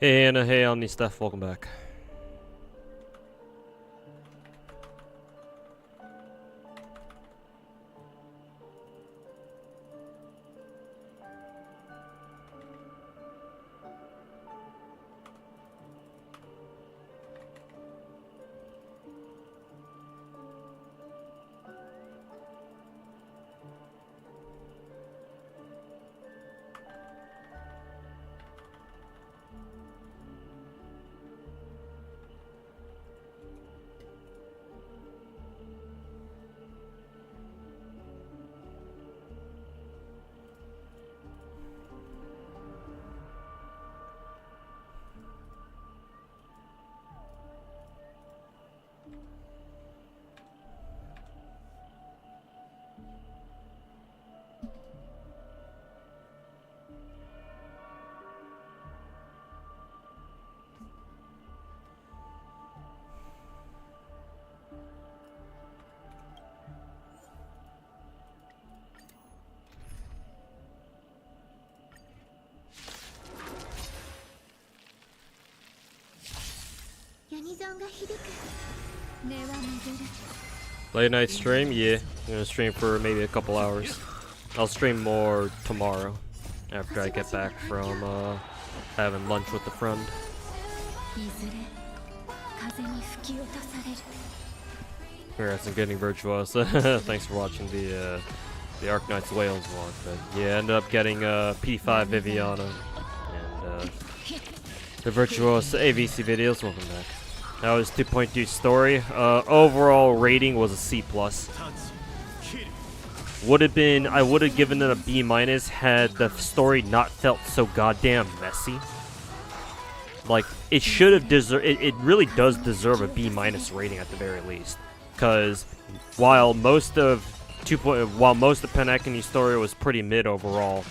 Hey Anna, hey Omni Steph, welcome back. Late night stream? Yeah, I'm gonna stream for maybe a couple hours. I'll stream more tomorrow after I get back from having lunch with a friend. Congrats on getting Virtuosa. Thanks for watching the Arc Knights Wales vlog. But yeah, ended up getting P5 Viviana and the Virtuosa AVC videos. Welcome back. That was 2.2 story. Overall rating was a C+. Would have been, I would have given it a B- had the story not felt so goddamn messy. Like, it should have deserved, it really does deserve a B- rating at the very least. Because while most of Penacony story was pretty mid overall,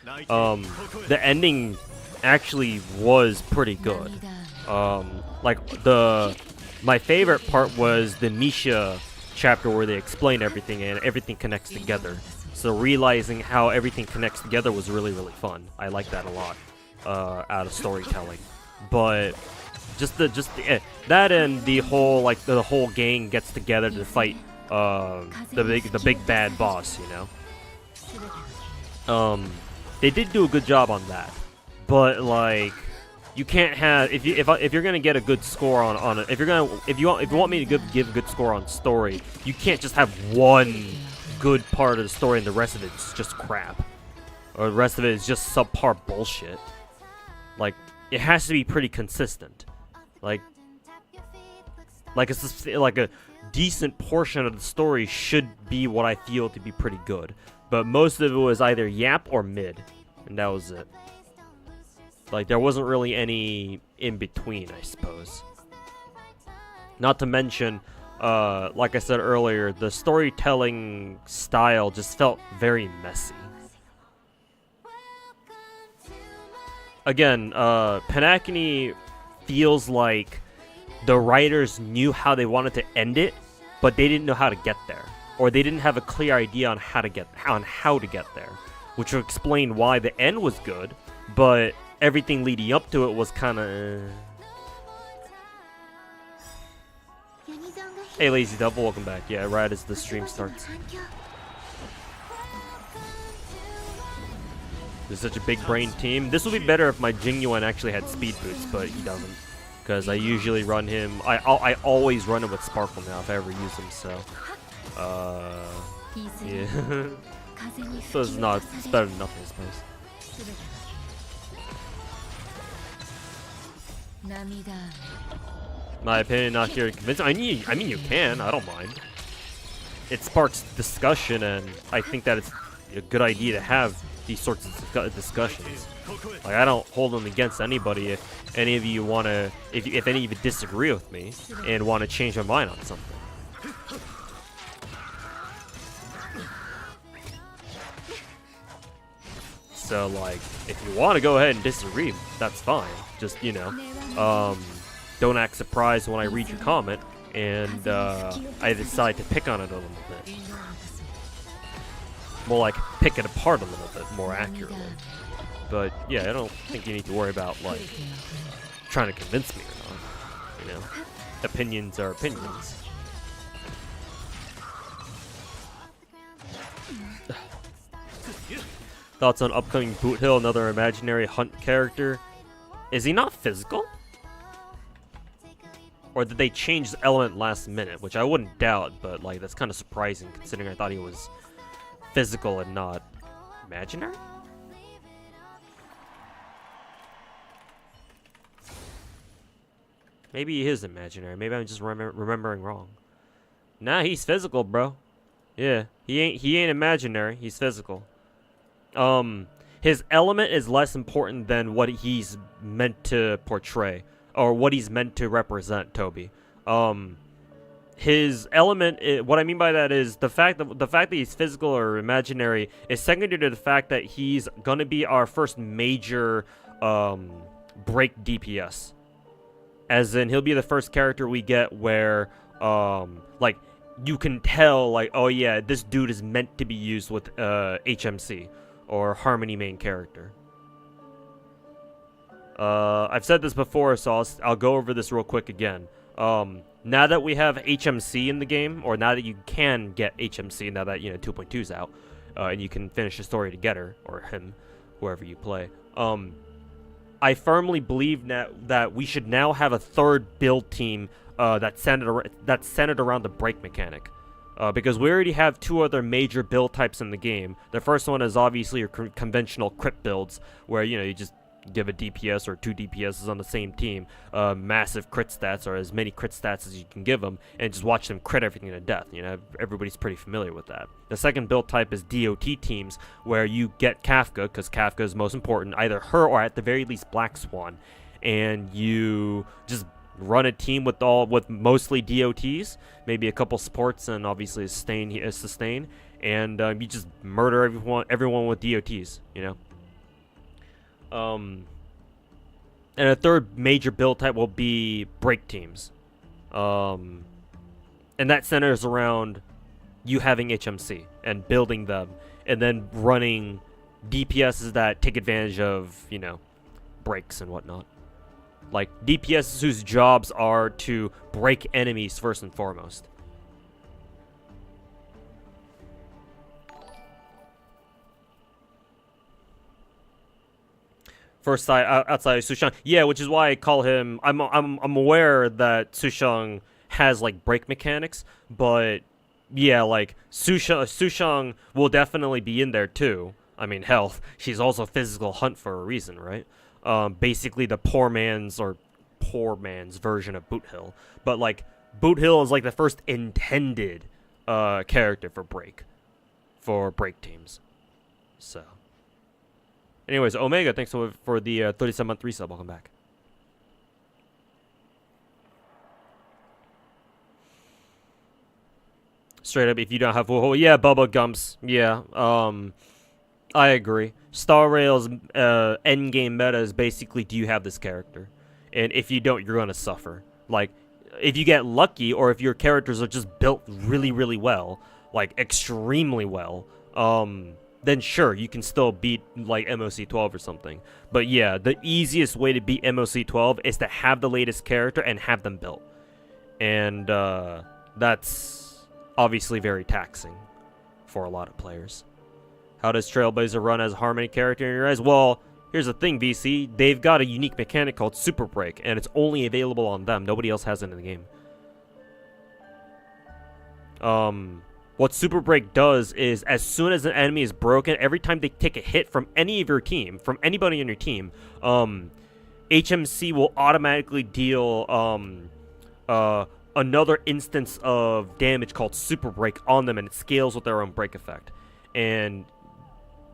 the ending actually was pretty good. Like my favorite part was the Misha chapter where they explain everything and everything connects together. So realizing how everything connects together was really, really fun. I like that a lot out of storytelling. But just that and the whole the whole gang gets together to fight the big bad boss, you know. They did do a good job on that, but like. You can't have if you're gonna get a good score on it, if you want me to give a good score on story, you can't just have one good part of the story and the rest of it's just crap, or the rest of it is just subpar bullshit. Like it has to be pretty consistent. Like a decent portion of the story should be what I feel to be pretty good, but most of it was either yap or mid, and that was it. Like, there wasn't really any in between, I suppose. Not to mention, like I said earlier, the storytelling style just felt very messy. Again, Penacony feels like the writers knew how they wanted to end it, but they didn't know how to get there. Or they didn't have a clear idea on how to get there. Which would explain why the end was good, but everything leading up to it was kind of. Hey, Lazy Devil, welcome back. Yeah, right as the stream starts. There's such a big brain team. This would be better if my Genuine actually had speed boots, but he doesn't. Because I usually run him. I always run him with Sparkle now if I ever use him. So, yeah. So it's better than nothing, I suppose. My opinion, not here to convince. I mean, you can. I don't mind. It sparks discussion, and I think that it's a good idea to have these sorts of discussions. Like, I don't hold them against anybody. If any of you want to, if any of you disagree with me and want to change my mind on something. So, like, if you want to go ahead and disagree, that's fine. Just, you know, don't act surprised when I read your comment and I decide to pick on it a little bit. More like pick it apart a little bit more accurately. But yeah, I don't think you need to worry about like trying to convince me or not. You know, opinions are opinions. Thoughts on upcoming Boot Hill, another imaginary hunt character? Is he not physical? Or did they change the element last minute? Which I wouldn't doubt, but like that's kind of surprising considering I thought he was physical and not imaginary? Maybe he is imaginary. Maybe I'm just remembering wrong. Nah, he's physical, bro. Yeah, he ain't imaginary. He's physical. His element is less important than what he's meant to portray or what he's meant to represent, Toby. His element, what I mean by that is the fact that he's physical or imaginary is secondary to the fact that he's gonna be our first major break DPS. As in, he'll be the first character we get where like you can tell, like, oh yeah, this dude is meant to be used with HMC or Harmony main character. I've said this before, so I'll go over this real quick again. Now that we have HMC in the game, or now that you can get HMC, now that 2.2's out, and you can finish the story together, or him, whoever you play. I firmly believe that we should now have a third build team that's centered around the break mechanic. Because we already have two other major build types in the game. The first one is obviously your conventional crit builds, where you just give a DPS or two DPSs on the same team massive crit stats, or as many crit stats as you can give them, and just watch them crit everything to death. Everybody's pretty familiar with that. The second build type is DOT teams, where you get Kafka, because Kafka is most important, either her or at the very least Black Swan, and you just run a team with mostly DOTs, maybe a couple supports, and obviously a sustain, and you just murder everyone with DOTs. And a third major build type will be break teams, and that centers around you having HMC and building them, and then running DPSs that take advantage of breaks and whatnot. Like DPSs whose jobs are to break enemies first and foremost. First side outside of Sushang, yeah, which is why I call him. I'm aware that Sushang has like break mechanics, but yeah, like Sushang will definitely be in there too. I mean, hell, she's also physical hunt for a reason, right? Basically the poor man's version of Boot Hill. But like Boot Hill is like the first intended character for break teams. So anyways, Omega, thanks for the 37-month resub. Welcome back. Straight up, if you don't have yeah, Bubba Gumps, yeah, I agree. Star Rail's endgame meta is basically, do you have this character? And if you don't, you're gonna suffer. Like, if you get lucky, or if your characters are just built really, really well, like extremely well, then sure, you can still beat like MOC 12 or something. But yeah, the easiest way to beat MOC 12 is to have the latest character and have them built. And that's obviously very taxing for a lot of players. How does Trailblazer run as a Harmony character in your eyes? Well, here's the thing, VC. They've got a unique mechanic called Super Break, and it's only available on them. Nobody else has it in the game. What Super Break does is, as soon as an enemy is broken, every time they take a hit from any of your team, from anybody on your team, HMC will automatically deal another instance of damage called Super Break on them, and it scales with their own break effect. And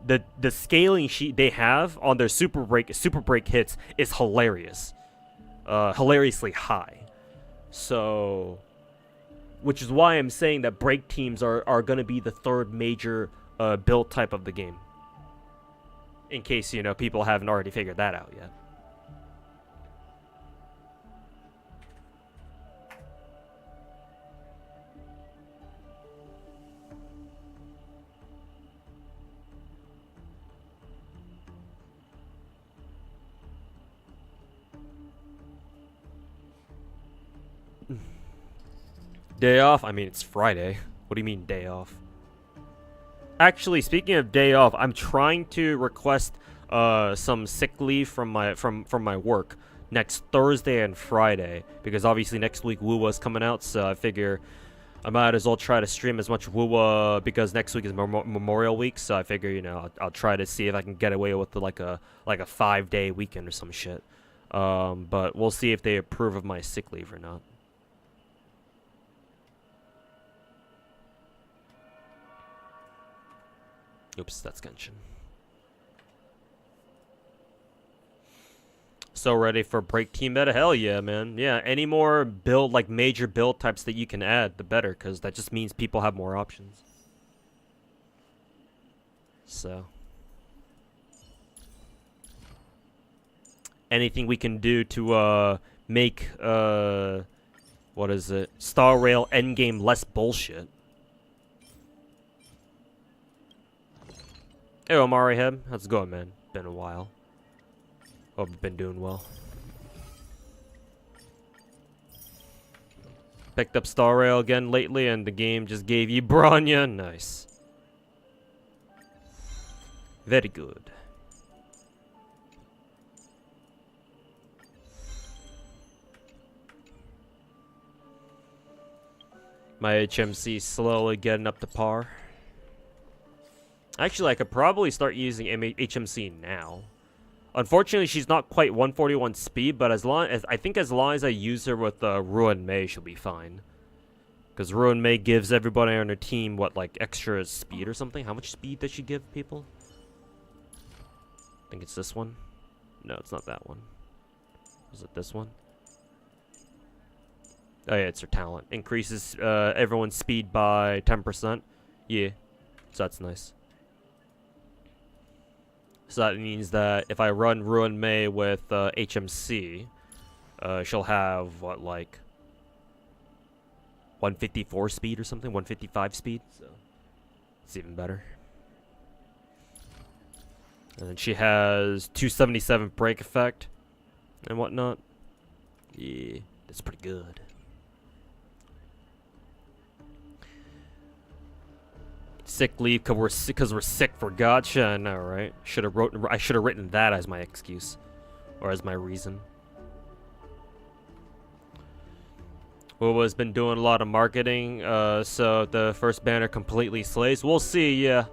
the scaling sheet they have on their Super Break hits is hilarious. Hilariously high. So, which is why I'm saying that break teams are going to be the third major build type of the game. In case, people haven't already figured that out yet. Day off? I mean, it's Friday. What do you mean day off? Actually, speaking of day off, I'm trying to request some sick leave from my work next Thursday and Friday, because obviously next week WUWA's coming out, so I figure I might as well try to stream as much WUWA, because next week is Memorial Week, so I figure, you know, I'll try to see if I can get away with like a 5-day weekend or some shit. But we'll see if they approve of my sick leave or not. Oops, that's Genshin. So ready for break team meta? Hell yeah, man. Yeah, any more build, like major build types that you can add, the better, because that just means people have more options. So. Anything we can do to make, what is it? Star Rail endgame less bullshit. Hey, Omari Heb. How's it going, man? Been a while. Hope you've been doing well. Picked up Star Rail again lately, and the game just gave you Bronya. Nice. Very good. My HMC slowly getting up to par. Actually, I could probably start using HMC now. Unfortunately, she's not quite 141 speed, but as long as I use her with Ruin Mei, she'll be fine. Because Ruin Mei gives everybody on her team what, like, extra speed or something. How much speed does she give people? I think it's this one. No, it's not that one. Is it this one? Oh yeah, it's her talent. Increases everyone's speed by 10%. Yeah, so that's nice. So that means that if I run Ruin Mei with HMC, she'll have, what, like 154 speed or something? 155 speed? So it's even better. And then she has 277 break effect and whatnot. Yeah, that's pretty good. Sick leave because we're sick for gacha. I know, right? I should have written that as my excuse, or as my reason. WUWA's been doing a lot of marketing, so the first banner completely slays. We'll see. Yeah,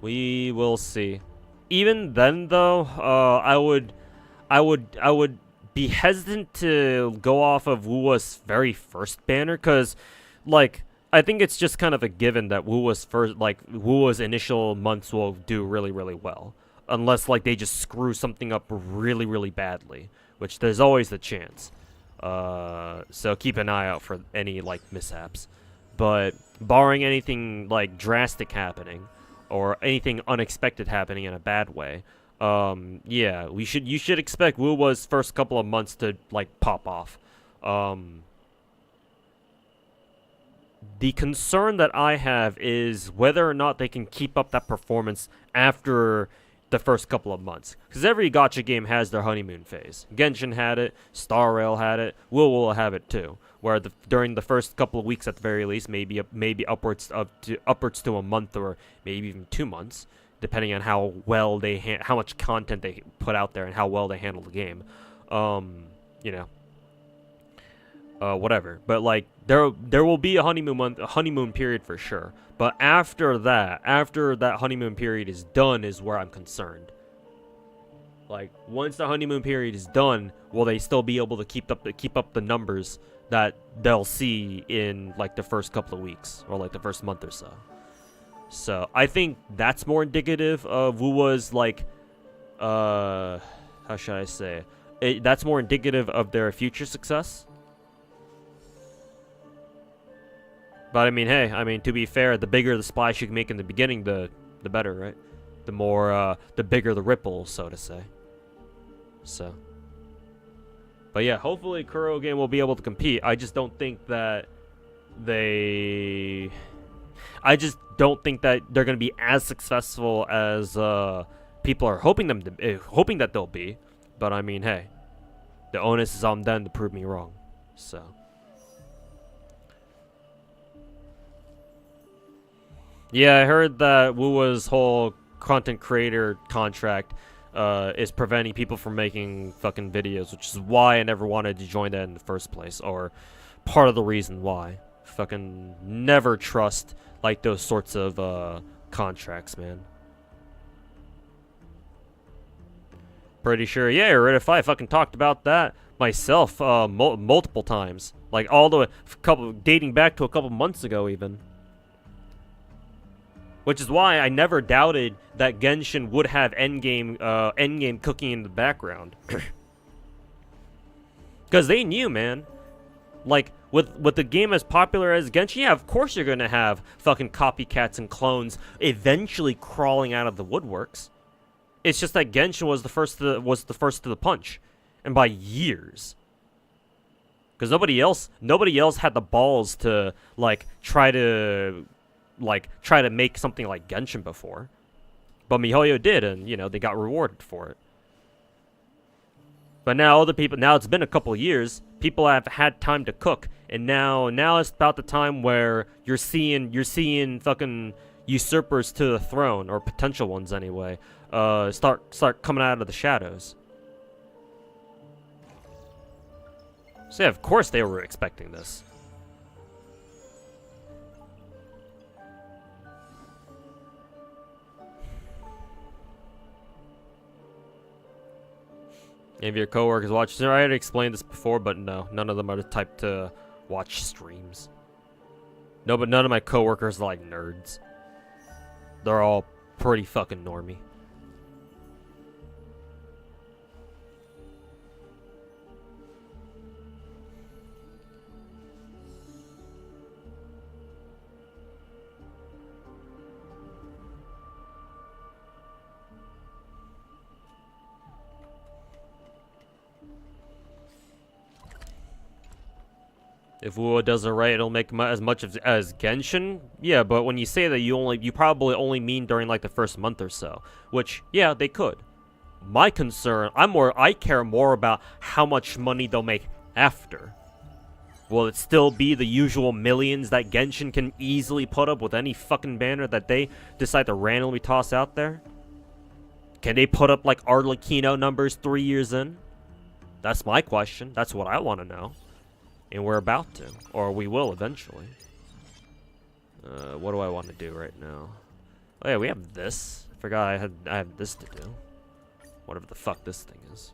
we will see. Even then, though, I would be hesitant to go off of WUWA's very first banner, because, like, I think it's just kind of a given that WUWA's initial months will do really, really well. Unless, like, they just screw something up really, really badly. Which there's always the chance. So keep an eye out for any, like, mishaps. But barring anything, like, drastic happening, or anything unexpected happening in a bad way, yeah, you should expect WUWA's first couple of months to, like, pop off. The concern that I have is whether or not they can keep up that performance after the first couple of months. Because every gacha game has their honeymoon phase. Genshin had it, Star Rail had it, will have it too. Where during the first couple of weeks at the very least, maybe upwards to a month or maybe even 2 months, depending on how well how much content they put out there and how well they handle the game. You know. Whatever. But like there will be a honeymoon period for sure. But after that honeymoon period is done is where I'm concerned. Like once the honeymoon period is done, will they still be able to keep up the numbers that they'll see in like the first couple of weeks or like the first month or so? So I think that's more indicative of WUWA's like how should I say it? That's more indicative of their future success. But I mean, hey, to be fair, the bigger the splash you can make in the beginning, the better, right? The more, the bigger the ripple, so to say. So. But yeah, hopefully Kuro game will be able to compete. I just don't think that they're going to be as successful as people are hoping that they'll be. But I mean, hey, the onus is on them to prove me wrong. So. Yeah, I heard that Wua's whole content creator contract is preventing people from making fucking videos, which is why I never wanted to join that in the first place, or part of the reason why. Fucking never trust like those sorts of contracts, man. Pretty sure, yeah, Reddit I fucking talked about that myself multiple times, like all the way couple dating back to a couple months ago even. Which is why I never doubted that Genshin would have endgame cooking in the background. Because they knew, man. Like, with the game as popular as Genshin, yeah, of course you're gonna have fucking copycats and clones eventually crawling out of the woodworks. It's just that Genshin was the first to the punch, and by years. Because nobody else had the balls to try to make something like Genshin before. But MiHoYo did, and they got rewarded for it. But now now it's been a couple years, people have had time to cook, and now it's about the time where you're seeing fucking usurpers to the throne, or potential ones anyway, start coming out of the shadows. So yeah, of course they were expecting this. Any of your coworkers watch? I already explained this before, but no, none of them are the type to watch streams. No, but none of my coworkers are like nerds. They're all pretty fucking normie. If Wuo does it right, it'll make as much as Genshin. Yeah, but when you say that, you probably only mean during like the first month or so. Which, yeah, they could. My concern, I care more about how much money they'll make after. Will it still be the usual millions that Genshin can easily put up with any fucking banner that they decide to randomly toss out there? Can they put up like Arlecchino numbers 3 years in? That's my question. That's what I want to know. And we're about to. Or we will eventually. What do I want to do right now? Oh yeah, we have this. I forgot I have this to do. Whatever the fuck this thing is.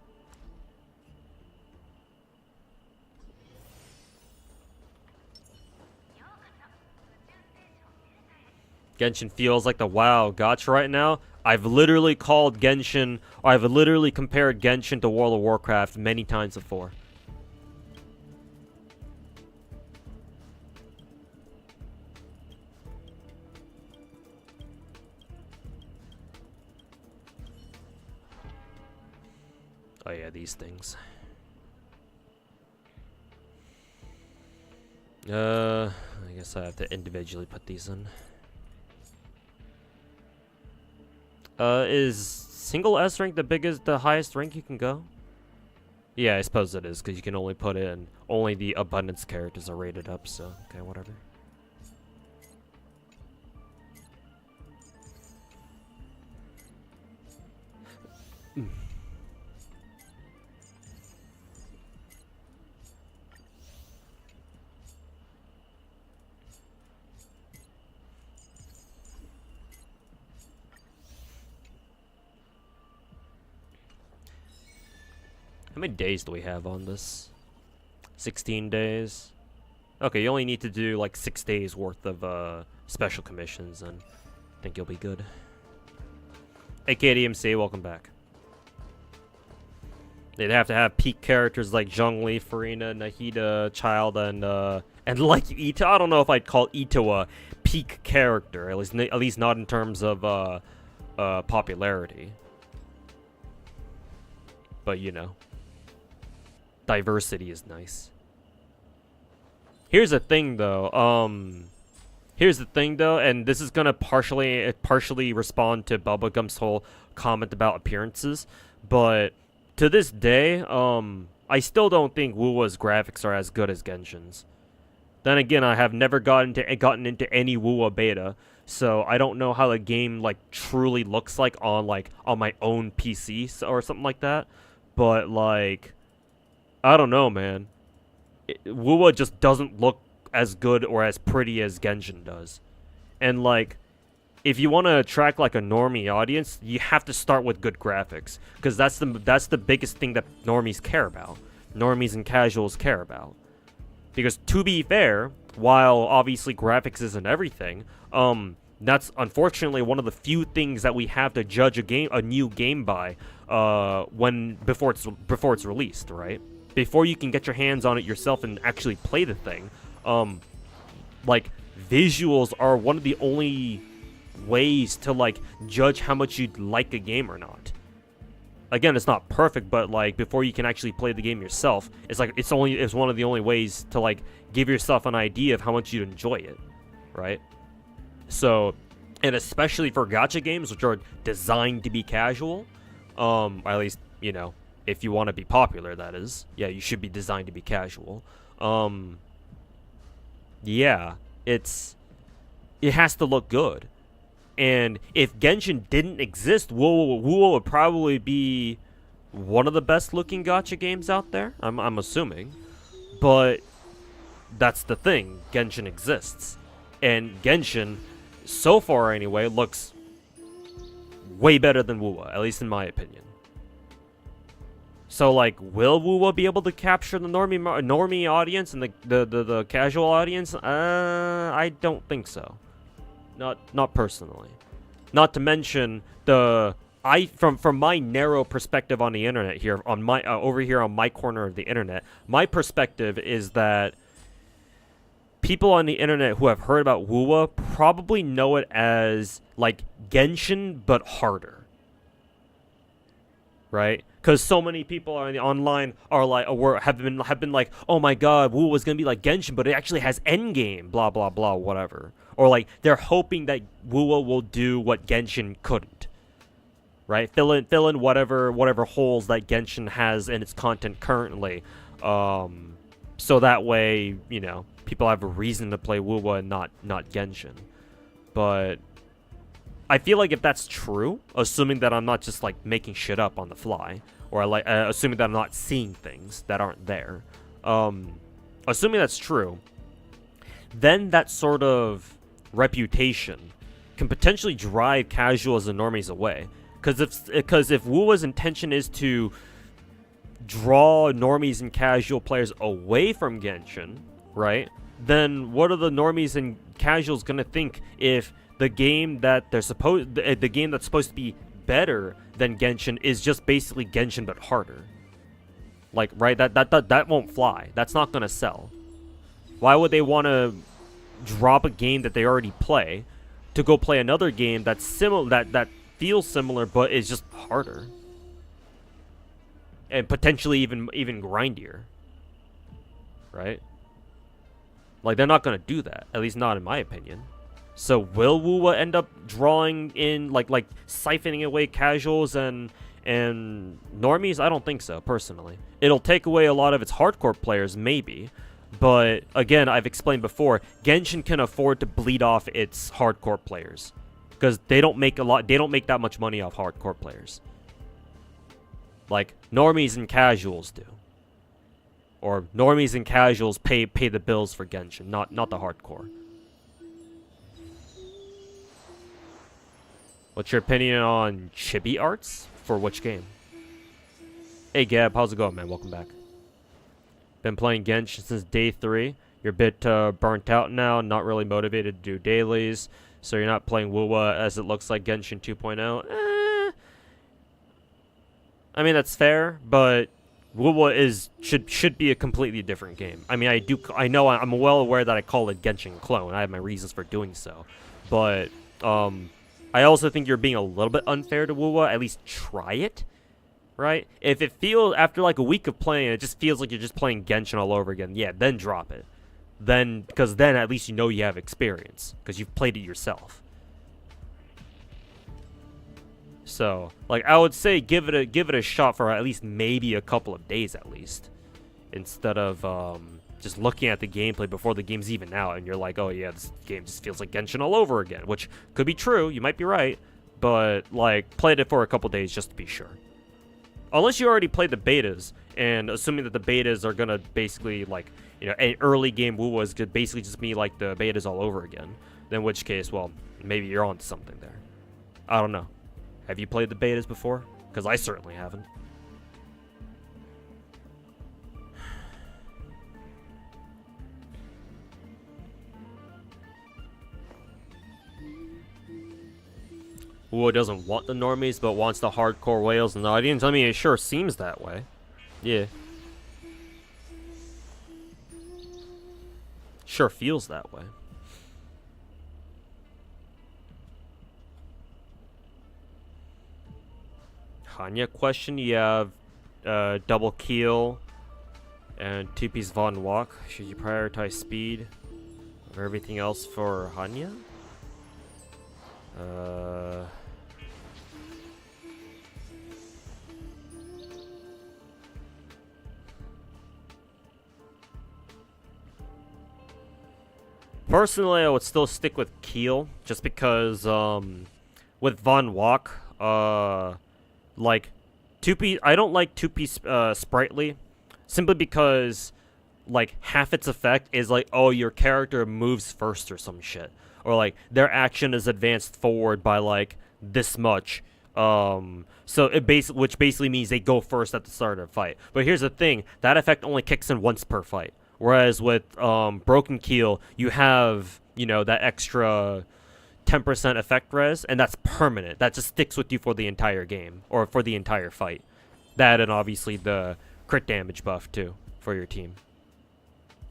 Genshin feels like the WoW gacha right now. I've literally called Genshin, or I've literally compared Genshin to World of Warcraft many times before. Oh yeah, these things. I guess I have to individually put these in. Is single S rank the highest rank you can go? Yeah, I suppose it is, because you can only put in, only the abundance characters are rated up, so, okay, whatever. How many days do we have on this? 16 days. Okay, you only need to do like 6 days worth of special commissions, and I think you'll be good. Hey KDMC, welcome back. They'd have to have peak characters like Zhongli, Farina, Nahida, Child, and like Ito. I don't know if I'd call Ito a peak character, at least not in terms of popularity. But you know, diversity is nice. Here's the thing though, and this is gonna partially respond to Bubblegum's whole comment about appearances, but to this day, I still don't think Wuwa's graphics are as good as Genshin's. Then again, I have never gotten into any Wuwa beta, so I don't know how the game like truly looks like on my own PC or something like that. But like, I don't know, man. Wuwa just doesn't look as good or as pretty as Genshin does. And like, if you want to attract like a normie audience, you have to start with good graphics, because that's the biggest thing that normies care about. Normies and casuals care about. Because to be fair, while obviously graphics isn't everything, that's unfortunately one of the few things that we have to judge a new game by, before it's released, right? Before you can get your hands on it yourself and actually play the thing, like, visuals are one of the only ways to like judge how much you like a game or not. Again, it's not perfect, but like before you can actually play the game yourself, it's one of the only ways to like give yourself an idea of how much you'd enjoy it, right? So, and especially for gacha games, which are designed to be casual, at least, you know, if you want to be popular, that is. Yeah, you should be designed to be casual. Yeah, it has to look good. And if Genshin didn't exist, Wuwa would probably be one of the best looking gacha games out there. I'm assuming. But that's the thing. Genshin exists. And Genshin, so far anyway, looks way better than Wuwa, at least in my opinion. So, like, will Wuwa be able to capture the normie audience and the casual audience? I don't think so. Not personally. Not to mention from my narrow perspective on the internet here, on my over here on my corner of the internet, my perspective is that people on the internet who have heard about Wuwa probably know it as like Genshin but harder, right? Because so many people online are like, have been like, oh my god, Wuwa was gonna be like Genshin, but it actually has endgame, blah blah blah, whatever. Or like they're hoping that Wuwa will do what Genshin couldn't, right? Fill in whatever holes that Genshin has in its content currently, so that way, you know, people have a reason to play Wuwa and not Genshin. But I feel like if that's true, assuming that I'm not just like making shit up on the fly, or like assuming that I'm not seeing things that aren't there, assuming that's true, then that sort of reputation can potentially drive casuals and normies away. Because if Wuwa's intention is to draw normies and casual players away from Genshin, right? Then what are the normies and casuals gonna think if the game that the game that's supposed to be better than Genshin is just basically Genshin but harder? Like, right? That won't fly. That's not gonna sell. Why would they want to drop a game that they already play to go play another game that's similar, that feels similar but is just harder and potentially even grindier, right? Like, they're not gonna do that, at least not in my opinion. So will Wuwa end up drawing in like siphoning away casuals and normies? I don't think so, personally. It'll take away a lot of its hardcore players, maybe. But again, I've explained before, Genshin can afford to bleed off its hardcore players, because they don't make that much money off hardcore players. Like normies and casuals do. Or normies and casuals pay the bills for Genshin, not the hardcore. What's your opinion on chibi arts? For which game? Hey Gab, how's it going, man? Welcome back. Been playing Genshin since day 3. You're a bit burnt out now, not really motivated to do dailies, so you're not playing Wuwa as it looks like Genshin 2.0. I mean, that's fair, but Wuwa should be a completely different game. I mean, I'm well aware that I call it Genshin clone. I have my reasons for doing so, but I also think you're being a little bit unfair to Wuwa. At least try it. Right? If it feels, after like a week of playing, it just feels like you're just playing Genshin all over again, yeah, then drop it. Because then at least you know you have experience, because you've played it yourself. So, like, I would say give it a shot for at least maybe a couple of days at least, instead of just looking at the gameplay before the game's even out, and you're like, oh yeah, this game just feels like Genshin all over again, which could be true. You might be right, but like, played it for a couple days just to be sure. Unless you already played the betas, and assuming that the betas are gonna basically like, you know, an early game WoWas could basically just be like the betas all over again. In which case, well, maybe you're onto something there. I don't know. Have you played the betas before? Because I certainly haven't. WoW doesn't want the normies, but wants the hardcore whales in the audience. I mean, it sure seems that way. Yeah. Sure feels that way. Hanya question, you have double keel and 2-piece Von Walk. Should you prioritize speed or everything else for Hanya? Personally, I would still stick with Keel, just because with Von Walk, like 2-piece, I don't like 2-piece Sprightly, simply because like half its effect is like, oh, your character moves first or some shit, or like their action is advanced forward by like this much. So which basically means they go first at the start of the fight. But here's the thing, that effect only kicks in once per fight. Whereas with Broken Keel, you have, you know, that extra 10% effect res, and that's permanent. That just sticks with you for the entire game, or for the entire fight. That and obviously the crit damage buff too for your team.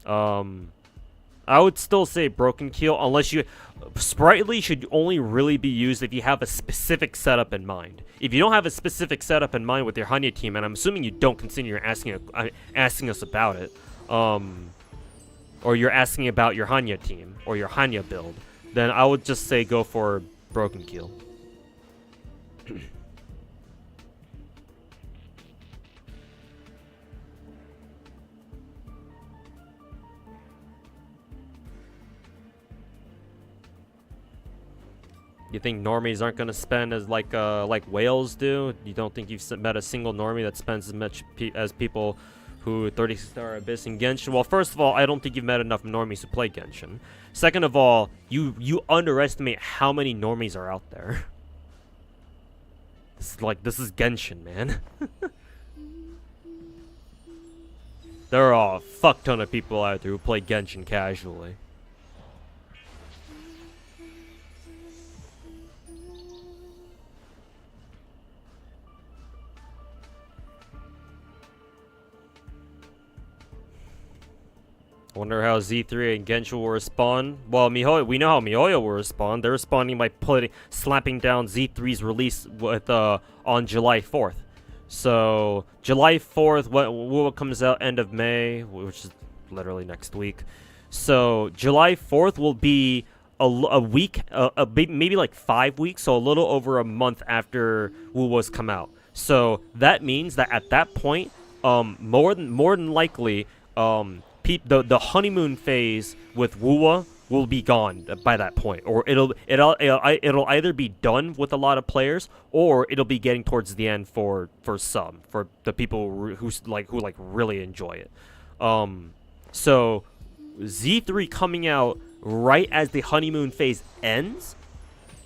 I would still say Broken Keel, unless you... Sprightly should only really be used if you have a specific setup in mind. If you don't have a specific setup in mind with your Hanya team, and I'm assuming you don't continue asking us about it, or you're asking about your Hanya team, or your Hanya build, then I would just say go for Broken Keel. You think normies aren't gonna spend as like whales do? You don't think you've met a single normie that spends as much as people who 36-star Abyss in Genshin? Well, first of all, I don't think you've met enough normies who play Genshin. Second of all, you underestimate how many normies are out there. This is Genshin, man. There are a fuck ton of people out there who play Genshin casually. Wonder how Z3 and Genshin will respond. Well, MiHoYo, we know how MiHoYo will respond. They're responding by slapping down Z3's release with on July 4th. So July 4th, what comes out end of May, which is literally next week. So July 4th will be a week, maybe like 5 weeks, so a little over a month after WoW's come out. So that means that at that point, more than likely, the honeymoon phase with WoW will be gone by that point, or it'll either be done with a lot of players, or it'll be getting towards the end for the people who really enjoy it. So Z3 coming out right as the honeymoon phase ends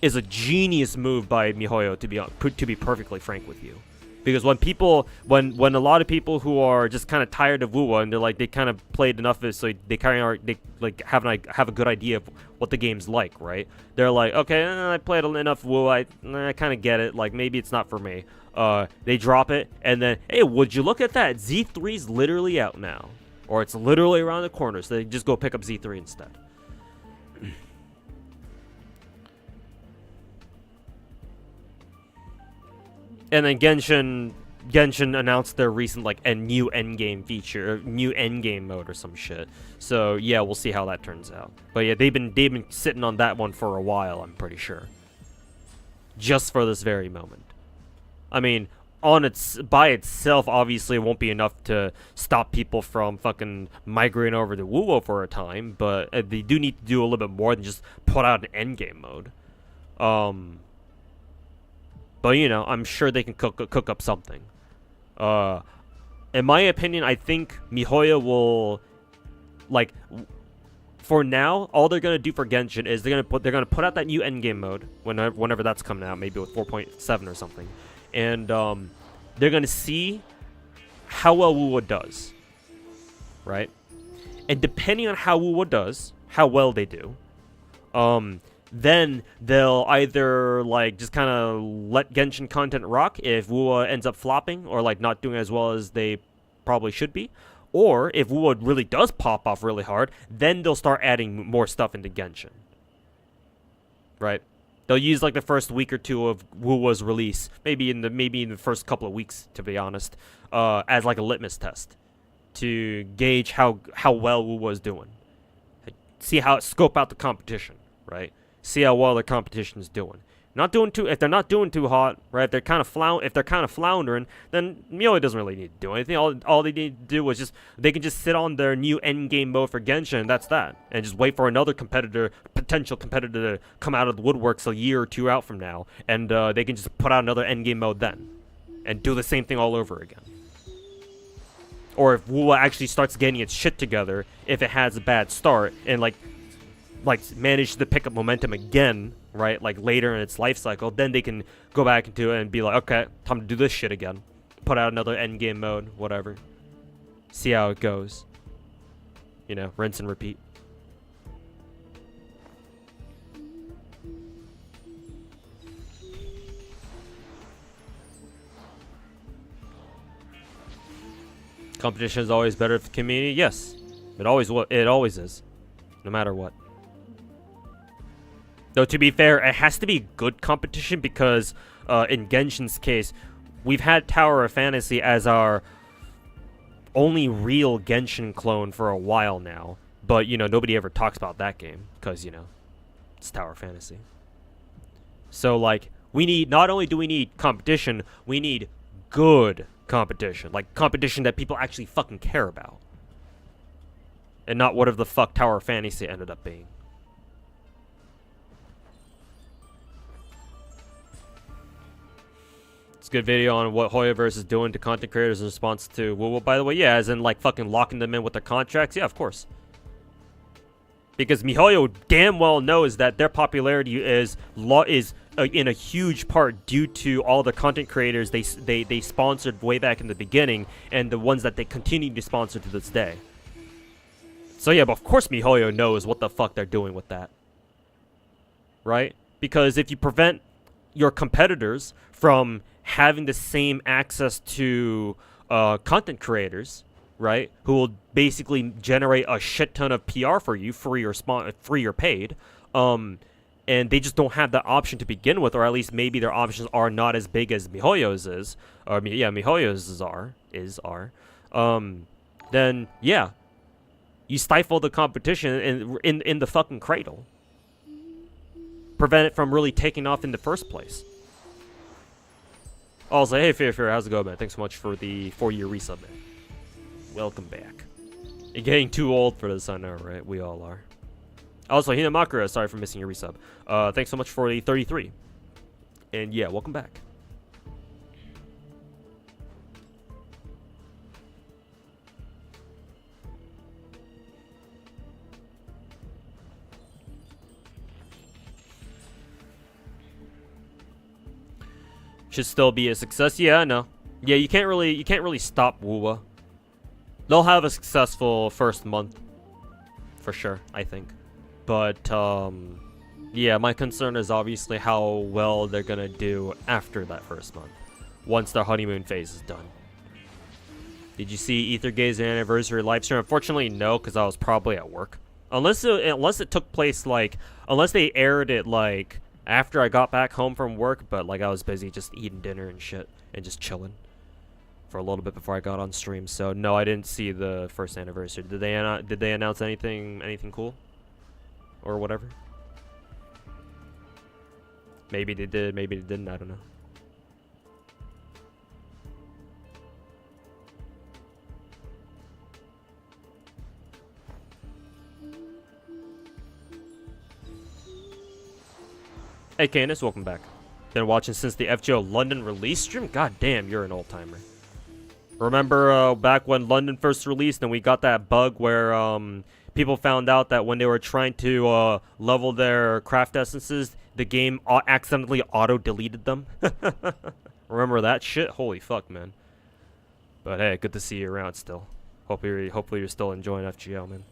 is a genius move by MiHoYo, to be perfectly frank with you. Because when a lot of people who are just kind of tired of WoW and they kind of played enough of it, so they have a good idea of what the game's like, right? They're like, okay, I played enough WoW, I kind of get it. Like, maybe it's not for me. They drop it, and then, hey, would you look at that? Z3's literally out now, or it's literally around the corner. So they just go pick up Z3 instead. And then Genshin announced their recent new endgame feature, new endgame mode or some shit. So yeah, we'll see how that turns out. But yeah, they've been sitting on that one for a while, I'm pretty sure. Just for this very moment. I mean, by itself, obviously, it won't be enough to stop people from fucking migrating over to WoWo for a time. But they do need to do a little bit more than just put out an endgame mode. But you know, I'm sure they can cook up something. In my opinion, I think MiHoYo will, like, for now, all they're gonna do for Genshin is they're gonna put out that new endgame mode whenever that's coming out, maybe with 4.7 or something, and they're gonna see how well WoWo does, right? And depending on how WoWo does, how well they do, then they'll either like just kind of let Genshin content rock if WoWo ends up flopping or like not doing as well as they probably should be. Or if WoWo really does pop off really hard, then they'll start adding more stuff into Genshin. Right? They'll use like the first week or two of WoWo's release, maybe in the first couple of weeks, to be honest, as like a litmus test to gauge how well WoWo is doing. See how scope out the competition, right? See how well the competition is doing. If they're not doing too hot, right? If they're kind of floundering, then MiHoYo doesn't really need to do anything. All they need to do is they can just sit on their new end game mode for Genshin, and that's that. And just wait for another potential competitor to come out of the woodworks a year or two out from now, and they can just put out another end game mode then, and do the same thing all over again. Or if WoWo actually starts getting its shit together, if it has a bad start, and like manage to pick up momentum again, right, like later in its life cycle, then they can go back into it and be like, okay, time to do this shit again. Put out another endgame mode, whatever. See how it goes. You know, rinse and repeat. Competition is always better for the community. Yes, it always is, no matter what. Though, to be fair, it has to be good competition because, in Genshin's case, we've had Tower of Fantasy as our only real Genshin clone for a while now. But, you know, nobody ever talks about that game because, you know, it's Tower of Fantasy. So, like, not only do we need competition, we need good competition. Like, competition that people actually fucking care about. And not whatever the fuck Tower of Fantasy ended up being. It's a good video on what Hoyoverse is doing to content creators in response to WoWo, by the way. Yeah, as in like fucking locking them in with their contracts. Yeah, of course. Because MiHoYo damn well knows that their popularity is in a huge part due to all the content creators they sponsored way back in the beginning and the ones that they continue to sponsor to this day. So yeah, but of course MiHoYo knows what the fuck they're doing with that. Right? Because if you prevent your competitors from having the same access to content creators, right, who will basically generate a shit ton of PR for you, free or paid, and they just don't have that option to begin with, or at least maybe their options are not as big as MiHoYo's is, or yeah, MiHoYo's are, then yeah, you stifle the competition in the fucking cradle, prevent it from really taking off in the first place. Also, hey Fear, how's it going, man? Thanks so much for the 4-year resub, man. Welcome back. You're getting too old for this, I know, right? We all are. Also, Hinamakura, sorry for missing your resub. Thanks so much for the 33. And yeah, welcome back. Should still be a success. Yeah, I know. Yeah, you can't really stop WoWo. They'll have a successful first month for sure, I think. But yeah, my concern is obviously how well they're gonna do after that first month, once their honeymoon phase is done. Did you see Ethergaze anniversary livestream? Unfortunately, no, because I was probably at work. Unless it took place unless they aired it like after I got back home from work, but like I was busy just eating dinner and shit and just chilling for a little bit before I got on stream. So no, I didn't see the first anniversary. Did they announce anything cool or whatever? Maybe they did, maybe they didn't. I don't know. Hey, Canis, welcome back. Been watching since the FGO London release stream? God damn, you're an old-timer. Remember back when London first released and we got that bug where people found out that when they were trying to level their craft essences, the game accidentally auto-deleted them? Remember that shit? Holy fuck, man. But hey, good to see you around still. Hopefully you're still enjoying FGO, man.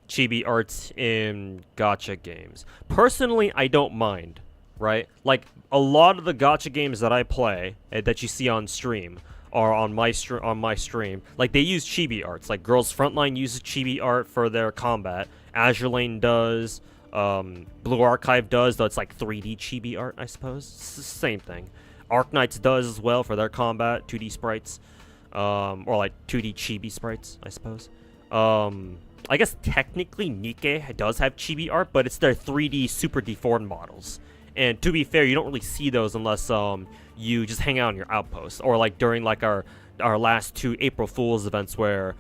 Chibi arts in gacha games. Personally, I don't mind, right? Like, a lot of the gacha games that I play, that you see on stream, are on my stream. Like, they use chibi arts. Like, Girls Frontline uses chibi art for their combat. Azure Lane does. Blue Archive does, though it's like 3D chibi art, I suppose. It's the same thing. Arknights does as well for their combat, 2D sprites. Or like 2D chibi sprites, I suppose. I guess technically Nikke does have chibi art, but it's their 3D super deformed models. And to be fair, you don't really see those unless you just hang out on your outpost, or like during like our last 2 April Fools events where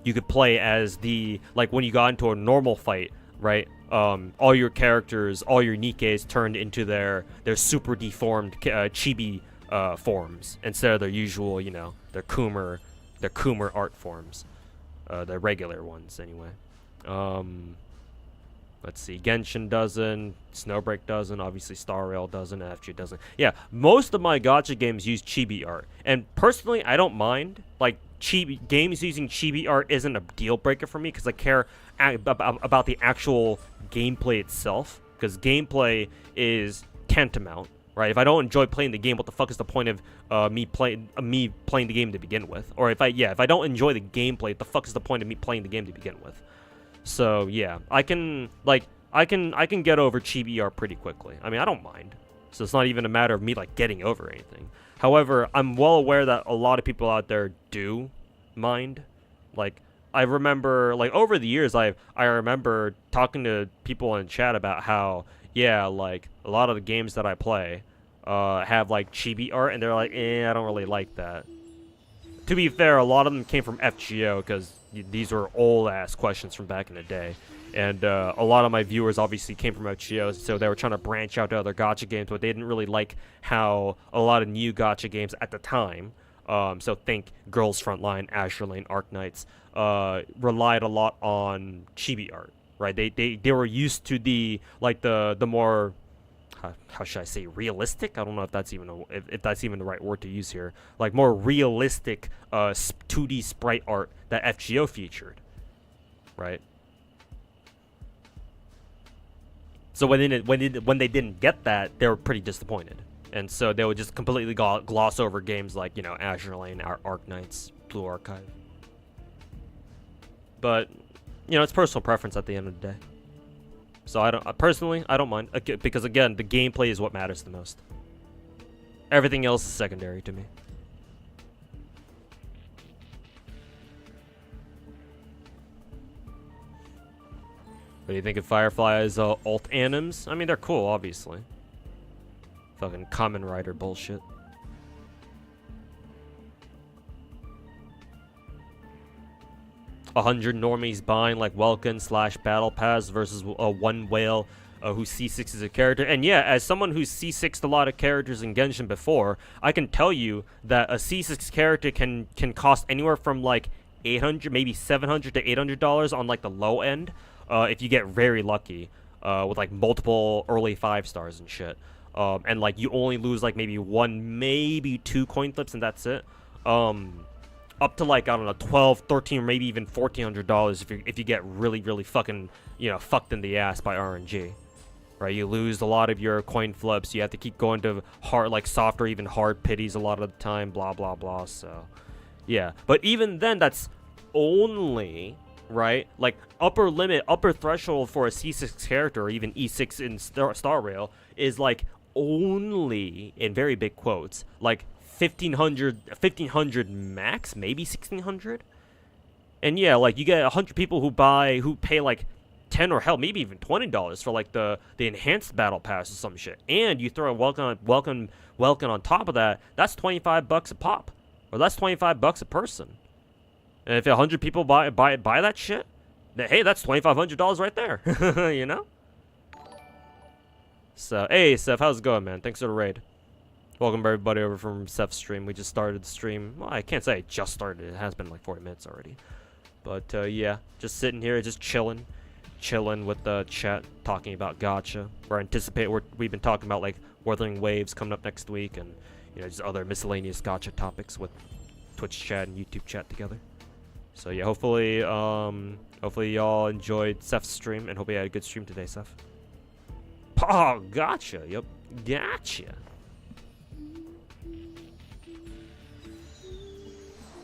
you could play as the, like when you got into a normal fight, right? All your characters, all your Nikkes turned into their super deformed chibi forms instead of their usual, you know, their Kumar art forms. The regular ones, anyway. Let's see. Genshin doesn't. Snowbreak doesn't. Obviously, Star Rail doesn't. FG doesn't. Yeah, most of my gacha games use chibi art. And personally, I don't mind. Like, games using chibi art isn't a deal breaker for me because I care about the actual gameplay itself. Because gameplay is tantamount. Right, if I don't enjoy playing the game, what the fuck is the point of me playing the game to begin with? Or if I don't enjoy the gameplay, what the fuck is the point of me playing the game to begin with? So yeah, I can get over chibi art pretty quickly. I mean, I don't mind. So it's not even a matter of me like getting over anything. However, I'm well aware that a lot of people out there do mind. Like, I remember, like, over the years, I remember talking to people in chat about how, yeah, like, a lot of the games that I play have, like, chibi art, and they're like, I don't really like that. To be fair, a lot of them came from FGO, because these were old-ass questions from back in the day. And a lot of my viewers obviously came from FGO, so they were trying to branch out to other gacha games, but they didn't really like how a lot of new gacha games at the time, so think Girls Frontline, Azure Lane, Arknights, relied a lot on chibi art. Right, they were used to the more, how should I say, realistic? I don't know if that's even if that's even the right word to use here. Like, more realistic 2D sprite art that FGO featured, right? So when they didn't get that, they were pretty disappointed, and so they would just completely gloss over games like, you know, Azure Lane, Arknights, Blue Archive. But, you know, it's personal preference at the end of the day. So I don't mind, because again, the gameplay is what matters the most. Everything else is secondary to me. What do you think of Firefly's alt anims? I mean, they're cool, obviously. Fucking Kamen Rider bullshit. $100 normies buying like Welkin / Battle Pass versus one whale who C6 is a character. And yeah, as someone who's C6'd a lot of characters in Genshin before, I can tell you that a C6 character can cost anywhere from like $800, maybe $700 to $800 on like the low end, if you get very lucky, with like multiple early 5 stars and shit. And like you only lose like maybe 1, maybe 2 coin flips, and that's it. Up to like, I don't know, $12, $13, or maybe even $1,400 if you get really, really fucking, you know, fucked in the ass by RNG. Right? You lose a lot of your coin flips. You have to keep going to hard, like soft or even hard pities a lot of the time. Blah blah blah. So, yeah. But even then, that's only, right, like upper limit, upper threshold for a C6 character, or even E6 in Star Rail, is like only, in very big quotes, like 1500 max, maybe 1600. And yeah, like you get 100 people who pay like $10 or hell maybe even $20 for like the enhanced battle pass or some shit, and you throw a welcome on top of that. That's $25 a pop, or that's $25 a person. And if 100 people buy that shit, Hey, that's $2,500 right there. You know? So, hey, Seth, how's it going, man? Thanks for the raid. Welcome everybody over from Seth's stream. We just started the stream. Well, I can't say I just started. It has been like 40 minutes already. But, yeah, just sitting here, just chilling with the chat, talking about gacha. We've been talking about, like, Wuthering Waves coming up next week, and, you know, just other miscellaneous gacha topics with Twitch chat and YouTube chat together. So, yeah, hopefully y'all enjoyed Seth's stream, and hope you had a good stream today, Seth. Oh, gotcha. Yep, gotcha.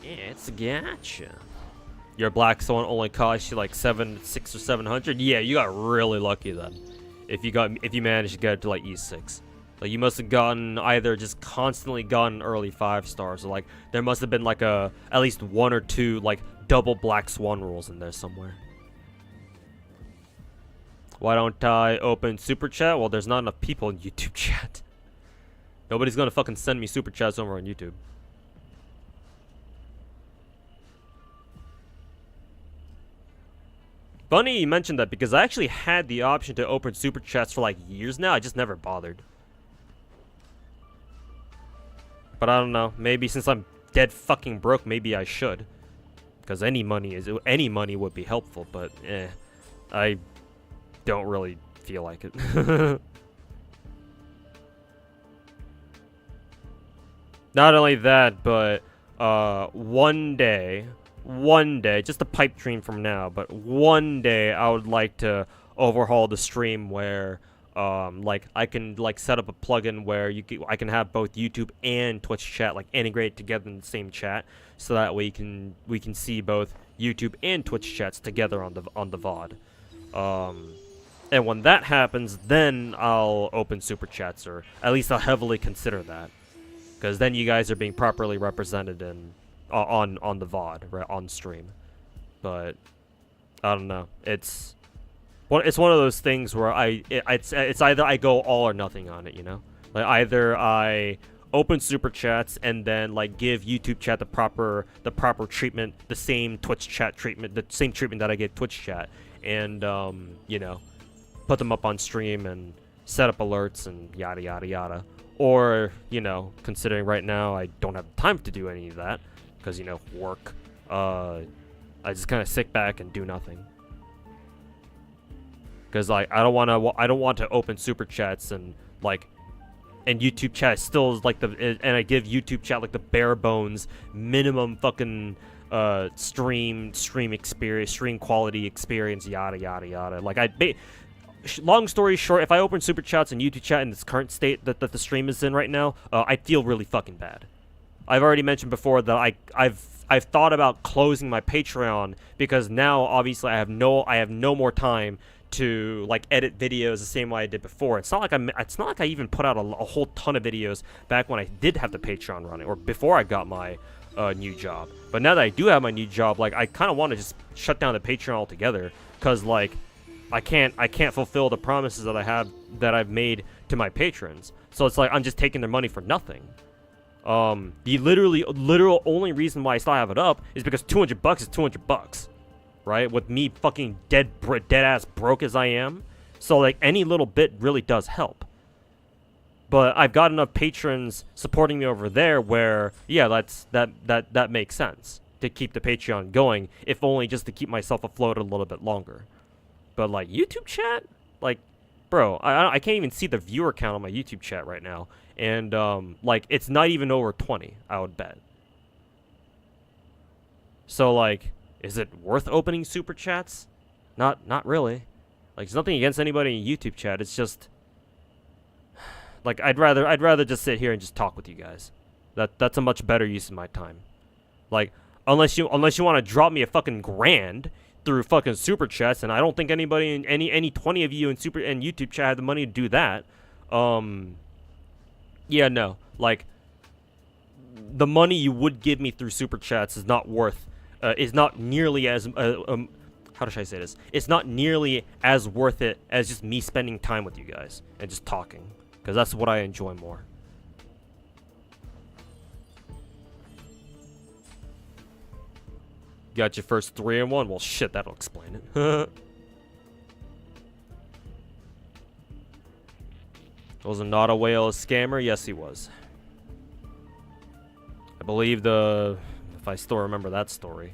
Yeah, it's gotcha. Your Black Swan only cost you like 600 or 700. Yeah, you got really lucky then. If you managed to get it to like E6, like you must have gotten either just constantly gotten early 5 stars, or like there must have been like at least 1 or 2 like double Black Swan rules in there somewhere. Why don't I open Super Chat? Well, there's not enough people in YouTube chat. Nobody's gonna fucking send me Super Chats over on YouTube. Funny you mentioned that, because I actually had the option to open Super Chats for like years now. I just never bothered. But I don't know. Maybe since I'm dead fucking broke, maybe I should. Because any money would be helpful, but I don't really feel like it. Not only that, but one day, just a pipe dream from now, but one day I would like to overhaul the stream where like I can like set up a plugin where I can have both YouTube and Twitch chat like integrated together in the same chat, so that we can see both YouTube and Twitch chats together on the VOD. And when that happens, then I'll open Super Chats, or at least I'll heavily consider that, because then you guys are being properly represented in on the VOD, right, on stream. But I don't know. It's one of those things where it's either I go all or nothing on it, you know? Like either I open Super Chats and then like give YouTube chat the proper treatment, the same Twitch chat treatment, the same treatment that I give Twitch chat, and you know, put them up on stream and set up alerts and yada yada yada. Or, you know, considering right now I don't have time to do any of that because, you know, work, I just kind of sit back and do nothing. Because like I don't want to open Super Chats and like, and YouTube chat still is like and I give YouTube chat like the bare bones minimum fucking stream experience, stream quality experience, yada yada yada. Like long story short, if I open Super Chats and YouTube chat in this current state that the stream is in right now, I feel really fucking bad. I've already mentioned before that I've thought about closing my Patreon, because now obviously I have no more time to like edit videos the same way I did before. It's not like I even put out a whole ton of videos back when I did have the Patreon running, or before I got my new job. But now that I do have my new job, like I kind of want to just shut down the Patreon altogether, because like I can't fulfill the promises that I've made to my patrons. So it's like I'm just taking their money for nothing. The literal only reason why I still have it up is because $200 is $200, right? With me fucking dead ass broke as I am, so like any little bit really does help. But I've got enough patrons supporting me over there where, yeah, that makes sense to keep the Patreon going, if only just to keep myself afloat a little bit longer. But like YouTube chat, like, bro, I can't even see the viewer count on my YouTube chat right now, and like it's not even over 20, I would bet. So like, is it worth opening Super Chats? Not really. Like, there's nothing against anybody in YouTube chat. It's just like I'd rather just sit here and just talk with you guys. That's a much better use of my time. Like, unless you want to drop me a fucking grand through fucking Super Chats, and I don't think anybody in any 20 of you in YouTube chat had the money to do that. Yeah, no. Like, the money you would give me through Super Chats is not nearly as how should I say this? It's not nearly as worth it as just me spending time with you guys and just talking, because that's what I enjoy more. Got your first 3 in 1? Well, shit, that'll explain it. Was not a whale a scammer? Yes, he was. I believe if I still remember that story,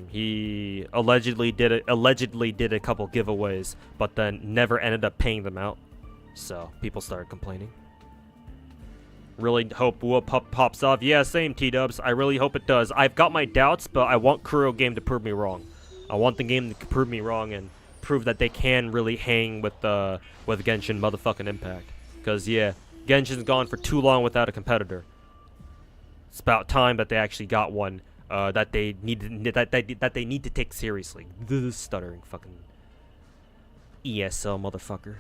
he allegedly did a couple giveaways, but then never ended up paying them out. So people started complaining. Really hope Wua pops off. Yeah, same T-dubs. I really hope it does. I've got my doubts, but I want Kuro game to prove me wrong. I want the game to prove me wrong and prove that they can really hang with Genshin motherfucking Impact. Because yeah, Genshin's gone for too long without a competitor. It's about time that they actually got one that they need to take seriously. The stuttering fucking ESL motherfucker.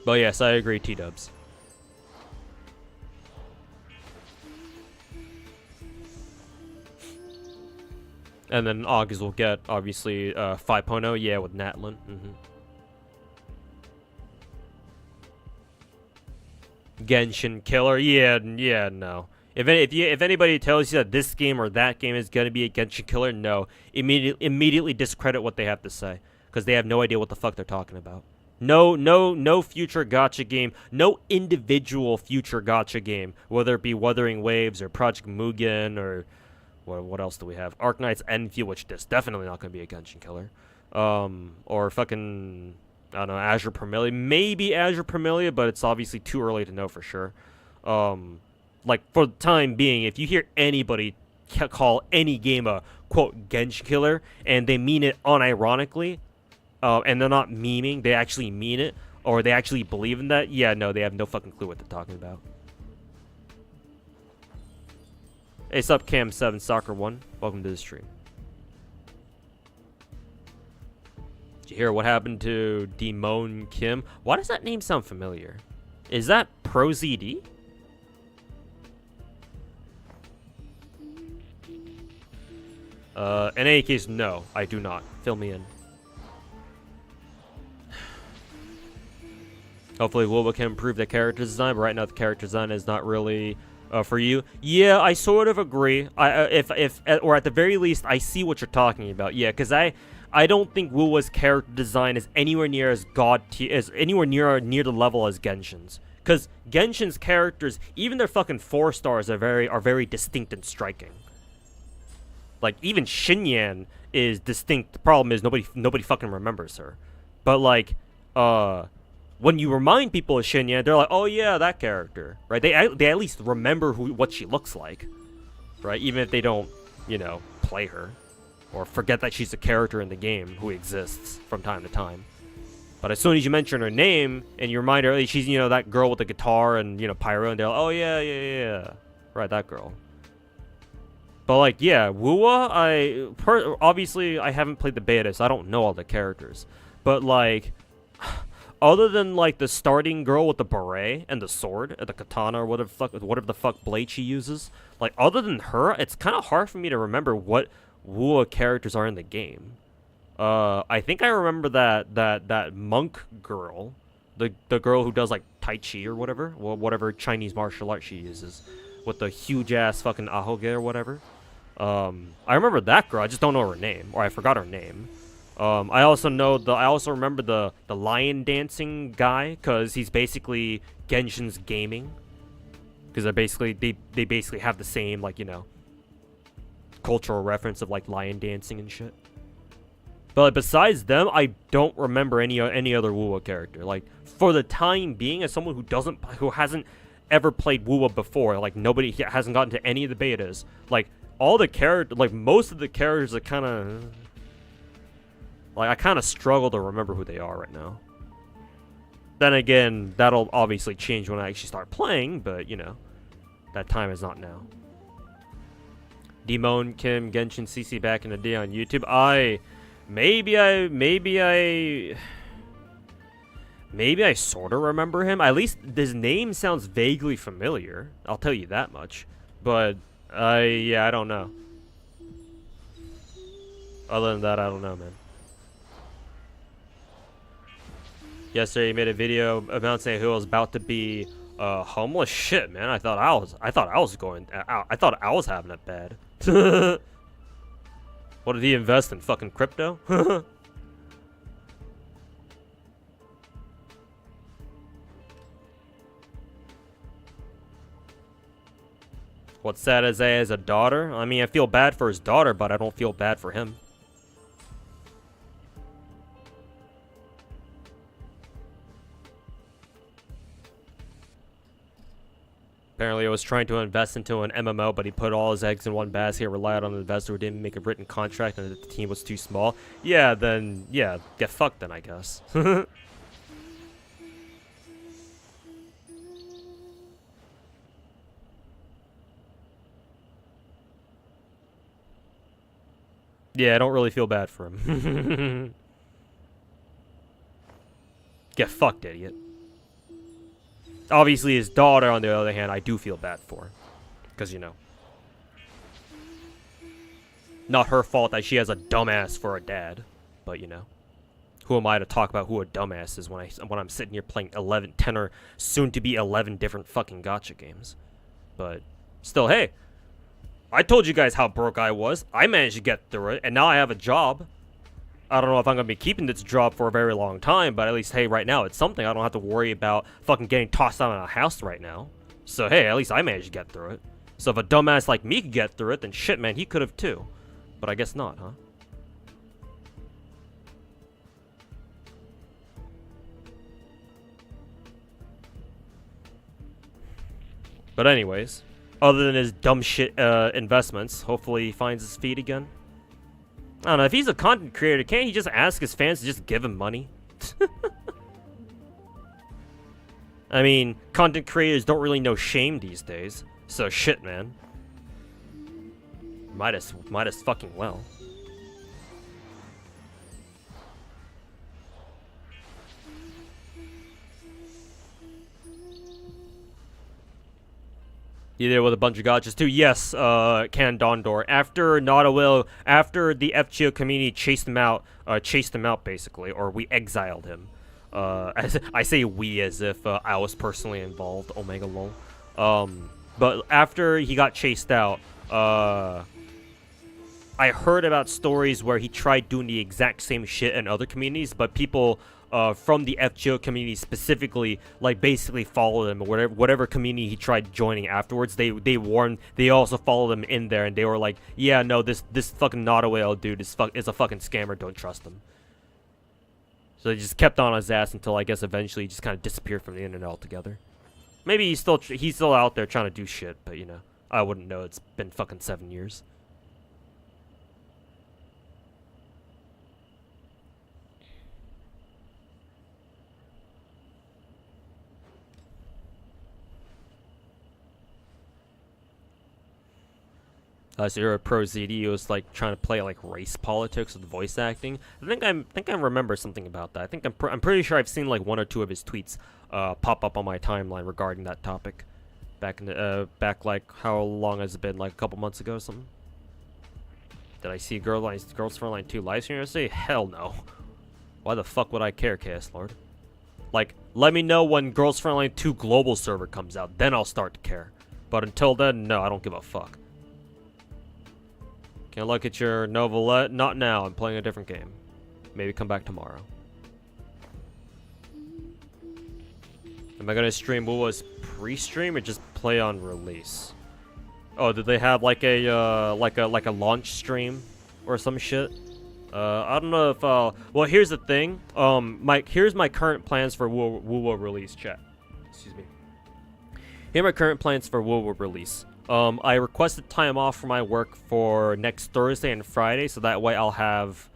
But yes, I agree, T-dubs. And then August will get, obviously, 5.0, yeah, with Natlin. Genshin killer, yeah, no. If anybody tells you that this game or that game is gonna be a Genshin killer, no. Immediately discredit what they have to say, because they have no idea what the fuck they're talking about. No future gacha game, no individual future gacha game, whether it be Wuthering Waves or Project Mugen or what else do we have? Arknight's Envy, which is definitely not going to be a Genshin killer. Or fucking, I don't know, Azure Permilia. Maybe Azure Permilia, but it's obviously too early to know for sure. Like, for the time being, if you hear anybody call any game a, quote, Genshin killer, and they mean it unironically, and they're not memeing, they actually mean it, or they actually believe in that, yeah, no, they have no fucking clue what they're talking about. Hey, sup, Cam7 Soccer 1. Welcome to the stream. Did you hear what happened to Demone Kim? Why does that name sound familiar? Is that ProZD? In any case, no, I do not. Fill me in. Hopefully, Wilbur can improve the character design, but right now the character design is not really for you. Yeah, I sort of agree. Or at the very least, I see what you're talking about. Yeah, because I don't think Wuwa's character design is anywhere near as anywhere near the level as Genshin's. Because Genshin's characters, even their fucking 4 stars, are very distinct and striking. Like even Xinyan is distinct. The problem is nobody fucking remembers her. But like, when you remind people of Xinyan, they're like, oh yeah, that character, right? They at least remember what she looks like, right? Even if they don't, you know, play her, or forget that she's a character in the game who exists from time to time. But as soon as you mention her name, and you remind her, she's, you know, that girl with the guitar and, you know, pyro, and they're like, oh yeah, right, that girl. But like, yeah, Wuwa, obviously I haven't played the beta, so I don't know all the characters. But like, other than like the starting girl with the beret and the sword, the katana, or whatever the fuck blade she uses, like other than her, it's kind of hard for me to remember what Wuwa characters are in the game. I think I remember that monk girl, the girl who does like Tai Chi or whatever, whatever Chinese martial art she uses, with the huge ass fucking ahoge or whatever. I remember that girl. I just don't know her name, or I forgot her name. I also remember the lion dancing guy, because he's basically Genshin's gaming. Because they basically have the same, like, you know, cultural reference of like lion dancing and shit. But besides them, I don't remember any other Wuwa character. Like, for the time being, as someone who hasn't ever played Wuwa before, like nobody hasn't gotten to any of the betas, like all the like most of the characters are kind of like, I kind of struggle to remember who they are right now. Then again, that'll obviously change when I actually start playing, but you know, that time is not now. Demone Kim Genshin CC back in the day on YouTube. Maybe I sort of remember him. At least his name sounds vaguely familiar. I'll tell you that much. But yeah, I don't know. Other than that, I don't know, man. Yesterday, he made a video announcing who was about to be Homeless shit, man. I thought I was having it bad. What did he invest in? Fucking crypto? What's sad as a daughter? I mean, I feel bad for his daughter, but I don't feel bad for him. Apparently, he was trying to invest into an MMO, but he put all his eggs in one basket, relied on an investor who didn't make a written contract, and the team was too small. Yeah, then, yeah, get fucked then, I guess. Yeah, I don't really feel bad for him. Get fucked, idiot. Obviously, his daughter, on the other hand, I do feel bad for. Because, you know. Not her fault that she has a dumbass for a dad. But, you know. Who am I to talk about who a dumbass is when I'm sitting here playing 10 or soon to be 11 different fucking gacha games. But, still, hey. I told you guys how broke I was. I managed to get through it, and now I have a job. I don't know if I'm going to be keeping this job for a very long time, but at least, hey, right now, it's something. I don't have to worry about fucking getting tossed out of a house right now. So, hey, at least I managed to get through it. So if a dumbass like me could get through it, then shit, man, he could have too. But I guess not, huh? But anyways, other than his dumb shit investments, hopefully he finds his feet again. I don't know, if he's a content creator, can't he just ask his fans to just give him money? I mean, content creators don't really know shame these days. So shit, man. Might as fucking well. You there with a bunch of gachas too? Yes, Can Dondor. After after the FGO community chased him out basically, or we exiled him. As I say we as if I was personally involved. Omega lol. But after he got chased out, I heard about stories where he tried doing the exact same shit in other communities, but people from the FGO community specifically, like, basically followed him, or whatever community he tried joining afterwards. They also followed him in there, and they were like, yeah, no, this fucking Nodawale dude is a fucking scammer, don't trust him. So they just kept on his ass until, I guess, eventually he just kind of disappeared from the internet altogether. Maybe he's still out there trying to do shit, but, you know, I wouldn't know. It's been fucking 7 years. So you're a pro ZD who was like trying to play like race politics with voice acting. I think I remember something about that. I'm pretty sure I've seen like one or two of his tweets pop up on my timeline regarding that topic. Back in the back, like, how long has it been? Like a couple months ago or something. Did I see Girls Frontline 2 live stream yesterday? Hell no. Why the fuck would I care, KS Lord? Like, let me know when Girls Frontline 2 global server comes out, then I'll start to care. But until then, no, I don't give a fuck. Can I look at your novelette? Not now, I'm playing a different game. Maybe come back tomorrow. Am I gonna stream Wuwa's pre-stream or just play on release? Oh, did they have like a launch stream or some shit? I don't know if well, here's the thing. Here's my current plans for Wuwa release, chat. Excuse me. Here are my current plans for Wuwa release. I requested time off from my work for next Thursday and Friday, so that way I'll have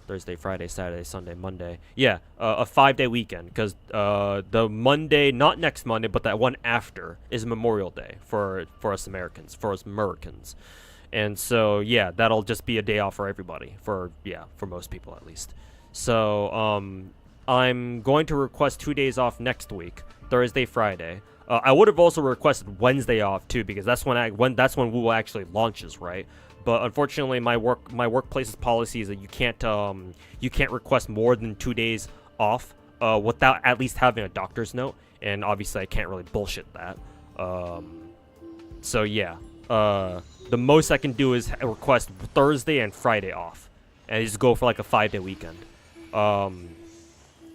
Thursday, Friday, Saturday, Sunday, Monday. Yeah, a 5-day weekend, because the Monday, not next Monday, but that one after, is Memorial Day for us Americans, And so, yeah, that'll just be a day off for everybody, for most people at least. So, I'm going to request 2 days off next week, Thursday, Friday. I would have also requested Wednesday off too, because that's when Wuwa actually launches, right? But unfortunately, my workplace's policy is that you can't request more than 2 days off without at least having a doctor's note, and obviously I can't really bullshit that. So yeah, the most I can do is request Thursday and Friday off, and just go for like a 5-day weekend.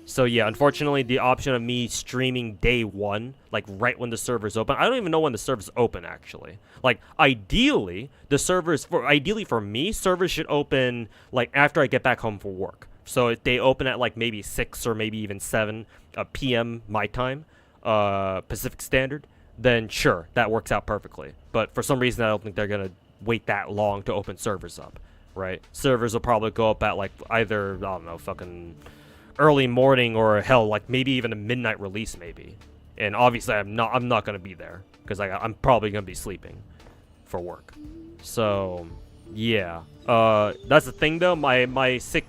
So yeah, unfortunately, the option of me streaming day one, like right when the server's open, I don't even know when the server's open actually. Like ideally, ideally for me, servers should open like after I get back home for work. So if they open at like maybe 6 or maybe even 7 p.m. my time, Pacific Standard, then sure, that works out perfectly. But for some reason, I don't think they're gonna wait that long to open servers up, right? Servers will probably go up at like either, I don't know, fucking early morning, or hell, like maybe even a midnight release maybe. And obviously I'm not gonna be there because I'm probably gonna be sleeping for work. So yeah, that's the thing though. My sick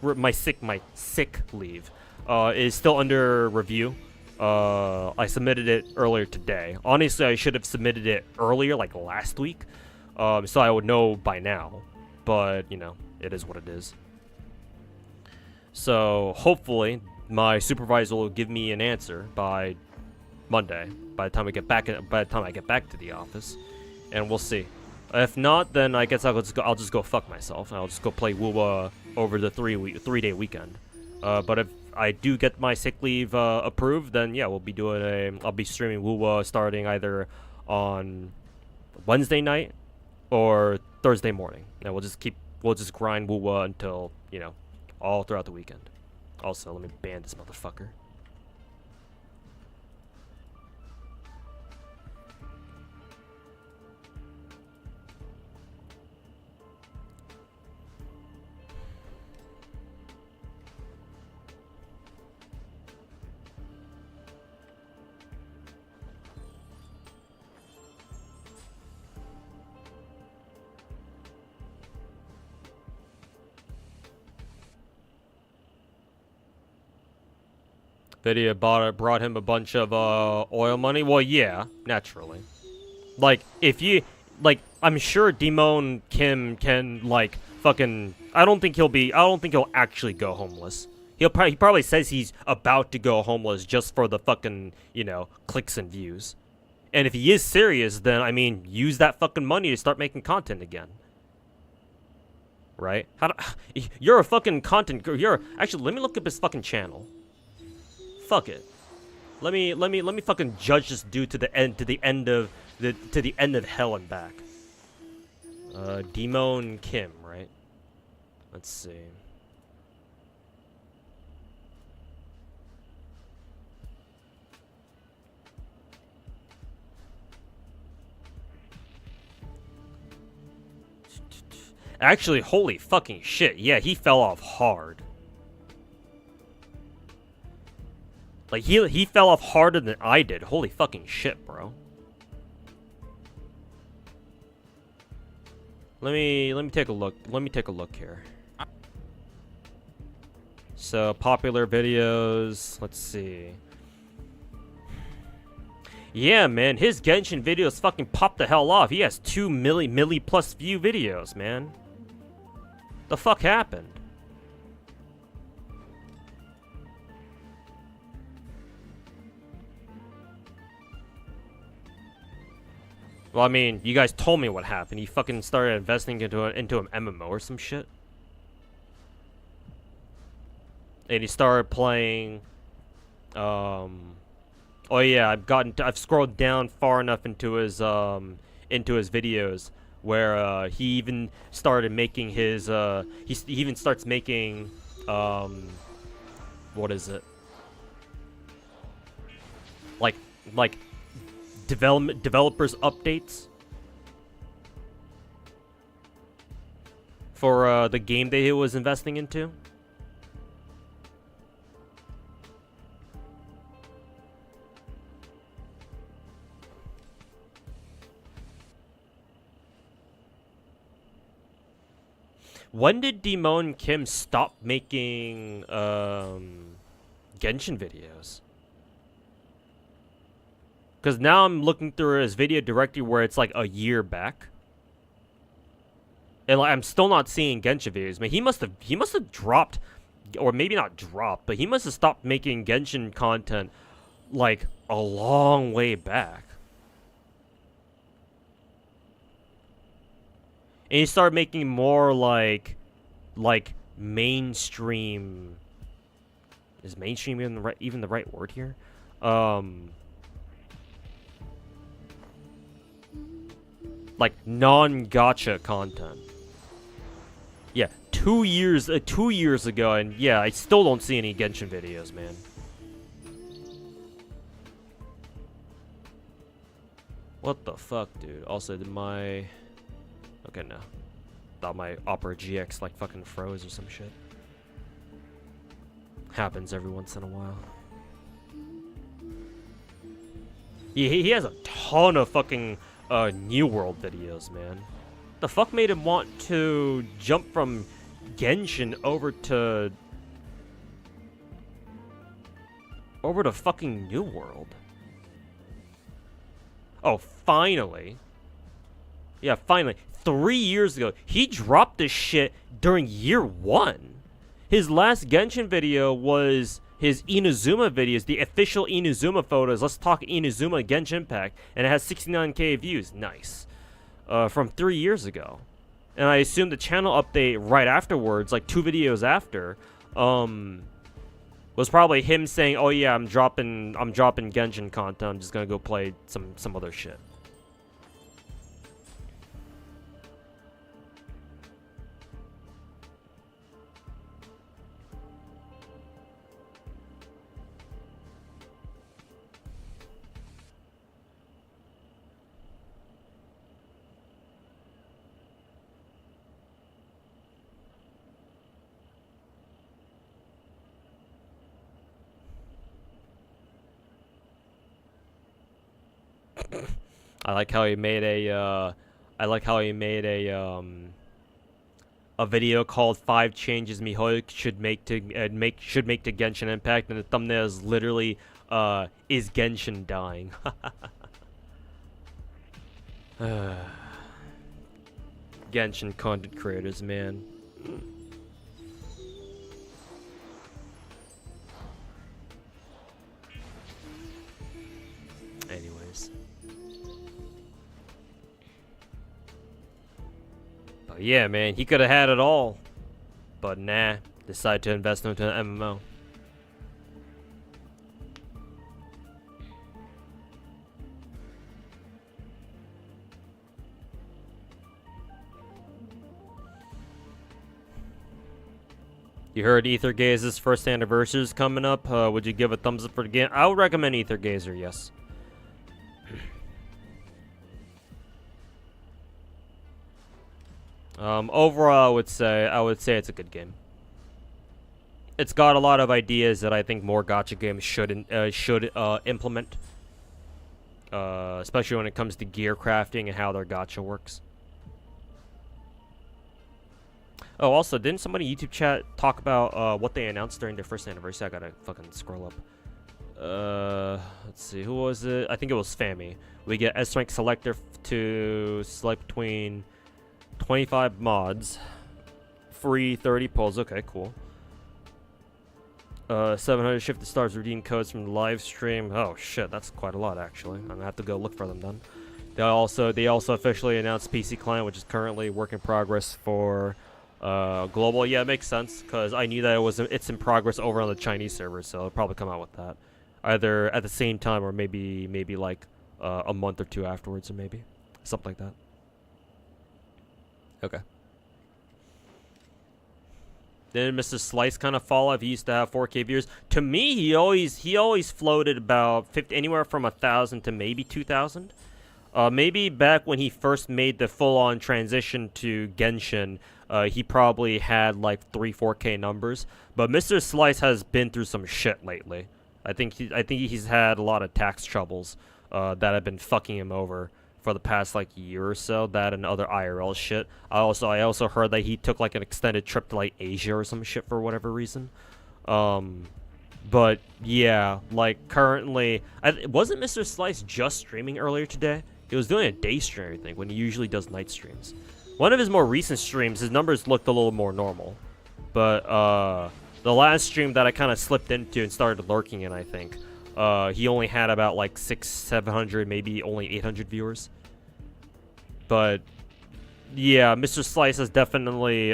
leave is still under review. I submitted it earlier today. Honestly, I should have submitted it earlier, like last week, so I would know by now. But you know, it is what it is. So hopefully my supervisor will give me an answer by Monday. By the time I get back to the office, and we'll see. If not, then I guess I'll just go fuck myself. I'll just go play WoWa over the 3-day weekend. But if I do get my sick leave approved, then yeah, I'll be streaming WoWa starting either on Wednesday night or Thursday morning. And we'll just grind WoWa until, you know, all throughout the weekend. Also, let me ban this motherfucker. Video brought him a bunch of oil money. Well, yeah, naturally. Like if you I'm sure Demon Kim can like fucking. I don't think he'll actually go homeless. He probably says he's about to go homeless just for the fucking, you know, clicks and views. And if he is serious, then I mean, use that fucking money to start making content again. Right? You're a fucking content. Actually, let me look up his fucking channel. Fuck it. Let me fucking judge this dude to the end of hell and back. Demon Kim, right? Let's see. Actually, holy fucking shit. Yeah, he fell off hard. Like, he fell off harder than I did. Holy fucking shit, bro. Let me take a look. Let me take a look here. So, popular videos. Let's see. Yeah, man. His Genshin videos fucking popped the hell off. He has 2 milli plus view videos, man. The fuck happened? Well, I mean, you guys told me what happened. He fucking started investing into an MMO or some shit. And he started playing, oh yeah, I've scrolled down far enough into his videos where he even started making his he even starts making what is it? Like developers updates for the game that he was investing into. When did Demon Kim stop making Genshin videos? Because now I'm looking through his video directory where it's like a year back, and like, I'm still not seeing Genshin videos. Man, he must have dropped or maybe not dropped, but he must have stopped making Genshin content like a long way back. And he started making more like mainstream. Is mainstream even the right word here? Like non-gacha content. Yeah, 2 years ago, and yeah, I still don't see any Genshin videos, man. What the fuck, dude? Also, did my... Okay, no. Thought my Opera GX like fucking froze or some shit. Happens every once in a while. He has a ton of fucking New World videos, man. The fuck made him want to jump from Genshin over to fucking New World? Oh, finally. Yeah, finally. 3 years ago, he dropped this shit during year 1. His last Genshin video was his Inazuma videos, the official Inazuma photos. Let's talk Inazuma Genshin Impact, and it has 69k views. Nice. From 3 years ago. And I assume the channel update right afterwards, like 2 videos after, was probably him saying, "Oh yeah, I'm dropping Genshin content. I'm just gonna go play some other shit." I like how he made a video called 5 changes Mihoyo should make to Genshin Impact, and the thumbnail is literally is Genshin dying? Genshin content creators, man. Anyways. But yeah, man, he could have had it all. But nah, decided to invest into an MMO. You heard Ether Gaze's first anniversary is coming up. Would you give a thumbs up for the game? I would recommend Ether Gazer, yes. Overall, I would say it's a good game. It's got a lot of ideas that I think more gacha games should implement, especially when it comes to gear crafting and how their gacha works. Oh, also, didn't somebody in YouTube chat talk about what they announced during their first anniversary? I gotta fucking scroll up. Let's see, who was it? I think it was Fami. We get S-Rank Selector to select between 25 mods, free 30 pulls. Okay, cool. 700 shifted stars, redeem codes from the live stream. Oh shit, that's quite a lot actually. I'm gonna have to go look for them then. They also officially announced PC Client, which is currently work in progress for global. Yeah, it makes sense because I knew that it's in progress over on the Chinese server, so it'll probably come out with that either at the same time or maybe like a month or two afterwards, or maybe something like that. Okay. Then Mr. Slice kind of fall off. He used to have 4K viewers. To me, he always floated about 50, anywhere from 1,000 to maybe 2,000. Maybe back when he first made the full-on transition to Genshin, he probably had like 3-4K numbers. But Mr. Slice has been through some shit lately. I think he's had a lot of tax troubles that have been fucking him over for the past like year or so. That and other IRL shit. I also heard that he took like an extended trip to like Asia or some shit for whatever reason. But yeah, like currently, wasn't Mr. Slice just streaming earlier today? He was doing a day stream, I think, when he usually does night streams. One of his more recent streams, his numbers looked a little more normal. But The last stream that I kind of slipped into and started lurking in, I think, he only had about like 700, maybe only 800 viewers. But yeah, Mr. Slice has definitely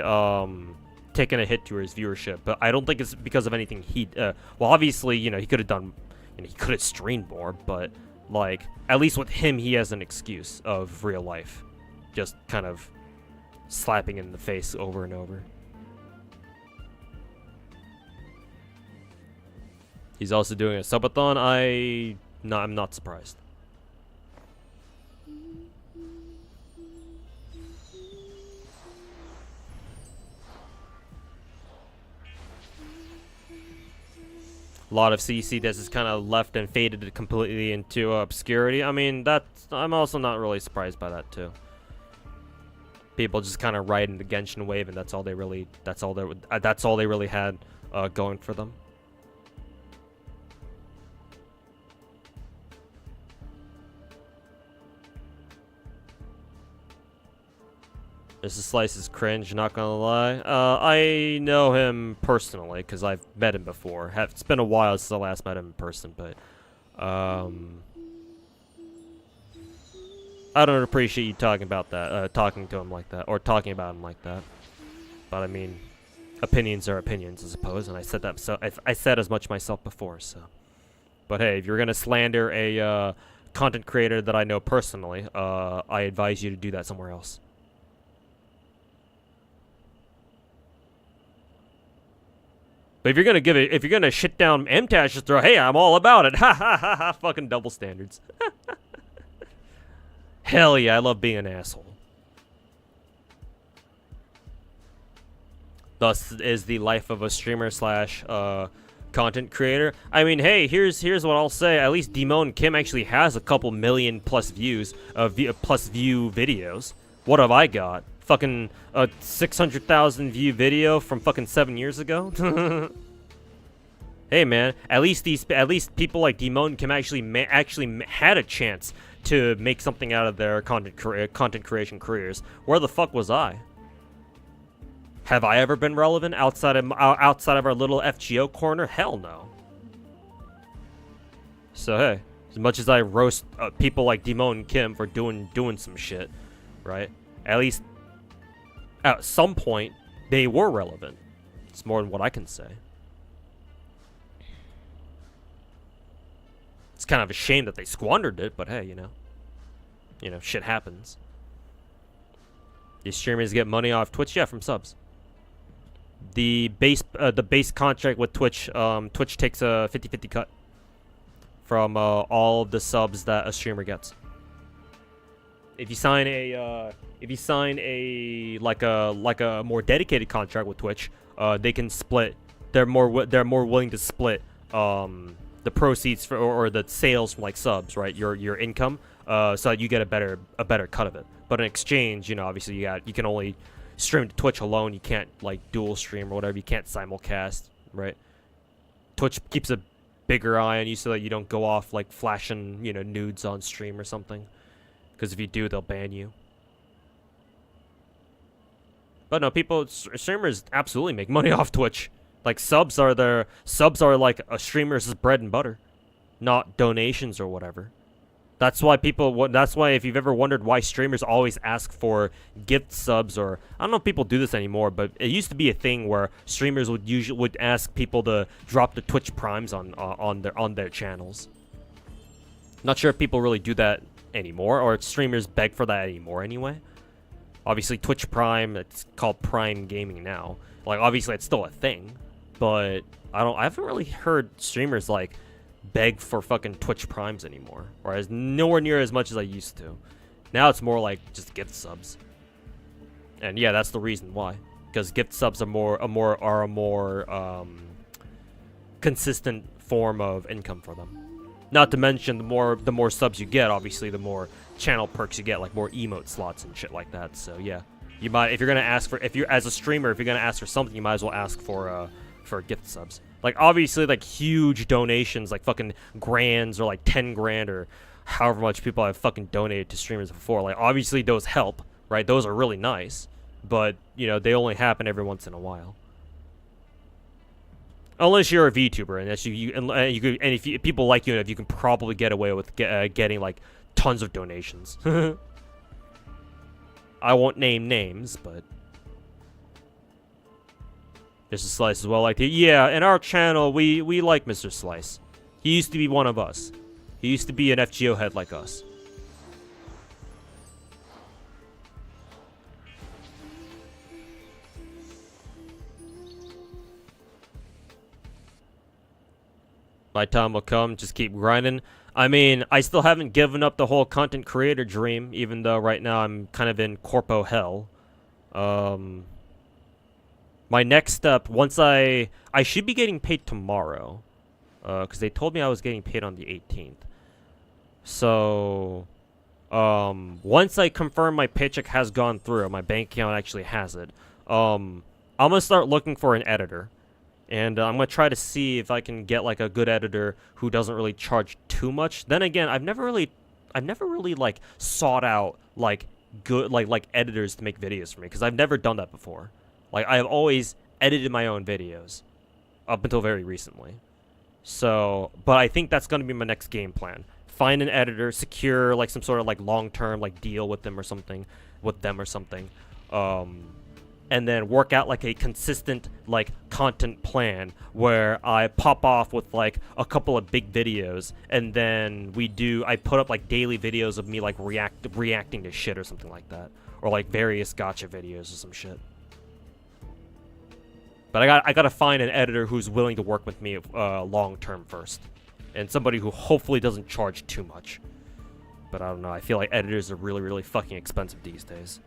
taken a hit to his viewership, but I don't think it's because of anything he. Well, obviously, you know, he could have done, you know, he could have streamed more, but like at least with him, he has an excuse of real life, just kind of slapping in the face over and over. He's also doing a subathon. I'm not surprised. A lot of CC this is kind of left and faded completely into obscurity. I mean, I'm also not really surprised by that too. People just kind of riding the Genshin wave, and that's all they really had going for them. Mr. Slice is cringe, not gonna lie. I know him personally, because I've met him before. It's been a while since I last met him in person, but... I don't appreciate you talking about that, talking to him like that, or talking about him like that. But I mean, opinions are opinions, I suppose, and I said that, so I said as much myself before, so... But hey, if you're gonna slander a, content creator that I know personally, I advise you to do that somewhere else. But if you're gonna shit down MTash, just throw, hey, I'm all about it. Ha ha ha ha, fucking double standards. Hell yeah, I love being an asshole. Thus is the life of a streamer slash content creator. I mean, hey, here's what I'll say. At least Demon Kim actually has a couple million plus views of plus view videos. What have I got? Fucking a 600,000 view video from fucking 7 years ago. Hey man, at least people like Demon Kim actually had a chance to make something out of their content creation careers. Where the fuck was I? Have I ever been relevant outside of our little FGO corner? Hell no. So hey, as much as I roast people like Demon Kim for doing some shit, right? At least at some point they were relevant. It's more than what I can say. It's kind of a shame that they squandered it, but hey, you know, shit happens. These streamers get money off Twitch, yeah, from subs. The base contract with Twitch, Twitch takes a 50-50 cut from all of the subs that a streamer gets. If you sign a like a more dedicated contract with Twitch, they can split. They're more willing to split the proceeds or the sales from like subs, right? Your income, so that you get a better cut of it. But in exchange, you know, obviously you can only stream to Twitch alone. You can't like dual stream or whatever. You can't simulcast, right? Twitch keeps a bigger eye on you so that you don't go off like flashing, you know, nudes on stream or something. Because if you do, they'll ban you. But no, streamers absolutely make money off Twitch. Like subs are like a streamer's bread and butter, not donations or whatever. That's why if you've ever wondered why streamers always ask for gift subs, or I don't know if people do this anymore, but it used to be a thing where streamers would ask people to drop the Twitch primes on their channels. Not sure if people really do that anymore, or streamers beg for that anymore anyway. Obviously Twitch Prime, it's called Prime Gaming now. Like obviously it's still a thing, but I haven't really heard streamers like beg for fucking Twitch Primes anymore, or as nowhere near as much as I used to. Now it's more like just gift subs. And yeah, that's the reason why, because gift subs are a more consistent form of income for them. Not to mention the more subs you get, obviously the more channel perks you get, like more emote slots and shit like that. So yeah, you might, if you're gonna ask for, if you're as a streamer, if you're gonna ask for something, you might as well ask for gift subs. Like obviously like huge donations, like fucking grands or like 10 grand or however much people have fucking donated to streamers before. Like obviously those help, right? Those are really nice, but you know, they only happen every once in a while. Unless you're a VTuber, and that's and if people like you enough, you can probably get away with getting like tons of donations. I won't name names, but Mr. Slice is well liked. Yeah, in our channel, we like Mr. Slice. He used to be one of us. He used to be an FGO head like us. My time will come, just keep grinding. I mean, I still haven't given up the whole content creator dream, even though right now I'm kind of in corpo hell. My next step, once I should be getting paid tomorrow, because they told me I was getting paid on the 18th. So, once I confirm my paycheck has gone through, my bank account actually has it, I'm gonna start looking for an editor. And I'm gonna try to see if I can get like a good editor who doesn't really charge too much. Then again, I've never really like sought out like good like editors to make videos for me, because I've never done that before. Like, I've always edited my own videos up until very recently. So, but I think that's gonna be my next game plan. Find an editor, secure like some sort of like long-term like deal with them or something, and then work out like a consistent like content plan where I pop off with like a couple of big videos, and then I put up like daily videos of me like reacting to shit or something like that, or like various gacha videos or some shit. But I gotta find an editor who's willing to work with me long term first, and somebody who hopefully doesn't charge too much. But I don't know, I feel like editors are really fucking expensive these days.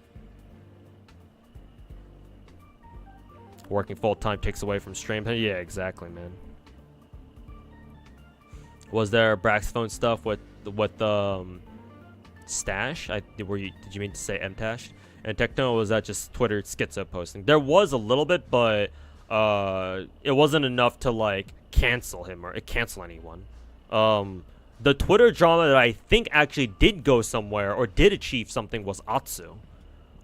Working full-time takes away from stream. Yeah, exactly, man. Was there Braxphone stuff with Stash? Did you mean to say Mtash? And Techno, was that just Twitter schizo posting? There was a little bit, but it wasn't enough to like cancel him or cancel anyone. The Twitter drama that I think actually did go somewhere or did achieve something was Atsu,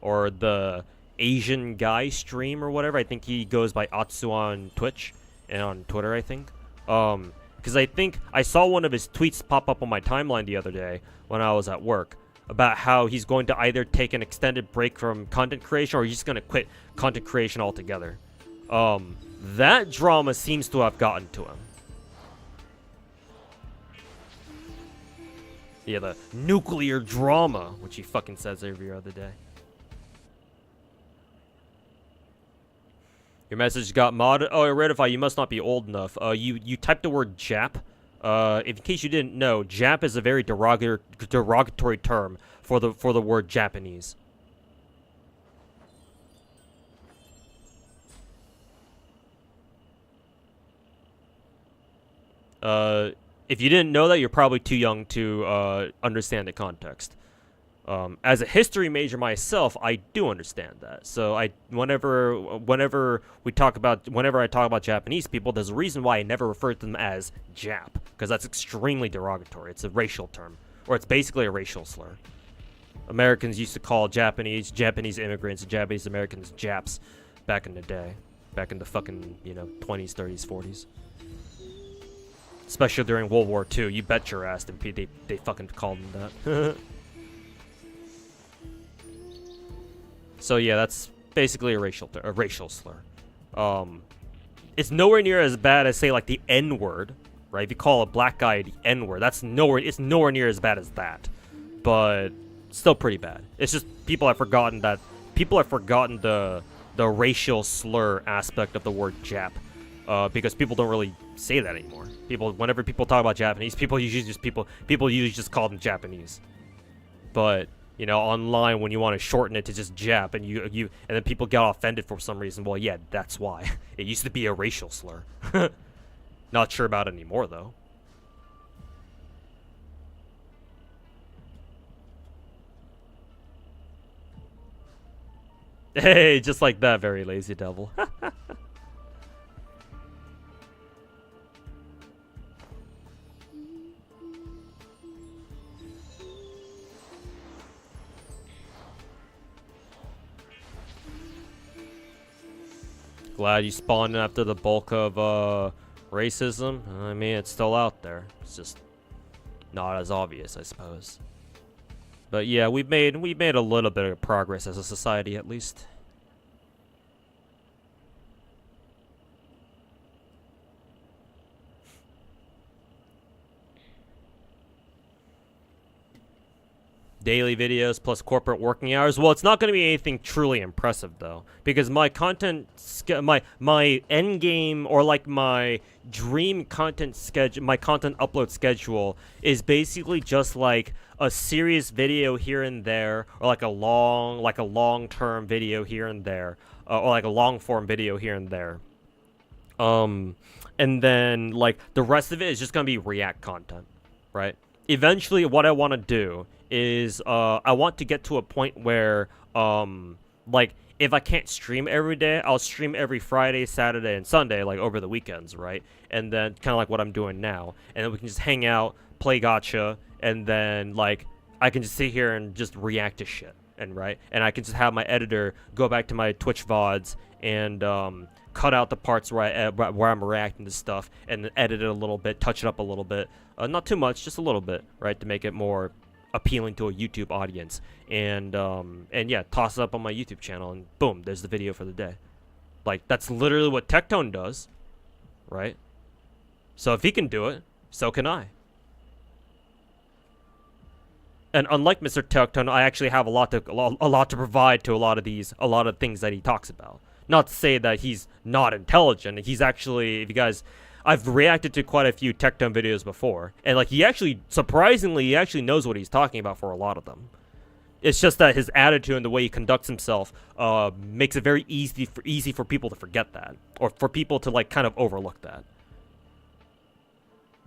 or the Asian guy stream or whatever. I think he goes by Atsu on Twitch and on Twitter, I think. Because I think I saw one of his tweets pop up on my timeline the other day when I was at work about how he's going to either take an extended break from content creation or he's just going to quit content creation altogether. That drama seems to have gotten to him. Yeah, the nuclear drama, which he fucking says every other day. Your message got modded. Oh, Redify, you must not be old enough. You typed the word Jap. In case you didn't know, Jap is a very derogatory term for the word Japanese. If you didn't know that, you're probably too young to understand the context. As a history major myself, I do understand that. So whenever I talk about Japanese people, there's a reason why I never refer to them as Jap, because that's extremely derogatory. It's a racial term, or it's basically a racial slur. Americans used to call Japanese immigrants, Japanese Americans Japs back in the day, back in the fucking 20s, 30s, 40s. Especially during World War II, you bet your ass they fucking called them that. So yeah, that's basically a racial slur. It's nowhere near as bad as, say, like the N-word, right? If you call a black guy the N-word, it's nowhere near as bad as that, but still pretty bad. It's just people have forgotten the racial slur aspect of the word Jap, because people don't really say that anymore. Whenever people talk about Japanese, people usually just call them Japanese. But online, when you want to shorten it to just Jap, and and then people get offended for some reason. Well, yeah, that's why. It used to be a racial slur. Not sure about it anymore, though. Hey, just like that, very lazy devil. Glad you spawned after the bulk of racism. I mean, it's still out there. It's just not as obvious, I suppose. But yeah, we made a little bit of progress as a society, at least. Daily videos plus corporate working hours. Well, it's not going to be anything truly impressive though, because my content, my end game, or like my dream content schedule, my content upload schedule is basically just like a serious video here and there, or like a long-term video here and there, or like a long form video here and there. And then like the rest of it is just gonna be React content, right? Eventually, what I want to do is I want to get to a point where like if I can't stream every day, I'll stream every Friday, Saturday, and Sunday, like over the weekends, right? And then kind of like what I'm doing now, and then we can just hang out, play gacha, and then like I can just sit here and just react to shit, and I can just have my editor go back to my Twitch VODs and cut out the parts where I'm reacting to stuff, and then edit it a little bit, touch it up a little bit, not too much, just a little bit, right, to make it more appealing to a YouTube audience, and yeah, toss it up on my YouTube channel, and boom, there's the video for the day. Like, that's literally what Tectone does, right? So if he can do it, so can I. And unlike Mr. Tectone, I actually have a lot to provide to a lot of things that he talks about. Not to say that he's not intelligent. He's actually, if you guys, I've reacted to quite a few Tectone videos before, and like he actually knows what he's talking about for a lot of them. It's just that his attitude and the way he conducts himself makes it very easy for people to forget that, or for people to like kind of overlook that.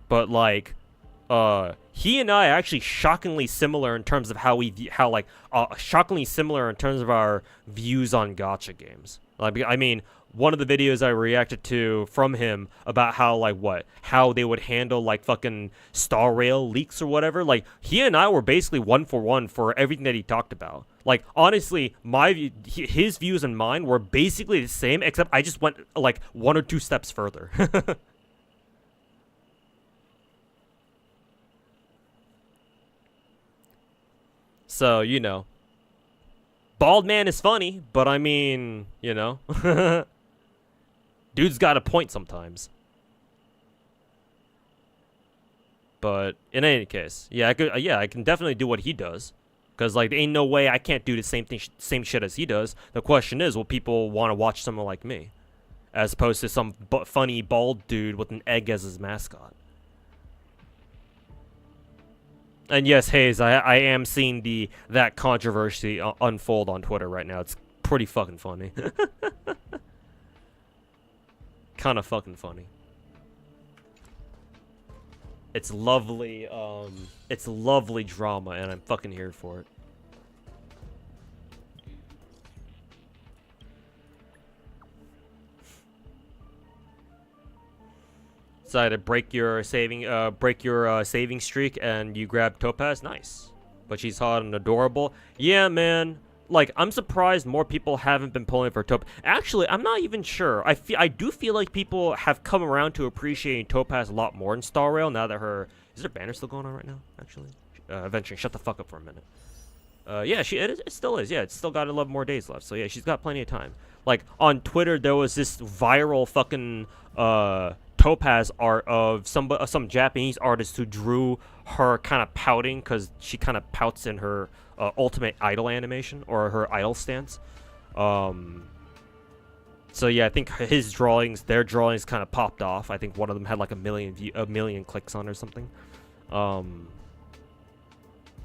But like, he and I are actually shockingly similar in terms of shockingly similar in terms of our views on gacha games. Like, I mean, one of the videos I reacted to from him about how they would handle like fucking Star Rail leaks or whatever. Like, he and I were basically 1-for-1 for everything that he talked about. Like, honestly, his views and mine were basically the same, except I just went like 1 or 2 steps further. So, you know, bald man is funny, but I mean, you know, dude's got a point sometimes. But in any case, yeah, I can definitely do what he does, because like, there ain't no way I can't do the same shit as he does. The question is, will people want to watch someone like me, as opposed to some funny bald dude with an egg as his mascot? And yes, Hayes, I am seeing that controversy unfold on Twitter right now. It's pretty fucking funny. Kind of fucking funny. It's lovely drama, and I'm fucking here for it. Decided to break your saving streak, and you grab Topaz. Nice. But she's hot and adorable. Yeah, man. Like, I'm surprised more people haven't been pulling for Topaz. Actually, I'm not even sure. I do feel like people have come around to appreciating Topaz a lot more in Star Rail now that is her banner still going on right now? Actually, eventually, shut the fuck up for a minute. Yeah, it still is. Yeah, it's still got 11 more days left. So yeah, she's got plenty of time. Like, on Twitter, there was this viral fucking Topaz art of some Japanese artist who drew her kind of pouting, because she kind of pouts in her ultimate idol animation, or her idol stance. So yeah, I think their drawings kind of popped off. I think one of them had like a million clicks on or something. But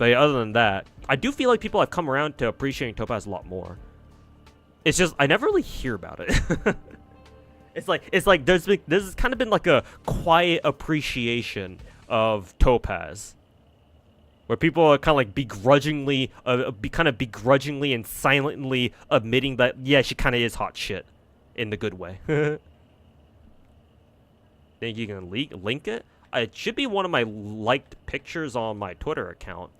yeah, other than that, I do feel like people have come around to appreciating Topaz a lot more. It's just I never really hear about it. It's like there's kind of been like a quiet appreciation of Topaz, where people are kind of like begrudgingly and silently admitting that, yeah, she kind of is hot shit, in the good way. Think you can link it? It should be one of my liked pictures on my Twitter account.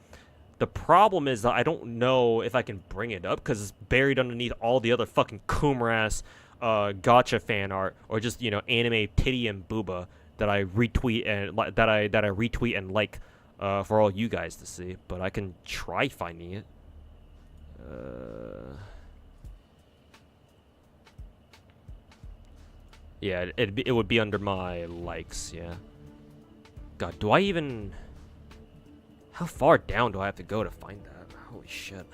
The problem is that I don't know if I can bring it up, because it's buried underneath all the other fucking Coomer ass gacha fan art or just anime titty and booba that I retweet and that I retweet and like for all you guys to see. But I can try finding it. Yeah, it would be under my likes. Yeah. God, do I even? How far down do I have to go to find that? Holy shit.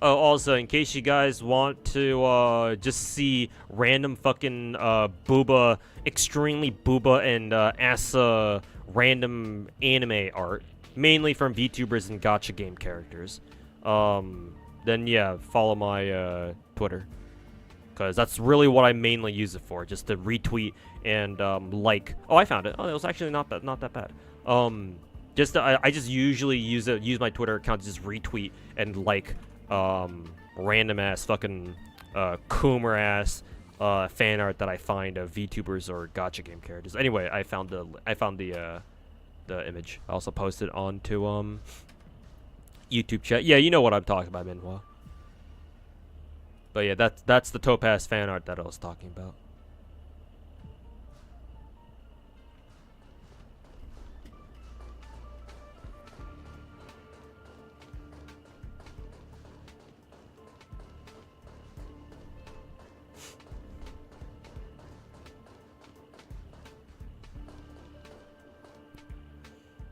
Oh, also, in case you guys want to just see random fucking booba, extremely booba and assa random anime art, mainly from VTubers and gacha game characters, then yeah, follow my Twitter. Because that's really what I mainly use it for, just to retweet and like. Oh, I found it. Oh, it was actually not that bad. I just usually use my Twitter account to just retweet and like random ass fucking coomer ass fan art that I find of VTubers or gacha game characters. Anyway, I found the image. I also posted onto YouTube chat. Yeah, you know what I'm talking about, Minhwa. But yeah, that's the Topaz fan art that I was talking about.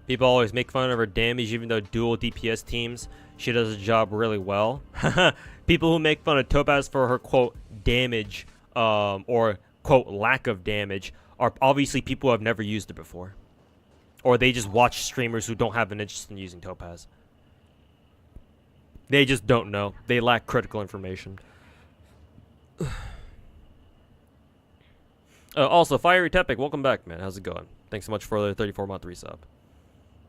People always make fun of her damage, even though dual DPS teams, she does the job really well. People who make fun of Topaz for her, quote, damage, or, quote, lack of damage, are obviously people who have never used it before. Or they just watch streamers who don't have an interest in using Topaz. They just don't know. They lack critical information. Also, Fiery Tepic, welcome back, man. How's it going? Thanks so much for the 34-month resub.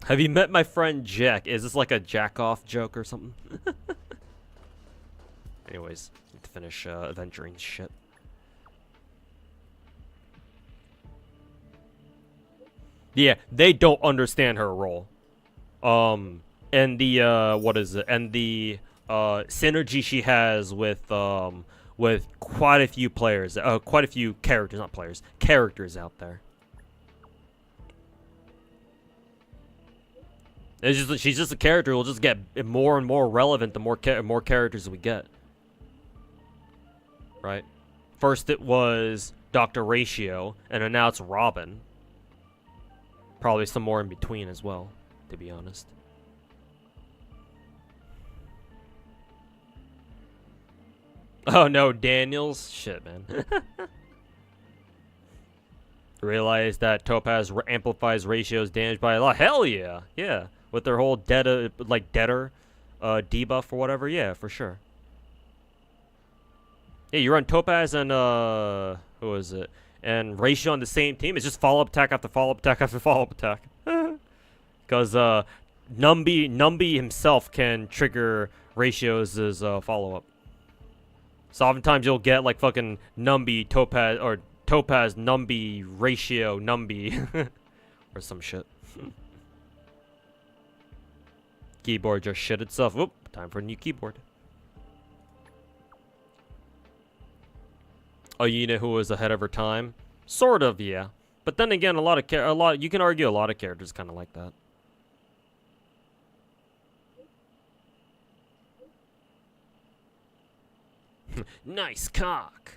Have you met my friend Jack? Is this like a jack-off joke or something? Anyways, need to finish adventuring shit. Yeah, they don't understand her role. And the what is it? And the synergy she has with quite a few players, quite a few characters, not players, characters out there. It's just she's just a character who will just get more and more relevant the more characters we get. Right? First it was Dr. Ratio, and then now it's Robin. Probably some more in between as well, to be honest. Oh no, Daniels? Shit, man. Realize that Topaz amplifies Ratio's damage by a lot. Hell yeah! Yeah. With their whole deader debuff or whatever, yeah, for sure. Yeah, you run Topaz and who is it? And Ratio on the same team. It's just follow-up attack after follow-up attack after follow-up attack. Because Numby himself can trigger Ratio's follow-up. So oftentimes you'll get like fucking Numby Topaz or Topaz Numby Ratio Numby or some shit. Keyboard just shit itself. Whoop, time for a new keyboard. Oh, you know who was ahead of her time? Sort of, yeah. But then again, you can argue a lot of characters kind of like that. Nice cock.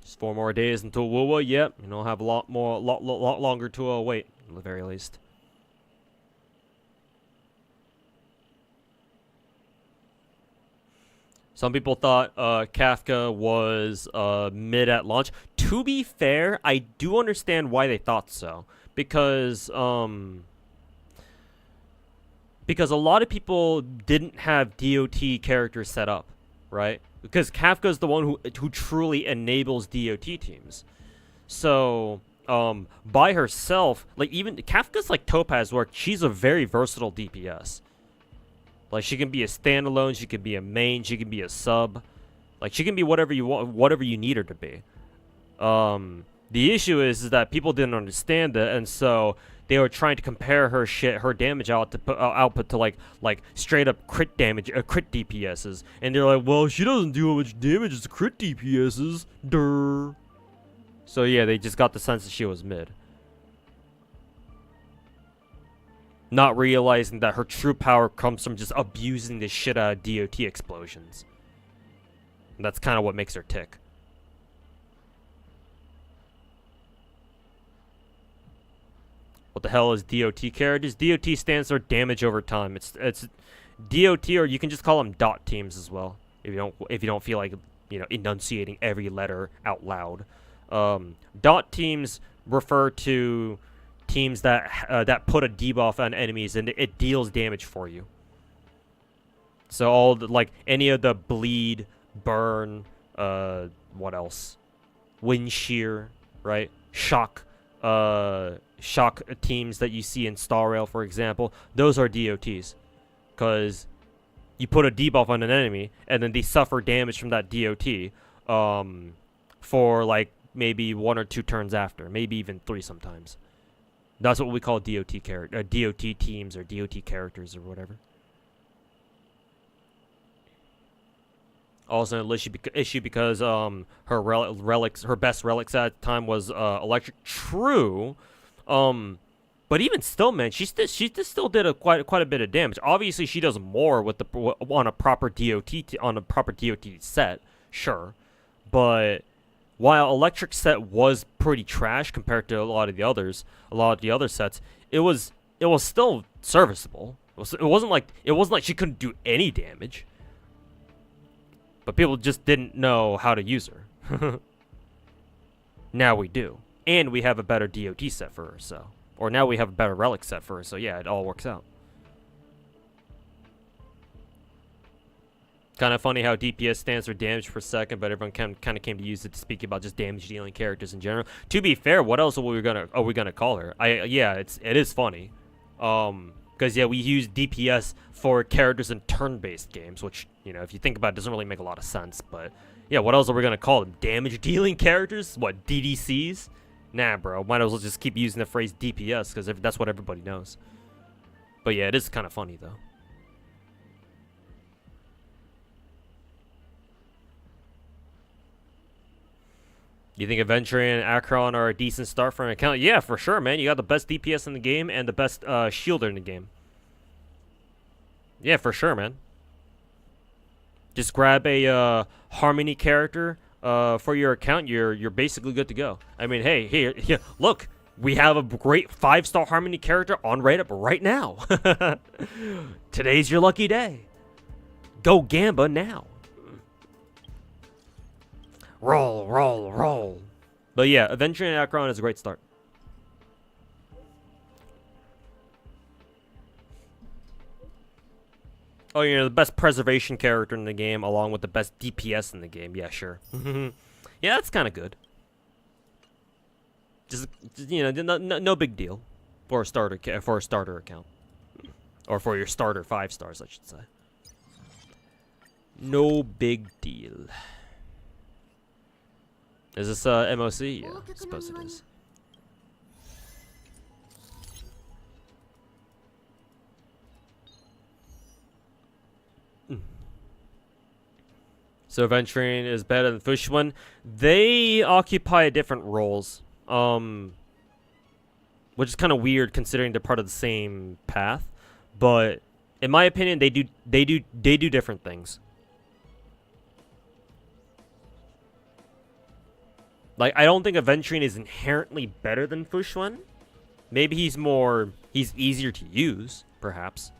Just 4 more days until Wuwa. Yep, have a lot longer to wait, at the very least. Some people thought Kafka was mid at launch. To be fair, I do understand why they thought so, because a lot of people didn't have DOT characters set up, right? Because Kafka's the one who truly enables DOT teams. So by herself, like even Kafka's like Topaz, where she's a very versatile DPS. Like she can be a standalone, she can be a main, she can be a sub. Like, she can be whatever you want, whatever you need her to be. The issue is that people didn't understand that, and so they were trying to compare her damage output to like straight up crit damage, crit DPSs, and they're like, well, she doesn't do much damage as crit DPSs, durr. So yeah, they just got the sense that she was mid, not realizing that her true power comes from just abusing the shit out of DOT explosions. And that's kind of what makes her tick. What the hell is DOT characters? DOT stands for damage over time. It's DOT, or you can just call them dot teams as well. If you don't feel like, you know, enunciating every letter out loud. Dot teams refer to teams that put a debuff on enemies and it deals damage for you. So all the, like any of the bleed, burn, what else? Wind shear, right? Shock teams that you see in Star Rail, for example, those are DOTs, because you put a debuff on an enemy and then they suffer damage from that DOT for like maybe 1 or 2 turns after, maybe even 3 sometimes. That's what we call DOT teams or DOT characters or whatever. Also an issue because her best relics at the time was electric. True. But even still, man, she still did quite a bit of damage. Obviously, she does more with on a proper DOT set, sure. But while electric set was pretty trash compared to a lot of the other sets, it was still serviceable. It wasn't like she couldn't do any damage. But people just didn't know how to use her. Now we do. And we have a better DOT set for her, so. Or now we have a better relic set for her, so yeah, it all works out. Kind of funny how DPS stands for damage per second, but everyone kind of came to use it to speak about just damage dealing characters in general. To be fair, what else are we gonna call her? Yeah, it is funny. Because, yeah, we use DPS for characters in turn-based games, which, you know, if you think about it, doesn't really make a lot of sense. But, yeah, what else are we going to call them? Damage-dealing characters? What, DDCs? Nah, bro. Might as well just keep using the phrase DPS, because that's what everybody knows. But, yeah, it is kind of funny, though. You think Aventurine and Akron are a decent start for an account? Yeah, for sure, man. You got the best DPS in the game and the best shielder in the game. Yeah, for sure, man. Just grab a Harmony character for your account. You're basically good to go. I mean, hey, here, look. We have a great 5-star Harmony character on Rate-Up right now. Today's your lucky day. Go Gamba now. Roll, roll, roll. But yeah, Aventurine and Akron is a great start. Oh, you know, the best preservation character in the game, along with the best DPS in the game. Yeah, sure. Yeah, that's kind of good. Just, you know, no big deal for a starter account, or for your starter 5 stars, I should say. No big deal. Is this MOC? Yeah, I suppose it is. So Aventurine is better than Fushwan. They occupy different roles, which is kind of weird considering they're part of the same path. But in my opinion, they do different things. Like, I don't think Aventurine is inherently better than Fushwan. Maybe he's easier to use, perhaps.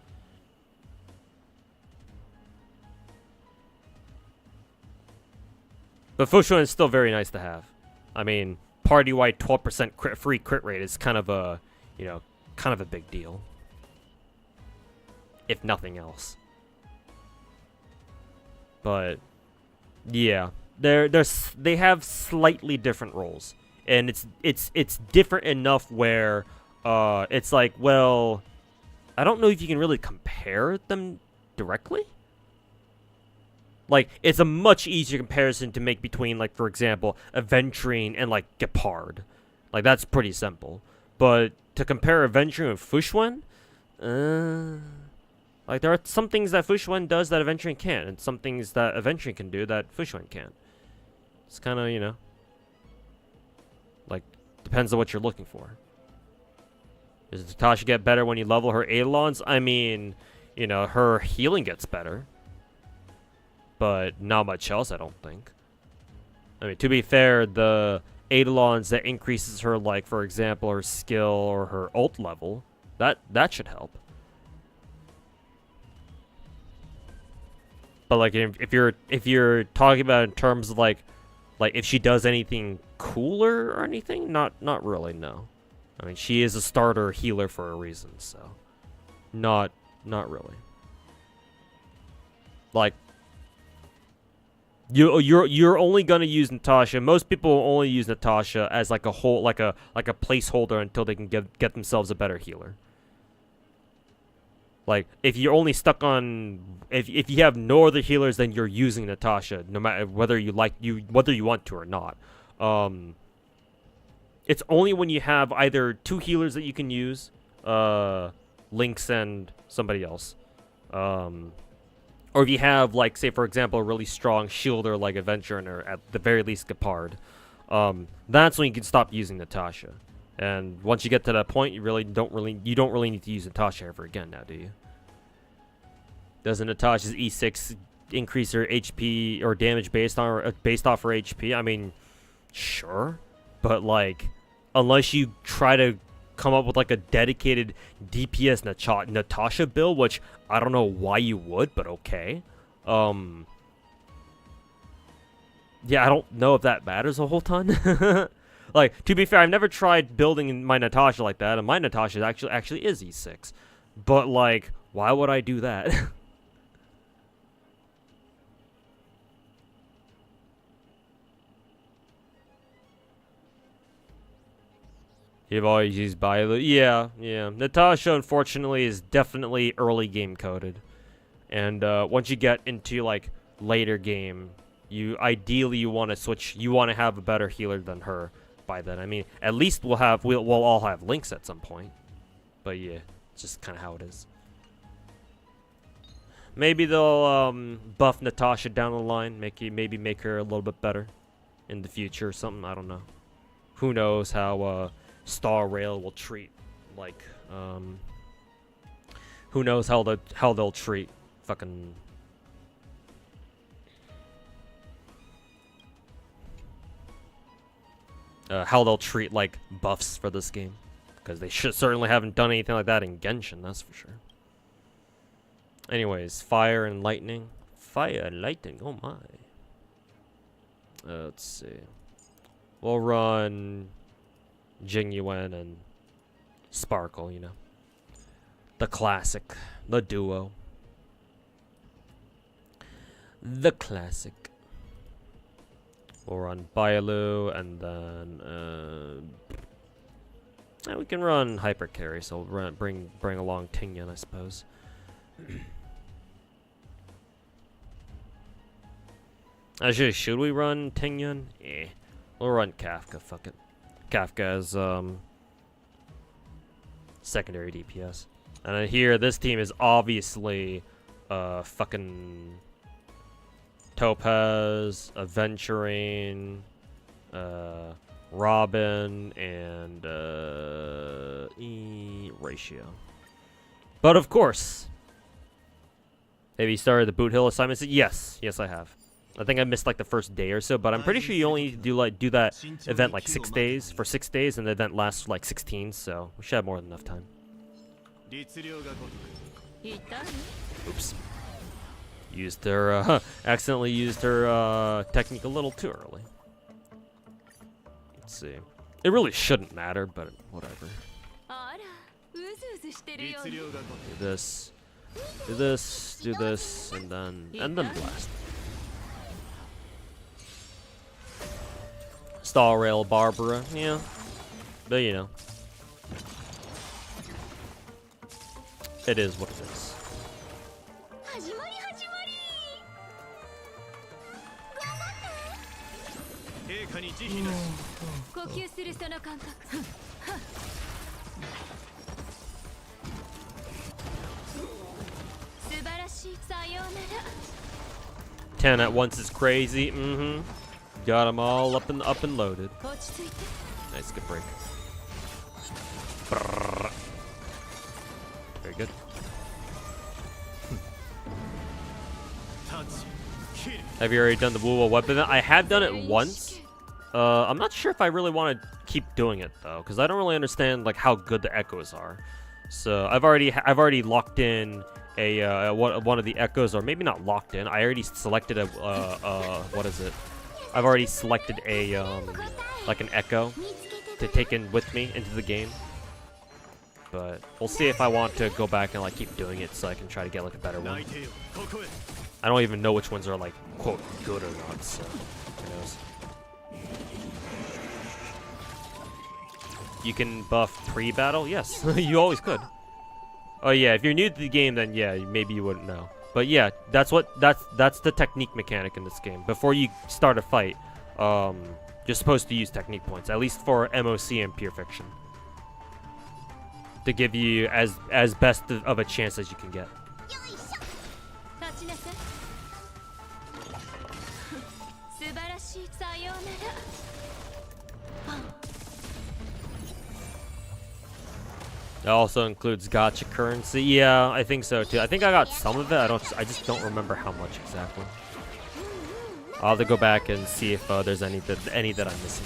But Fushwan is still very nice to have. I mean, party-wide 12% free crit rate is kind of a, you know, kind of a big deal. If nothing else. But, yeah. They have slightly different roles, and it's different enough where it's like, well, I don't know if you can really compare them directly. Like, it's a much easier comparison to make between, like, for example, Aventurine and, like, Gepard. Like, that's pretty simple. But to compare Aventurine with Fushuen, like, there are some things that Fushuen does that Aventurine can't, and some things that Aventurine can do that Fushuen can't. It's kind of, you know, like, depends on what you're looking for. Does Natasha get better when you level her Eidolons? I mean, you know, her healing gets better. But not much else, I don't think. I mean, to be fair, the Eidolons that increases her, like, for example, her skill or her ult level, that should help. But like, if you're talking about in terms of like if she does anything cooler or anything, not really, no. I mean, she is a starter healer for a reason, so not really. Like, you're only gonna use Natasha. Most people will only use Natasha as like a whole like a placeholder until they can get themselves a better healer. Like, if you're only stuck on if you have no other healers, then you're using Natasha, no matter whether you want to or not. It's only when you have either two healers that you can use, Lynx and somebody else, or if you have, like, say for example, a really strong shielder like Aventurine, or at the very least Gepard, that's when you can stop using Natasha. And once you get to that point, you don't really need to use Natasha ever again now, do you? Doesn't Natasha's E6 increase her HP or damage based off her HP? I mean, sure, but like, unless you try to come up with like a dedicated DPS Natasha build, which I don't know why you would, but okay. Yeah, I don't know if that matters a whole ton. Like, to be fair, I've never tried building my Natasha like that, and my Natasha actually is E6. But, like, why would I do that? You've always used Bio. Yeah. Natasha, unfortunately, is definitely early game coded. And once you get into, like, later game, ideally you want to switch. You want to have a better healer than her. By then, I mean, at least we'll all have Lynx at some point. But yeah, it's just kind of how it is. Maybe they'll buff Natasha down the line, maybe make her a little bit better in the future or something. I don't know. Who knows how Star Rail will treat, like, who knows how they'll treat fucking. How they'll treat, like, buffs for this game. Because they certainly haven't done anything like that in Genshin, that's for sure. Anyways, fire and lightning. Fire and lightning, oh my. Let's see. We'll run Jingyuan and Sparkle, you know. The classic. The duo. The classic. We'll run Bailu, and then we can run Hyper Carry, so we'll bring along Tingyan, I suppose. Actually, should we run Tingyan? We'll run Kafka, fuck it. Kafka is secondary DPS. And then here, this team is obviously fucking Topaz, Aventurine, Robin, and Ratio. But of course, have you started the Boot Hill assignments? Yes, I have. I think I missed like the first day or so, but I'm pretty sure you only do that event like 6 days for 6 days, and the event lasts like 16. So we should have more than enough time. Oops. Accidentally used her technique a little too early. Let's see. It really shouldn't matter, but whatever. Do this, do this, and then blast. Star Rail Barbara, yeah, but you know, it is what it is. Ten at once is crazy. Got them all up and loaded. Nice, good break. Very good. Have you already done the Wu weapon? I have done it once. I'm not sure if I really want to keep doing it though, because I don't really understand like how good the echoes are. So I've already locked in a one of the echoes, or maybe not locked in. I already selected a what is it? I've already selected a like an echo to take in with me into the game. But we'll see if I want to go back and like keep doing it so I can try to get like a better one. I don't even know which ones are like quote good or not, so who knows. You can buff pre-battle? Yes, you always could. Oh yeah, if you're new to the game, then yeah, maybe you wouldn't know. But yeah, that's the technique mechanic in this game. Before you start a fight, you're supposed to use technique points, at least for MOC and Pure Fiction, to give you as best of a chance as you can get. It also includes gacha currency. Yeah, I think so too. I think I got some of it. I just don't remember how much exactly. I'll have to go back and see if there's any that I'm missing.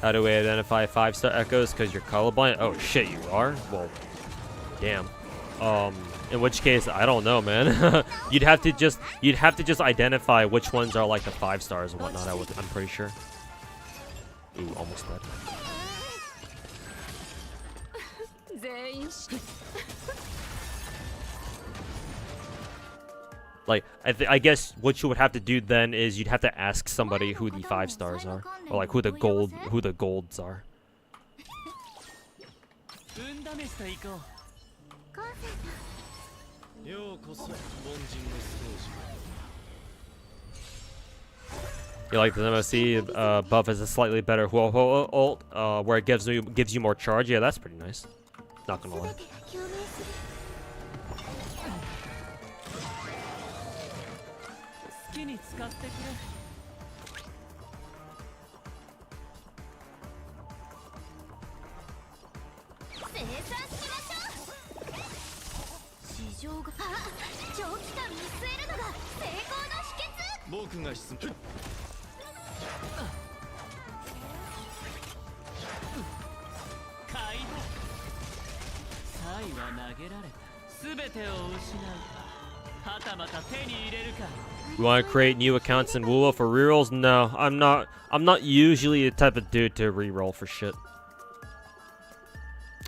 How do we identify 5-star echoes? Because you're colorblind? Oh shit, you are? Well, damn. In which case, I don't know, man. you'd have to just identify which ones are like the 5 stars and whatnot. I'm pretty sure. Ooh, almost dead. Like, I guess what you would have to do then is you'd have to ask somebody who the 5 stars are, or like who the golds are. You like the MOC buff is a slightly better ult, where it gives you more charge. Yeah, that's pretty nice. Not gonna lie. You want to create new accounts in Woowa for rerolls? No, I'm not usually the type of dude to reroll for shit.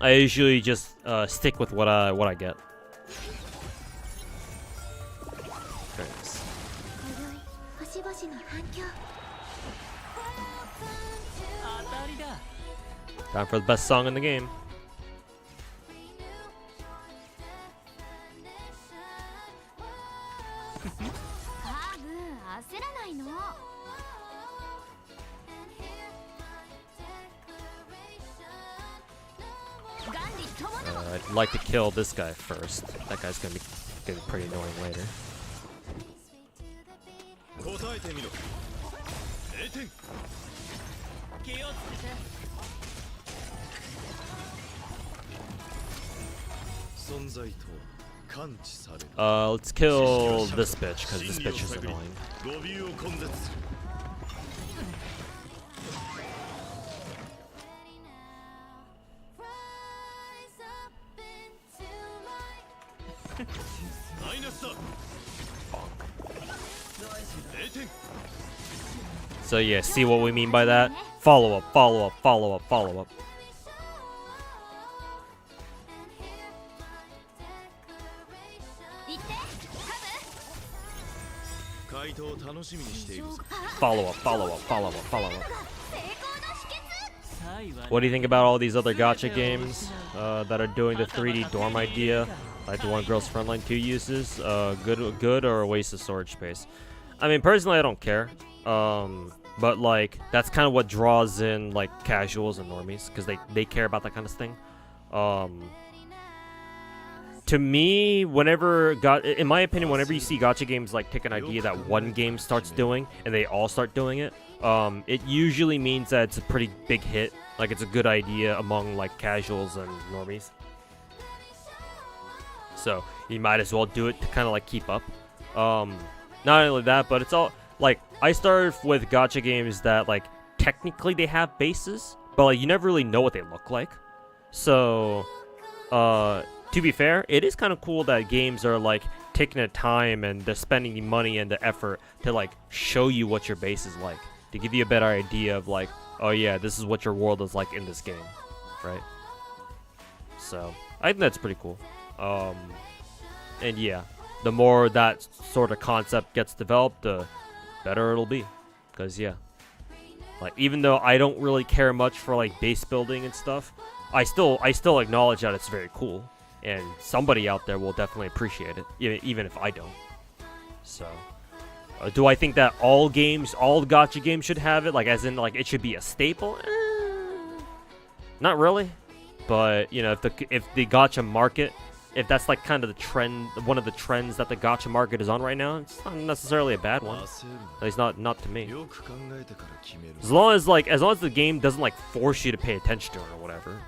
I usually just stick with what I get. Very nice. Time for the best song in the game. I'd like to kill this guy first. That guy's gonna be pretty annoying later. Let's kill this bitch, because this bitch is annoying. So yeah, see what we mean by that? Follow up, follow up, follow up, follow up. Follow up, follow up, follow up, follow up. What do you think about all these other gacha games that are doing the 3D dorm idea, like the one Girls Frontline 2 uses? Good or a waste of storage space? I mean, personally, I don't care. But like that's kind of what draws in like casuals and normies, because they care about that kind of thing. To me, in my opinion, whenever you see gacha games like take an idea that one game starts doing and they all start doing it, it usually means that it's a pretty big hit. Like it's a good idea among like casuals and normies. So you might as well do it to kind of like keep up. Not only that, but it's all like I started with gacha games that like technically they have bases, but like you never really know what they look like. So, to be fair, it is kind of cool that games are like taking the time and they're spending the money and the effort to like show you what your base is like, to give you a better idea of like, oh yeah, this is what your world is like in this game, right? So I think that's pretty cool. And yeah, the more that sort of concept gets developed, the better it'll be. Because yeah, like even though I don't really care much for like base building and stuff, I still acknowledge that it's very cool, and somebody out there will definitely appreciate it, even if I don't. So, do I think that all gacha games should have it? Like, as in, like, it should be a staple? Not really. But, you know, if the gacha market, if that's, like, kind of the trend, one of the trends that the gacha market is on right now, it's not necessarily a bad one. At least not to me. As long as the game doesn't, like, force you to pay attention to it or whatever,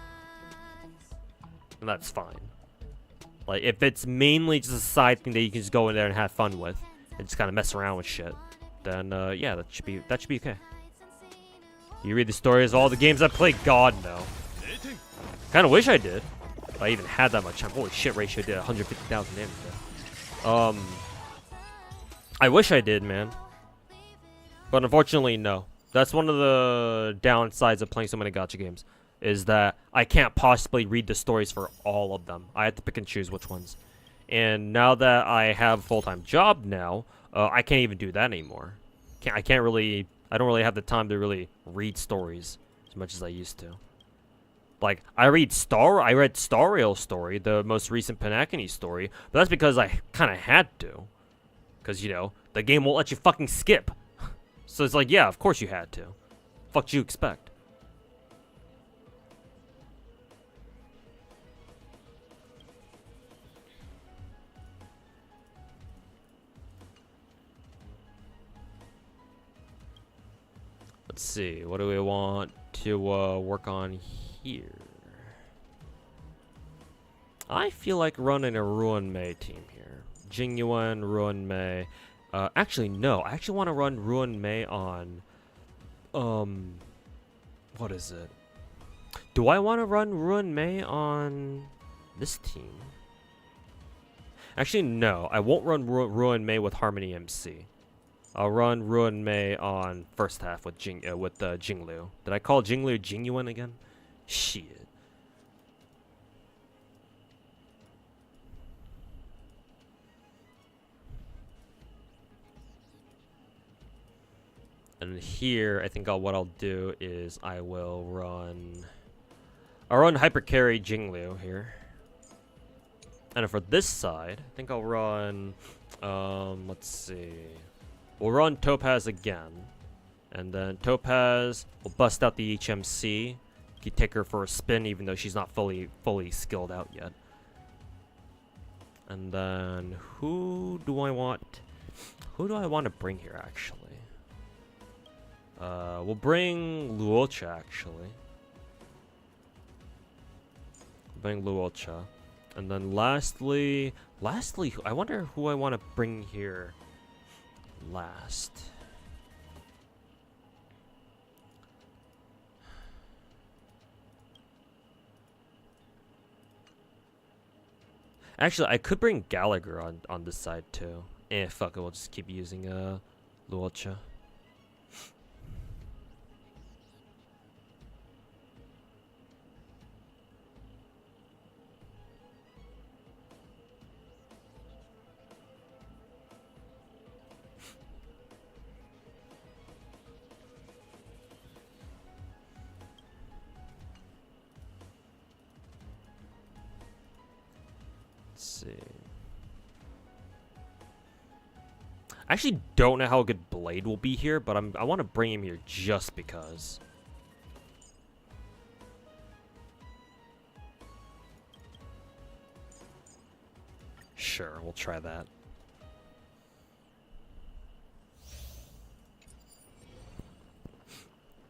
then that's fine. Like, if it's mainly just a side thing that you can just go in there and have fun with, and just kind of mess around with shit, then yeah, that should be okay. You read the stories of all the games I played? God, no. Kind of wish I did. If I even had that much time. Holy shit, Ratio did 150,000 damage there. I wish I did, man. But unfortunately, no. That's one of the downsides of playing so many gacha games, is that I can't possibly read the stories for all of them. I have to pick and choose which ones. And now that I have a full-time job now, I can't even do that anymore. I don't really have the time to really read stories as much as I used to. Like, I read Star Rail story, the most recent Panakini story, but that's because I kind of had to. Because, you know, the game won't let you fucking skip. So it's like, yeah, of course you had to. Fuck you expect? Let's see, what do we want to work on here? I feel like running a Ruin Mei team here. Jingyuan, Ruin Mei. Actually, no. I actually want to run Ruin Mei on... what is it? Do I want to run Ruin Mei on this team? Actually, no. I won't run Ruin Mei with Harmony MC. I'll run Ruin Mei on first half with Jinglu. Did I call Jinglu Jingyuan again? Shit. And here, I think what I'll do is I'll run Hyper Carry Jinglu here. And for this side, I think I'll run let's see. We'll run Topaz again, and then Topaz will bust out the HMC. You take her for a spin, even though she's not fully skilled out yet. And then who do I want to bring here? Actually, we'll bring Luocha. Actually, bring Luocha, and then lastly, I wonder who I want to bring here. Last. Actually, I could bring Gallagher on this side too. Fuck it, we'll just keep using Luocha. see. I actually don't know how good Blade will be here, but I want to bring him here just because. Sure, we'll try that.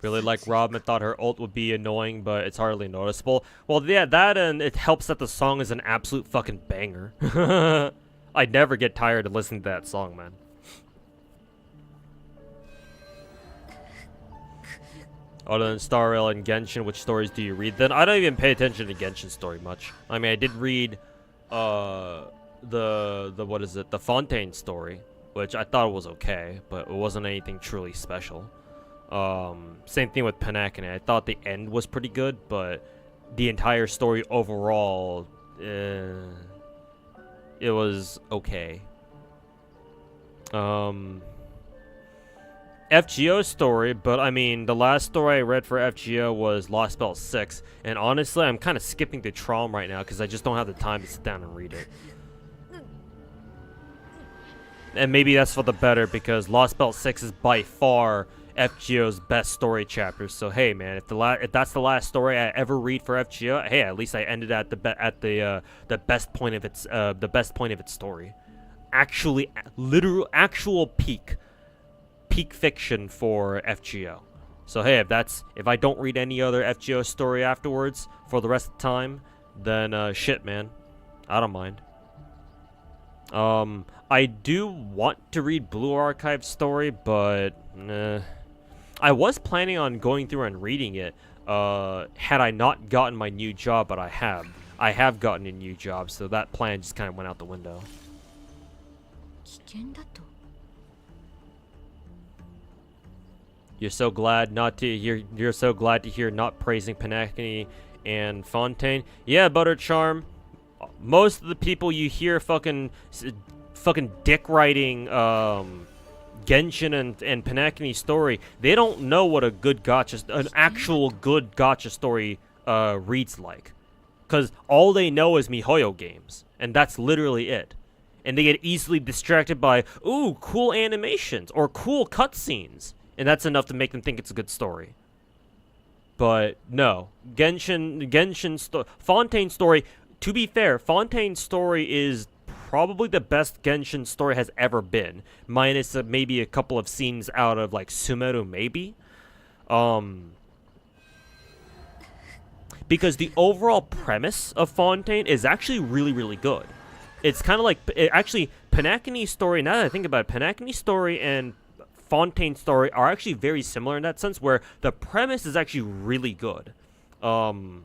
Really like Robin, thought her ult would be annoying, but it's hardly noticeable. Well, yeah, that and it helps that the song is an absolute fucking banger. I never get tired of listening to that song, man. Other than Star Rail and Genshin, which stories do you read? Then I don't even pay attention to Genshin story much. I mean, I did read the what is it? The Fontaine story, which I thought was okay, but it wasn't anything truly special. Same thing with Panakane. I thought the end was pretty good, but the entire story overall, it was okay. FGO story, but I mean, the last story I read for FGO was Lost Belt 6, and honestly, I'm kind of skipping the Trom right now because I just don't have the time to sit down and read it. And maybe that's for the better because Lost Belt 6 is by far FGO's best story chapter. So hey, man, if that's the last story I ever read for FGO, hey, at least I ended at the best point of its story. Actually, actual peak fiction for FGO. So hey, if I don't read any other FGO story afterwards for the rest of the time, then shit, man, I don't mind. I do want to read Blue Archive story, but I was planning on going through and reading it had I not gotten my new job, but I have gotten a new job, so that plan just kind of went out the window. You're so glad to hear not praising Panakane and Fontaine. Yeah, Butter Charm. Most of the people you hear fucking dick writing Genshin and Panakane story, they don't know what an actual good gacha story reads like. Cause all they know is MiHoYo games, and that's literally it. And they get easily distracted by, ooh, cool animations or cool cutscenes, and that's enough to make them think it's a good story. But no, Fontaine's story. To be fair, Fontaine's story is probably the best Genshin story has ever been, minus maybe a couple of scenes out of like Sumeru, maybe. Because the overall premise of Fontaine is actually really, really good. It's kind of like actually Panakane's story. Now that I think about it, Panakane's story and Fontaine's story are actually very similar in that sense, where the premise is actually really good. And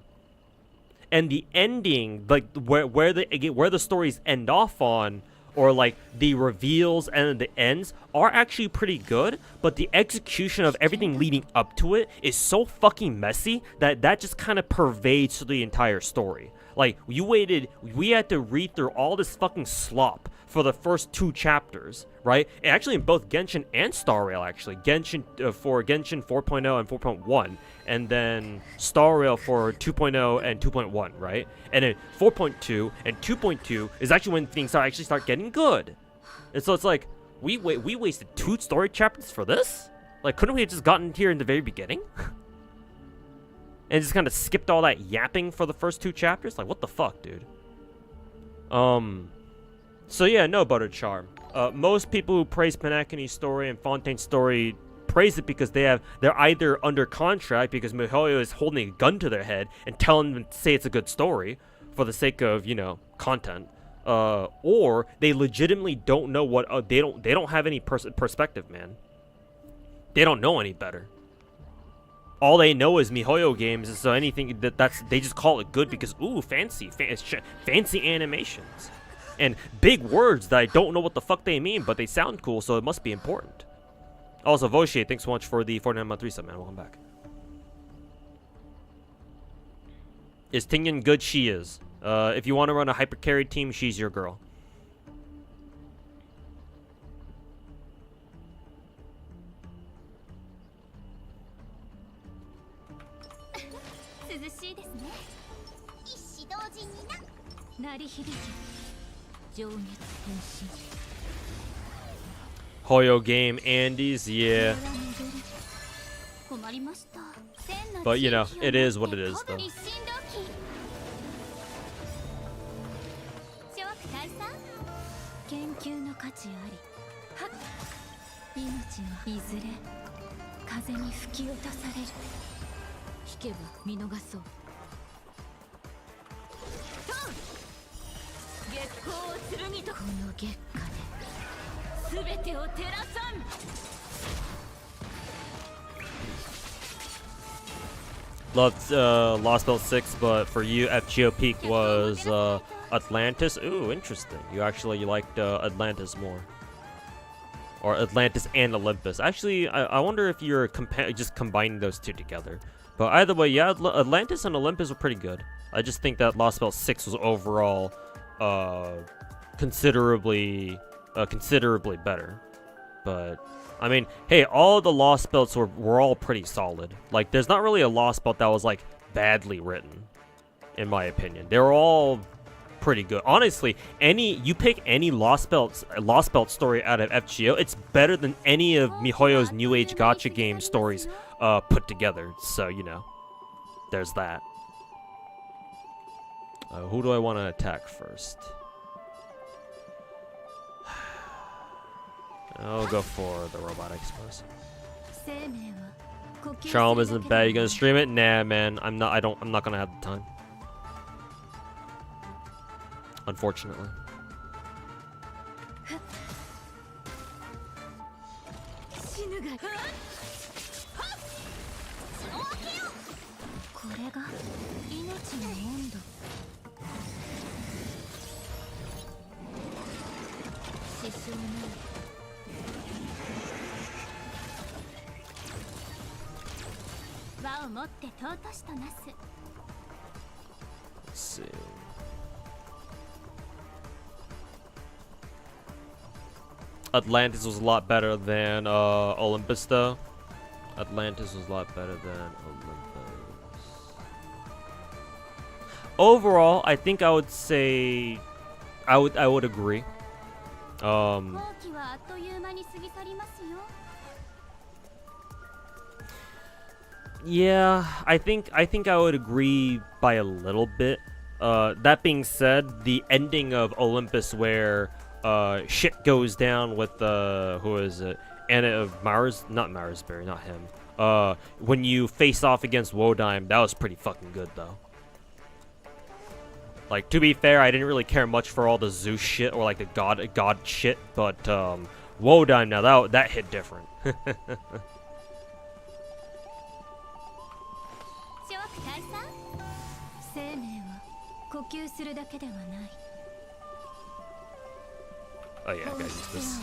the ending, like where the stories end off on, or like the reveals and the ends are actually pretty good, but the execution of everything leading up to it is so fucking messy that just kind of pervades through the entire story. Like, we had to read through all this fucking slop for the first 2 chapters, right? And actually, in both Genshin and Star Rail, actually. Genshin for Genshin 4.0 and 4.1, and then Star Rail for 2.0 and 2.1, right? And then 4.2 and 2.2 is actually when things actually start getting good. And so it's like, we wasted 2 story chapters for this? Like, couldn't we have just gotten here in the very beginning? And just kind of skipped all that yapping for the first 2 chapters? Like, what the fuck, dude? So yeah, no, Butter Charm. Most people who praise Panakane's story and Fontaine's story praise it because they're either under contract because MiHoYo is holding a gun to their head and telling them to say it's a good story for the sake of, you know, content. Or they legitimately don't know what, they don't have any perspective, man. They don't know any better. All they know is MiHoYo games, so anything they just call it good because, ooh, fancy animations. And big words that I don't know what the fuck they mean, but they sound cool, so it must be important. Also, Voshie, thanks so much for the 49-month resub, man. Welcome back. Is Tingyan good? She is. If you want to run a hyper carry team, she's your girl. Hoyo game Andes, yeah. But you know, it is what it is though. Loved Lost Belt 6, but for you, FGO peak was Atlantis. Ooh, interesting. You actually liked Atlantis more. Or Atlantis and Olympus. Actually, I wonder if you're just combining those two together. But either way, yeah, Atlantis and Olympus were pretty good. I just think that Lost Belt 6 was overall considerably better. But I mean, hey, all the Lost Belts were all pretty solid. Like, there's not really a Lost Belt that was like badly written, in my opinion. They were all pretty good. Honestly, you pick any Lost Belt story out of FGO, it's better than any of MiHoYo's New Age gacha game stories put together. So, you know, there's that. Who do I want to attack first? I'll go for the robotics first. Charm isn't bad. You gonna stream it? Nah, man. I'm not gonna have the time. Unfortunately. Let's see. Atlantis was a lot better than Olympus, though. Atlantis was a lot better than Olympus. Overall, I think I would say I would agree. Yeah, I think I would agree by a little bit. That being said, the ending of Olympus where shit goes down with who is it? Anna Mars, not Marisberry, not him. When you face off against Wodime, that was pretty fucking good though. Like, to be fair, I didn't really care much for all the Zeus shit or like the god shit, but Wodime, now that hit different. Oh yeah, I gotta use this.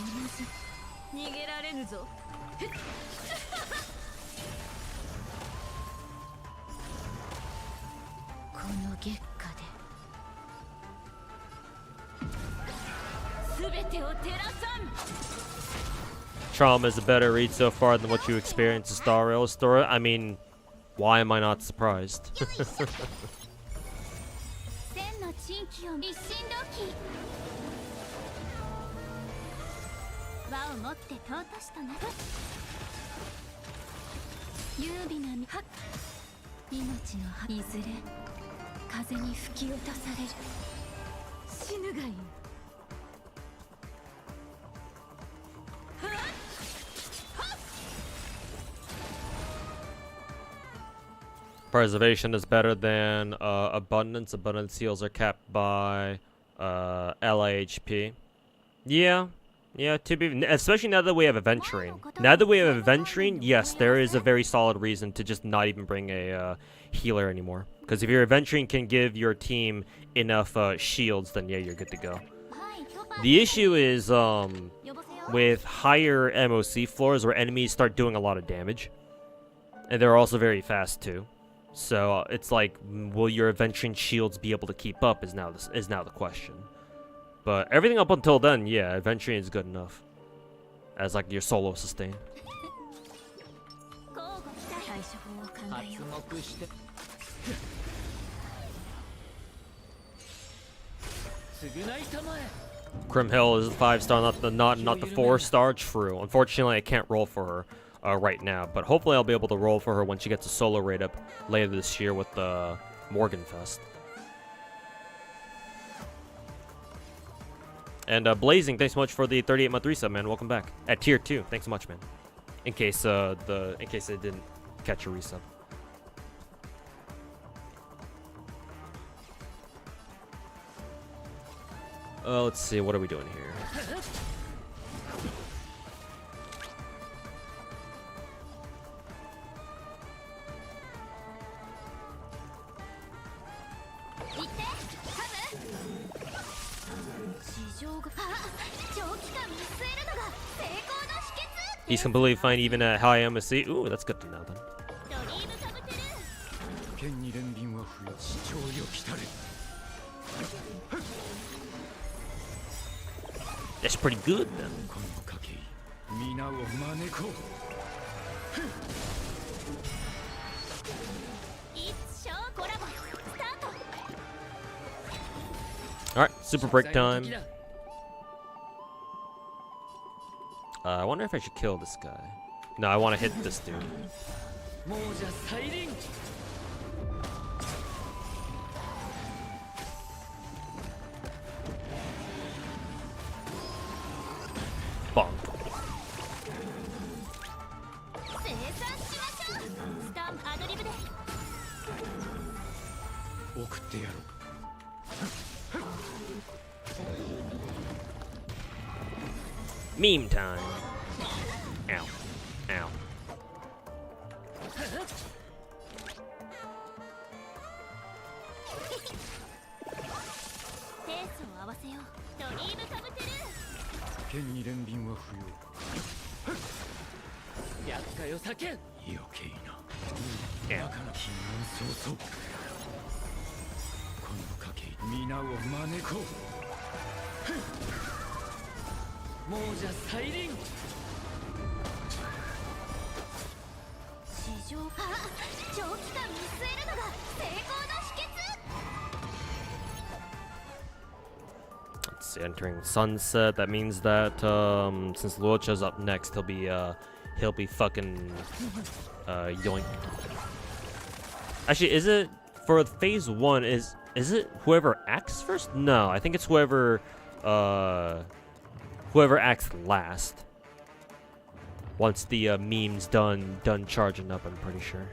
Trauma is a better read so far than what you experienced in Star Rail story. I mean, why am I not surprised? Preservation is better than abundance. Abundance seals are capped by LIHP. Yeah, to be, especially now that we have Aventurine. Now that we have Aventurine, yes, there is a very solid reason to just not even bring a healer anymore. Because if your Aventurine can give your team enough shields, then yeah, you're good to go. The issue is with higher MOC floors where enemies start doing a lot of damage. And they're also very fast too. So it's like, will your Aventurine shields be able to keep up is now the question. But everything up until then, yeah, Aventurine is good enough as like your solo sustain. Grimhill is a 5-star, not the 4-star. True. Unfortunately, I can't roll for her right now, but hopefully I'll be able to roll for her when she gets a solo raid up later this year with the Morganfest. And Blazing, thanks so much for the 38-month resub, man. Welcome back at tier 2. Thanks so much, man. In case it didn't catch a resub. Let's see, what are we doing here? He's completely fine even at high MSC. Ooh, that's good to know then. That's pretty good then. Alright, super break time. I wonder if I should kill this guy. No, I want to hit this dude. Bonk. Meme time. Ow. Ow. Let's see, entering sunset. That means that since Luocha's up next, he'll be fucking yoink. Actually, is it for phase 1? Is it whoever acts first? No, I think it's whoever acts last. Once the meme's done charging up, I'm pretty sure.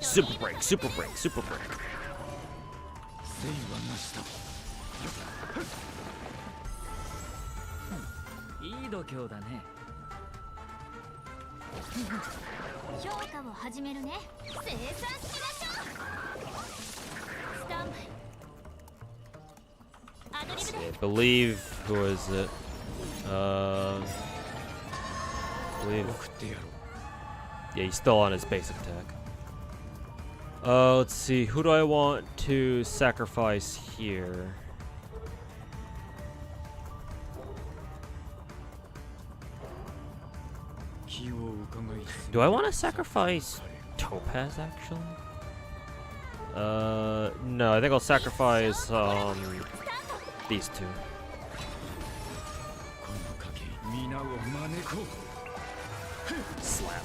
Super break, super break, super break. I believe, who is it? Yeah, he's still on his basic attack. Let's see, who do I want to sacrifice here? Do I want to sacrifice Topaz, actually? No, I think I'll sacrifice, these two. Slap.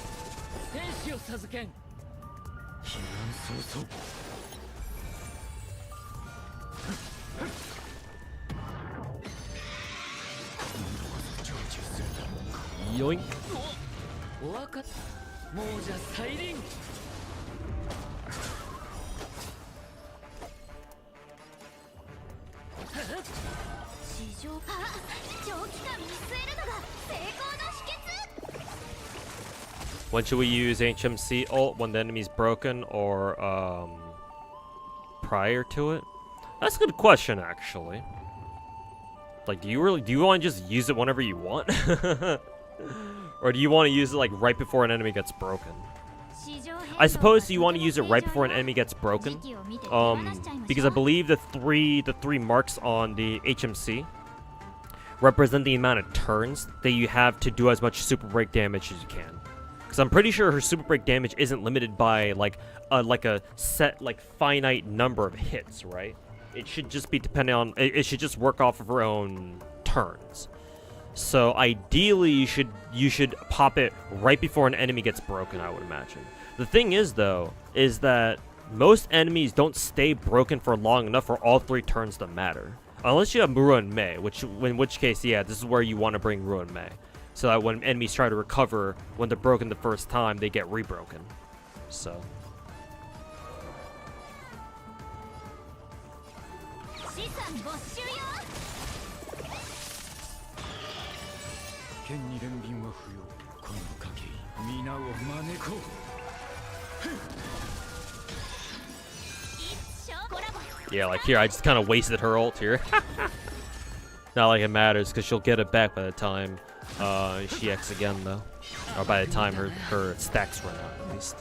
Yoink. When should we use HMC ult? When the enemy's broken or prior to it? That's a good question, actually. Like, do you want to just use it whenever you want? Or do you want to use it like right before an enemy gets broken? I suppose you want to use it right before an enemy gets broken. Because I believe the three marks on the HMC represent the amount of turns that you have to do as much super break damage as you can. Because I'm pretty sure her super break damage isn't limited by like a set finite number of hits, right? It should just be depending on it should just work off of her own turns. So ideally you should pop it right before an enemy gets broken, I would imagine. The thing is though, is that most enemies don't stay broken for long enough for all 3 turns to matter. Unless you have Ruin Mei, in which case, yeah, this is where you want to bring Ruin Mei. So that when enemies try to recover, when they're broken the first time, they get rebroken. So. Yeah, like here, I just kind of wasted her ult here. Not like it matters, because she'll get it back by the time she X again, though. Or by the time her stacks run out, at least.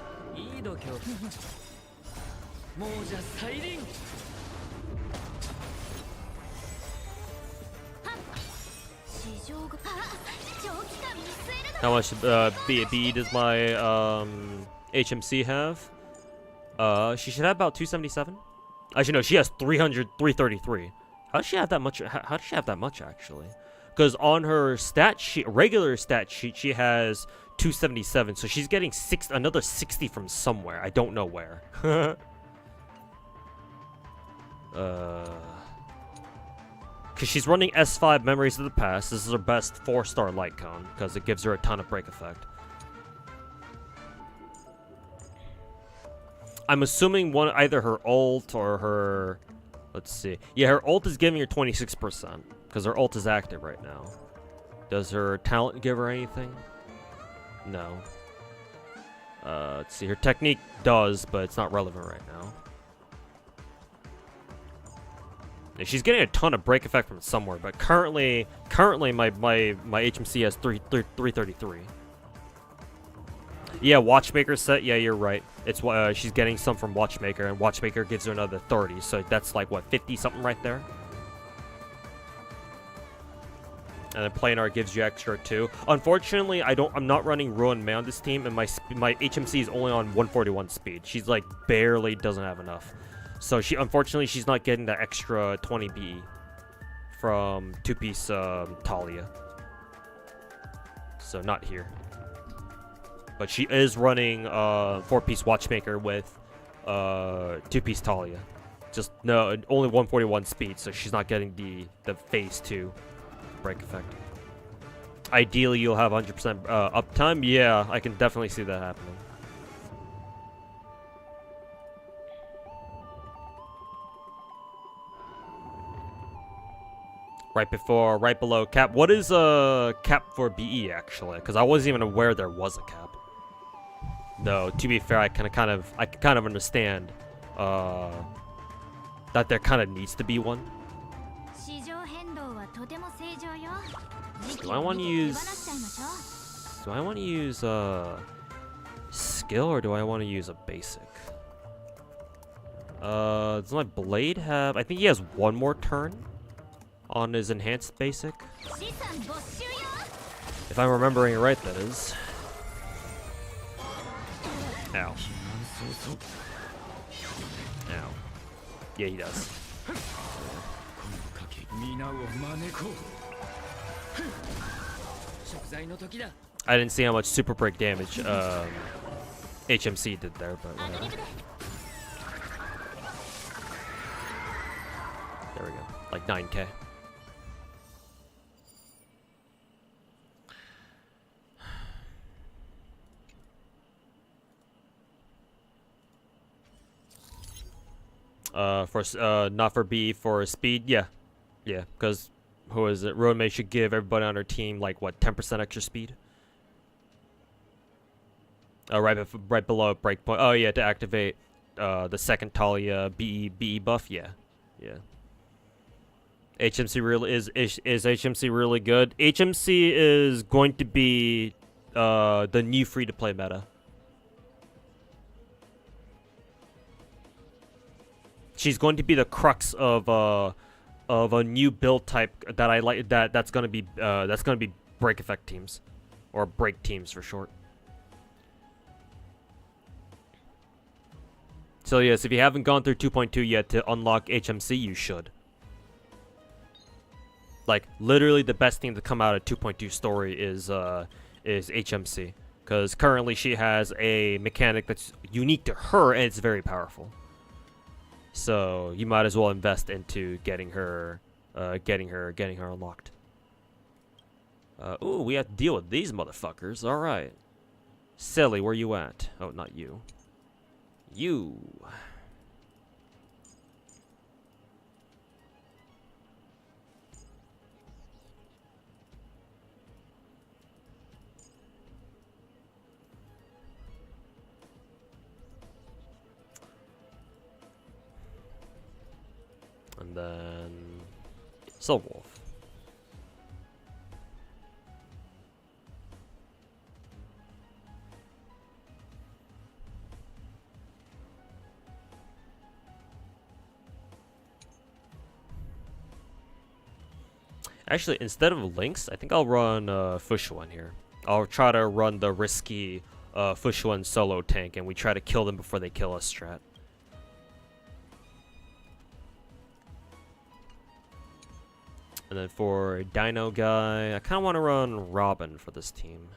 How much B does my HMC have? She should have about 277. Actually, no, she has 333. How does she have that much? How does she have that much, actually? Because on her stat sheet, regular stat sheet, she has 277. So she's getting another 60 from somewhere. I don't know where. Because she's running S5 Memories of the Past. This is her best 4-star light cone because it gives her a ton of break effect. I'm assuming either her ult or her... Let's see. Yeah, her ult is giving her 26% because her ult is active right now. Does her talent give her anything? No. Let's see. Her technique does, but it's not relevant right now. Yeah, she's getting a ton of break effect from somewhere, but currently my HMC has 333. Yeah, Watchmaker set. Yeah, you're right. It's she's getting some from Watchmaker, and Watchmaker gives her another 30. So that's like what, 50 something right there. And then Planar gives you extra too. Unfortunately, I'm not running Ruin Mei on this team, and my HMC is only on 141 speed. She's like barely doesn't have enough. So unfortunately she's not getting that extra 20 BE from 2-piece Talia. So not here. But she is running 4-piece Watchmaker with 2-piece Talia. Just no, only 141 speed, so she's not getting the phase 2 break effect. Ideally, you'll have 100% uptime. Yeah, I can definitely see that happening. Right below cap. What is cap for BE actually? Because I wasn't even aware there was a cap. No, to be fair, I can kind of understand that there kind of needs to be one. Do I want to use skill or do I want to use a basic? Does my blade have? I think he has one more turn on his enhanced basic. If I'm remembering it right, that is. Ow. Ow. Yeah, he does. I didn't see how much super break damage HMC did there, but whatever. There we go. Like 9k. Not for B, for speed, yeah, because who is it? Ruin Mei should give everybody on her team like what, 10% extra speed. Right below breakpoint. Oh yeah, to activate the second Talia BE buff. Yeah. HMC really is HMC really good. HMC is going to be the new free to play meta. She's going to be the crux of a new build type that I like. That's gonna be break effect teams, or break teams for short. So yes, if you haven't gone through 2.2 yet to unlock HMC, you should. Like literally, the best thing to come out of 2.2 story is HMC, because currently she has a mechanic that's unique to her and it's very powerful. So you might as well invest into getting her unlocked. Ooh, we have to deal with these motherfuckers. All right, Silly, where you at? Oh, not you. You. And then Silverwolf. Actually, instead of Lynx, I think I'll run Fushuan here. I'll try to run the risky Fushuan solo tank, and we try to kill them before they kill us strat. And then for Dino guy, I kind of want to run Robin for this team.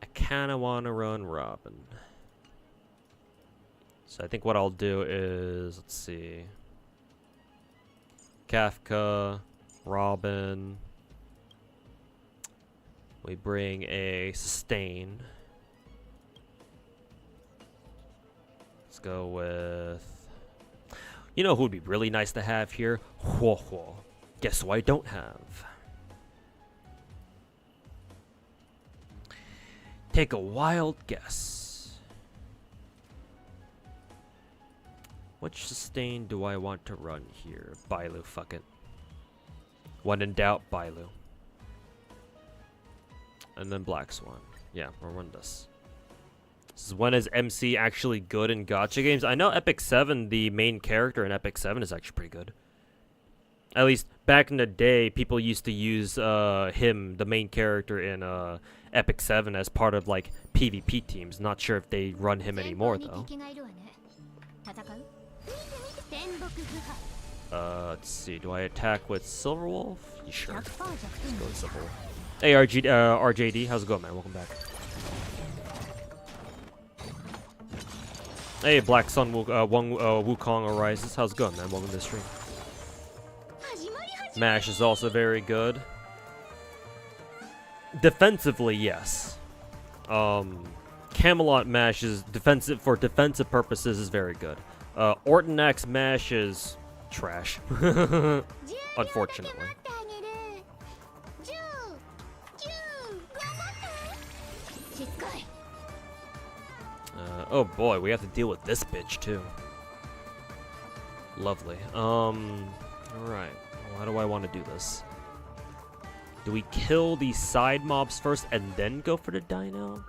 I kind of want to run Robin. So I think what I'll do is, let's see, Kafka, Robin. We bring a sustain. Let's go with, you know who would be really nice to have here? Huo Huo. Guess who I don't have? Take a wild guess. Which sustain do I want to run here? Bailu, fuck it. When in doubt, Bailu. And then Black Swan. Yeah, we'll run this. This is when is MC actually good in gacha games? I know Epic 7, the main character in Epic 7 is actually pretty good. At least back in the day, people used to use him, the main character in Epic 7, as part of like PvP teams. Not sure if they run him anymore though. Let's see. Do I attack with Silverwolf? You sure? Let's go with Silverwolf. Hey, RJD, how's it going, man? Welcome back. Hey, Black Sun Wukong Arises. How's it going, man? Welcome to the stream. Mash is also very good. Defensively, yes. Camelot Mash is defensive for defensive purposes is very good. Orton X Mash is trash, unfortunately. Oh boy, we have to deal with this bitch too. Lovely. Alright. How do I want to do this? Do we kill these side mobs first and then go for the dino?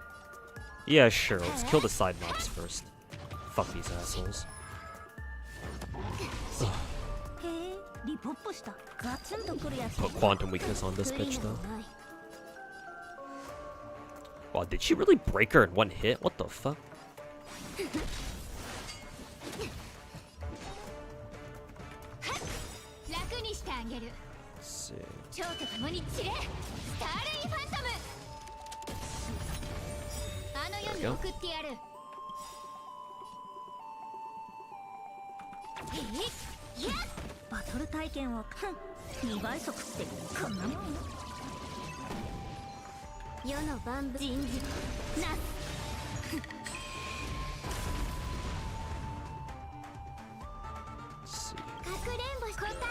Yeah, sure. Let's kill the side mobs first. Fuck these assholes. Put quantum weakness on this bitch though. Wow, did she really break her in one hit? What the fuck? Let's see. There we go.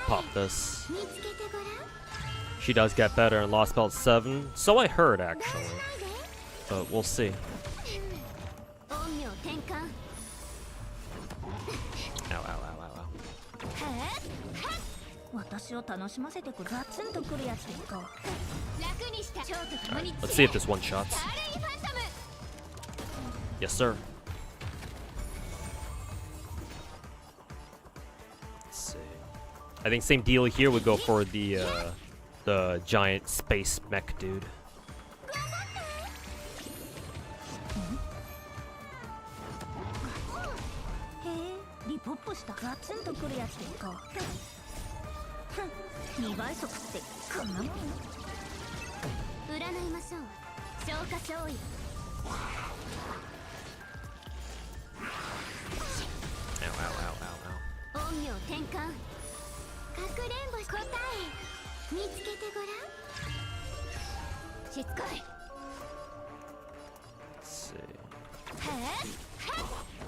Pop this. She does get better in Lost Belt 7. So I heard, actually. But we'll see. Ow, ow, ow, ow, ow. Alright, let's see if this one shots. Yes, sir. Let's see. I think same deal here would go for the giant space mech dude. Let's see.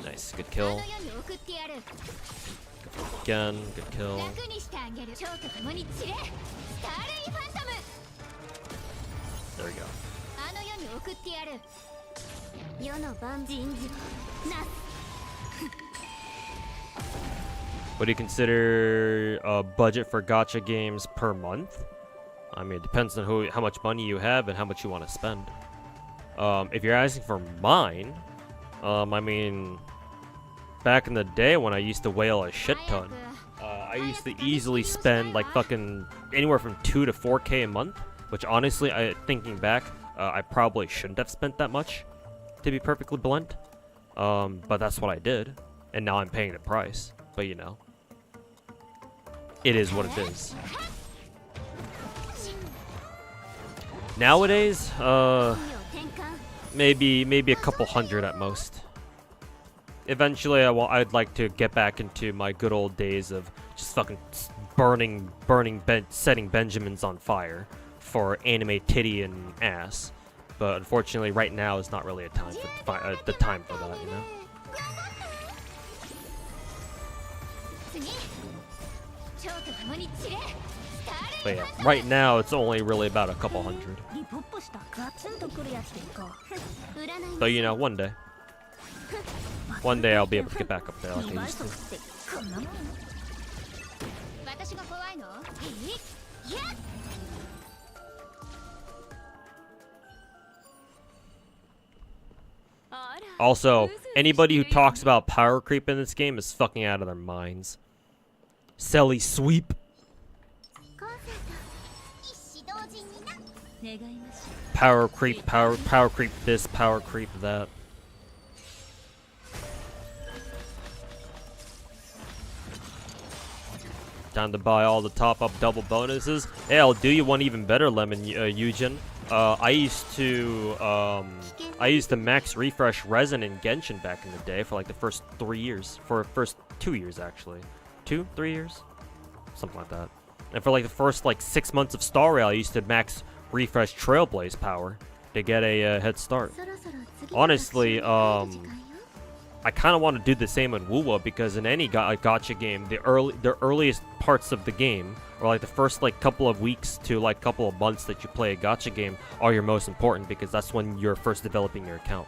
Nice, good kill. Again, good kill. There we go. What do you consider a budget for gacha games per month? I mean, it depends on how much money you have and how much you want to spend. If you're asking for mine, I mean, back in the day when I used to whale a shit ton, I used to easily spend like fucking anywhere from 2 to 4K a month, which honestly, thinking back, I probably shouldn't have spent that much, to be perfectly blunt. But that's what I did, and now I'm paying the price. But you know, it is what it is. Nowadays, maybe a couple hundred at most. Eventually, I'd like to get back into my good old days of just fucking setting Benjamins on fire for anime titty and ass. But unfortunately, right now is not really a time for the time for that, you know. But yeah, right now it's only really about a couple hundred. But you know, one day I'll be able to get back up there like I used to. Also, anybody who talks about power creep in this game is fucking out of their minds. Selly sweep. Power creep, power creep this, power creep that. Time to buy all the top-up double bonuses. Hey, I'll do you one even better, Lemon Eugen. I used to max refresh resin in Genshin back in the day for like the first 3 years. For first 2 years actually. 2, 3 years? Something like that. And for like the first like 6 months of Star Rail, I used to max refresh Trailblaze power to get a head start. Honestly, I kind of want to do the same in WoWa because in any gacha game, the earliest parts of the game, or like the first like couple of weeks to like couple of months that you play a gacha game, are your most important because that's when you're first developing your account.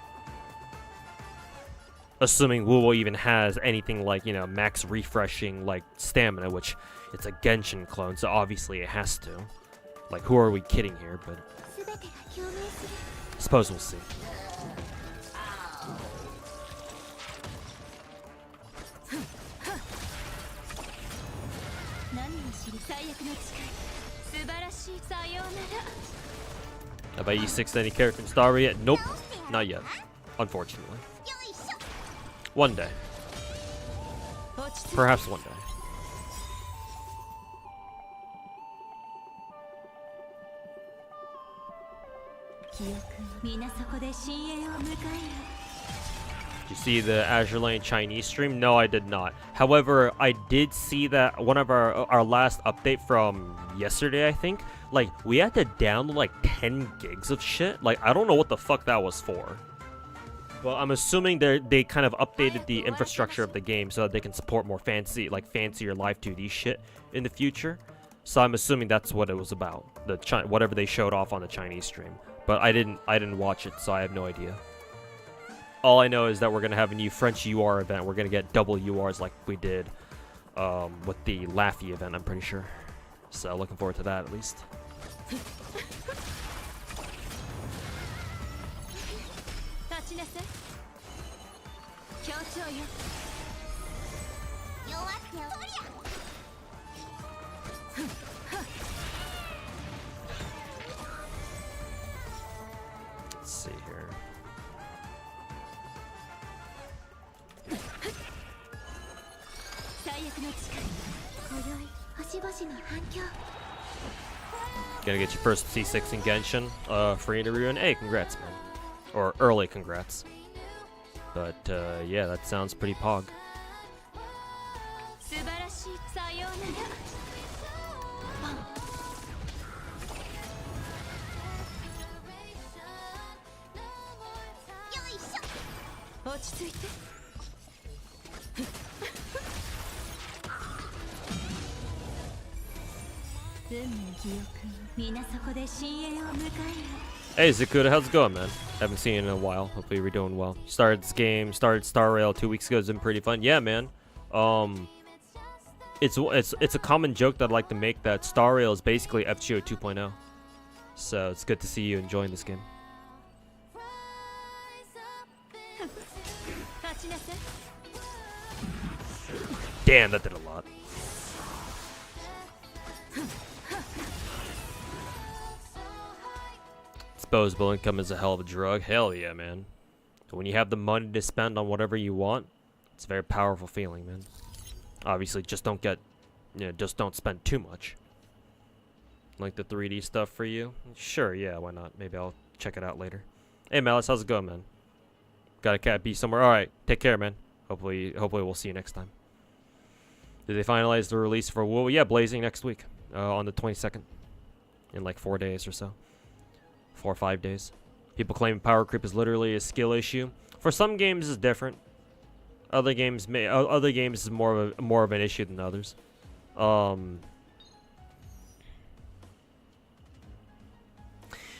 Assuming WoWa even has anything like, you know, max refreshing like stamina, which it's a Genshin clone, so obviously it has to. Like, who are we kidding here? But suppose we'll see. Have I E6 any character in Star Rail yet? Nope, not yet. Unfortunately. One day. Perhaps one day. Did you see the Azure Lane Chinese stream? No, I did not. However, I did see that one of our last update from yesterday, I think. Like, we had to download like 10 gigs of shit. Like, I don't know what the fuck that was for. Well, I'm assuming they kind of updated the infrastructure of the game so that they can support more fancier live 2D shit in the future. So I'm assuming that's what it was about. Whatever they showed off on the Chinese stream. But I didn't watch it, so I have no idea. All I know is that we're gonna have a new French UR event. We're gonna get double URs like we did with the Laffy event, I'm pretty sure. So looking forward to that at least. Let's see here. Gonna get your first C6 in Genshin, free interview, and hey, congrats, man. Or early congrats. But, yeah, that sounds pretty pog. Hey Zakuda, how's it going, man? Haven't seen you in a while. Hopefully you're doing well. Started this game, started Star Rail 2 weeks ago. It's been pretty fun. Yeah, man. It's a common joke that I like to make that Star Rail is basically FGO 2.0. So it's good to see you enjoying this game. Damn, that did a lot. Disposable income is a hell of a drug. Hell yeah, man. When you have the money to spend on whatever you want, it's a very powerful feeling, man. Obviously, just don't get, just don't spend too much. Like the 3D stuff for you? Sure, yeah, why not? Maybe I'll check it out later. Hey, Malice, how's it going, man? Got a cat be somewhere. All right, take care, man. Hopefully we'll see you next time. Did they finalize the release for WoW? Yeah, Blazing next week, on the 22nd, in like 4 days or so. 4 or 5 days. People claim power creep is literally a skill issue. For some games, it's different. Other games is more of an issue than others.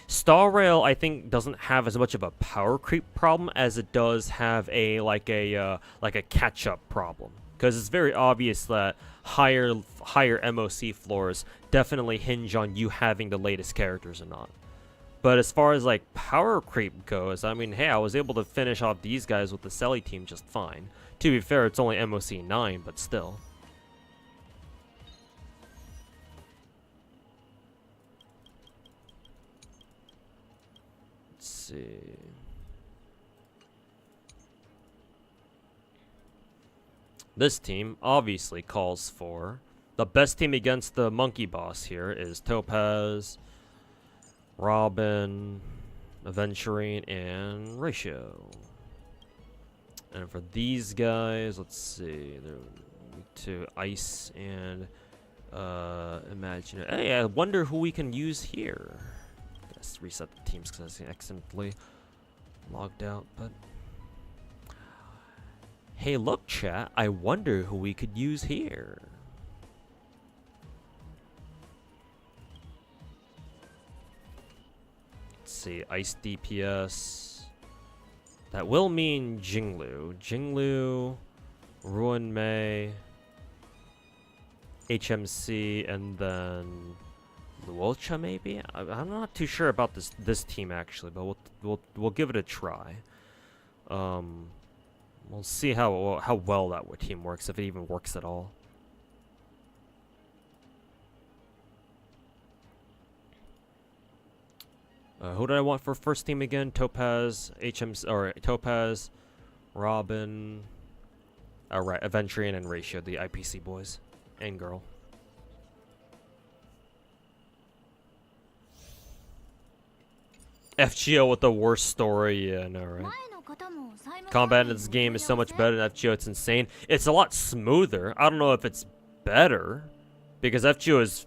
Star Rail, I think, doesn't have as much of a power creep problem as it does have a catch-up problem. Because it's very obvious that higher MOC floors definitely hinge on you having the latest characters or not. But as far as like power creep goes, I mean, hey, I was able to finish off these guys with the Selly team just fine. To be fair, it's only MOC 9, but still. Let's see. This team obviously calls for the best team against the monkey boss here is Topaz, Robin, Aventurine, and Ratio. And for these guys, let's see, they're weak to Ice and Imagine. Hey, I wonder who we can use here. Let's reset the teams because I accidentally logged out, but hey, look, chat, I wonder who we could use here. Let's see, Ice DPS. That will mean Jinglu. Jinglu, Ruin Mei, HMC, and then Luocha maybe? I'm not too sure about this team actually, but we'll give it a try. We'll see how well that team works, if it even works at all. Who did I want for first team again? Topaz, Topaz, Robin. Alright, Aventurine and Ratio, the IPC boys and girl. FGO with the worst story, yeah, I know, right? Combat in this game is so much better than FGO, it's insane. It's a lot smoother. I don't know if it's better, because FGO is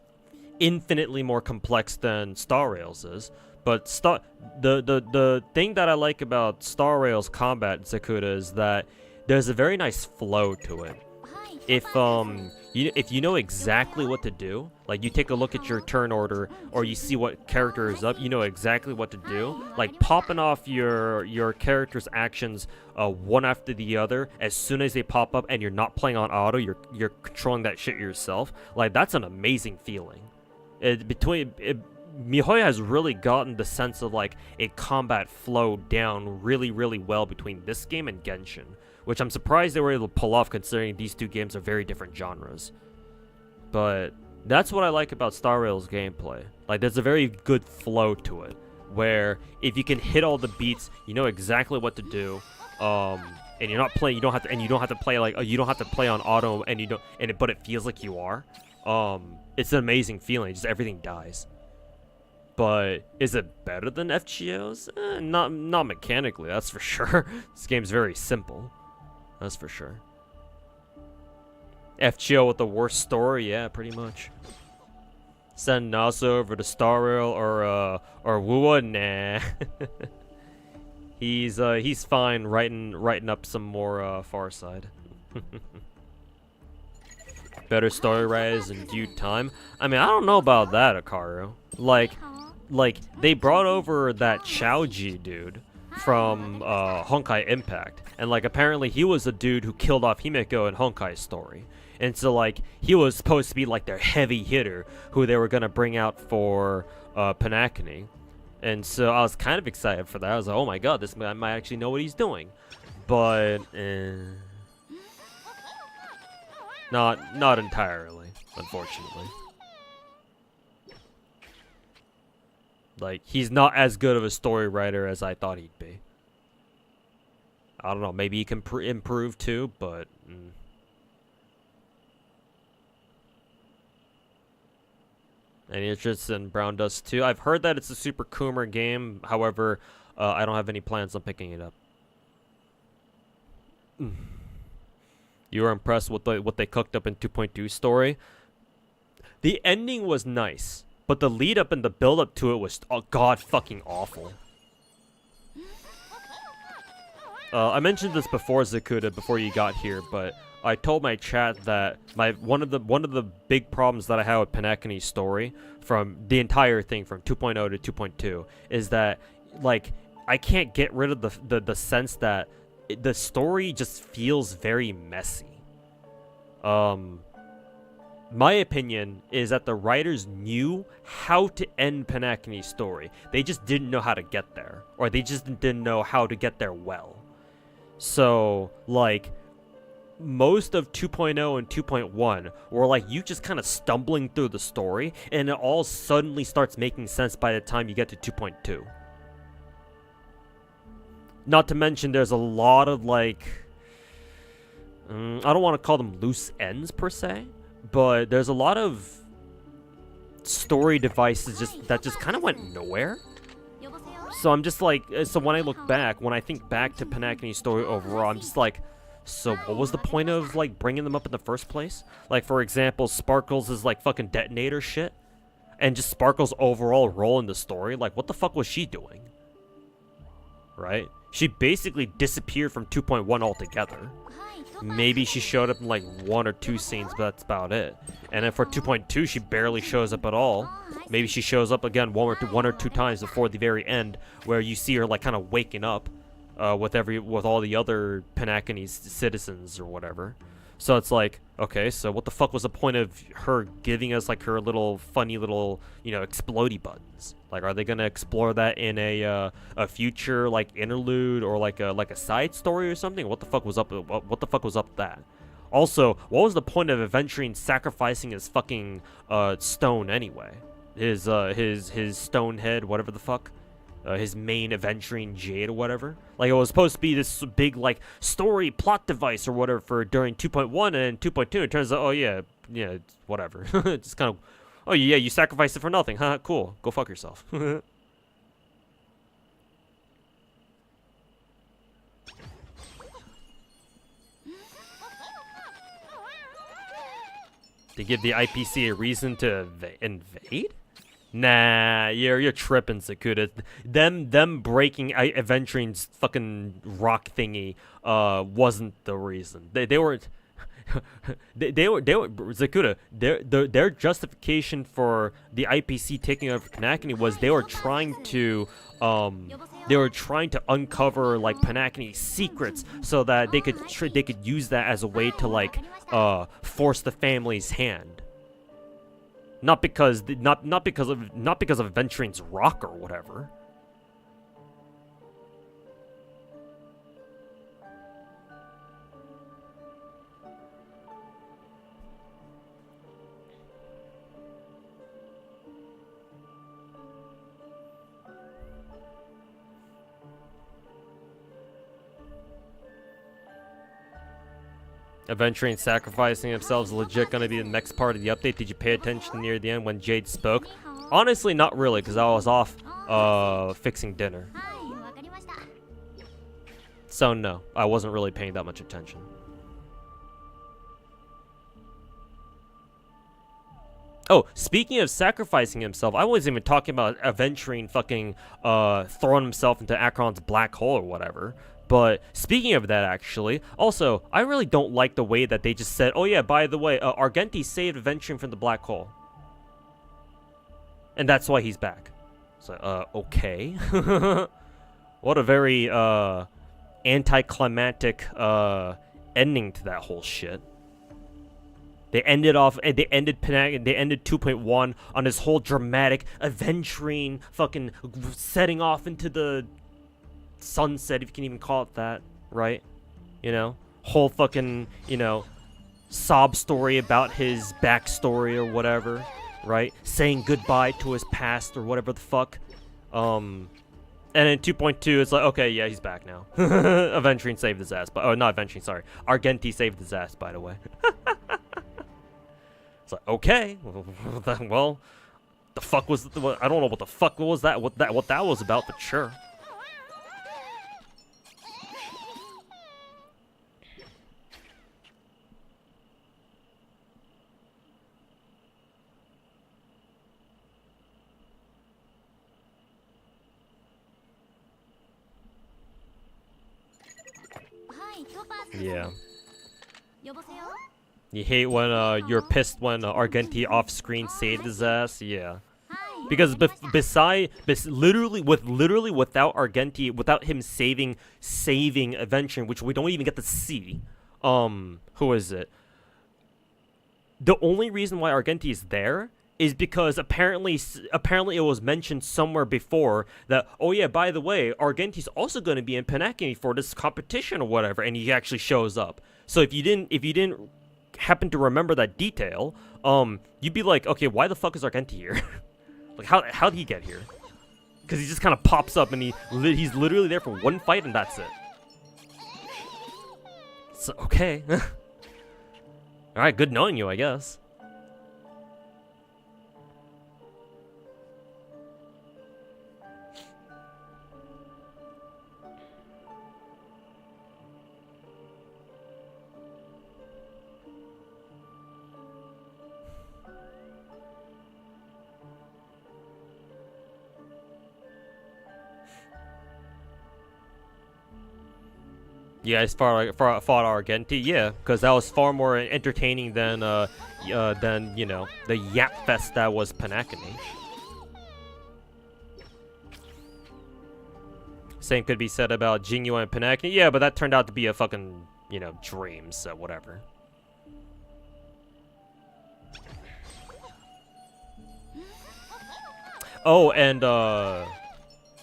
infinitely more complex than Star Rails is. But the thing that I like about Star Rail's combat, Zakuda, is that there's a very nice flow to it. If you know exactly what to do, like you take a look at your turn order or you see what character is up, you know exactly what to do. Like popping off your character's actions one after the other as soon as they pop up, and you're not playing on auto, you're controlling that shit yourself. Like that's an amazing feeling. MiHoYo has really gotten the sense of like a combat flow down really, really well between this game and Genshin, which I'm surprised they were able to pull off considering these two games are very different genres. But that's what I like about Star Rail's gameplay. Like, there's a very good flow to it, where if you can hit all the beats, you know exactly what to do. And you're not playing. You don't have to play like you don't have to play on auto, but it feels like you are. It's an amazing feeling. Just everything dies. But is it better than FGO's? Not mechanically, that's for sure. This game's very simple. That's for sure. FGO with the worst story, yeah, pretty much. Send Nasa over to Star Rail or Wuwa, nah. He's fine writing up some more Far Side. Better story writers in due time. I mean, I don't know about that, Akaru. Like they brought over that Chaoji dude from Honkai Impact, and like apparently he was the dude who killed off Himeko in Honkai's story. And so like he was supposed to be like their heavy hitter who they were gonna bring out for Panakani. And so I was kind of excited for that. I was like, oh my god, this man might actually know what he's doing. But not entirely, unfortunately. Like, he's not as good of a story writer as I thought he'd be. I don't know, maybe he can improve too, but Any interest in Brown Dust 2? I've heard that it's a super Coomer game. However, I don't have any plans on picking it up. You were impressed with what they cooked up in 2.2 story? The ending was nice, but the lead up and the build up to it was god fucking awful. I mentioned this before, Zakuta, before you got here, but I told my chat that one of the big problems that I had with Panakani's story from the entire thing from 2.0 to 2.2 is that like I can't get rid of the sense that the story just feels very messy. My opinion is that the writers knew how to end Panakani's story. They just didn't know how to get there, or they just didn't know how to get there well. So like most of 2.0 and 2.1 were like you just kind of stumbling through the story, and it all suddenly starts making sense by the time you get to 2.2. Not to mention there's a lot of like I don't want to call them loose ends per se, but there's a lot of story devices that just kind of went nowhere. So I'm just like, so when I think back to Panakani's story overall, I'm just like, so what was the point of like bringing them up in the first place? Like, for example, Sparkles is like fucking detonator shit, and just Sparkles' overall role in the story, like what the fuck was she doing? Right? She basically disappeared from 2.1 altogether. Maybe she showed up in like 1 or 2 scenes, but that's about it. And then for 2.2, she barely shows up at all. Maybe she shows up again one or two times before the very end, where you see her like kind of waking up with all the other Panakani's citizens or whatever. So it's like, okay, so what the fuck was the point of her giving us like her little funny little, you know, explodey buttons? Like, are they gonna explore that in a future like interlude or like a side story or something? What the fuck was up? What the fuck was up with that? Also, what was the point of Aventurine sacrificing his fucking stone anyway? His stone head, whatever the fuck. His main Aventurine Jade or whatever. Like, it was supposed to be this big, like, story plot device or whatever for during 2.1, and 2.2 it turns out, oh yeah, whatever. It's kind of, oh yeah, you sacrificed it for nothing. Huh, cool. Go fuck yourself. To give the IPC a reason to invade? Nah, you're tripping, Zakuta. Them breaking Aventurine's fucking rock thingy wasn't the reason. They were Zakuta. Their justification for the IPC taking over Panakani was they were trying to uncover like Panakani's secrets so that they could use that as a way to like force the family's hand. Not because of Aventurine's rock or whatever. Adventuring sacrificing themselves legit gonna be the next part of the update. Did you pay attention near the end when Jade spoke? Honestly, not really, because I was off fixing dinner. So no, I wasn't really paying that much attention. Oh, speaking of sacrificing himself, I wasn't even talking about adventuring fucking throwing himself into Acheron's black hole or whatever. But speaking of that, actually, also, I really don't like the way that they just said, oh yeah, by the way, Argenti saved adventuring from the black hole. And that's why he's back. So, okay. What a very anticlimactic ending to that whole shit. They ended 2.1 on this whole dramatic adventuring fucking setting off into the sunset, if you can even call it that, right? You know, whole fucking, you know, sob story about his backstory or whatever, right? Saying goodbye to his past or whatever the fuck. And in 2.2, it's like, okay, yeah, he's back now. Adventuring saved his ass, but oh, not Adventuring, sorry. Argenti saved his ass, by the way. It's like, okay, well, the fuck was, I don't know what the fuck was that, what that was about, but sure. Yeah. You hate when you're pissed when Argenti off-screen saved his ass. Yeah. Because literally without Argenti, without him saving Adventuring, which we don't even get to see. Who is it? The only reason why Argenti is there is because apparently it was mentioned somewhere before that, oh yeah, by the way, Argenti's also going to be in Penacony for this competition or whatever, and he actually shows up. So if you didn't happen to remember that detail, you'd be like, okay, why the fuck is Argenti here? Like, how'd he get here? Because he just kind of pops up and he's literally there for one fight and that's it. So, okay. Alright, good knowing you, I guess. Yeah, as far fought Argenti, yeah, because that was far more entertaining than you know, the yap fest that was Penacony. Same could be said about Jinyu and Penacony. Yeah, but that turned out to be a fucking, you know, dream, so whatever. Oh, and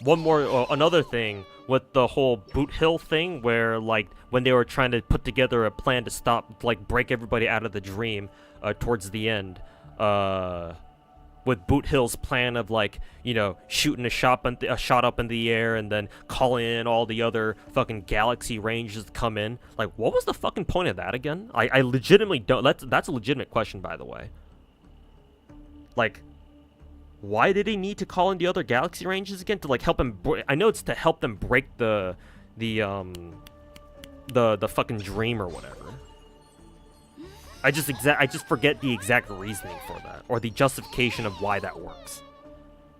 one more, another thing with the whole Boot Hill thing, where like when they were trying to put together a plan to stop, like break everybody out of the dream, towards the end, with Boot Hill's plan of like, you know, shooting a shot up in the air and then calling in all the other fucking galaxy ranges to come in. Like, what was the fucking point of that again? I legitimately don't. That's a legitimate question, by the way. Like, why did he need to call in the other galaxy ranges again to like help him? I know it's to help them break the fucking dream or whatever. I just forget the exact reasoning for that or the justification of why that works.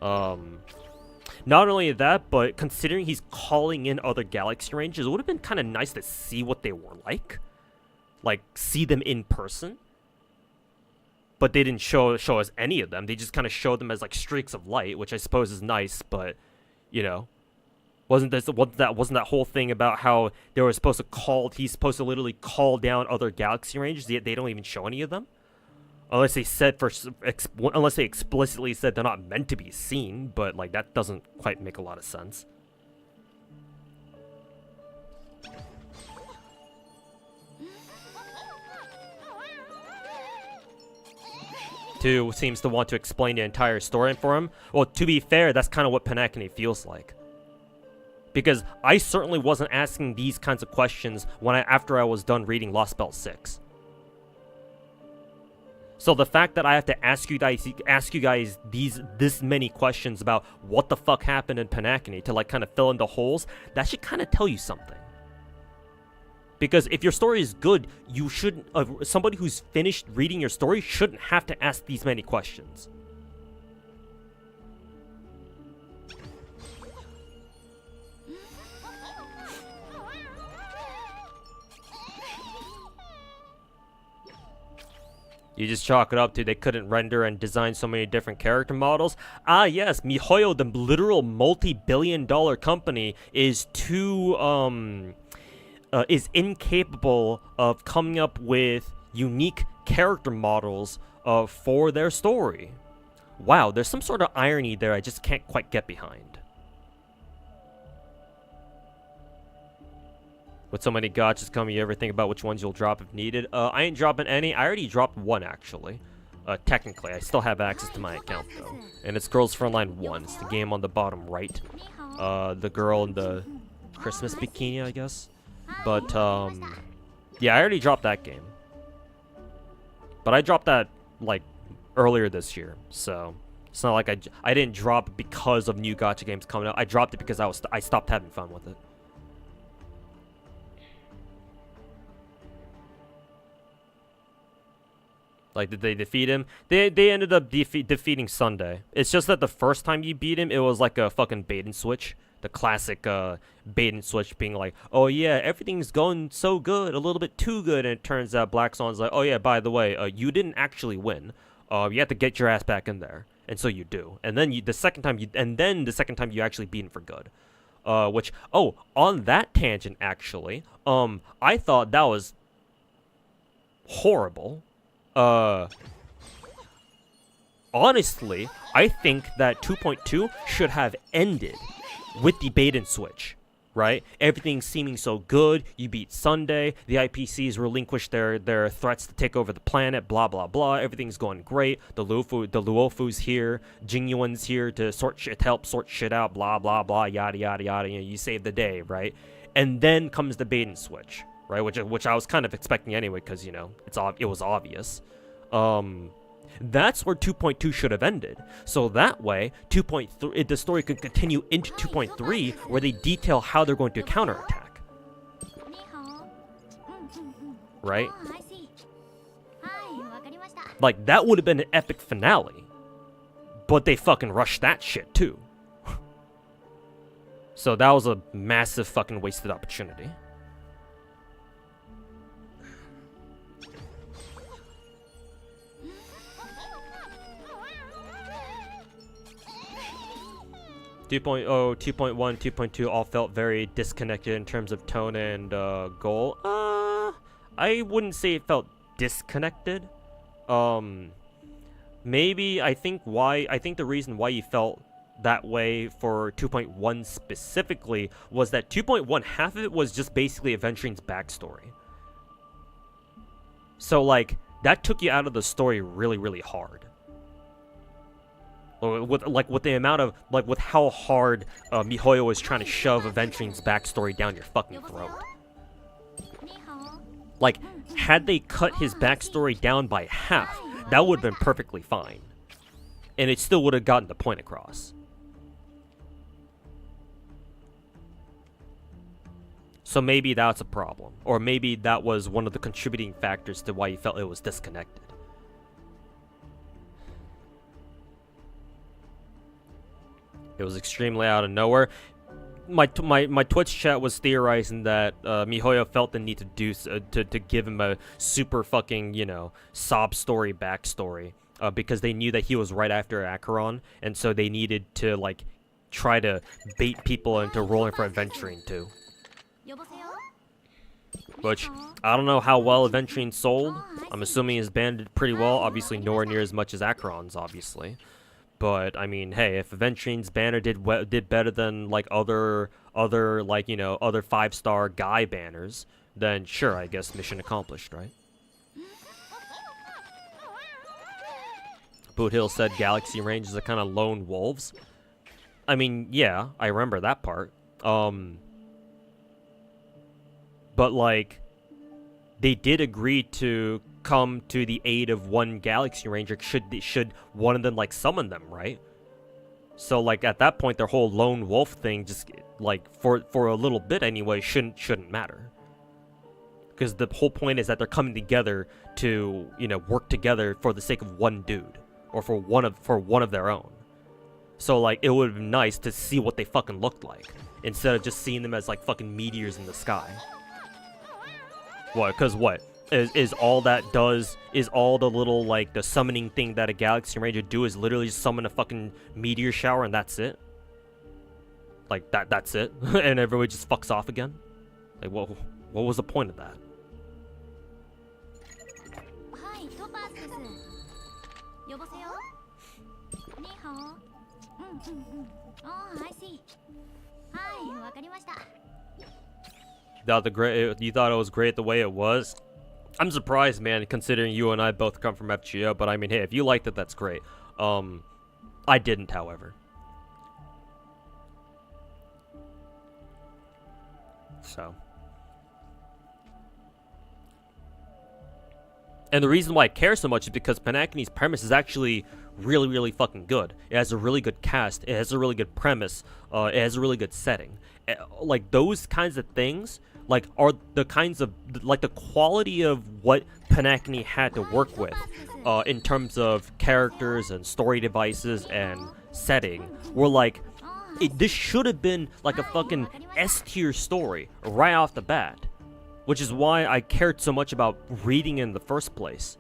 Not only that, but considering he's calling in other galaxy ranges, it would have been kind of nice to see what they were like see them in person. But they didn't show us any of them. They just kind of showed them as like streaks of light, which I suppose is nice. But, you know, wasn't that whole thing about how they were supposed to call? He's supposed to literally call down other galaxy ranges. Yet they don't even show any of them, unless they explicitly said they're not meant to be seen. But like that doesn't quite make a lot of sense. 2 seems to want to explain the entire story for him. Well, to be fair, that's kind of what Penacony feels like. Because I certainly wasn't asking these kinds of questions after I was done reading Lost Belt 6. So the fact that I have to ask you guys this many questions about what the fuck happened in Panacony to like kind of fill in the holes, that should kind of tell you something. Because if your story is good, you shouldn't. Somebody who's finished reading your story shouldn't have to ask these many questions. You just chalk it up to they couldn't render and design so many different character models. Ah, yes, MiHoYo, the literal multi-billion-dollar company, is incapable of coming up with unique character models for their story. Wow, there's some sort of irony there I just can't quite get behind. With so many gachas coming, you ever think about which ones you'll drop if needed? I ain't dropping any. I already dropped one, actually. Technically, I still have access to my account, though. And it's Girls Frontline 1. It's the game on the bottom right. The girl in the Christmas bikini, I guess. But, yeah, I already dropped that game. But I dropped that, like, earlier this year, so it's not like I didn't drop it because of new gacha games coming out. I dropped it because I stopped having fun with it. Like, did they defeat him? They ended up defeating Sunday. It's just that the first time you beat him, it was like a fucking bait and switch. The classic bait and switch being like, oh yeah, everything's going so good, a little bit too good, and it turns out Black Swan's like, oh yeah, by the way, you didn't actually win. You have to get your ass back in there, and so you do. And then the second time you actually beat him for good. Which, oh, on that tangent actually, I thought that was horrible. Honestly, I think that 2.2 should have ended with the bait and switch, right? Everything seeming so good. You beat Sunday. The IPCs relinquished their threats to take over the planet. Blah blah blah. Everything's going great. The Luofu's here. Jingyuan's here to help sort shit out. Blah blah blah. Yada yada yada. You know, you save the day, right? And then comes the bait and switch, right? Which I was kind of expecting anyway, because you know it was obvious. That's where 2.2 should have ended. So that way, 2.3, the story could continue into 2.3, where they detail how they're going to counterattack. Right? Like, that would have been an epic finale. But they fucking rushed that shit, too. So that was a massive fucking wasted opportunity. .0, 2.1, 2.2 all felt very disconnected in terms of tone and goal. I wouldn't say it felt disconnected. Maybe I think the reason why you felt that way for 2.1 specifically was that 2.1, half of it was just basically Aventurine's backstory. So like that took you out of the story really, really hard. With the amount of with how hard MiHoYo was trying to shove Aventurine's backstory down your fucking throat. Like, had they cut his backstory down by half, that would have been perfectly fine, and it still would have gotten the point across. So maybe that's a problem, or maybe that was one of the contributing factors to why you felt it was disconnected. It was extremely out of nowhere. My Twitch chat was theorizing that MiHoYo felt the need to to give him a super fucking, you know, sob story backstory because they knew that he was right after Acheron, and so they needed to like try to bait people into rolling for Aventurine too. Which I don't know how well Aventurine sold. I'm assuming his band did pretty well. Obviously, nowhere near as much as Acheron's, obviously. But I mean, hey, if Aventurine's banner did better than like other like, you know, other 5-star guy banners, then sure, I guess mission accomplished, right? Boot Hill said Galaxy Rangers are kind of lone wolves. I mean, yeah, I remember that part. But like, they did agree to come to the aid of one Galaxy Ranger should one of them like summon them, right? So like at that point, their whole lone wolf thing just like for a little bit anyway shouldn't matter. Because the whole point is that they're coming together to, you know, work together for the sake of one dude or for one of their own. So like it would have been nice to see what they fucking looked like instead of just seeing them as like fucking meteors in the sky. What? Because what? Is all that does, is all the little, like, the summoning thing that a Galaxy Ranger do is literally just summon a fucking meteor shower and that's it? Like, that's it? And everybody just fucks off again? Like, what was the point of that? You thought it was great the way it was? I'm surprised, man, considering you and I both come from FGO, but I mean, hey, if you liked it, that's great. I didn't, however. So. And the reason why I care so much is because Panacony's premise is actually really, really fucking good. It has a really good cast. It has a really good premise. It has a really good setting. Like, those kinds of things, like, are the kinds of, like, the quality of what Panacony had to work with in terms of characters and story devices and setting were like, this should have been like a fucking S-tier story right off the bat. Which is why I cared so much about reading in the first place.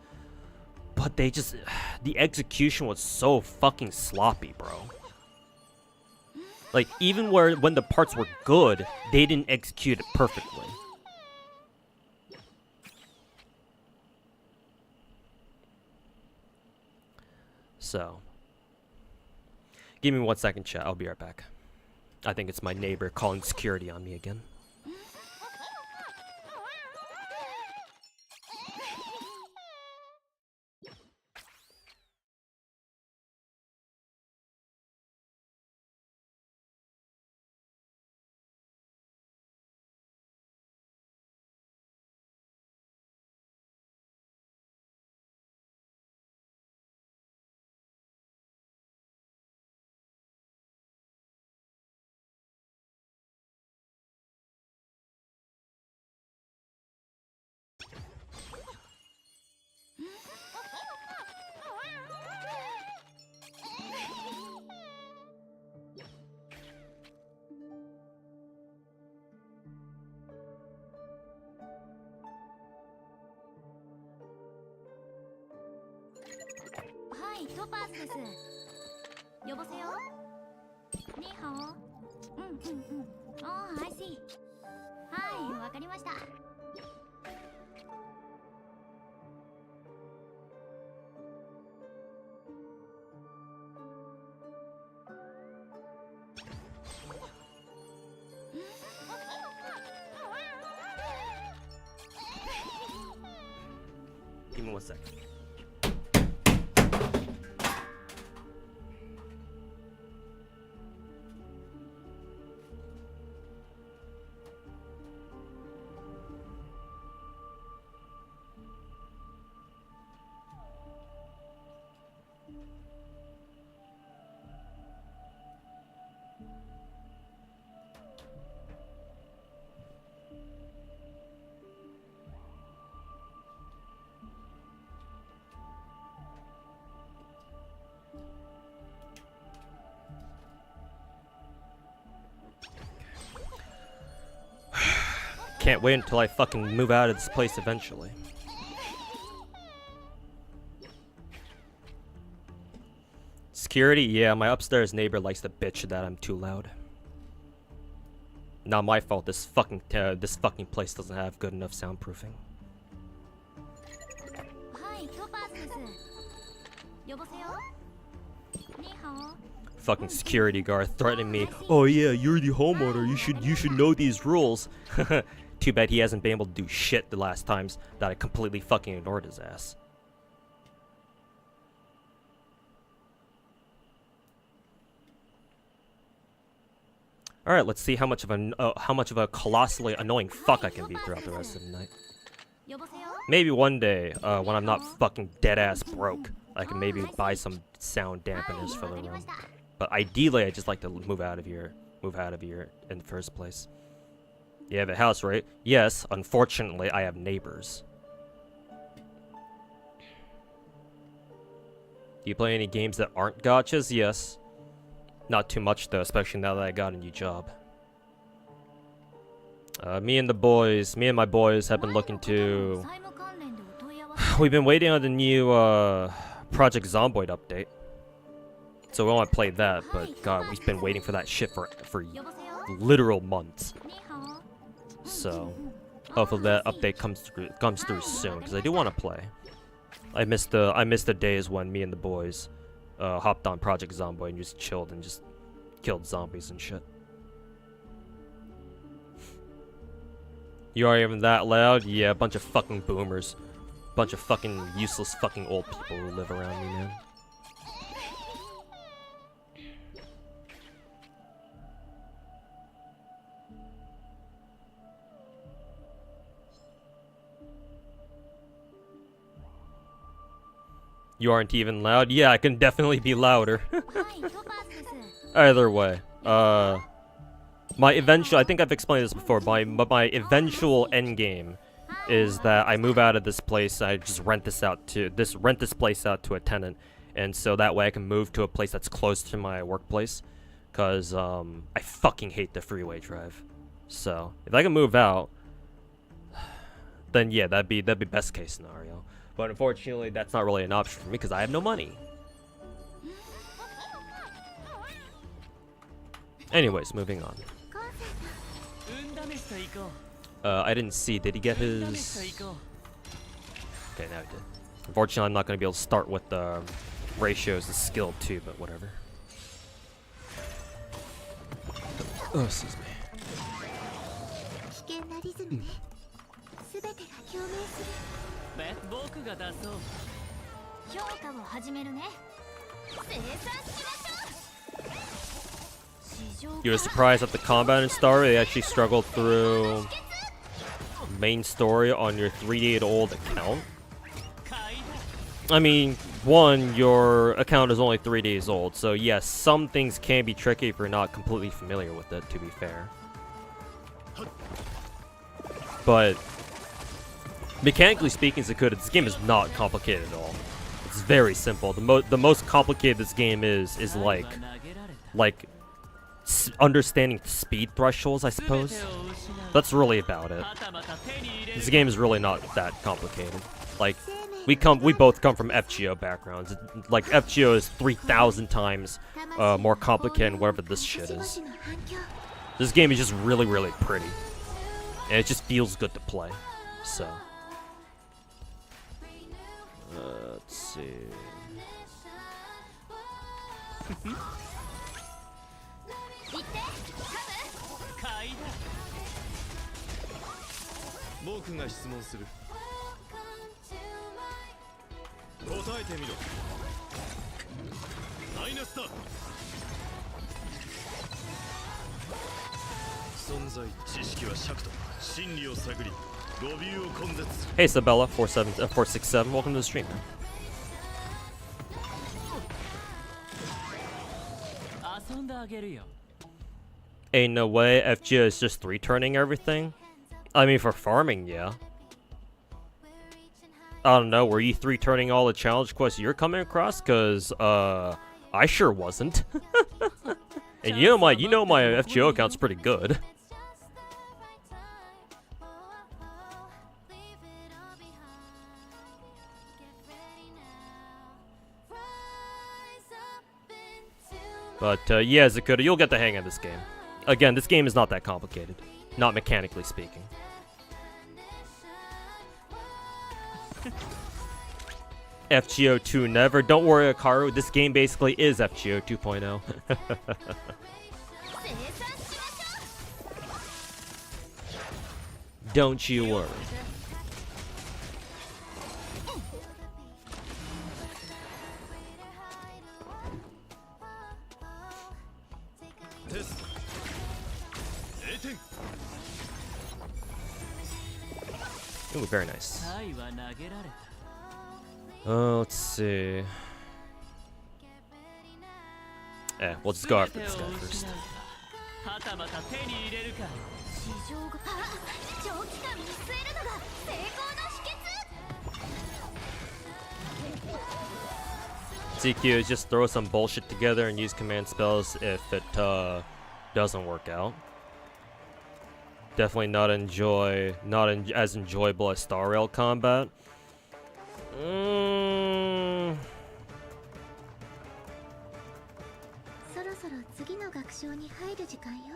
But they just, the execution was so fucking sloppy, bro. Like, even when the parts were good, they didn't execute it perfectly. So, give me 1 second, chat. I'll be right back. I think it's my neighbor calling security on me again. I see. Give me 1 second. Can't wait until I fucking move out of this place eventually. Security? Yeah, my upstairs neighbor likes to bitch that I'm too loud. Not my fault. This fucking place doesn't have good enough soundproofing. Fucking security guard threatening me. Oh yeah, you're the homeowner. You should know these rules. Too bad he hasn't been able to do shit the last times that I completely fucking ignored his ass. All right, let's see how much of a colossally annoying fuck I can be throughout the rest of the night. Maybe one day, when I'm not fucking dead ass broke, I can maybe buy some sound dampeners for the room. But ideally, I just like to move out of here in the first place. You have a house, right? Yes. Unfortunately, I have neighbors. Do you play any games that aren't gachas? Yes. Not too much though, especially now that I got a new job. Me and my boys have been looking to... We've been waiting on the new Project Zomboid update. So we want to play that, but god, we've been waiting for that shit for literal months. So hopefully that update comes through soon, because I do want to play. I missed the days when me and the boys hopped on Project Zomboid and just chilled and just killed zombies and shit. You aren't even that loud? Yeah, a bunch of fucking boomers. Bunch of fucking useless fucking old people who live around me, man. You aren't even loud? Yeah, I can definitely be louder. Either way, my eventual, I think I've explained this before, but my eventual end game is that I move out of this place, I just rent this place out to a tenant, and so that way I can move to a place that's close to my workplace, cause I fucking hate the freeway drive. So if I can move out, then yeah, that'd be best case scenario. But unfortunately, that's not really an option for me because I have no money. Anyways, moving on. I didn't see. Did he get his... Okay, now he did. Unfortunately, I'm not going to be able to start with the ratios of skill too, but whatever. Oh, excuse me. You were surprised at the combat in Star Rail? They actually struggled through main story on your 3-day-old account? I mean, one, your account is only 3 days old, so yes, some things can be tricky if you're not completely familiar with it, to be fair. But mechanically speaking, this game is not complicated at all. It's very simple. The most complicated this game is like understanding speed thresholds, I suppose. That's really about it. This game is really not that complicated. Like, we both come from FGO backgrounds. Like, FGO is 3,000 times more complicated than whatever this shit is. This game is just really, really pretty. And it just feels good to play. So. Let's see. Hey Sabella, 467, welcome to the stream, man. Ain't no way, FGO is just 3-turning everything? I mean, for farming, yeah. I don't know, were you 3-turning all the challenge quests you're coming across? Cause, I sure wasn't. And you know my FGO account's pretty good. But, yeah, Zakuta, you'll get the hang of this game. Again, this game is not that complicated. Not mechanically speaking. FGO 2 never. Don't worry, Akaru. This game basically is FGO 2.0. Don't you worry. Ooh, very nice. Let's see. We'll just go after this guy first. 市場が長期間見据えるのが成功の秘訣 CQ is just throw some bullshit together and use command spells if it doesn't work out. Definitely not as enjoyable as Star Rail combat. そろそろ次の学章に入る時間よ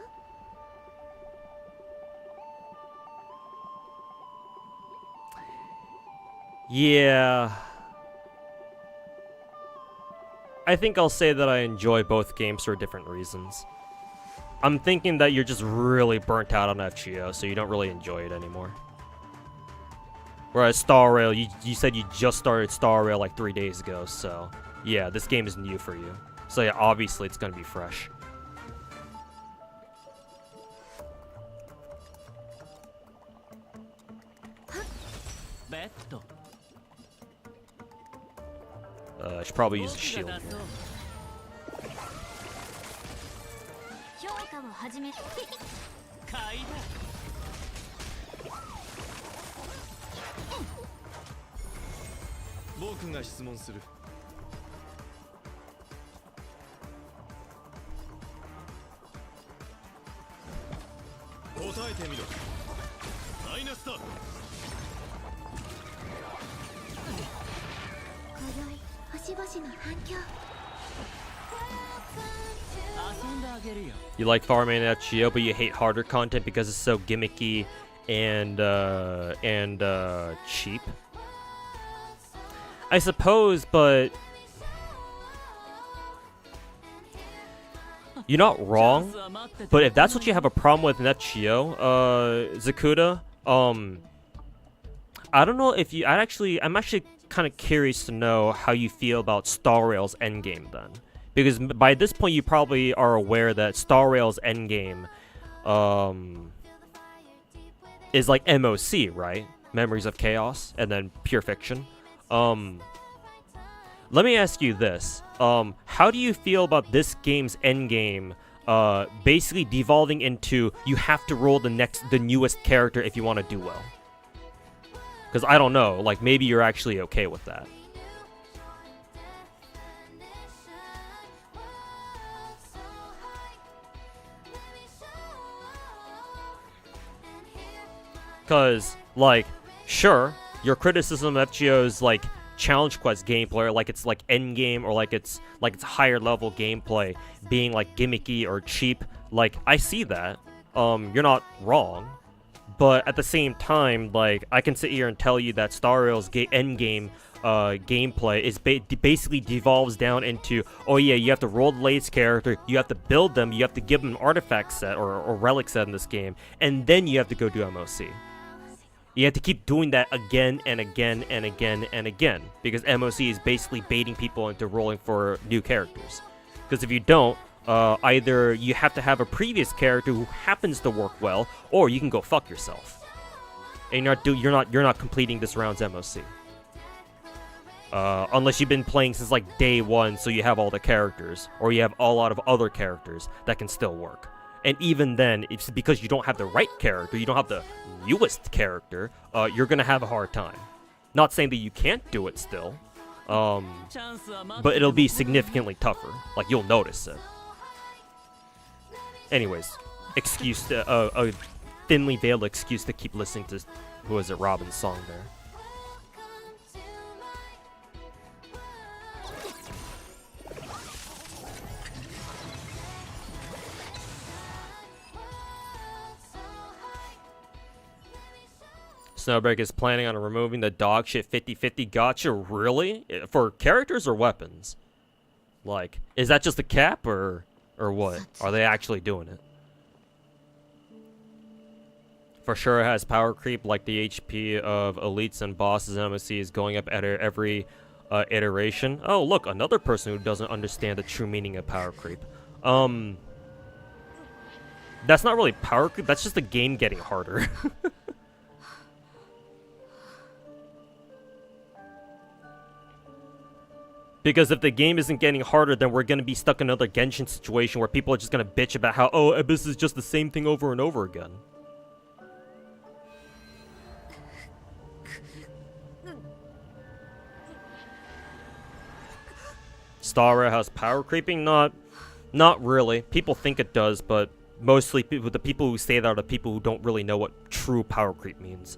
Yeah. I think I'll say that I enjoy both games for different reasons. I'm thinking that you're just really burnt out on FGO, so you don't really enjoy it anymore. Whereas Star Rail, you said you just started Star Rail like 3 days ago, so yeah, this game is new for you. So yeah, obviously it's gonna be fresh. I should probably use a shield here. 評価を始める僕が質問する答えてみろマイナスだ今宵星々の反響 You like farming in FGO, but you hate harder content because it's so gimmicky and cheap. I suppose, but you're not wrong. But if that's what you have a problem with in FGO, Zakuda, I don't know if you. I'm actually kind of curious to know how you feel about Star Rail's endgame then. Because by this point, you probably are aware that Star Rail's endgame is like MOC, right? Memories of Chaos, and then Pure Fiction. Let me ask you this. How do you feel about this game's endgame basically devolving into you have to roll the newest character if you want to do well? Because I don't know, like maybe you're actually okay with that. Because, like, sure, your criticism of FGO's, like, Challenge Quest gameplay, or like it's like endgame, or like it's higher level gameplay being like gimmicky or cheap, like I see that. You're not wrong. But at the same time, like, I can sit here and tell you that Star Rail's endgame gameplay is basically devolves down into, oh yeah, you have to roll the latest character, you have to build them, you have to give them an artifact set or relic set in this game, and then you have to go do MOC. You have to keep doing that again and again and again and again, because MOC is basically baiting people into rolling for new characters. Because if you don't, either you have to have a previous character who happens to work well, or you can go fuck yourself. And you're not completing this round's MOC. Unless you've been playing since like day one, so you have all the characters, or you have a lot of other characters that can still work. And even then, it's because you don't have the right character, you don't have the newest character, you're gonna have a hard time. Not saying that you can't do it still, but it'll be significantly tougher. Like, you'll notice it. Anyways, a thinly veiled excuse to keep listening to, who is it, Robin's song there. Snowbreak is planning on removing the dogshit 50-50 gacha, really? For characters or weapons? Like, is that just a cap, or what? Are they actually doing it? For sure it has power creep, like the HP of elites and bosses and MSC is going up at every iteration. Oh, look, another person who doesn't understand the true meaning of power creep. That's not really power creep, that's just the game getting harder. Because if the game isn't getting harder, then we're gonna be stuck in another Genshin situation where people are just gonna bitch about how, oh, Abyss is just the same thing over and over again. Star Rail has power creeping? Not really. People think it does, but mostly the people who say that are the people who don't really know what true power creep means.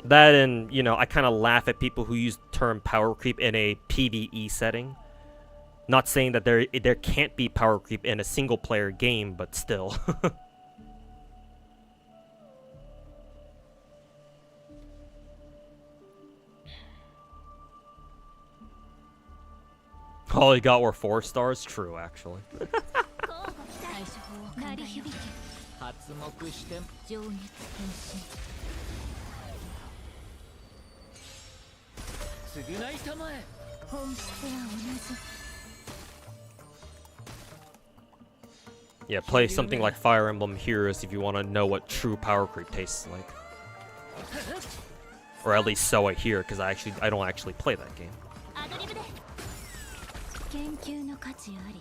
That and, you know, I kind of laugh at people who use the term power creep in a PvE setting. Not saying that there can't be power creep in a single player game, but still. All he got were 4 stars? True, actually. 対処法を鳴り響け発目して情熱変身償いたまえ本質は同じ Yeah, play something like Fire Emblem Heroes if you want to know what true power creep tastes like. Or at least so I hear, because I don't actually play that game. アドリブで研究の価値あり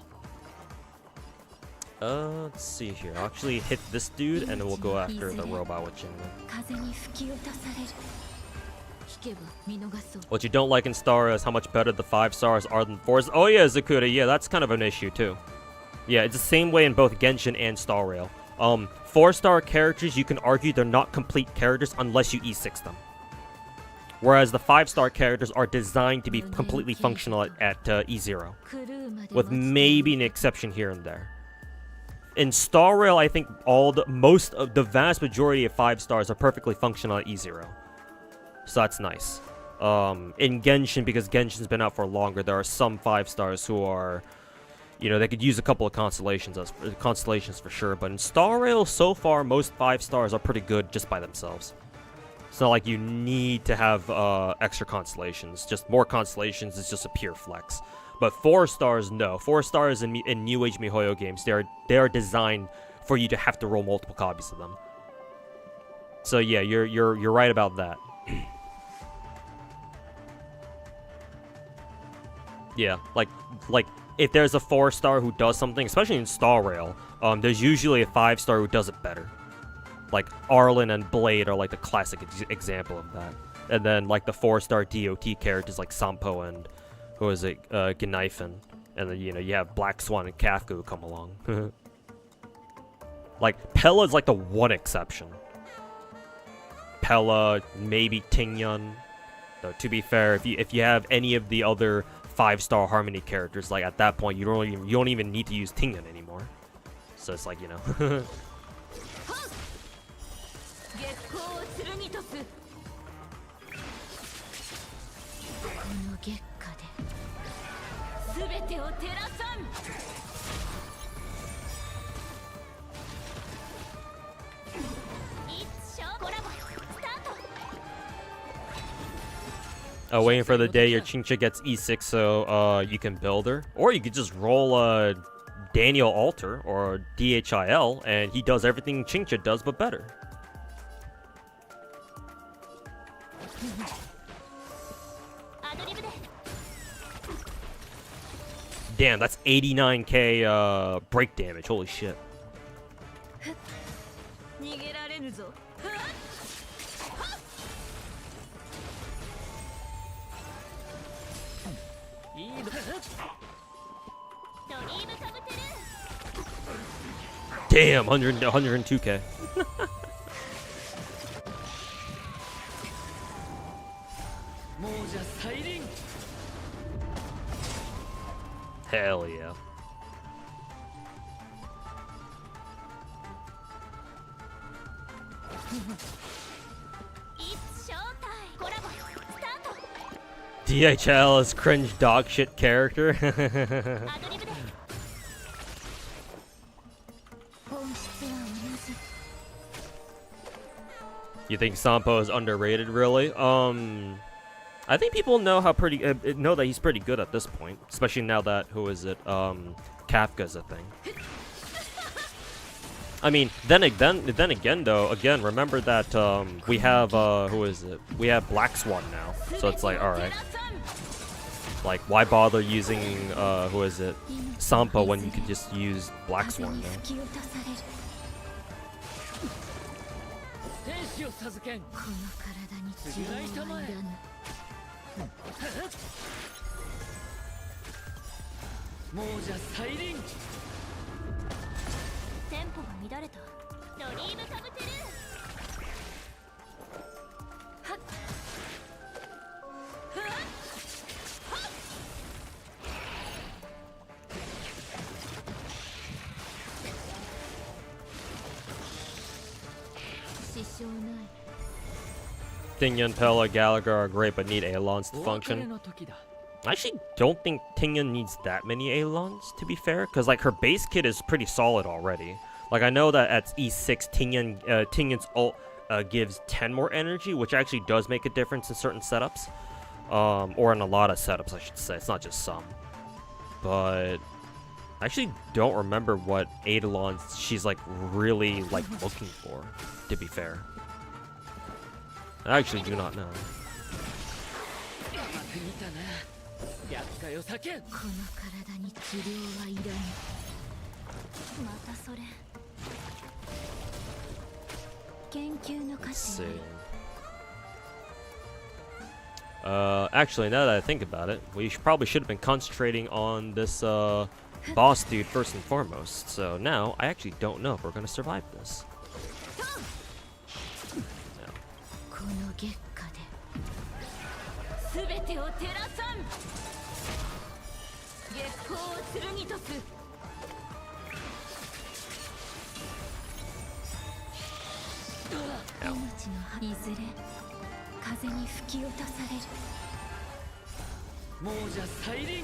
Let's see here. I'll actually hit this dude, and then we'll go after the robot with Jinwen. 風に吹き落とされる聞けば見逃そう What you don't like in Star is how much better the 5 stars are than 4s. Oh yeah, Zakura, yeah, that's kind of an issue too. Yeah, it's the same way in both Genshin and Star Rail. 4-star characters, you can argue they're not complete characters unless you E6 them. Whereas the 5-star characters are designed to be completely functional at E0. 狂うまで With maybe an exception here and there. In Star Rail, I think the vast majority of 5 stars are perfectly functional at E0. So that's nice. In Genshin, because Genshin's been out for longer, there are some 5 stars who are, you know, they could use a couple of constellations for sure. But in Star Rail, so far, most 5 stars are pretty good just by themselves. It's not like you need to have extra constellations. Just more constellations is just a pure flex. But 4 stars, no. 4 stars in New Age MiHoYo games, they are designed for you to have to roll multiple copies of them. So yeah, you're right about that. Yeah, like if there's a 4-star who does something, especially in Star Rail, there's usually a 5-star who does it better. Like Arlen and Blade are like the classic example of that. And then like the 4-star DOT characters like Sampo and who is it, Gneifen. And then, you know, you have Black Swan and Kafka who come along. Like Pella is like the one exception. Pella, maybe Tingyun. Though to be fair, if you have any of the other 5-star Harmony characters, like at that point you don't even need to use Tingyun anymore. So it's like, you know. 月光を剣とすこの月下で全てを照らさん一生コラボスタート Waiting for the day your Chincha gets E6 so you can build her. Or you could just roll Daniel Alter or DHIL and he does everything Chincha does but better. Damn, that's 89k break damage. Holy shit. 逃げられぬぞいいのドリームカブテル Damn, 102k. もうじゃ再臨 Hell yeah. It's showtime. コラボスタート DHL is cringe dog shit character. アドリブで本質は同じ You think Sampo is underrated, really? I think people know how know that he's pretty good at this point, especially now that who is it? Kafka's a thing. I mean, then again, though, remember that we have who is it? We have Black Swan now, so it's like, all right, like why bother using who is it, Sampa when you could just use Black Swan now? 天使を授けんこの体に治療はいらぬ。亡者再臨テンポが乱れた。ドリームカムテルー。はっ。ふわっ。はっ。支障ない。 Tingyan, Pella, Gallagher are great, but need Aelons to お別れ function. の時だ I actually don't think Tingyan needs that many Aelons, to be fair, because like her base kit is pretty solid already. Like I know that at E6, Tingyan's ult gives 10 more energy, which actually does make a difference in certain setups, or in a lot of setups, I should say. It's not just some. But I actually don't remember what Aelons she's like really like looking for, to be fair. I actually do not know. 甘く見たな厄介を避けんこの体に治療はいらぬ。またそれ。研究の価 Let's 値 see. は Actually, now that I think about it, we probably should have been concentrating on this boss dude first and foremost. So now I actually don't know if we're gonna survive this. この月下で全てを照らさん。月光を剣とす。命のいずれ風に吹き落とされる。亡者再臨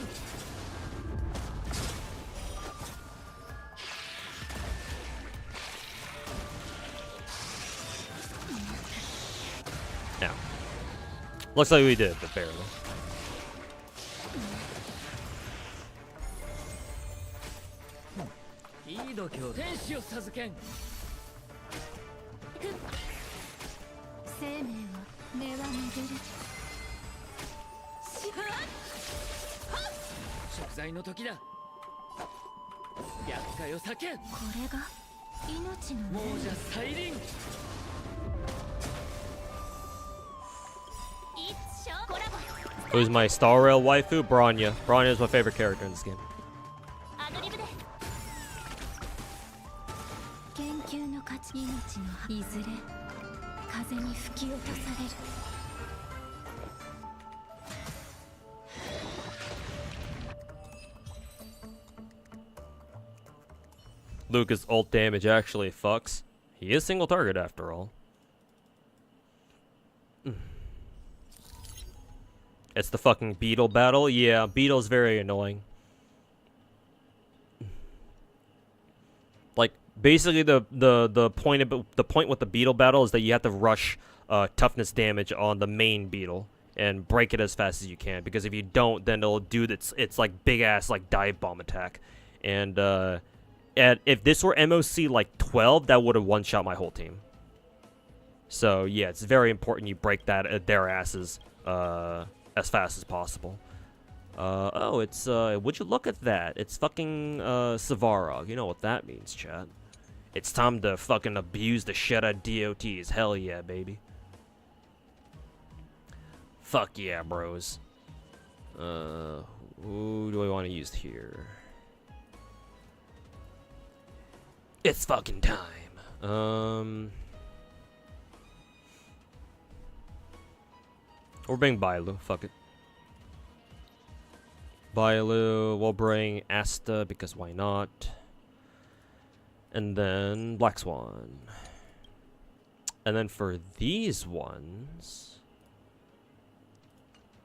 Yeah. Looks like we did, but barely. いい度胸天使を授けん生命は根は巡る。食材の時だ厄介を避けんこれが命の亡者再臨 Who's my Star Rail waifu? Bronya. Bronya is my favorite character in this game. アドリブで研究の価値。命のいずれ風に吹き落とされる。 Lucas' ult damage actually fucks. He is single target after all. It's the fucking beetle battle. Yeah, beetle's very annoying. Like basically the point with the beetle battle is that you have to rush toughness damage on the main beetle and break it as fast as you can, because if you don't, then it'll do it's like big ass like dive bomb attack. And if this were MOC like 12, that would have one shot my whole team. So yeah, it's very important you break that their asses as fast as possible. Oh, it's would you look at that? It's fucking Savarog. You know what that means, chat. It's time to fucking abuse the shit out of DOTs. Hell yeah, baby. Fuck yeah, bros. Who do I want to use here? It's fucking time. We'll bring Bailu. Fuck it. Bailu. We'll bring Asta because why not? And then Black Swan. And then for these ones,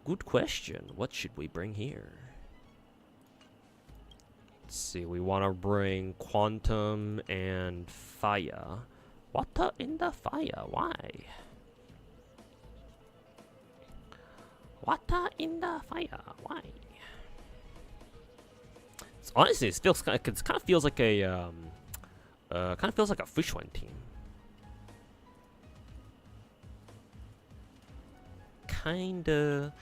good question. What should we bring here? Let's see. We want to bring Quantum and Fire. What in the fire? Why? What in the fire? Why? Honestly, it feels kind of feels like a kind of feels like a Fushuen team. Kind of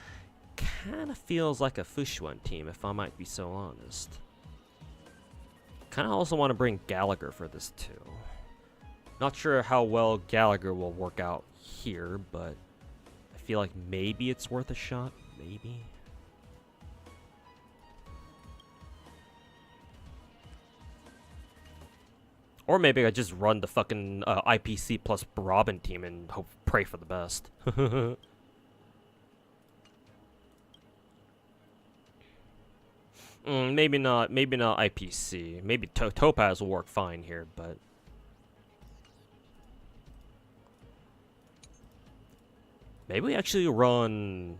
feels like a Fushuen team, if I might be so honest. Kind of also want to bring Gallagher for this too. Not sure how well Gallagher will work out here, but I feel like maybe it's worth a shot. Maybe. Or maybe I just run the fucking IPC plus Robin team and hope, pray for the best. Maybe not IPC. Maybe Topaz will work fine here, but maybe we actually run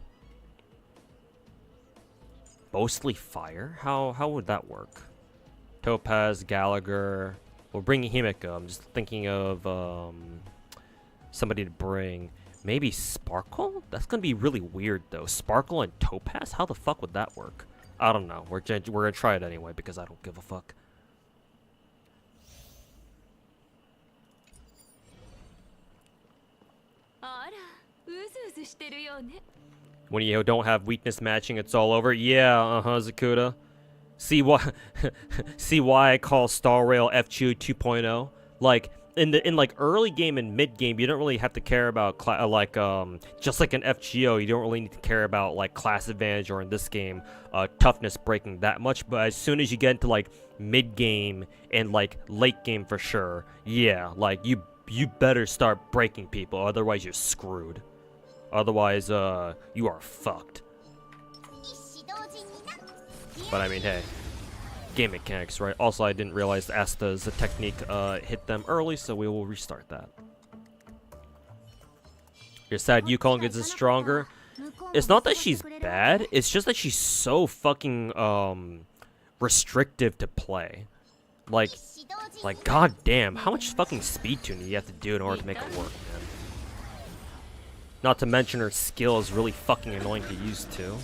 mostly fire. How would that work? Topaz, Gallagher. We're bringing Himeka. I'm just thinking of somebody to bring. Maybe Sparkle? That's gonna be really weird though. Sparkle and Topaz? How the fuck would that work? I don't know. We're gonna try it anyway because I don't give a fuck. When you don't have weakness matching, it's all over. Yeah, Zakuda. See why? See why I call Star Rail FGO 2.0? Like in like early game and mid game, you don't really have to care about just like an FGO, you don't really need to care about like class advantage, or in this game, toughness breaking that much. But as soon as you get into like mid game and like late game for sure, yeah, like you better start breaking people, otherwise you're screwed. Otherwise, you are fucked. But I mean, hey, game mechanics, right? Also, I didn't realize Asta's technique hit them early, so we will restart that. You're sad Yukong gets stronger. It's not that she's bad, it's just that she's so fucking restrictive to play. Like goddamn, how much fucking speed tuning do you have to do in order to make it work, man? Not to mention her skill is really fucking annoying to use too.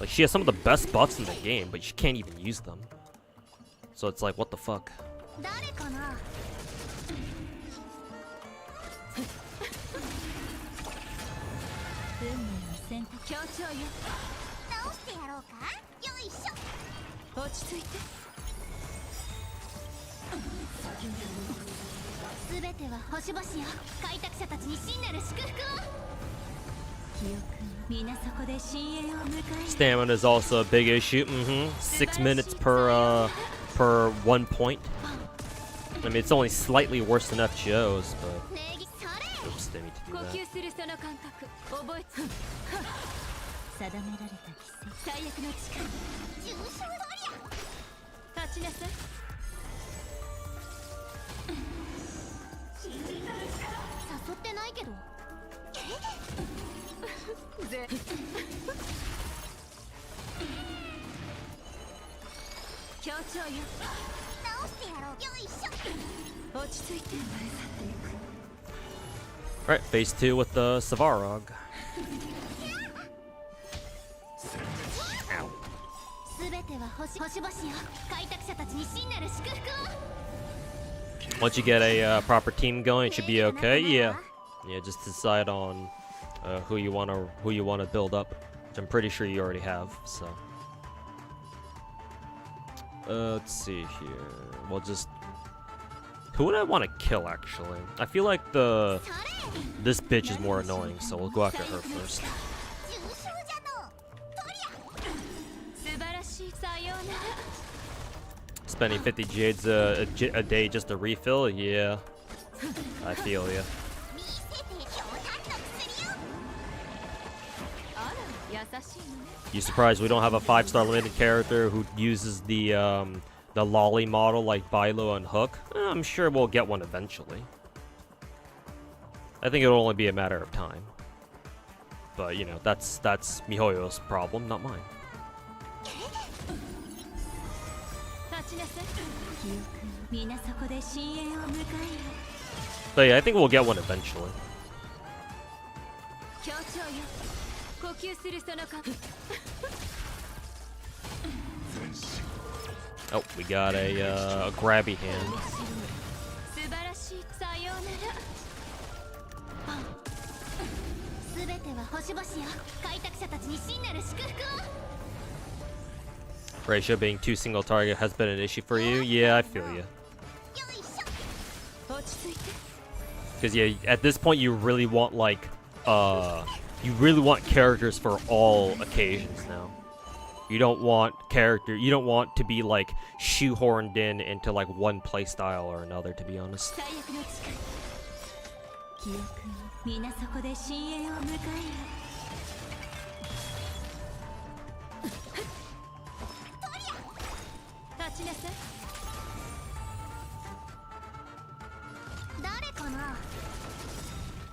Like, she has some of the best buffs in the game, but she can't even use them. So it's like, what the fuck? Stamina is also a big issue. 6 minutes per 1 point. I mean, it's only slightly worse than FGOs, but oops, they need to do that. Alright, phase 2 with the Savarog. Ow. Once you get a proper team going, it should be okay. Yeah, just decide on who you wanna build up, which I'm pretty sure you already have. So let's see here. We'll just, who would I want to kill actually? I feel like this bitch is more annoying, so we'll go after her first. Spending 50 jades a day just to refill? Yeah, I feel ya. You surprised we don't have a 5-star limited character who uses the lolly model like Bilo and Hook? I'm sure we'll get one eventually. I think it'll only be a matter of time. But you know, that's MiHoYo's problem, not mine. But yeah, I think we'll get one eventually. Oh, we got a grabby hand. 素晴らしいさようならすべては星々よ開拓者たちに真なる祝福を Ratio being 2 single target has been an issue for you? Yeah, I feel you. よいしょ落ち着いて Because yeah, at this point you really want like, you really want characters for all occasions now. You don't want to be like shoehorned into like one playstyle or another, to be honest. 最悪の誓い記憶も皆そこで深淵を迎えよ立ちなさい誰かな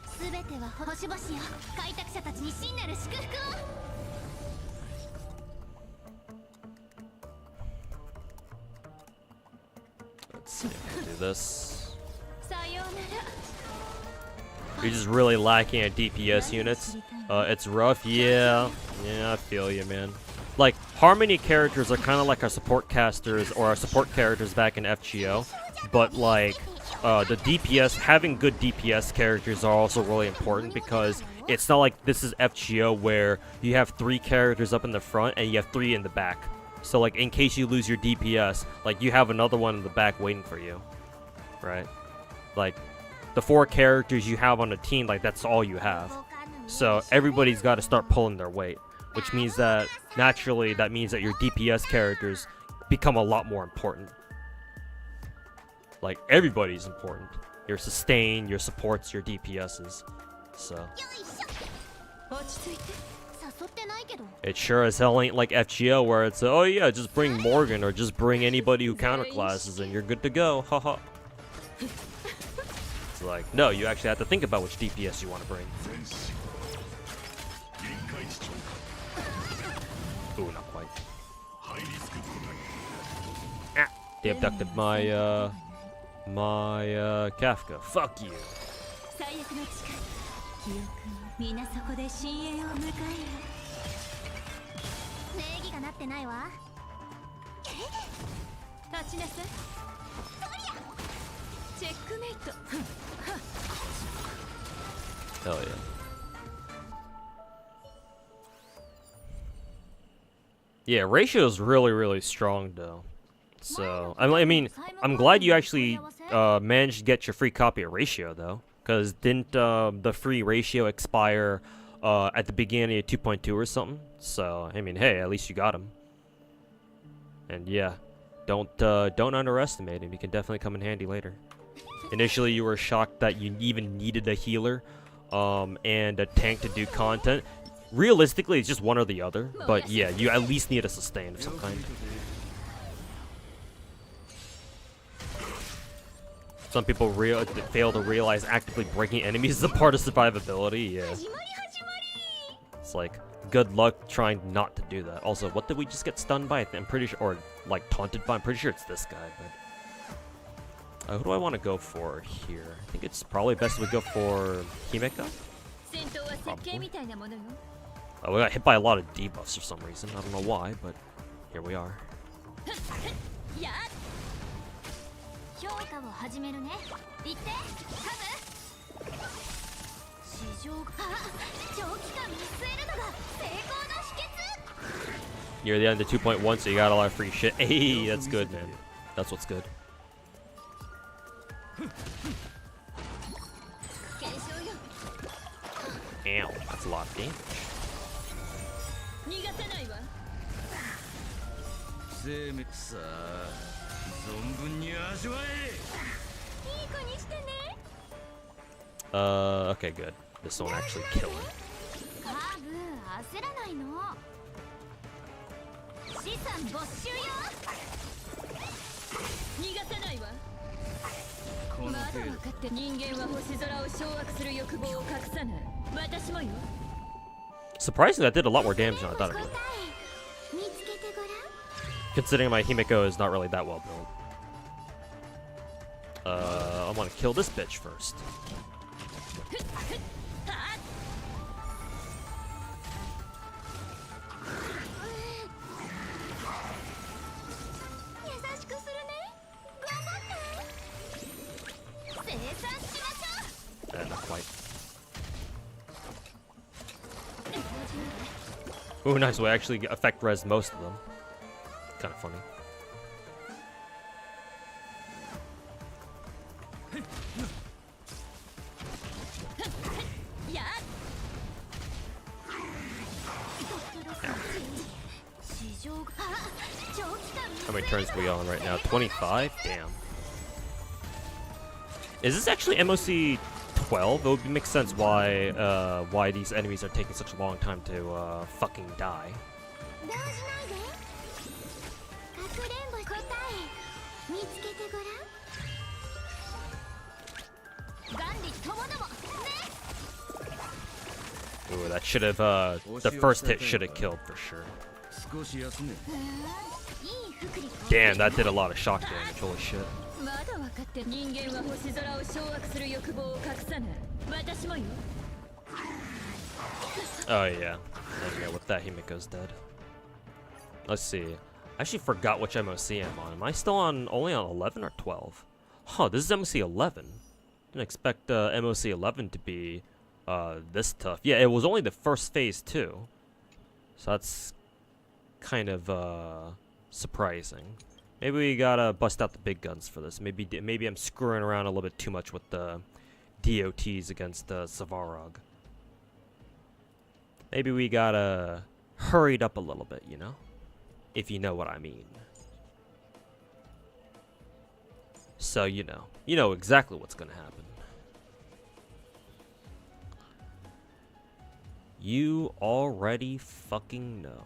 すべては星々よ開拓者たちに真なる祝福を Let's see if I can do this. さようなら You're just really lacking at DPS units. It's rough, yeah. Yeah, I feel you, man. Like, Harmony characters are kind of like our support casters or our support characters back in FGO. But, like, the DPS, having good DPS characters are also really important because it's not like this is FGO where you have 3 characters up in the front and you have 3 in the back. So, like, in case you lose your DPS, like, you have another one in the back waiting for you. Right? Like, the 4 characters you have on a team, like, that's all you have. So, everybody's got to start pulling their weight. Which means that, naturally, that means that your DPS characters become a lot more important. Like, everybody's important. Your sustain, your supports, your DPSs. So... 落ち着いて誘ってないけど It sure as hell ain't like FGO where it's, oh yeah, just bring Morgan or just bring anybody who counterclasses and you're good to go, haha. It's like, no, you actually have to think about which DPS you want to bring. Ooh, not quite. Ah, they abducted my, Kafka. Fuck you. 最悪の誓い記憶も皆そこで深淵を迎えよ礼儀がなってないわ立ちなさいチェックメイト Hell yeah. Yeah, ratio is really, really strong though. So, I mean, I'm glad you actually managed to get your free copy of Ratio though. Because didn't the free Ratio expire at the beginning of 2.2 or something? So, I mean, hey, at least you got him. And yeah, don't underestimate him. He can definitely come in handy later. Initially, you were shocked that you even needed a healer and a tank to do content. Realistically, it's just one or the other. But yeah, you at least need a sustain of some kind. Some people fail to realize actively breaking enemies is a part of survivability. Yeah. It's like, good luck trying not to do that. Also, what did we just get stunned by? I'm pretty sure, or like taunted by? I'm pretty sure it's this guy, but... who do I want to go for here? I think it's probably best we go for Himeka? Probably. Oh, we got hit by a lot of debuffs for some reason. I don't know why, but here we are. 評価を始めるね言ってカム市場長期間見据えるのが成功の秘訣 Near the end of 2.1, so you got a lot of free shit. Hey, that's good, man. That's what's good. 検証よ Ow, that's a lot of damage. 逃がさないわ生命さあ存分に味わえいい子にしてね Okay, good. This won't actually kill him. カーブ焦らないの資産没収よ逃がさないわまだ分かって人間は星空を掌握する欲望を隠さない私もよ Surprisingly, that did a lot more damage than I thought it would. 見つけてごらん Considering my Himeko is not really that well built. I want to kill this bitch first. Oh, nice. We actually affect res most of them. Kind of funny. How many turns are we on right now? 25? Damn. Is this actually MOC 12? It would make sense why these enemies are taking such a long time to fucking die. Ooh, that should have the first hit should have killed for sure. Damn, that did a lot of shock damage. Holy shit. Oh yeah. And yeah, with that Himiko's dead. Let's see. I actually forgot which MOC I'm on. Am I still only on 11 or 12? Huh, this is MOC 11. Didn't expect MOC 11 to be this tough. Yeah, it was only the first phase too. So that's kind of surprising. Maybe we gotta bust out the big guns for this. Maybe I'm screwing around a little bit too much with the DOTs against Savarog. Maybe we gotta hurry it up a little bit, you know? If you know what I mean. So you know exactly what's gonna happen. You already fucking know.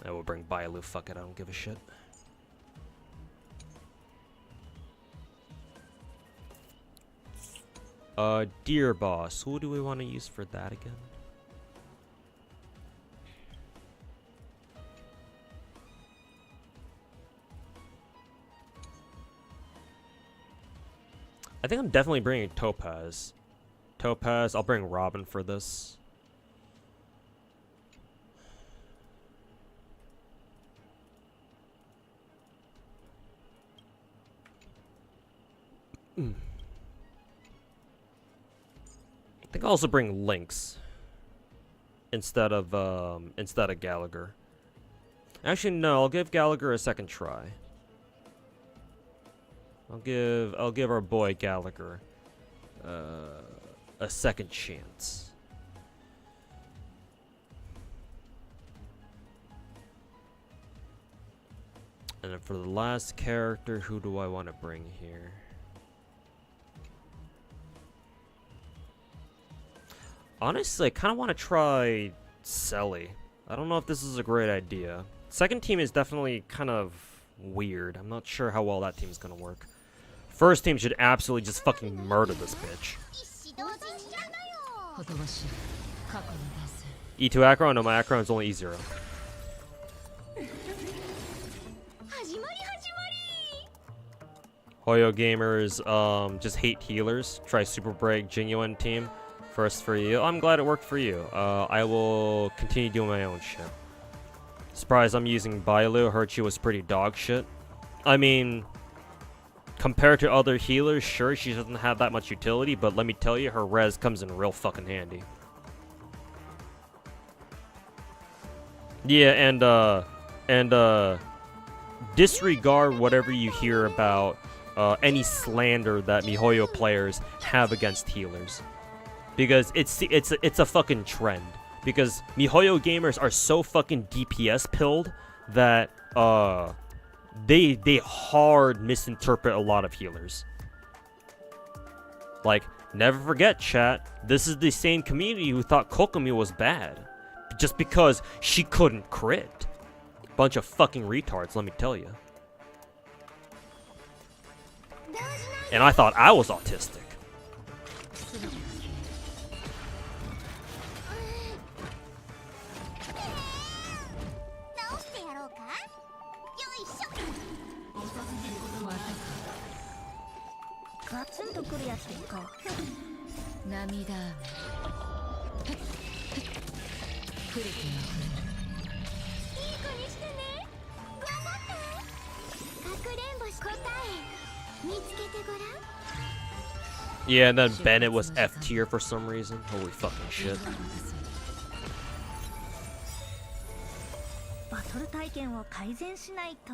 I will bring Bailu, fuck it, I don't give a shit. Deer Boss, who do we want to use for that again? I think I'm definitely bringing Topaz. Topaz, I'll bring Robin for this. I think I'll also bring Lynx instead of Gallagher. Actually, no, I'll give Gallagher a second try. I'll give our boy Gallagher a second chance. And then for the last character, who do I want to bring here? Honestly, I kind of want to try Selly. I don't know if this is a great idea. Second team is definitely kind of weird. I'm not sure how well that team's gonna work. First team should absolutely just fucking murder this bitch. E2 Acro? No, my Acro is only E0. Hoyo gamers just hate healers. Try Super Break, Genuine team. First for you. I'm glad it worked for you. I will continue doing my own shit. Surprised I'm using Bailu. Heard she was pretty dog shit. I mean, compared to other healers, sure, she doesn't have that much utility, but let me tell you, her res comes in real fucking handy. Yeah, and disregard whatever you hear about any slander that MiHoYo players have against healers. Because it's a fucking trend. Because MiHoYo gamers are so fucking DPS pilled that they hard misinterpret a lot of healers. Like, never forget, chat, this is the same community who thought Kokomi was bad just because she couldn't crit. Bunch of fucking retards, let me tell you. And I thought I was autistic. Yeah, and then Bennett was F tier for some reason. Holy fucking shit. バトル体験を改善しないと。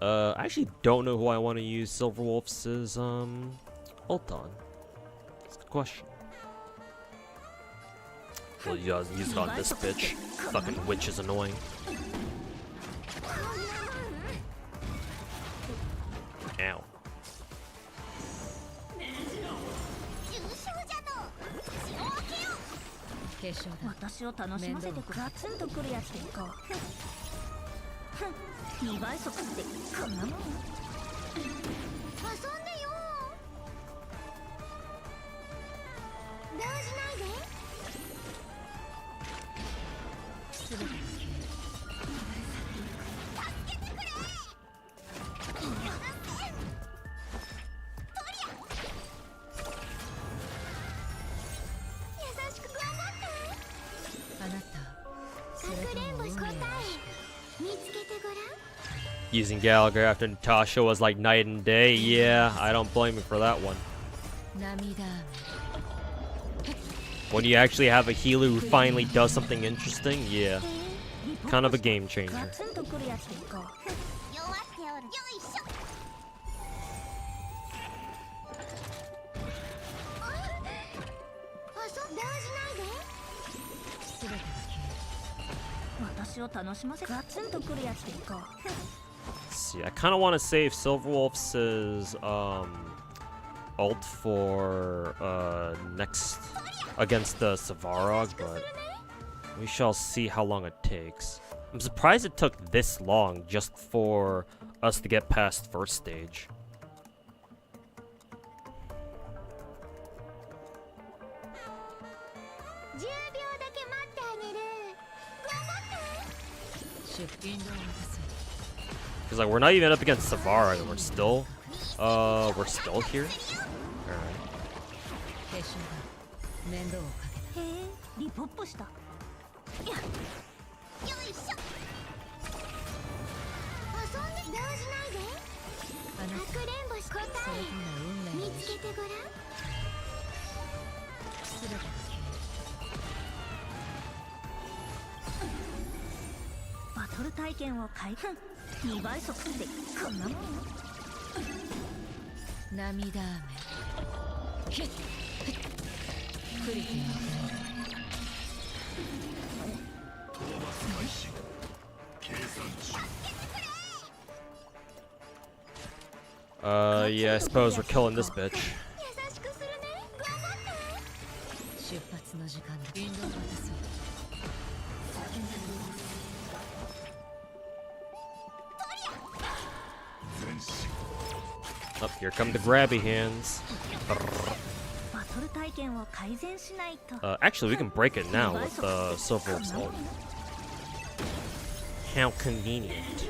I actually don't know who I want to use Silverwolf's ult on. That's a good question. Well, you guys use it on this bitch. Fucking witch is annoying. Ow. 化粧だ。私を楽しませてガツンとくるやつでいこう。2倍速ってこんなもん。遊んでよ。動じないで。すべて。助けてくれ。優しく頑張って。あなた。かくれんぼし答え。見つけてごらん。 Using Gallagher after Natasha was like night and day. Yeah, I don't blame you for that one. When you actually have a healer who finally does something interesting, yeah. Kind of a game changer. See, I kind of want to save Silverwolf's ult for next against the Savarog, but we shall see how long it takes. I'm surprised it took this long just for us to get past first stage. Cause like we're not even up against Savara and we're still here. Alright. Yeah, I suppose we're killing this bitch. Up here come the grabby hands. Actually, we can break it now with Silverwolf's ult. How convenient.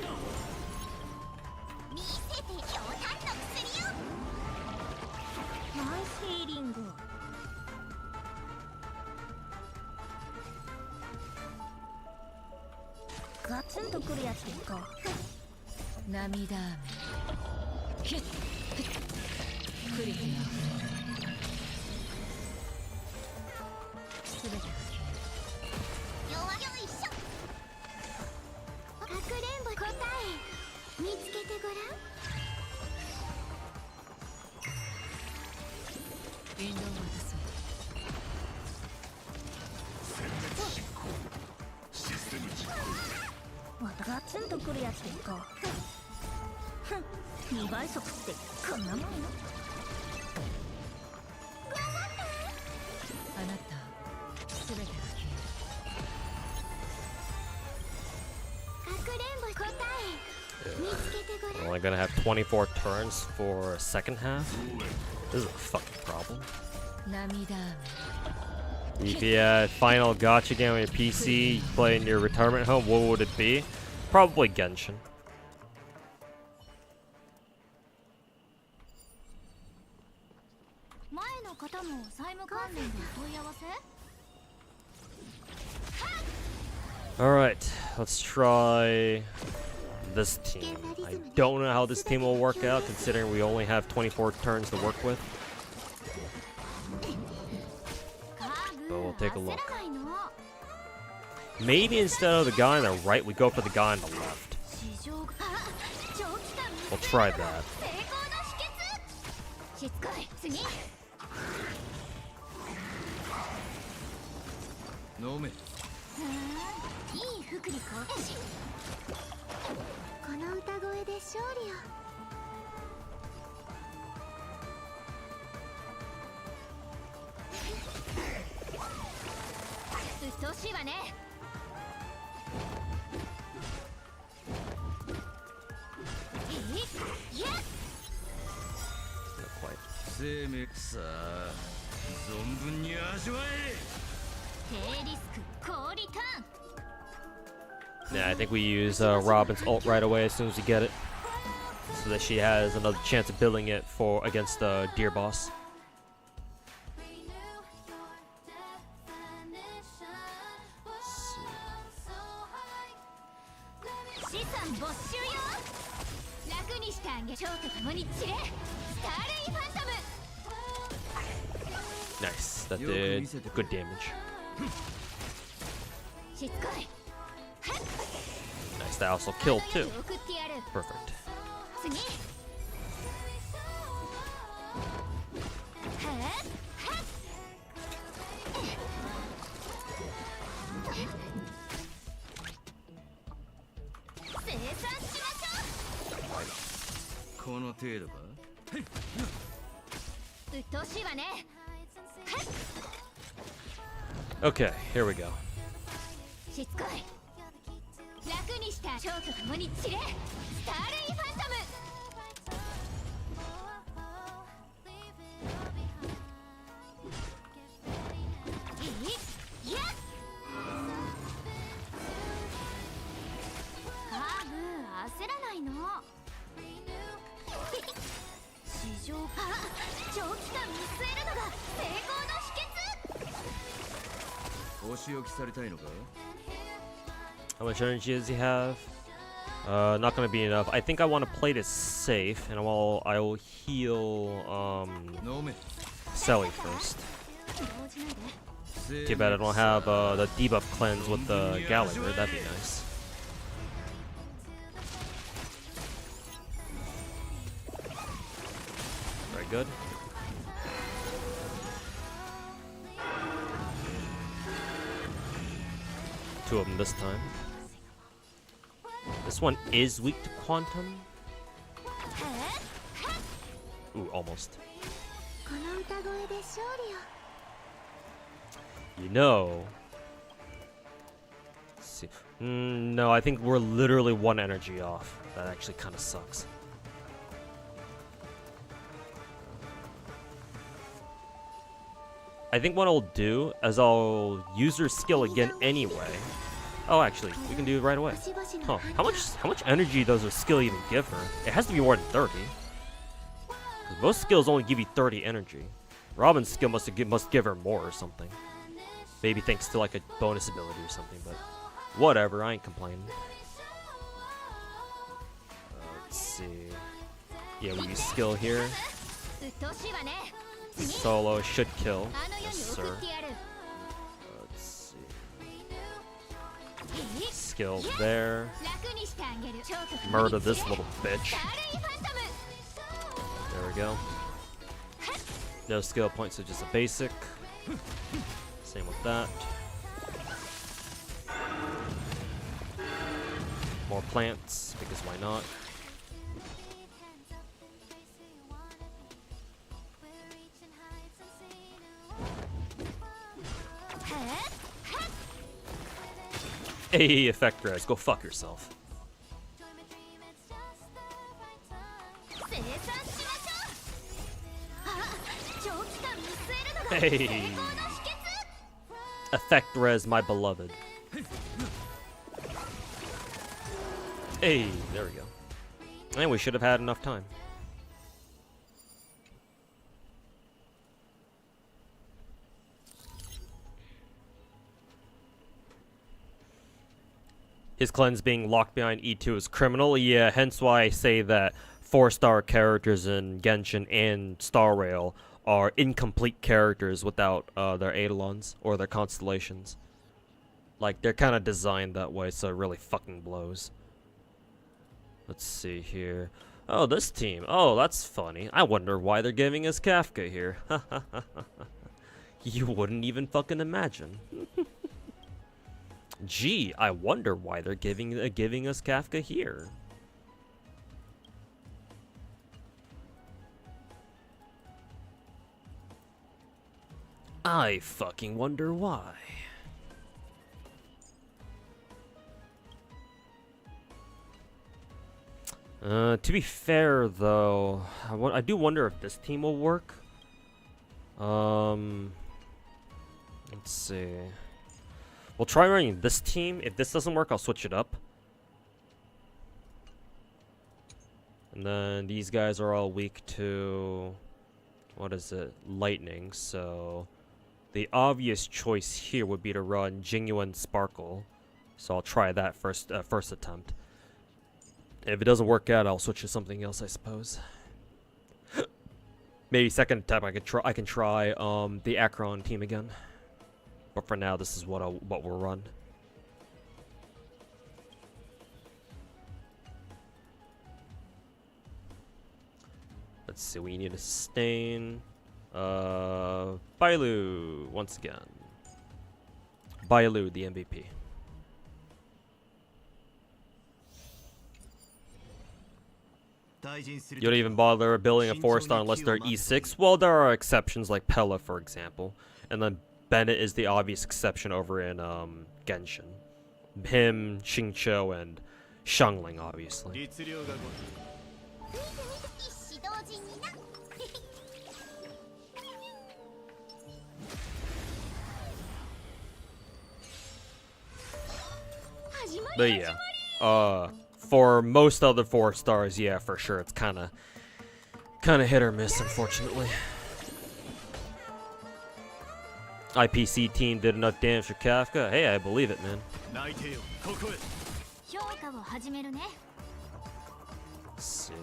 We're only gonna have 24 turns for a second half. This is a fucking problem. If you had final gacha game on your PC, you play in your retirement home, what would it be? Probably Genshin. Alright, let's try this team. I don't know how this team will work out considering we only have 24 turns to work with. take a look. 焦らないの。 Maybe instead of the guy on the right, we go for the guy on the left. 市場が長期間見 We'll 据 try えるのが that. 成功の秘訣。しつこい。次。飲め。いい福利厚生し。この歌声で勝利を。うっとうしいわね。いや Not quite. 生命さあ存分に味わえ。低リスク高リターン。 Yeah, I think we use Robin's ult right away as soon as we get it, so that she has another chance of building it for against the deer boss. 資産没収よ。楽にしてあげ。蝶と共に散れ。スターレイファントム。 Nice. That did good damage. しつこい。 Nice. That also killed too. 送ってやる。 Perfect. 次。はっはっ。生産しましょこの程度か。う。うっとうしいわね。 Okay, here we go. しつこい。楽にした蝶と共に散れ。スターレイファントム。いや。カーブ焦らないの。市場長期間見据えるのが成功の秘訣。お仕置きされたいのか。 How much energy does he have? Not gonna be enough. I think I want to play this safe, and I will heal 飲め。 Selly first. 動じないで。 Too bad I don't have the debuff cleanse with the Gallagher. That'd be nice. Very good. Two of them this time. This one is weak to quantum. Ooh, almost. この歌声で勝利を。 You know. Let's see. No, I think we're literally one energy off. That actually kind of sucks. I think what I'll do is I'll use her skill again anyway. Oh, actually, we can do it right away. Huh? How much energy does her skill even give her? It has to be more than 30. 'Cause most skills only give you 30 energy. Robin's skill must give her more or something. Maybe thanks to like a bonus ability or something, but whatever, I ain't complaining. Let's see. Yeah, we use skill here. うっとうしいわね。 Solo should kill. あの世に Yes, 送 sir. ってやる。 Let's see. Skill there. 楽にしてあげる。蝶と共に Murder 散れ this little bitch. スターレイファントム。 There we go. No skill points, so just a basic. Same with that. More plants, because why not? Hey, effect res, go fuck yourself. 生産しましょう。あ、長期間見据えるのが Hey. 成功の秘訣。 Effect res, my beloved. Hey, there we go. And we should have had enough time. His cleanse being locked behind E2 is criminal. Yeah, hence why I say that 4-star characters in Genshin and Star Rail are incomplete characters without their eidolons or their constellations. Like, they're kind of designed that way, so it really fucking blows. Let's see here. Oh, this team. Oh, that's funny. I wonder why they're giving us Kafka here. You wouldn't even fucking imagine. Gee, I wonder why they're giving us Kafka here. I fucking wonder why. To be fair, though, I do wonder if this team will work. Let's see. We'll try running this team. If this doesn't work, I'll switch it up. And then these guys are all weak to... what is it? Lightning, so... the obvious choice here would be to run Genuine Sparkle. So I'll try that first attempt. If it doesn't work out, I'll switch to something else, I suppose. Maybe second attempt I can try the Akron team again. But for now, this is what we'll run. Let's see, we need a sustain. Bailu once again. Bailu, the MVP. You don't even bother building a 4-star unless they're E6. Well, there are exceptions like Pella, for example. And then Bennett is the obvious exception over in Genshin. Him, Xingqiu, and Xiangling, obviously. But yeah, for most other 4-stars, yeah, for sure, it's kind of hit or miss, unfortunately. IPC team did enough damage for Kafka. Hey, I believe it, man. Let's see.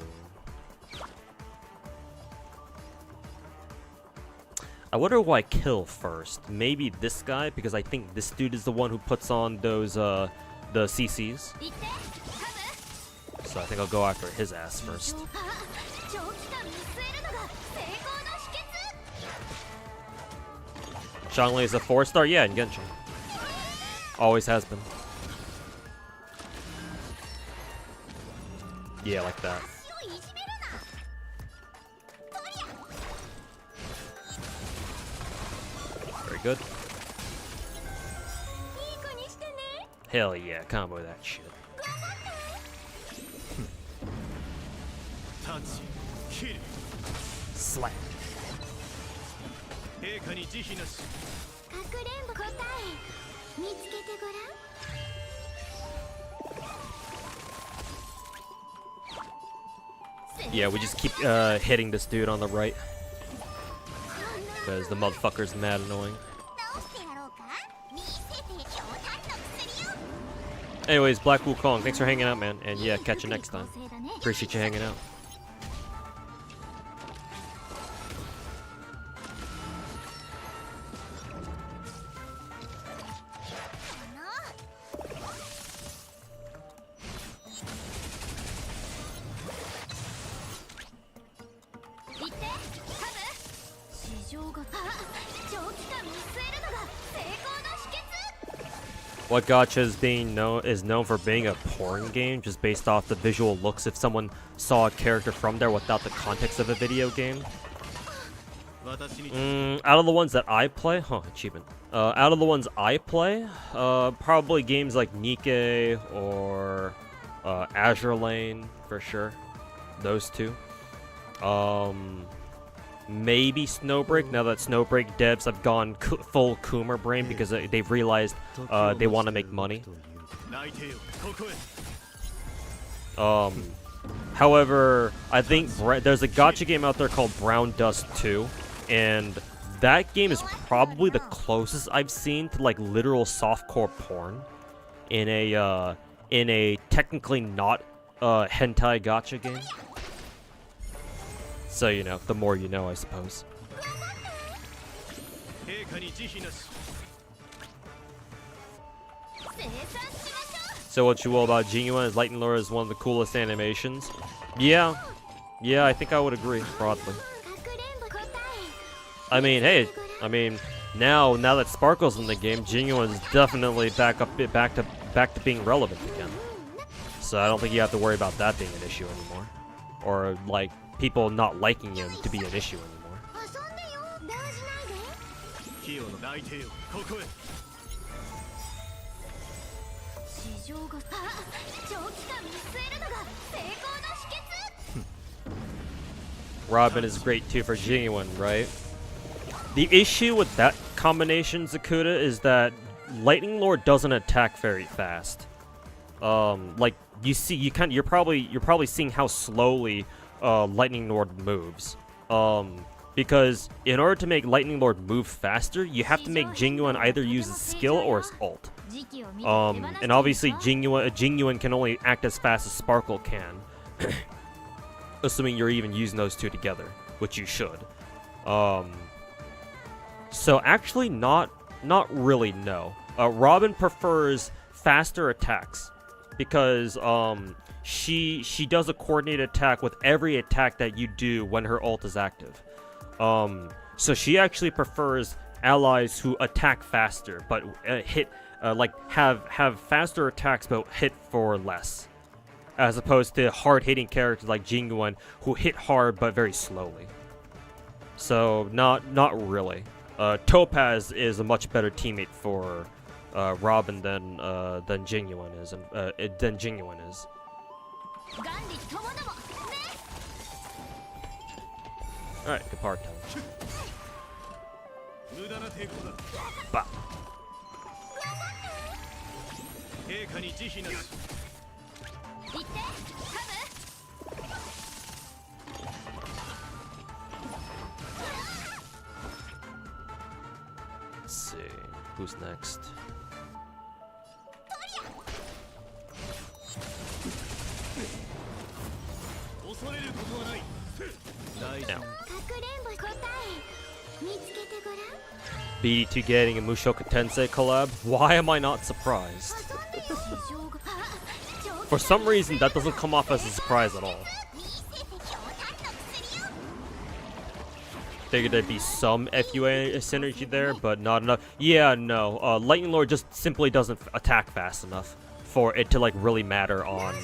I wonder who I kill first. Maybe this guy, because I think this dude is the one who puts on those the CCs. So I think I'll go after his ass first. Xiangling is a 4-star? Yeah, in Genshin. Always has been. Yeah, like that. Very good. Hell yeah, combo that shit. Slap. Yeah, we just keep hitting this dude on the right. Because the motherfucker's mad annoying. Anyways, Black Wukong, thanks for hanging out, man. And yeah, catch you next time. Appreciate you hanging out. What gacha is known for being a porn game, just based off the visual looks. If someone saw a character from there without the context of a video game. Out of the ones that I play, achievement. Out of the ones I play, probably games like Nikke or Azure Lane for sure. Those two. Maybe Snowbreak, now that Snowbreak devs have gone full Coomer brain because they've realized they want to make money. However, I think there's a gacha game out there called Brown Dust 2, and that game is probably the closest I've seen to like literal softcore porn in a technically not hentai gacha game. So, you know, the more you know, I suppose. 下に慈悲なし。 生産しましょ So what you will about Genuine is Lightning Lord is one of the coolest animations. Yeah, I think I would agree broadly. う。かくれんぼ答 I mean, hey, now that Sparkle's in the game, Genuine is definitely back to being relevant again. So I don't think you have to worry about that being an issue anymore, or like people not liking him to be an issue anymore. 遊んでよ。動じないで。キヨの内定よ、ここへ。市場が長期間見据えるのが成功の秘訣。 Robin is great too for Genuine, right? The issue with that combination, Zakuta, is that Lightning Lord doesn't attack very fast. Like you're probably seeing how slowly Lightning Lord moves. Because in order to make Lightning Lord move faster, you have to make Genuine either use his skill or his ult. 時期を見て手放していい And obviously か Genuine can only act as fast as Sparkle can. Assuming you're even using those two together, which you should. So actually not really, no. Robin prefers faster attacks because she does a coordinated attack with every attack that you do when her ult is active. So she actually prefers allies who attack faster but hit like have faster attacks but hit for less, as opposed to hard-hitting characters like Genuine who hit hard but very slowly. So not really. Topaz is a much better teammate for Robin than Genuine is, than Genuine is. 元利ともどもね。 All right, good part time. 無駄な抵抗だ。 Bah. 陛下に慈悲なし。行ってカブ。 Let's see, who's next? 恐れることはない。大事 Now, かくれんぼ答え見つけてごらん。 BD2 getting a Mushoku Tensei collab. Why am I not surprised? 市場が長期 For some reason, that doesn't come off as a surprise at all. 見せてひょうたんの薬よ。 Figured there'd be some FUA synergy there, but not enough. Yeah, no. Lightning Lord just simply doesn't attack fast enough for it to like really matter on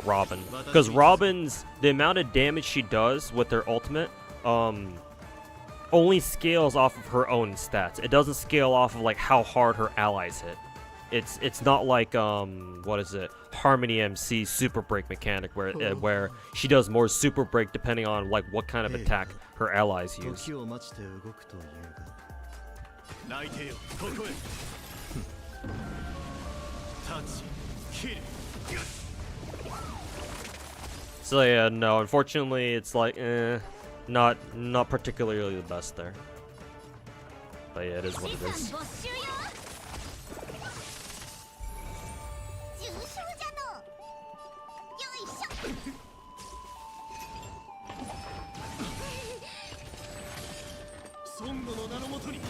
Robin. Because the amount of damage she does with her ultimate, only scales off of her own stats. It doesn't scale off of like how hard her allies hit. It's not like what is it? Harmony MC super break mechanic where she does more super break depending on like what kind of attack her allies use. 時を待ちて動くというが。内定よ、ここへ。タッチ、キル。 So yeah, no, unfortunately it's like not particularly the best there. But yeah, it is what it 資 is. 産没収よ。重傷じゃの。よいしょ。孫悟の名のもとに。 Ow.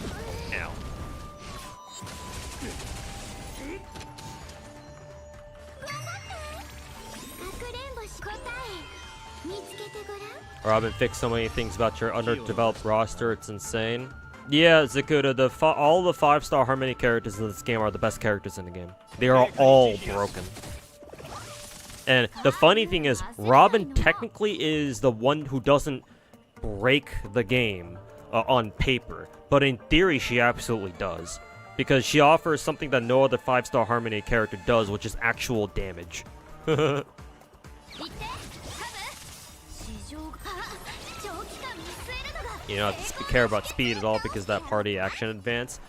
かくれんぼし答え見つけてごらん。 Robin fixed so many things about your underdeveloped roster, it's insane. Yeah, Zakuta, all the 5-star Harmony characters in this game are the best characters in the game. They are all broken. And the funny thing is, Robin technically is the one who doesn't break the game on paper, but in theory she absolutely does. Because she offers something that no other 5-star Harmony character does, which is actual damage. 行ってカブ。市場が長期間見据えるのが。 You don't have to care about speed at all because that party action advance.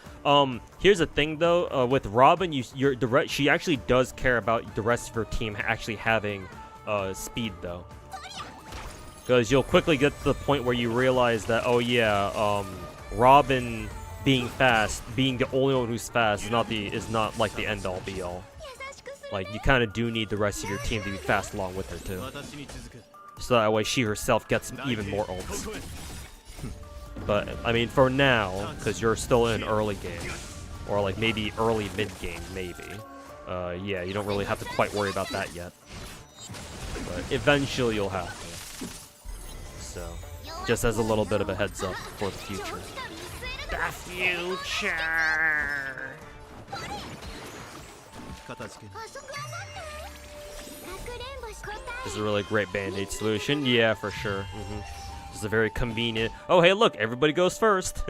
Here's the thing though, with Robin, she actually does care about the rest of her team actually having speed though, because you'll quickly get to the point where you realize that Robin being fast, being the only one who's fast is not like the end all be all. 優しくする。 Like you kind of do need the rest of your team to be fast along with her too, 私に続く。 so that way she herself gets even more こ ults. こへ。But I mean, for now, because you're still in early game, or like maybe early mid game, maybe. Yeah, you don't really have to quite worry about that yet. But eventually you'll have to. So, just as a little bit of a heads up for the future. The future! 片付け This is a really great band-aid solution. Yeah, for sure. This is a very convenient... Oh, hey, look, everybody goes first.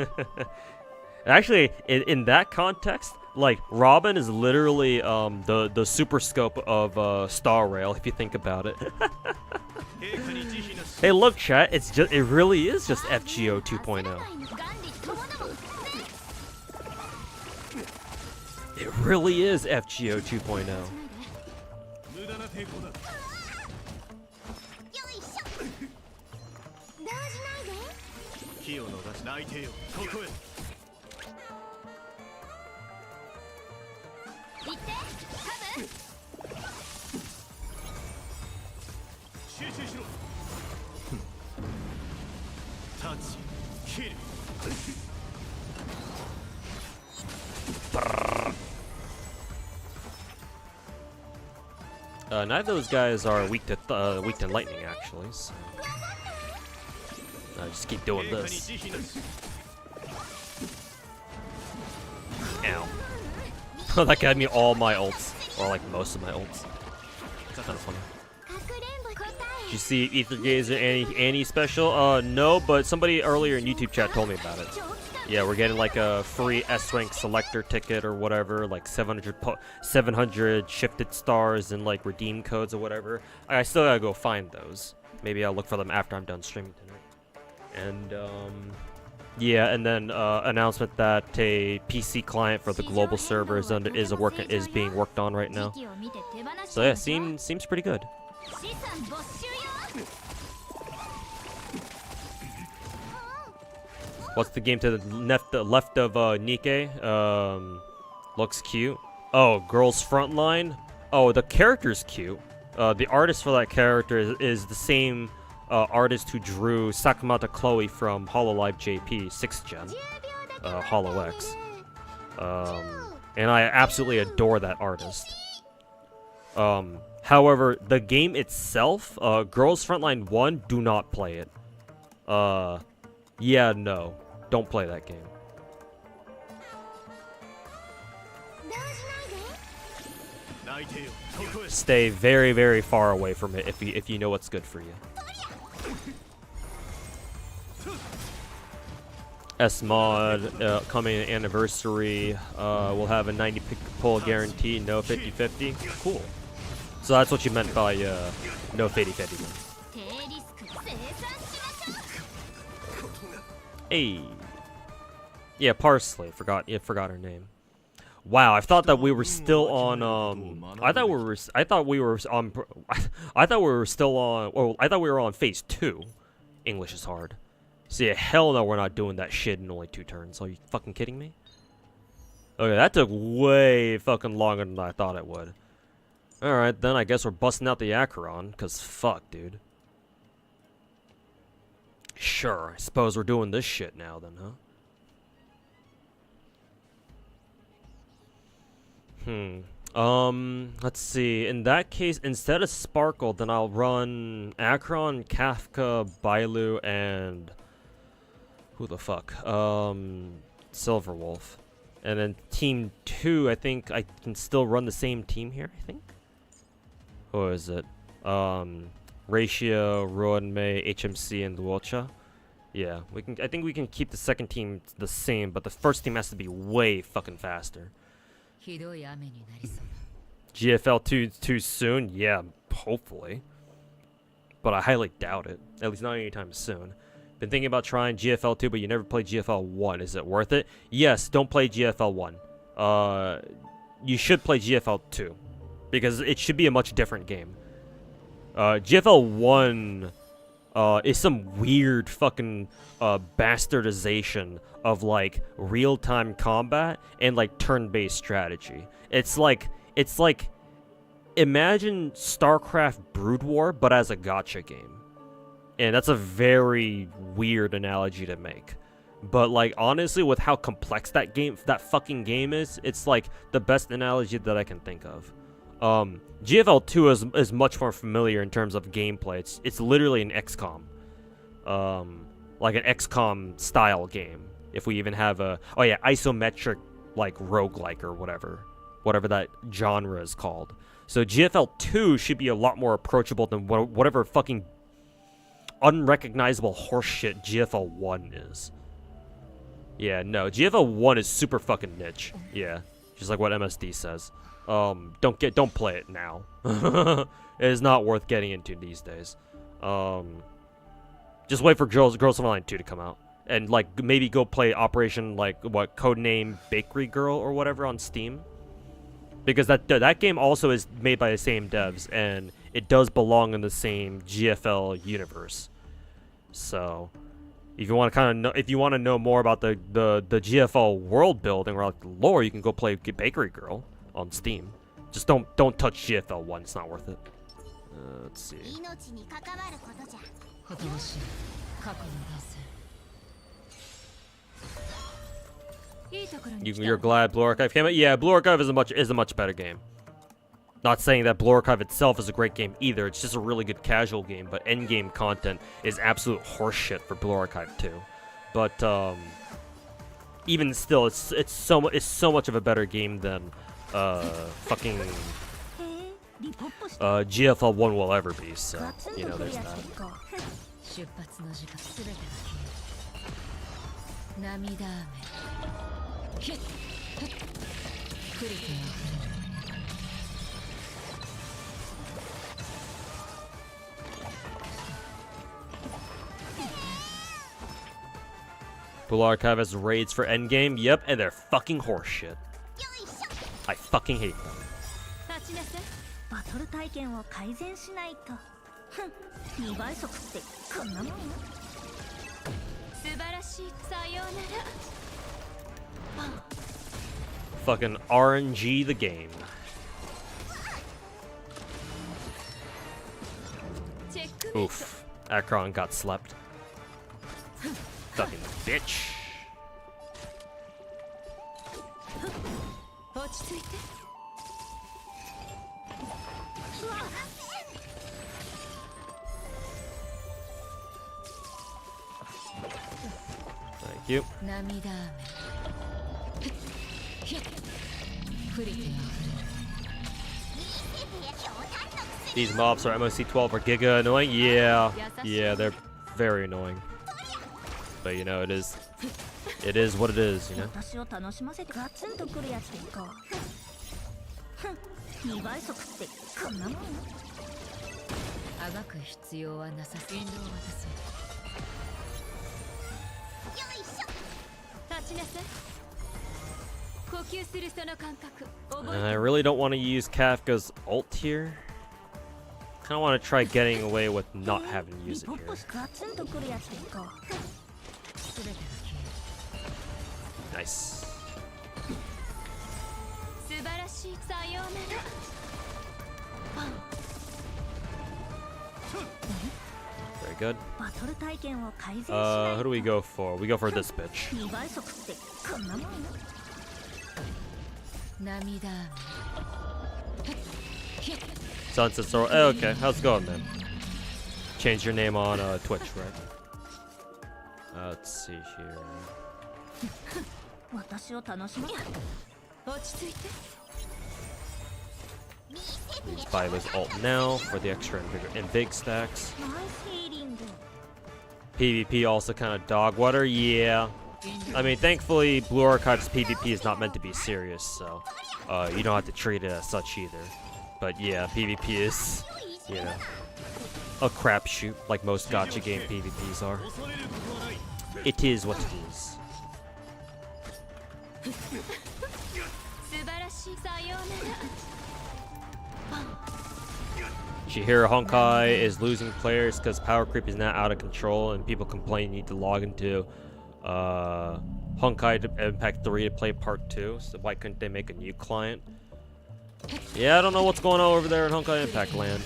Actually, in that context, like, Robin is literally the super scope of Star Rail, if you think about it. Hey, look, chat, it really is just FGO 2.0. It really is FGO 2.0. 無駄な抵抗だ 気を逃し泣いてよここへ集中しろタッチキル Neither of those guys are weak to lightning, actually. So. Just keep doing this. Ow. That got me all my ults, or like most of my ults. That's kind of funny. Did you see Ether Gazer Annie special? No, but somebody earlier in YouTube chat told me about it. Yeah, we're getting like a free S-rank selector ticket or whatever, like 700 shifted stars and like redeem codes or whatever. I still gotta go find those. Maybe I'll look for them after I'm done streaming tonight. And yeah, and then announcement that a PC client for the global server is being worked on right now. So yeah, seems pretty good. What's the game to the left of Nikke? Looks cute. Oh, Girls Frontline? Oh, the character's cute. The artist for that character is the same artist who drew Sakamata Chloe from Hololive JP 6th Gen. Holo X. And I absolutely adore that artist. However, the game itself, Girls Frontline 1, do not play it. Yeah, no. Don't play that game. Stay very, very far away from it if you know what's good for you. S-Mod, coming anniversary, we'll have a 90 pick pull guarantee, no 50-50. Cool. So that's what you meant by no 50-50. Hey. Yeah, Parsley. Forgot her name. Wow, I thought that we were still on I thought we were on phase 2. English is hard. See, hell no, we're not doing that shit in only 2 turns. Are you fucking kidding me? Okay, that took way fucking longer than I thought it would. Alright, then I guess we're busting out the Acheron, cause fuck, dude. Sure, I suppose we're doing this shit now then, huh? Let's see. In that case, instead of Sparkle, then I'll run Acheron, Kafka, Bailu, and... who the fuck? Silverwolf. And then Team 2, I think I can still run the same team here, I think? Who is it? Ratio, Ruan Mei, HMC, and Luocha. Yeah, I think we can keep the second team the same, but the first team has to be way fucking faster. GFL too soon? Yeah, hopefully. But I highly doubt it. At least not anytime soon. Been thinking about trying GFL 2, but you never played GFL 1. Is it worth it? Yes, don't play GFL 1. You should play GFL 2. Because it should be a much different game. GFL 1 is some weird fucking bastardization of like real-time combat and like turn-based strategy. It's like imagine StarCraft Brood War but as a gacha game. And that's a very weird analogy to make. But like honestly, with how complex that fucking game is, it's like the best analogy that I can think of. GFL 2 is much more familiar in terms of gameplay. It's literally an XCOM, like an XCOM style game. If we even have a isometric like roguelike or whatever that genre is called. So GFL 2 should be a lot more approachable than whatever fucking unrecognizable horseshit GFL 1 is. Yeah, no, GFL 1 is super fucking niche. Yeah, just like what MSD says. Don't play it now. It is not worth getting into these days. Just wait for Girls of Online 2 to come out. And like maybe go play Operation Codename Bakery Girl or whatever on Steam. Because that game also is made by the same devs and it does belong in the same GFL universe. So if you want to know more about the GFL world building or like the lore, you can go play Bakery Girl on Steam. Just don't touch GFL 1. It's not worth it. Let's see. You're glad Blue Archive came out? Yeah, Blue Archive is a much better game. Not saying that Blue Archive itself is a great game either. It's just a really good casual game, but endgame content is absolute horseshit for Blue Archive 2. But even still, it's so much of a better game than fucking GFL 1 will ever be. So you know, there's that. Blue Archive has raids for endgame. Yep, and they're fucking horseshit. I fucking hate them. Fucking RNG the game. Oof. Akron got slept. Fucking bitch. Thank you. These mobs are MOC 12 or Giga annoying? Yeah, they're very annoying. But you know, it is what it is, you know? And I really don't want to use Kafka's ult here. Kind of want to try getting away with not having to use it here. Nice. Very good. Who do we go for? We go for this bitch. Sunset Sorrow. Oh, okay, how's it going, man? Change your name on Twitch, right? Let's see here. Please buy this ult now for the extra and big stacks. PvP also kind of dog water, yeah. I mean, thankfully, Blue Archive's PvP is not meant to be serious, so you don't have to treat it as such either. But yeah, PvP is, you know, a crapshoot like most gacha game PvPs are. It is what it is. Chihiro Honkai is losing players because power creep is now out of control and people complain you need to log into Honkai Impact 3 to play part 2. So why couldn't they make a new client? Yeah, I don't know what's going on over there in Honkai Impact land.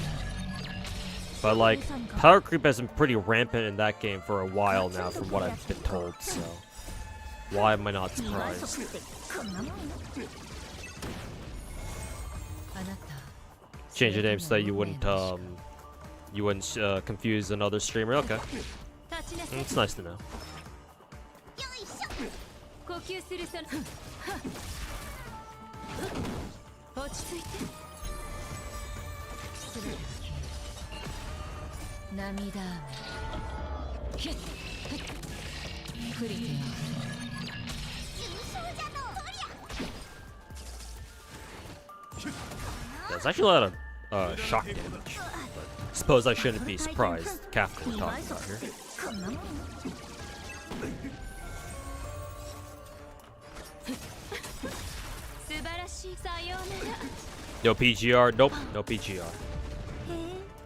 But like, power creep has been pretty rampant in that game for a while now from what I've been told, so Why am I not surprised? こんなもんよ Change your name so that you wouldn't confuse another streamer. Okay, 立ちなさい it's nice to know. よいしょ呼吸するその落ち着いて全てが消える涙雨キュッ降りてよ優勝じゃのそりゃ There's actually a lot of shock damage. But suppose I shouldn't be surprised. Kafka we're talking about here. こんなもんよ素晴らしいさようなら No PGR? Nope, no PGR. へえ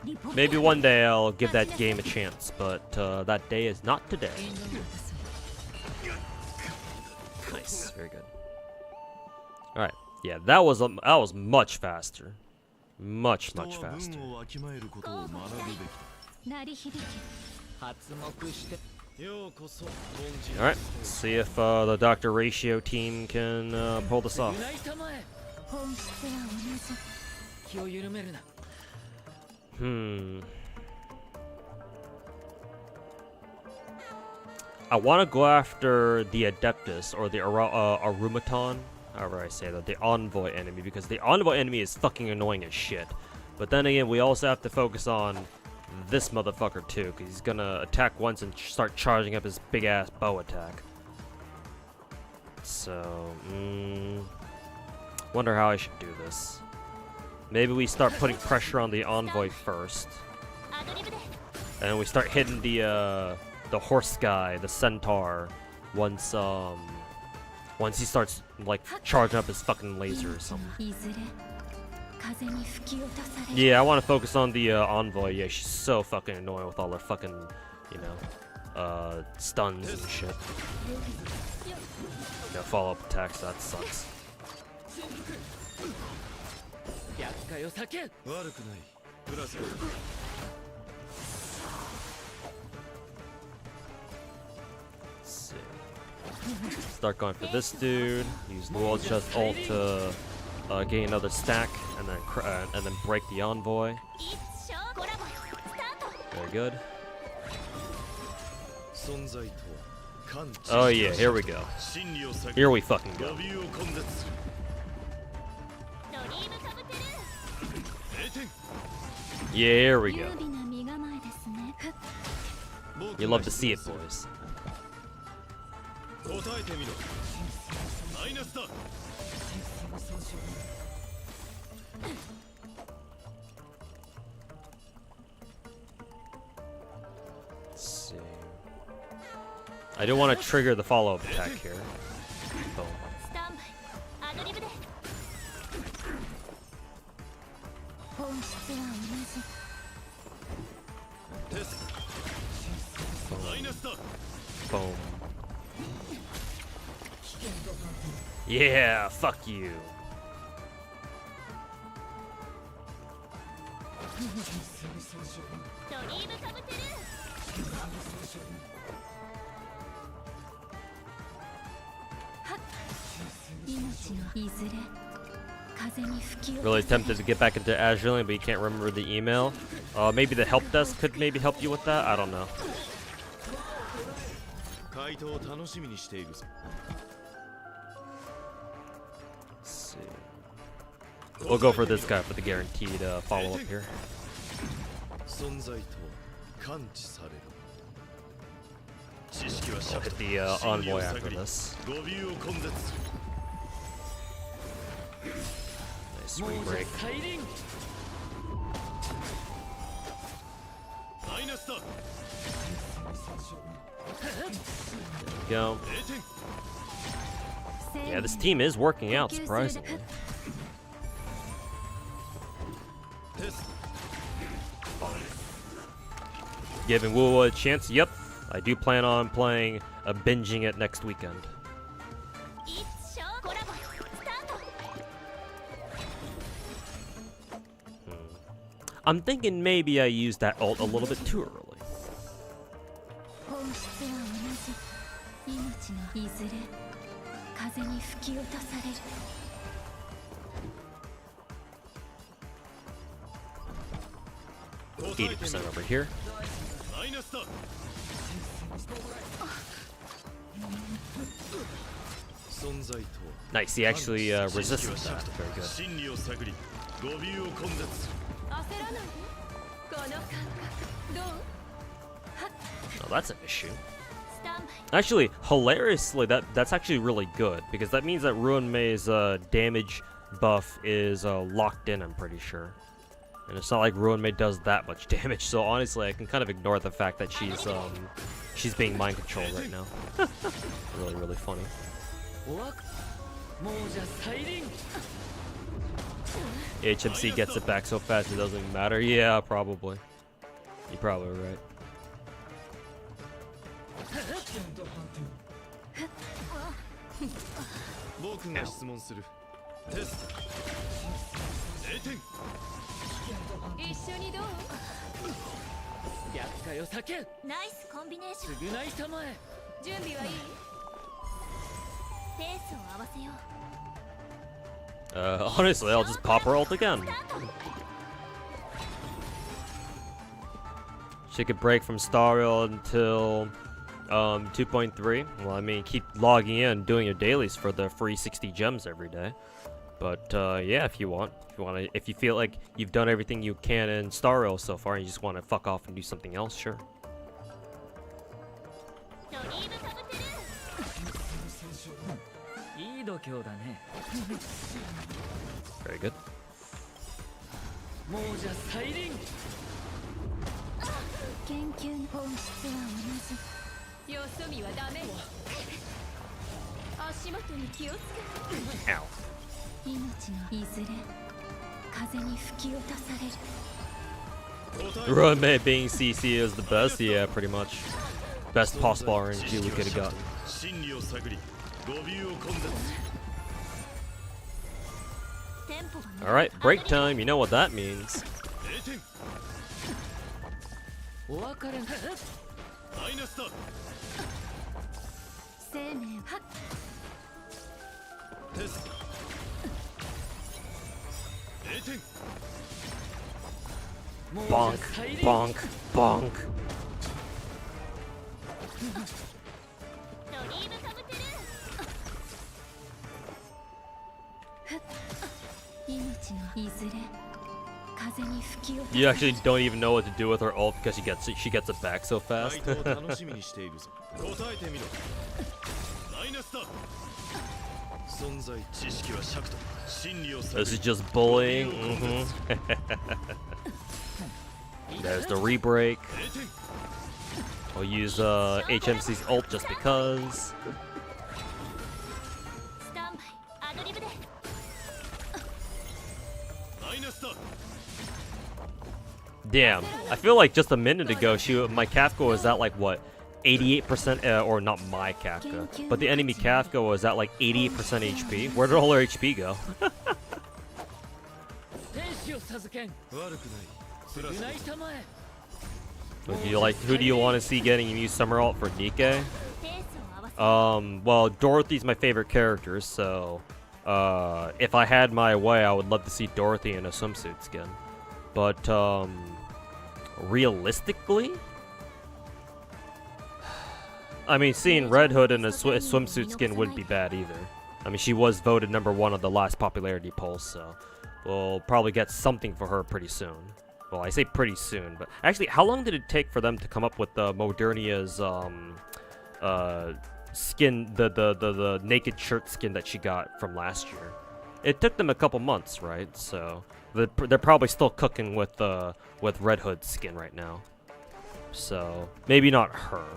リポート Maybe one day I'll give that game a chance, but that day is not today. 援護を渡そう Nice, very good. All right, yeah, that was much faster, much 人は faster. 文をわきまえることを学ぶべき鳴り響け発目してようこそ凡人 All right, see if the Dr. Ratio team can pull this off. ないたまえ本質は同じ気を緩めるな I want to go after the Adeptus or the Arumaton, however I say that, the Envoy enemy, because the Envoy enemy is fucking annoying as shit. But then again, we also have to focus on this motherfucker too, because he's gonna attack once and start charging up his big ass bow attack. So, wonder how I should do this. Maybe we start putting pressure on the Envoy first, アドリブで and we start hitting the horse guy, the centaur, once he starts like charging up his fucking laser or something. いずれ風に吹き落とされる Yeah, I want to focus on the envoy. Yeah, she's so fucking annoying with all her fucking, stuns and shit. Yeah, follow-up attacks. That sucks. 厄介を避け悪くないプラス Let's see. Start going for this dude. Use the wall chest ult to gain another stack, and then break the envoy. 一生コラボスタート Very good. 存在とは感知 Oh yeah, here we go. 真理を探 Here we fucking ロ go. ビューを根絶するドリームカブテル 0点 Yeah, here we 優 go. 美な身構えですね You love to see it, boys. 答えてみろマイナスだ Let's see. I do want to trigger the follow-up attack here. Boom. スタンバイアドリブで本質は同じテストマイナスだ Boom. Yeah, fuck you. ドリームカブテルはっ命のいずれ風に吹き落と Really され tempted to get back into Azure Lane, but you can't remember the email. Maybe the help desk could maybe help you with that. I don't know. 回答を楽しみにしているぞ Let's see. We'll go for this guy for the guaranteed follow-up here. 存在とは感知される知識は I'll 尺 hit と the 真理 envoy を after 探り this. ロビューを根絶する Nice swing break. 大輪マイナスだ Go. 0点 Yeah, this team is working out, surprisingly. テスト Giving Wu a chance? Yep. I do plan on playing binging it next weekend. 一生コラボスタート I'm thinking maybe I used that ult a little bit too early. 本質は同じ命のいずれ落とされる。 80% over here. マイナスだ。 存在とは Nice, he actually resisted that. Very good. 真理を探り語尾を根絶。焦らないで。この感覚どう？ Oh, that's an issue. スタンバイ。 Actually, hilariously, that's actually really good because that means that Ruin Mei's damage buff is locked in. I'm pretty sure, and it's not like Ruin Mei does that much damage. So honestly, I can kind of ignore the fact that she's being mind controlled right now. Really, really funny. おわもうじゃサイリン HMC gets it back so fast it doesn't even matter. Yeah, probably. You're probably right. 僕が質問する。テスト。0点。一緒にどう？厄介を避けんナイスコンビネーション。償いたまえ準備はいい？ペースを合わせよう。 Honestly, I'll just pop her ult again. She could break from Stariel until 2.3. Well, I mean, keep logging in, doing your dailies for the free 60 gems every day. But yeah, if you feel like you've done everything you can in Stariel so far, and you just want to fuck off and do something else, sure. ドリームカブテル。いい度胸だね Very good. もうじゃサイリン研究の本質は同じ。よそ見はダメよ。足元に気をつけ。 Ow. 命のいずれ風に吹き落とされる。 Ruin Mei being CC is the best. Yeah, pretty much. Best possible RNG we could have gotten. 真理を探り語尾を根絶。 テンポが Alright, break time. You know what that means. 0点。お別れマイナスだ。生命はテスト。0点。 Bonk, bonk, bonk. ドリームカブテル。命のいずれ風に吹き落と You actually don't even know what to do with her ult because she gets it back so ファ fast. イトを楽しみにしているぞ。答えてみろ。マイナスだ。存在知識は尺と真理を探 This is り just bullying. There's the rebreak. 0点。 I'll use HMC's ult just because. スタンバイアドリブで。マイナスだ。 Damn, I feel like just a minute ago, my Kafka was at like what, 88%, or not my Kafka, but the enemy Kafka was at like 88% HP. Where did all her HP go? 天使を授けん悪くない。プラス償いたまえ Who do you want to see getting used summer ult for Nike? ペースを合わせ。 Well, Dorothy's my favorite character, so if I had my way, I would love to see Dorothy in a swimsuit skin. But realistically, I mean, seeing Red Hood in a swimsuit skin wouldn't be bad either. I mean, she was voted #1 on the last popularity poll, so we'll probably get something for her pretty soon. Well, I say pretty soon, but actually, how long did it take for them to come up with Modernia's skin, the naked shirt skin that she got from last year? It took them a couple months, right? So they're probably still cooking with Red Hood's skin right now. So maybe not her.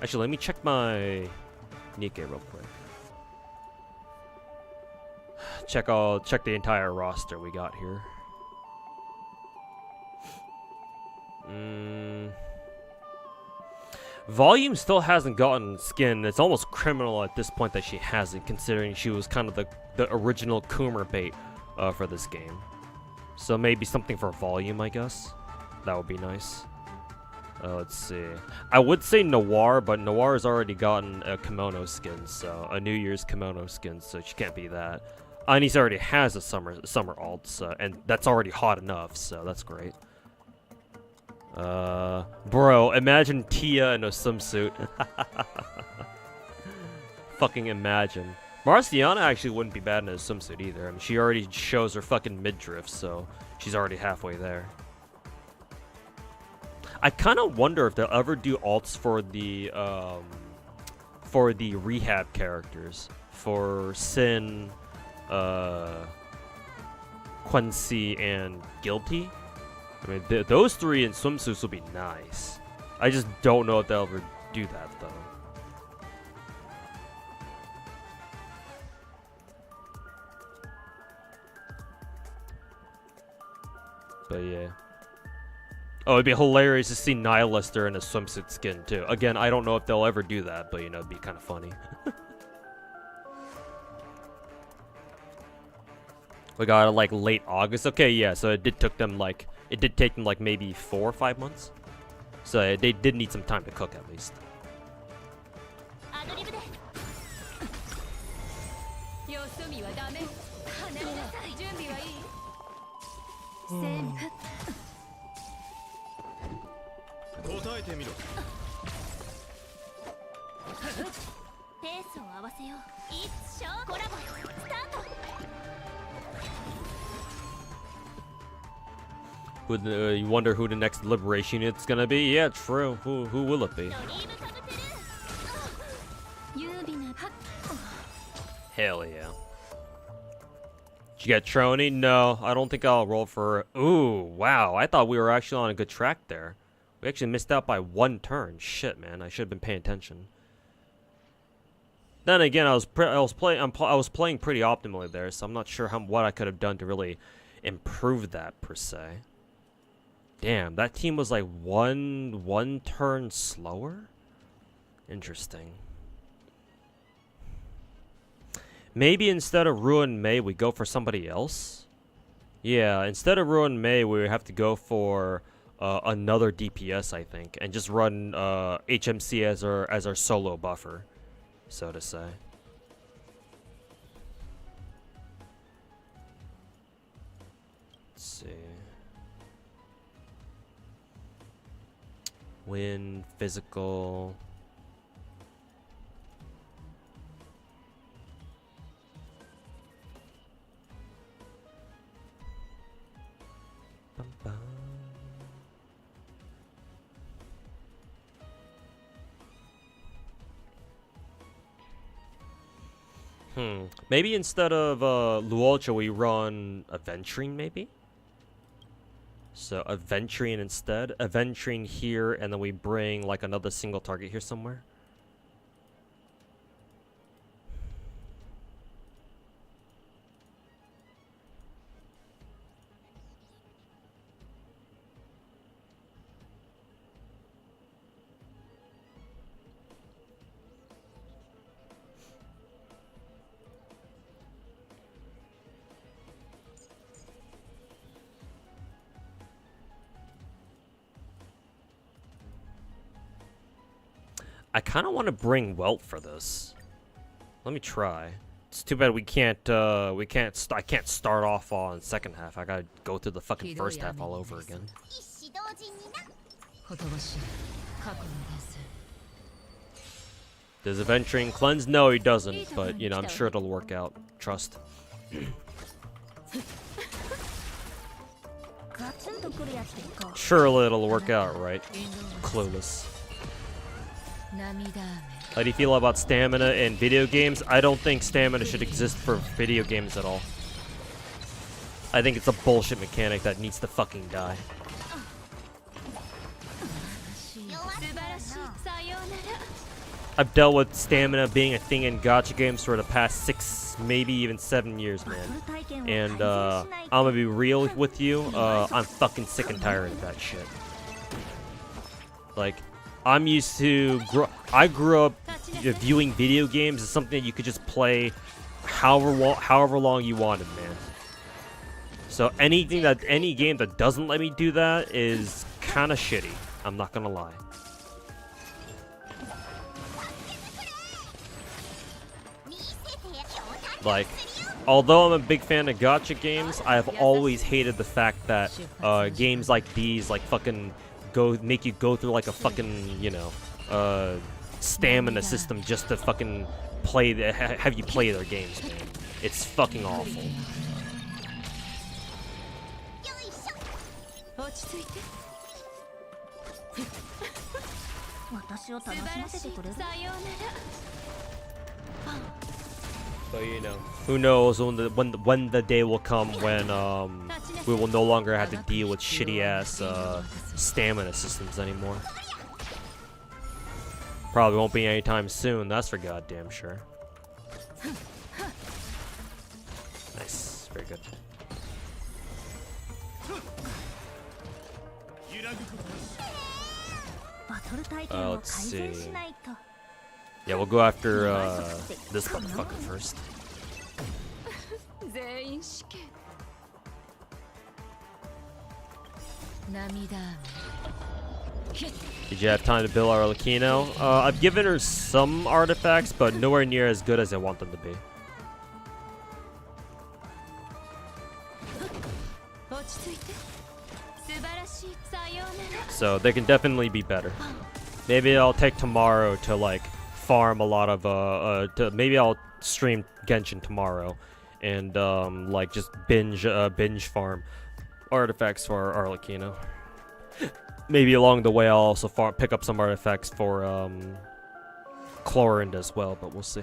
Actually, let me check my Nike real quick. Check the entire roster we got here. Volume still hasn't gotten skin. It's almost criminal at this point that she hasn't, considering she was kind of the original Coomer bait for this game. So maybe something for Volume, I guess. That would be nice. Let's see. I would say Noir, but Noir's already gotten a kimono skin, so a New Year's kimono skin, so she can't be that. Anis already has a summer alt, so, and that's already hot enough, so that's great. Bro, imagine Tia in a swimsuit. Fucking imagine. Marciana actually wouldn't be bad in a swimsuit either. I mean, she already shows her fucking midriff, so she's already halfway there. I kind of wonder if they'll ever do alts for the rehab characters, for Sin, Quincy, and Guilty. I mean, those three in swimsuits will be nice. I just don't know if they'll ever do that though. But yeah. Oh, it'd be hilarious to see Nihilister in a swimsuit skin, too. Again, I don't know if they'll ever do that, but, you know, it'd be kind of funny. We got, like, late August. Okay, yeah, so it did take them, like, maybe 4 or 5 months. So they did need some time to cook, at least. You wonder who the next Liberation Unit's gonna be? Yeah, true. Who will it be? Hell yeah. Did you get Trony? No, I don't think I'll roll for... Ooh, wow. I thought we were actually on a good track there. We actually missed out by 1 turn. Shit, man. I should have been paying attention. Then again, I was playing pretty optimally there, so I'm not sure what I could have done to really improve that per se. Damn, that team was like one turn slower? Interesting. Maybe instead of Ruin Mei, we go for somebody else? Yeah, instead of Ruin Mei, we would have to go for another DPS, I think, and just run HMC as our solo buffer, so to say. Let's see. Win, physical. Bum, bum. Maybe instead of Luolcha, we run Aventurine, maybe? So Aventurine instead. Aventurine here, and then we bring like another single target here somewhere. I kind of want to bring Welt for this. Let me try. It's too bad we can't. I can't start off on second half. I gotta go through the fucking first half all over again. Does Aventurine cleanse? No, he doesn't. But you know, I'm sure it'll work out. Trust. Surely it'll work out, right? Clueless. How do you feel about stamina in video games? I don't think stamina should exist for video games at all. I think it's a bullshit mechanic that needs to fucking die. I've dealt with stamina being a thing in gacha games for the past 6, maybe even 7 years, man. And I'm gonna be real with you, I'm fucking sick and tired of that shit. Like, I'm used to... I grew up viewing video games as something that you could just play however long you wanted, man. So any game that doesn't let me do that is kind of shitty. I'm not gonna lie. Like, although I'm a big fan of gacha games, I've always hated the fact that games like these, like, fucking make you go through like a fucking, you know, stamina system just to fucking have you play their games, man. It's fucking awful. 私を楽しませてくれる。 But you know, who knows when the day will come when we will no longer have to deal with shitty ass stamina systems anymore. Probably won't be anytime soon. That's for goddamn sure. Nice, very good. Let's see. Yeah, we'll go after this motherfucker first. Did you have time to build our Arlecchino? I've given her some artifacts, but nowhere near as good as I want them to be. So they can definitely be better. Maybe I'll take tomorrow to like farm a lot of maybe I'll stream Genshin tomorrow and like just binge farm artifacts for Arlecchino. Maybe along the way I'll also pick up some artifacts for Chlorinde as well, but we'll see.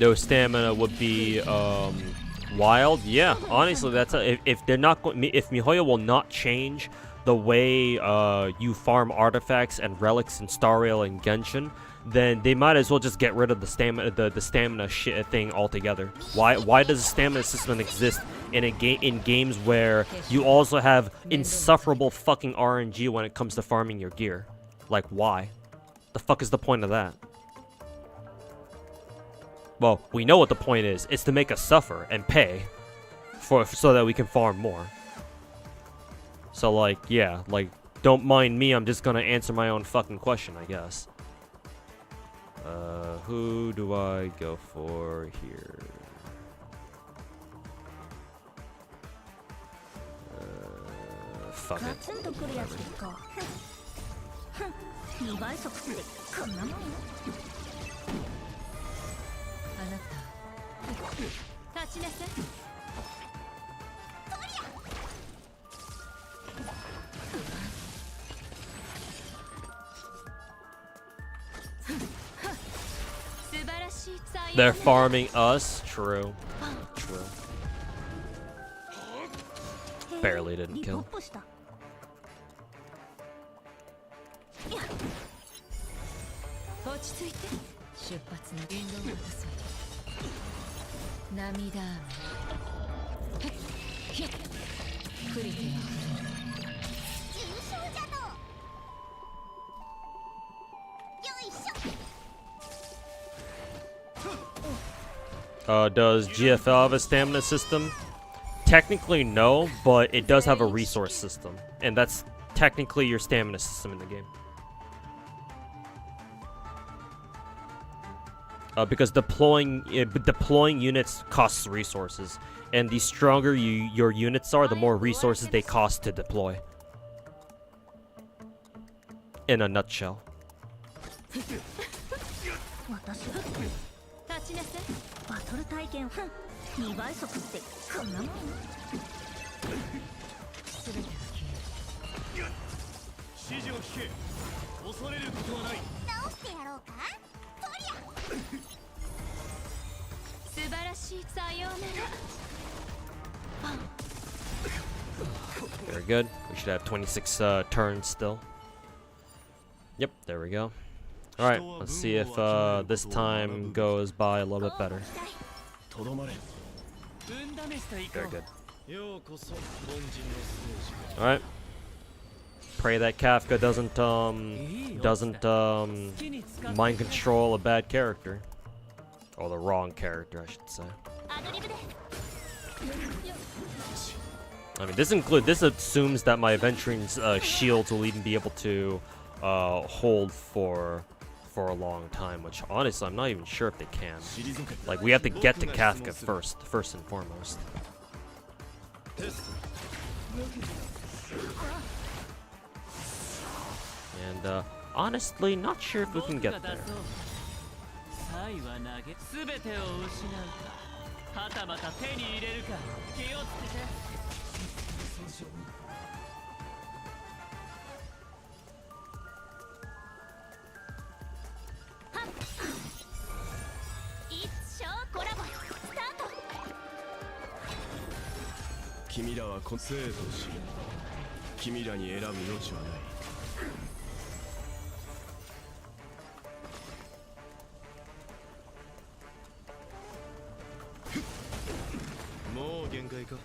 No stamina would be wild. Yeah, honestly, that's if they're not if MiHoYo will not change the way you farm artifacts and relics in Star Rail and Genshin, then they might as well just get rid of the stamina shit thing altogether. Why does a stamina system exist in games where you also have insufferable fucking RNG when it comes to farming your gear? Like, why? The fuck is the point of that? Well, we know what the point is. It's to make us suffer and pay so that we can farm more. So like, yeah, like, don't mind me. I'm just gonna answer my own fucking question, I guess. Who do I go for here? Fuck it. They're farming us? True. True. Barely didn't kill. Does GFL have a stamina system? Technically no, but it does have a resource system, and that's technically your stamina system in the game. Because deploying units costs resources, and the stronger your units are, the more resources they cost to deploy. In a nutshell. Very good. We should have 26 turns still. Yep, there we go. Alright, let's see if this time goes by a little bit better. とどまれ。運試しといこ Very う good. ようこそ凡人のステージ。 All right. Pray that Kafka doesn't mind control a bad character, or the wrong character, I should say. アドリブで I mean, this assumes that my Aventuring's shields will even be able to hold for a long time, which honestly I'm not even sure if they can. Like, we have to get to Kafka first and foremost. テスト。 And honestly, not sure if we can 僕 get が出 there. そうサイは投げ全てを失うかはたまた手に入れるか気をつけて 一生コラボスタート。君らは個性とし、君らに選ぶ余地はない。もう限界か。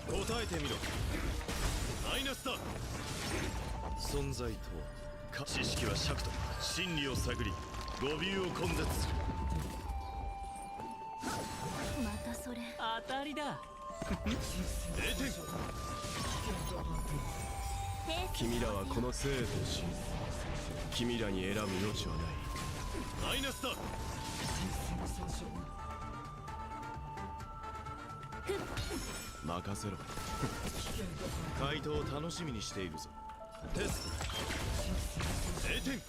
答えてみろ。マイナスだ。存在とは知識は尺と真理を探り語尾を根絶する。またそれ。当たりだ0点。君らはこの生とし、君らに選ぶ余地はない。マイナスだ。任せろ。回答を楽しみにしているぞ。テスト。0点。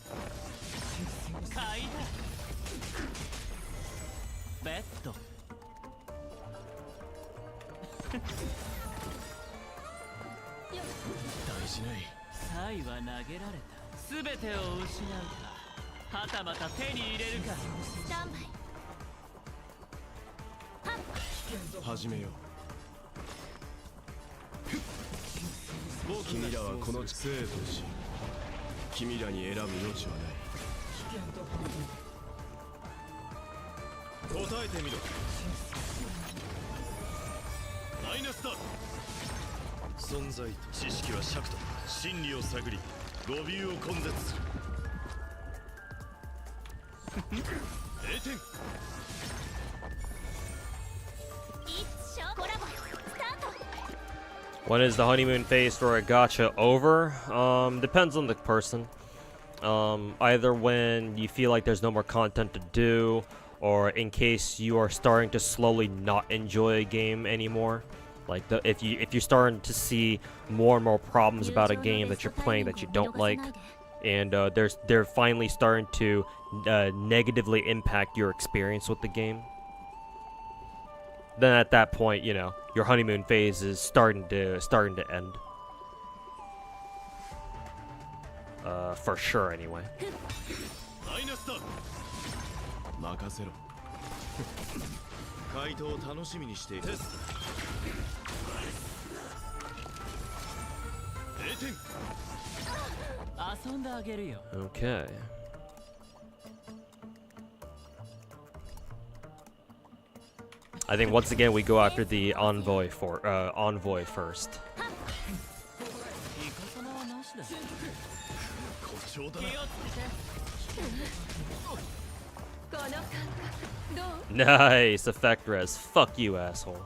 買いだベッド大事ない。サイは投げられた全てを失うかはたまた手に入れるかスタンバイ。始めよう。君らはこの生とし、君らに選ぶ余地はない。答えてみろ。マイナスだ。存在と知識は尺と真理を探り語尾を根絶する。0点。一生コラボスタート。 When is the honeymoon phase for a gacha over? Depends on the person. Either when you feel like there's no more content to do, or in case you are starting to slowly not enjoy a game anymore. Like if you're starting to see more and more problems about a game that you're playing that you don't like, and they're finally starting to negatively impact your experience with the game. Then at that point, you know, your honeymoon phase is starting to end. For sure, anyway. マイナスだ。任せろ。回答を楽しみにしている。テスト。0点。遊んであげるよ Okay. I think once again we go after the envoy first. いかさまはなしだ誇張だ気をつけて この感覚どう？ Nice effect res. Fuck you, asshole.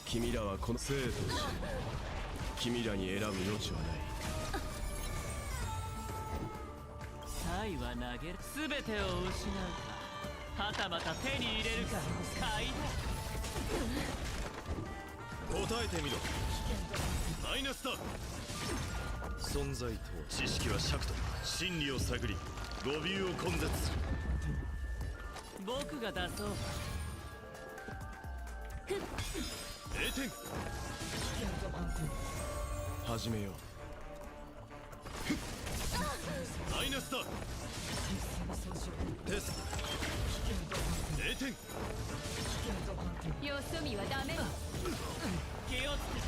君らはこの生とし、君らに選ぶ余地はない。サイは投げる全てを失うかはたまた手に入れるか買いだ答えてみろ。マイナスだ。存在と知識は尺と真理を探り語尾を根絶する。僕が出そう0点。始めよう。マイナスだ。テスト。0点。よそ見はダメ。気をつけて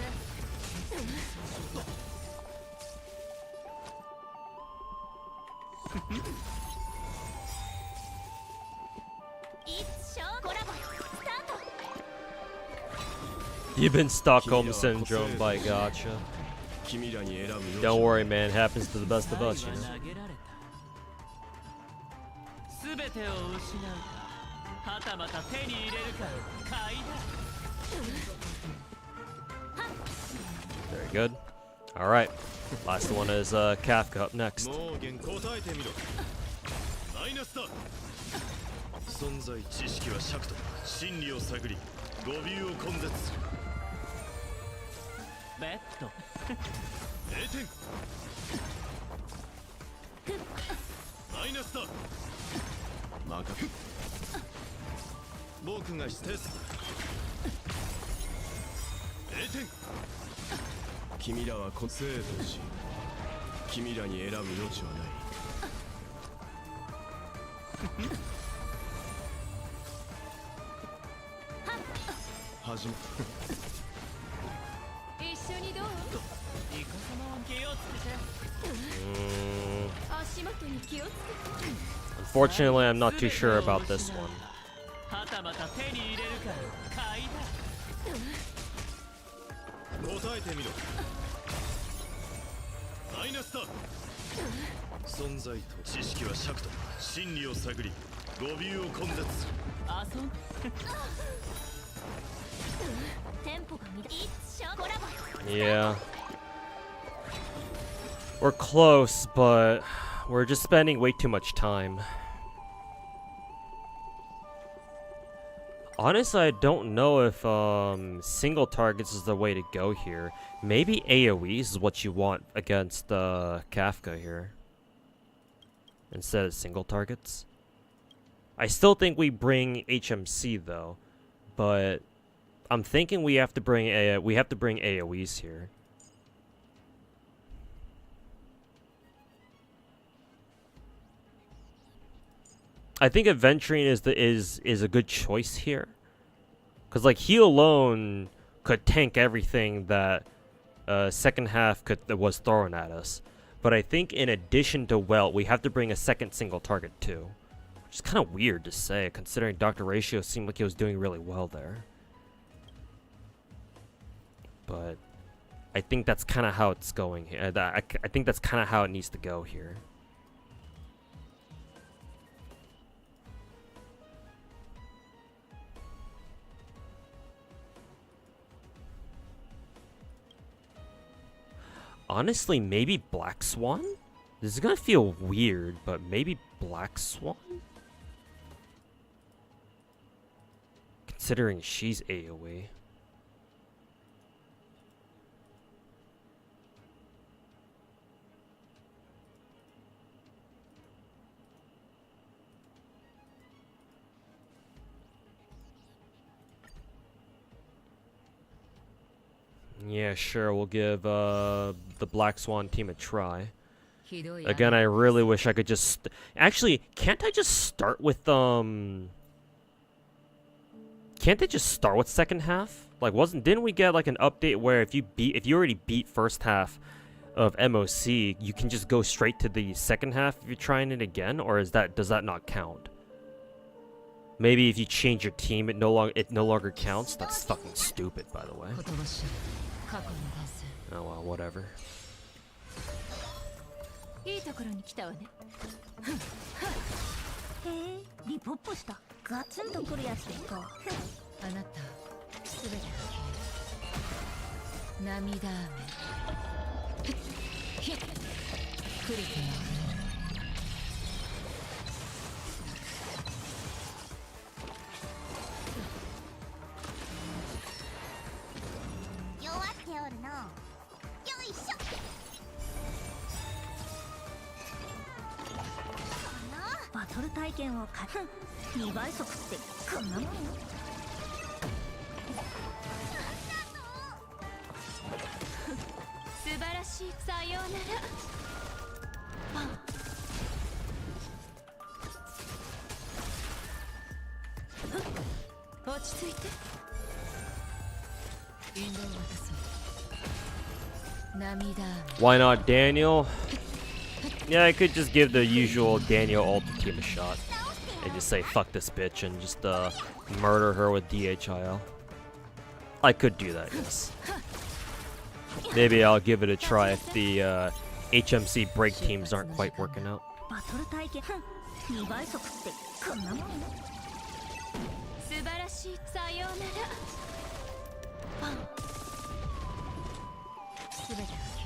You've been Stockholm syndrome by gacha. 君らに選ぶ余地 Don't worry, man. Happens to the best of us, you know. 全てを失うかはたまた手に入れるか買いだ Very good. All right. Last one is Kafka up next. もう言答えてみろマイナスだ存在知識は尺と真理を探り語尾を根絶するベッド0点マイナスだ任せ僕がステス0点君らは個性とし君らに選ぶ余地はない始め一緒にどう？イカ様は気をつけて足元に気をつけて。 Unfortunately, I'm not too sure about this one. はたまた手に入れるか買いだ答えてみろマイナスだ存在と知識は尺と真理を探り語尾を根絶する遊んテンポが一緒コラボ。 Yeah. We're close, but we're just spending way too much time. Honestly, I don't know if single targets is the way to go here. Maybe AoEs is what you want against Kafka here. Instead of single targets. I still think we bring HMC though, but I'm thinking we have to bring AoEs here. I think adventuring is a good choice here, cause like he alone could tank everything that second half was thrown at us. But I think in addition to Welt, we have to bring a second single target too, which is kind of weird to say considering Dr. Ratio seemed like he was doing really well there. But I think that's kind of how it's going here. I think that's kind of how it needs to go here. Honestly, maybe Black Swan? This is gonna feel weird, but maybe Black Swan? Considering she's AoE. Yeah, sure, we'll give the Black Swan team a try. Again, I really wish I could just... Actually, can't I just start with, Can't they just start with second half? Like, didn't we get, like, an update where if you already beat first half of MOC, you can just go straight to the second half if you're trying it again? Or does that not count? Maybe if you change your team, it no longer counts? That's fucking stupid, by the way. Oh well, whatever. いいところに来たわね。へえ、リポッポした。ガツンとくるやつでいこう。あなた、すべて涙雨。ひっ、クリティの。弱っておるの。よいしょ。 バトル体験を買う2倍速ってこんなもんよ。素晴らしい。さようなら。落ち着いて。引導を渡そう。涙。 Why not Daniel? Yeah, I could just give the usual Daniel ulti team a shot. And just say fuck this bitch and just murder her with DHIL. I could do that, yes. Maybe I'll give it a try if the HMC break teams aren't quite working out. バトル体験2倍速ってこんなもん。素晴らしい。さようなら。パン。全てが消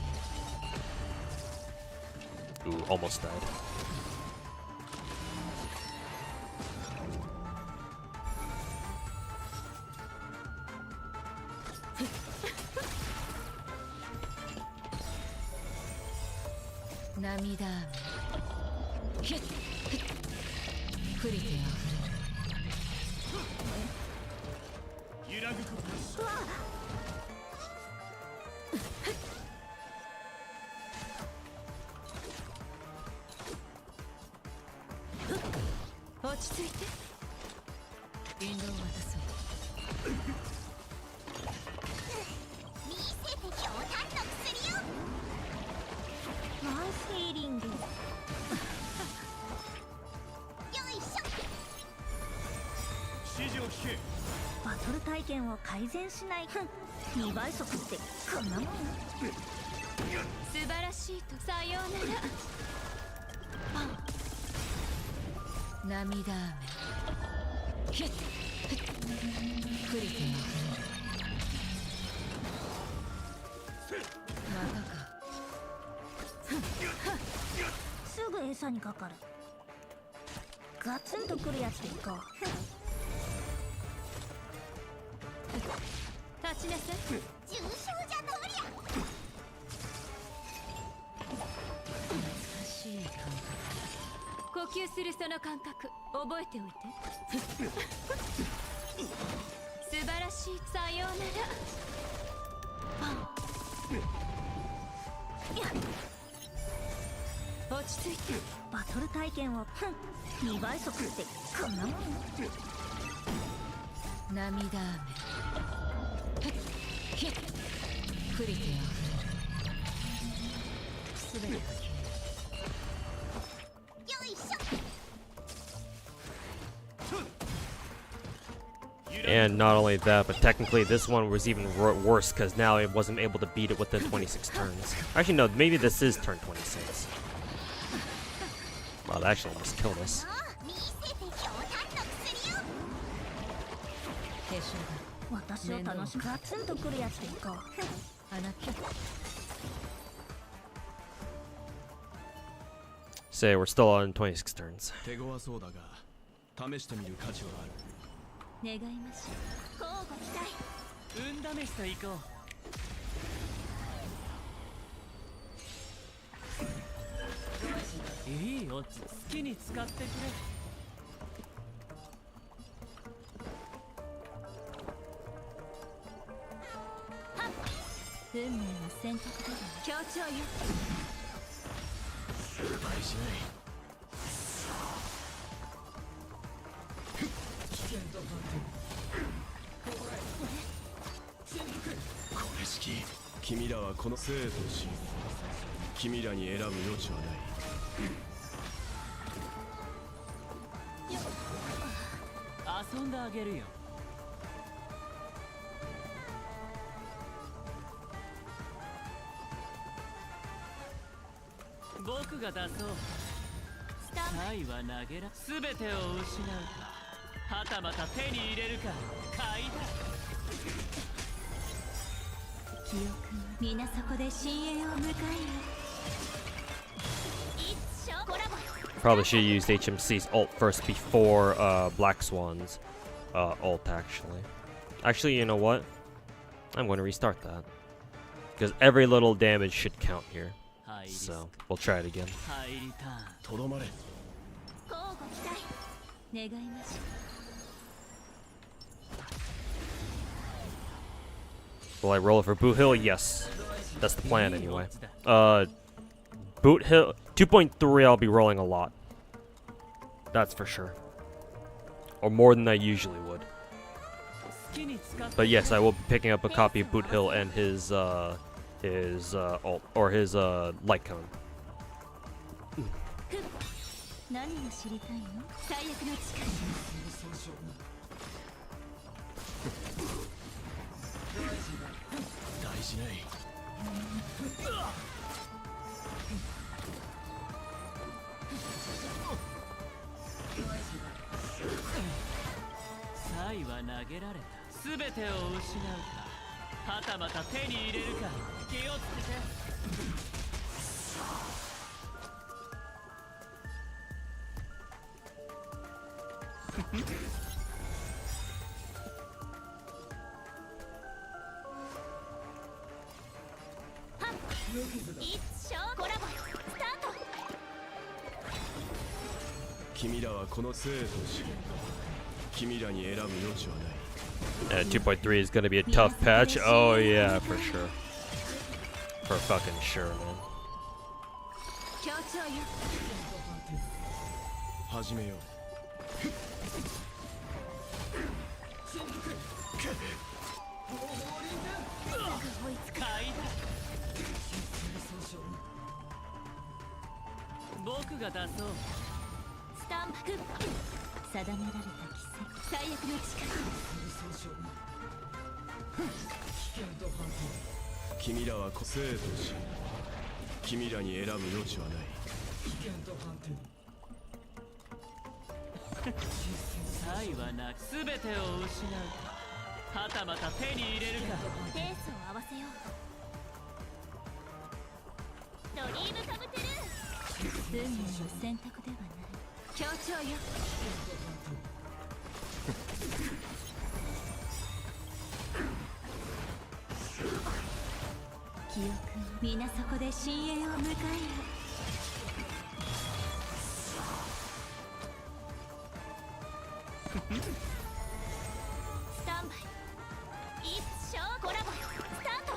える。 Ooh, almost died. 涙雨。ひっ。降りてあふれる。揺らぐこと。落ち着いて。引導を渡そう。見せて強弾の薬よ。ナイスヒーリング。よいしょ。指示を聞け。バトル体験を改善しない。2倍速ってこんなもん。素晴らしいと。さようなら。パン。涙雨。ひっ。降りてあふれる。またか。すぐ餌にかかる。ガツンとくるやつでいこう。立ちなさい。重傷じゃのりゃ。難しい感覚。呼吸するその感覚覚えておいて。素晴らしい。さようなら。パン。落ち着いて。バトル体験を2倍速ってこんなもん。涙雨。ひっ。降りてあふれる。全てが消える。よいしょ。 And not only that, but technically this one was even worse because now it wasn't able to beat it within 26 turns. Actually, no, maybe this is turn 26. Wow, that actually almost killed us. 私を楽しむ。ガツンとくるやつでいこう。あなた。 Say we're still on 26 turns. 手強そうだが試してみる価値はある。願いましょう。乞うご期待。運試しと行こう。いいよ、好きに使ってくれ。運命の選択だ。協調よ。失敗しない。これしき君らはこの生と死。君らに選ぶ余地はない。遊んであげるよ。僕が出そう。サイは投げら全てを失うか、はたまた手に入れるか。買いだ。記憶が皆そこで深淵を迎える。 Probably should have used HMC's ult first before Black Swan's ult, actually. Actually, you know what? I'm going to restart that. Because every little damage should count here. So, we'll try it again. とどまれ。乞うご期待。願いましょう。 Will I roll it for Boot Hill? Yes. That's the plan anyway. Boot Hill 2.3 I'll be rolling a lot. That's for sure. Or more than I usually would. But yes, I will be picking up a copy of Boot Hill and his ult or his light cone. 何が知りたいの？最悪の力。大事ない。サイは投げられた。全てを失うか、はたまた手に入れるか。気をつけて。一生コラボスタート。君らはこの生と死、君らに選ぶ余地はない。Yeah, 2.3 is gonna be a tough patch. Oh yeah, for sure. For fucking sure, man. 協調よ。始めよう。僕が出そう。スタンプ定められた規制、最悪の力。君らは個性とし、君らに選ぶ余地はない。サイはなく全てを失うか、はたまた手に入れるか。ペースを合わせよう。ドリームカムテルー。運命の選択ではない。協調よ。記憶、皆そこで深淵を迎える。スタンバイ。一生コラボスタート。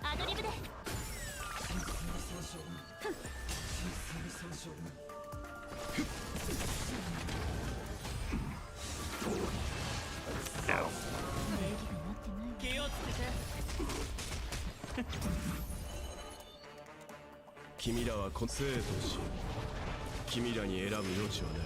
アドリブで。気をつけて。君らは個性とし、君らに選ぶ余地はない。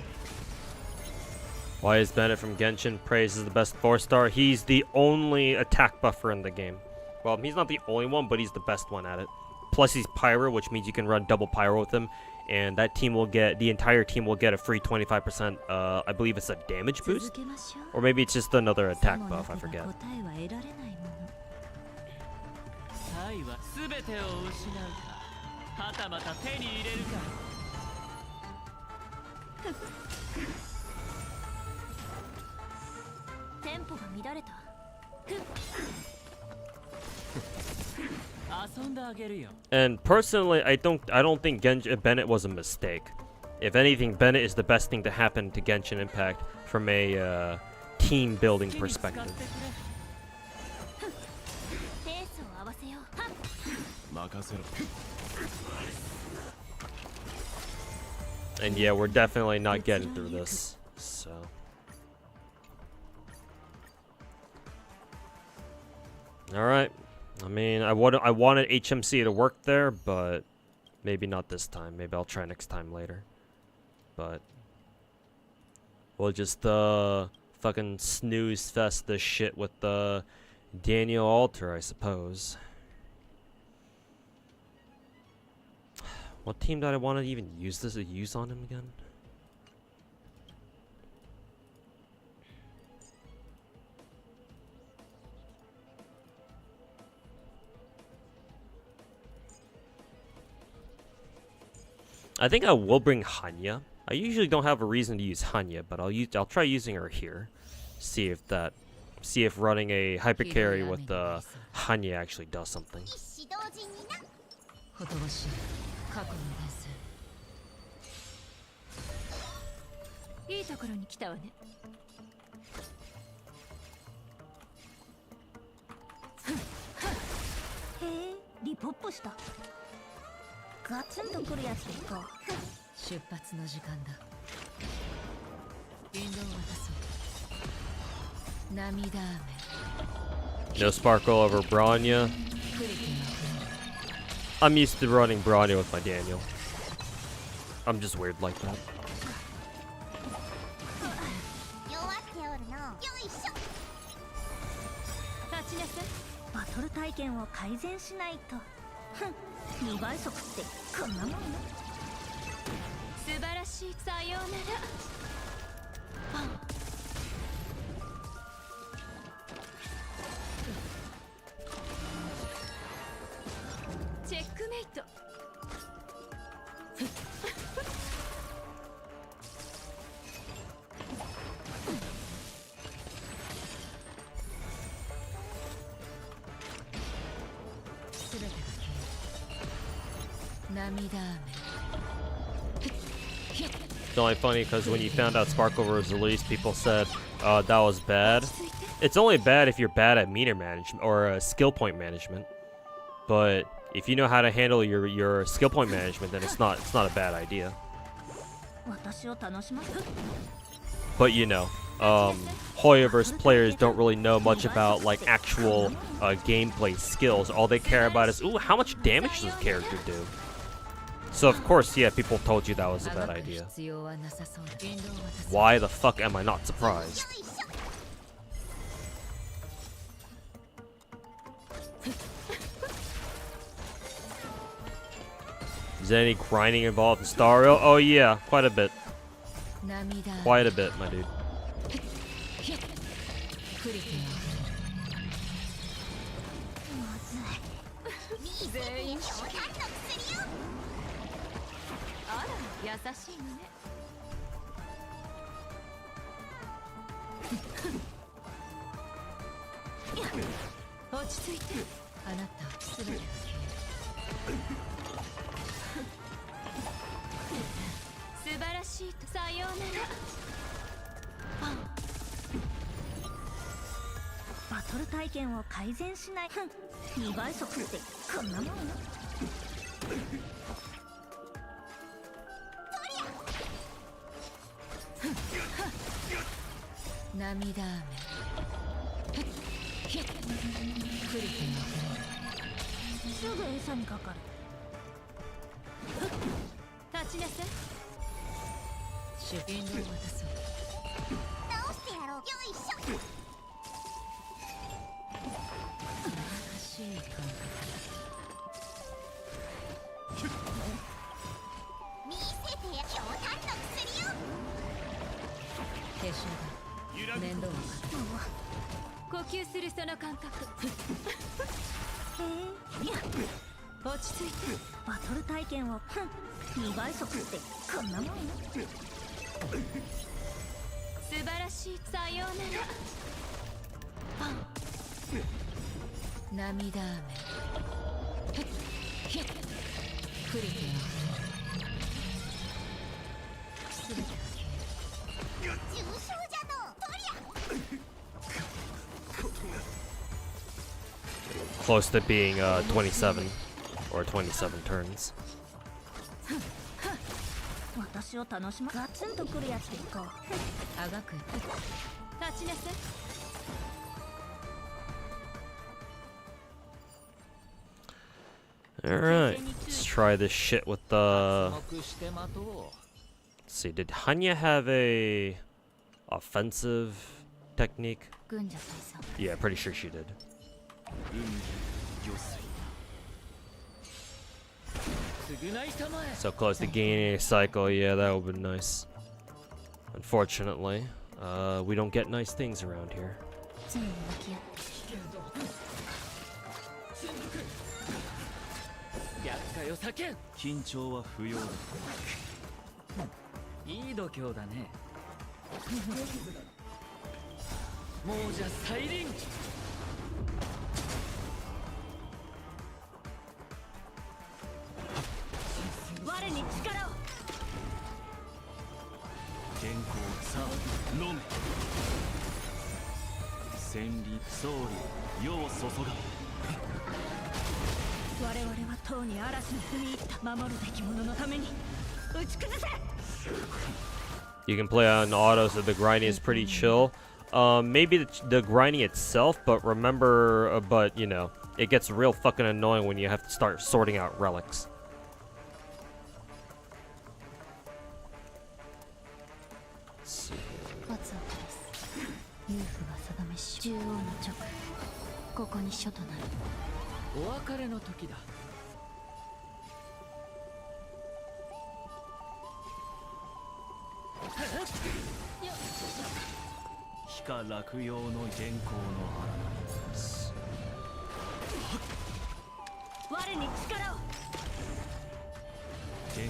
Why is Bennett from Genshin praised as the best 4-star? He's the only attack buffer in the game. Well, he's not the only one, but he's the best one at it. Plus he's Pyro, which means you can run double Pyro with him. And that team will get, the entire team will get a free 25%, I believe it's a damage boost? Or maybe it's just another attack buff, I forget. サイは全てを失うか、はたまた手に入れるか。テンポが乱れた。遊んであげるよ。 And personally, I don't think Bennett was a mistake. If anything, Bennett is the best thing to happen to Genshin Impact from a team building perspective. ペースを合わせよう。任せろ。 And yeah, we're definitely not getting through this. So. Alright. I mean, I wanted HMC to work there, but maybe not this time. Maybe I'll try next time later. But we'll just fucking snooze fest this shit with the Daniel Alter, I suppose. What team did I want to even use on him again? I think I will bring Hanya. I usually don't have a reason to use Hanya, but I'll try using her here. See if running a hyper carry with Hanya actually does something. いいところに来たわね。へえ、リポップした。ガツンとくるやつですか。出発の時間だ。引導を渡そう。涙雨。No Sparkle over Bronya. I'm used to running Bronya with my Daniel. I'm just weird like that. 弱っておるの。よいしょ。体験を改善しないと。ふん、2倍速ってこんなもんよ。素晴らしい。さようなら。チェックメイト。全てが消える。涙雨。 It's only funny because when you found out Sparkle was released, people said that was bad. It's only bad if you're bad at meter management or skill point management. But if you know how to handle your skill point management, then it's not a bad idea. 私を楽しませる。 But you know, Hoyoverse players don't really know much about like actual gameplay skills. All they care about is, ooh, how much damage does this character do? So of course, yeah, people told you that was a bad idea. Why the fuck am I not surprised? Is there any grinding involved in Star Rail? Oh yeah, quite a bit. Quite a bit, my dude. 全員召喚の薬よ。あら、優しいのね。落ち着いて。あなたすべてが消える。素晴らしいと。さようなら。バトル体験を改善しない。ふん、2倍速ってこんなもんよ。涙雨。すぐ餌にかかる。立ちなさい。出品を渡そう。直してやろう。よいしょ。しい感覚。見せてや、強炭の薬よ。化粧だ。面倒は呼吸するその感覚。いや、落ち着いて。バトル体験を2倍速ってこんなもんよ。素晴らしい。さようなら。涙雨。クリティすべてが消える。重症じゃの。とりゃ。 Close to being 27 or 27 turns. 私を楽しま。ガツンとくるやつでいこう。あがく。立ちなさい。Alright, let's try this shit with the... Let's see, did Hanya have a offensive technique? Yeah, pretty sure she did. So close to gaining a cycle, yeah, that would be nice. Unfortunately, we don't get nice things around here. 緊張は不要だ。いい度胸だね。もうじゃ再臨。我に力を。健康さあ飲め。千里総理世を注が。我々はとうに嵐に踏み入った。守るべき者のために打ち崩せ。 You can play on auto, so the grinding is pretty chill. Maybe the grinding itself, but remember, but you know, it gets real fucking annoying when you have to start sorting out relics. Let's see. ユーフが定めし中央の直。ここに書となる。お別れの時だ。非か落葉の原稿の荒我に力を。波原稿の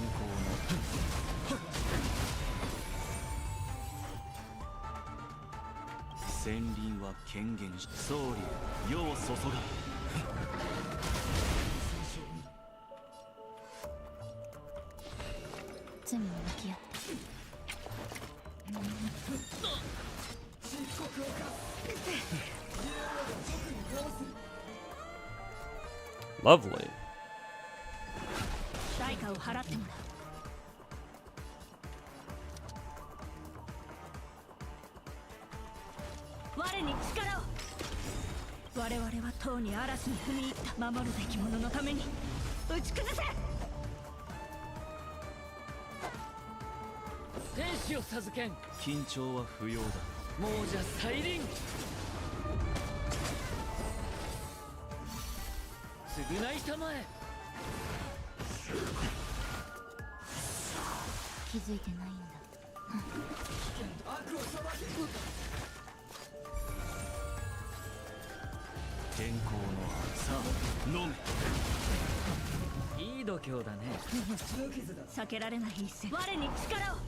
戦輪は権限し総理世を注が全部向き合って。Lovely. 代価を払ってもらう。我に力を。我々はとうに嵐に踏み入った。守るべき者のために打ち崩せ。天使を授けん。緊張は不要だ。亡者再臨。償いたまえ。気づいてないんだ。天候のさあ飲め。いい度胸だね。避けられない一戦。我に力を。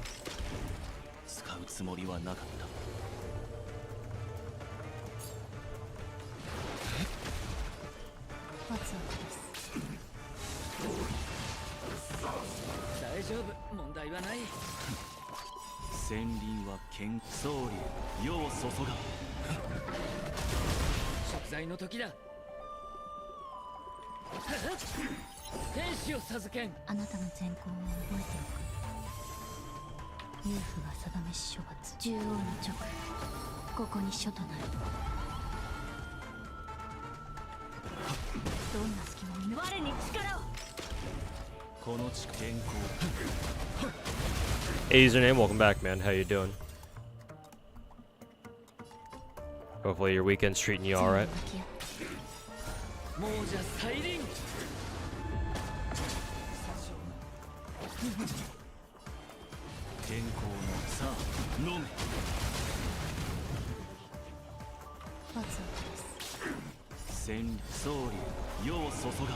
使うつもりはなかった。罰を下す。大丈夫、問題はない。戦輪は剣総理世を注が食材の時だ。天使を授けん。あなたの善行を覚えておく。遊夫が定めし処罰。獣王の直ここに書となる。どんな隙も見ぬ。我に力を。この地健康 Hey, username, welcome back, man. How you doing? Hopefully your weekend's treating you alright. 亡者再臨。健康のさあ飲め。罰を下す。戦総理世を注が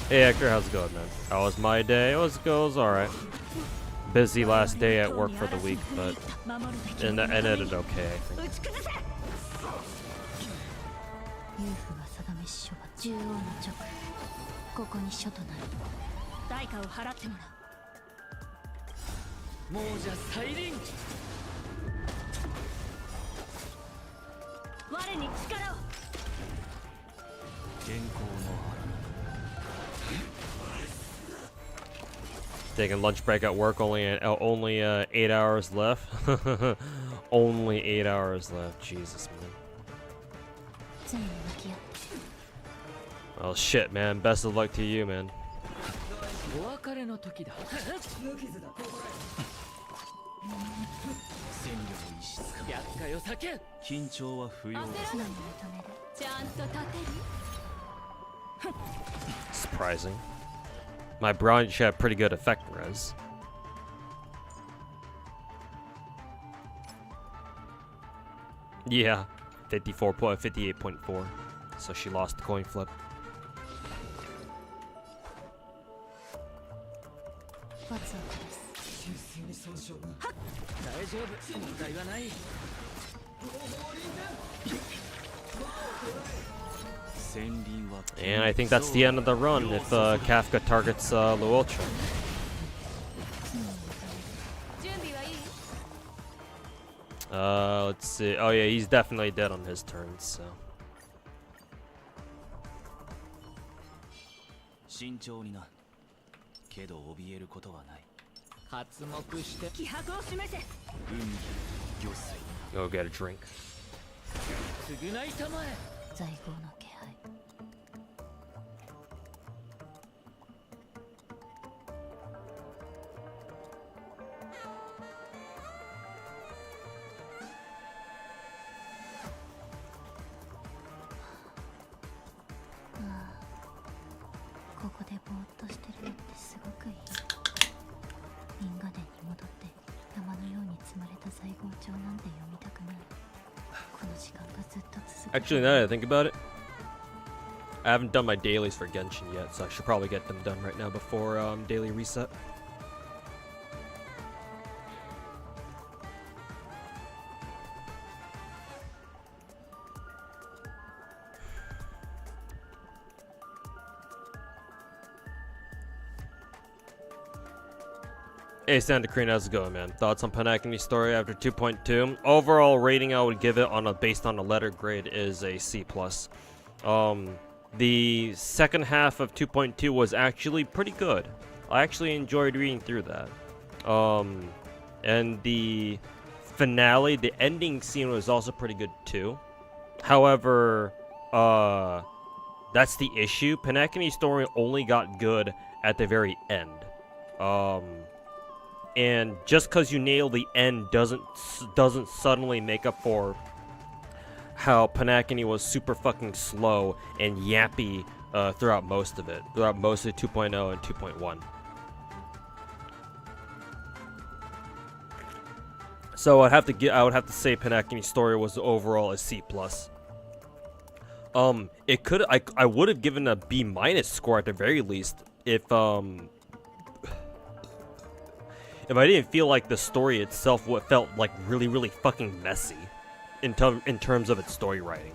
Hey, Hector, how's it going, man? How was my day? It goes alright. Busy last day at work for the week, but it ended okay, I think. 打ち崩せ。遊夫が定めし処罰。獣王の直ここに書となる。代価を払ってもらう。亡者再臨。我に力を。健康の Taking lunch break at work, only 8 hours left. Only 8 hours left. Jesus, man. 全部向き合って。 Well, shit, man. Best of luck to you, man. お別れの時だ。戦力を逸失か。厄介を避け。緊張は不要。常に認める。ちゃんと立てる。 Surprising. My branch had pretty good effect res. Yeah, 58.4. So she lost the coin flip. 罰を下す。大丈夫、問題はない。戦輪は And I think that's the end of the run if Kafka targets Luocha. 準備はいい？ Let's see. Oh yeah, he's definitely dead on his turn, so. 慎重にな。けど怯えることはない。刮目して気迫を示せ。海魚水 Go get a drink. 償いたまえ。在庫の気配。こでぼーっとしてるのってすごくいい。因果伝に戻って山のように積まれた在郷帳なんて読みたくない。この時間がずっと続く。 Actually, now that I think about it, I haven't done my dailies for Genshin yet, so I should probably get them done right now before daily reset. Hey, Santa Crane, how's it going, man? Thoughts on Panakini's story after 2.2? Overall rating I would give it on based on a letter grade is a C+. The second half of 2.2 was actually pretty good. I actually enjoyed reading through that. And the finale, the ending scene was also pretty good too. However, that's the issue. Panakini's story only got good at the very end. And just because you nail the end doesn't suddenly make up for how Panakini was super fucking slow and yappy throughout most of it, throughout most of 2.0 and 2.1. So I would have to say Panakini's story was overall a C+. I would have given a B- score at the very least if I didn't feel like the story itself felt like really fucking messy in terms of its story writing.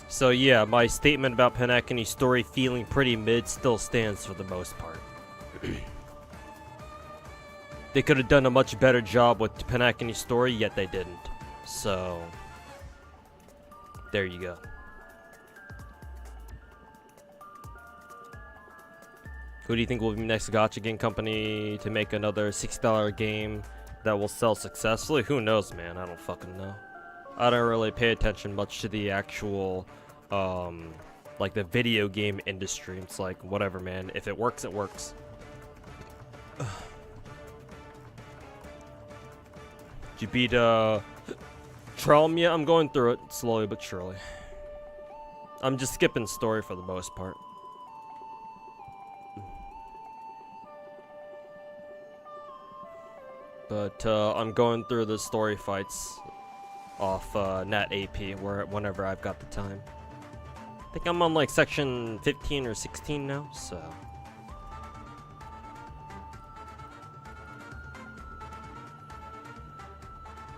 So yeah, my statement about Panakini's story feeling pretty mid still stands for the most part. They could have done a much better job with Panakini's story, yet they didn't. So, there you go. Who do you think will be next gacha game company to make another $60 game that will sell successfully? Who knows, man? I don't fucking know. I don't really pay attention much to the actual, like the video game industry. It's like, whatever, man. If it works, it works. Did you beat, Trelm? Yeah, I'm going through it slowly but surely. I'm just skipping story for the most part. But, I'm going through the story fights off, Nat AP whenever I've got the time. I think I'm on, like, section 15 or 16 now, so...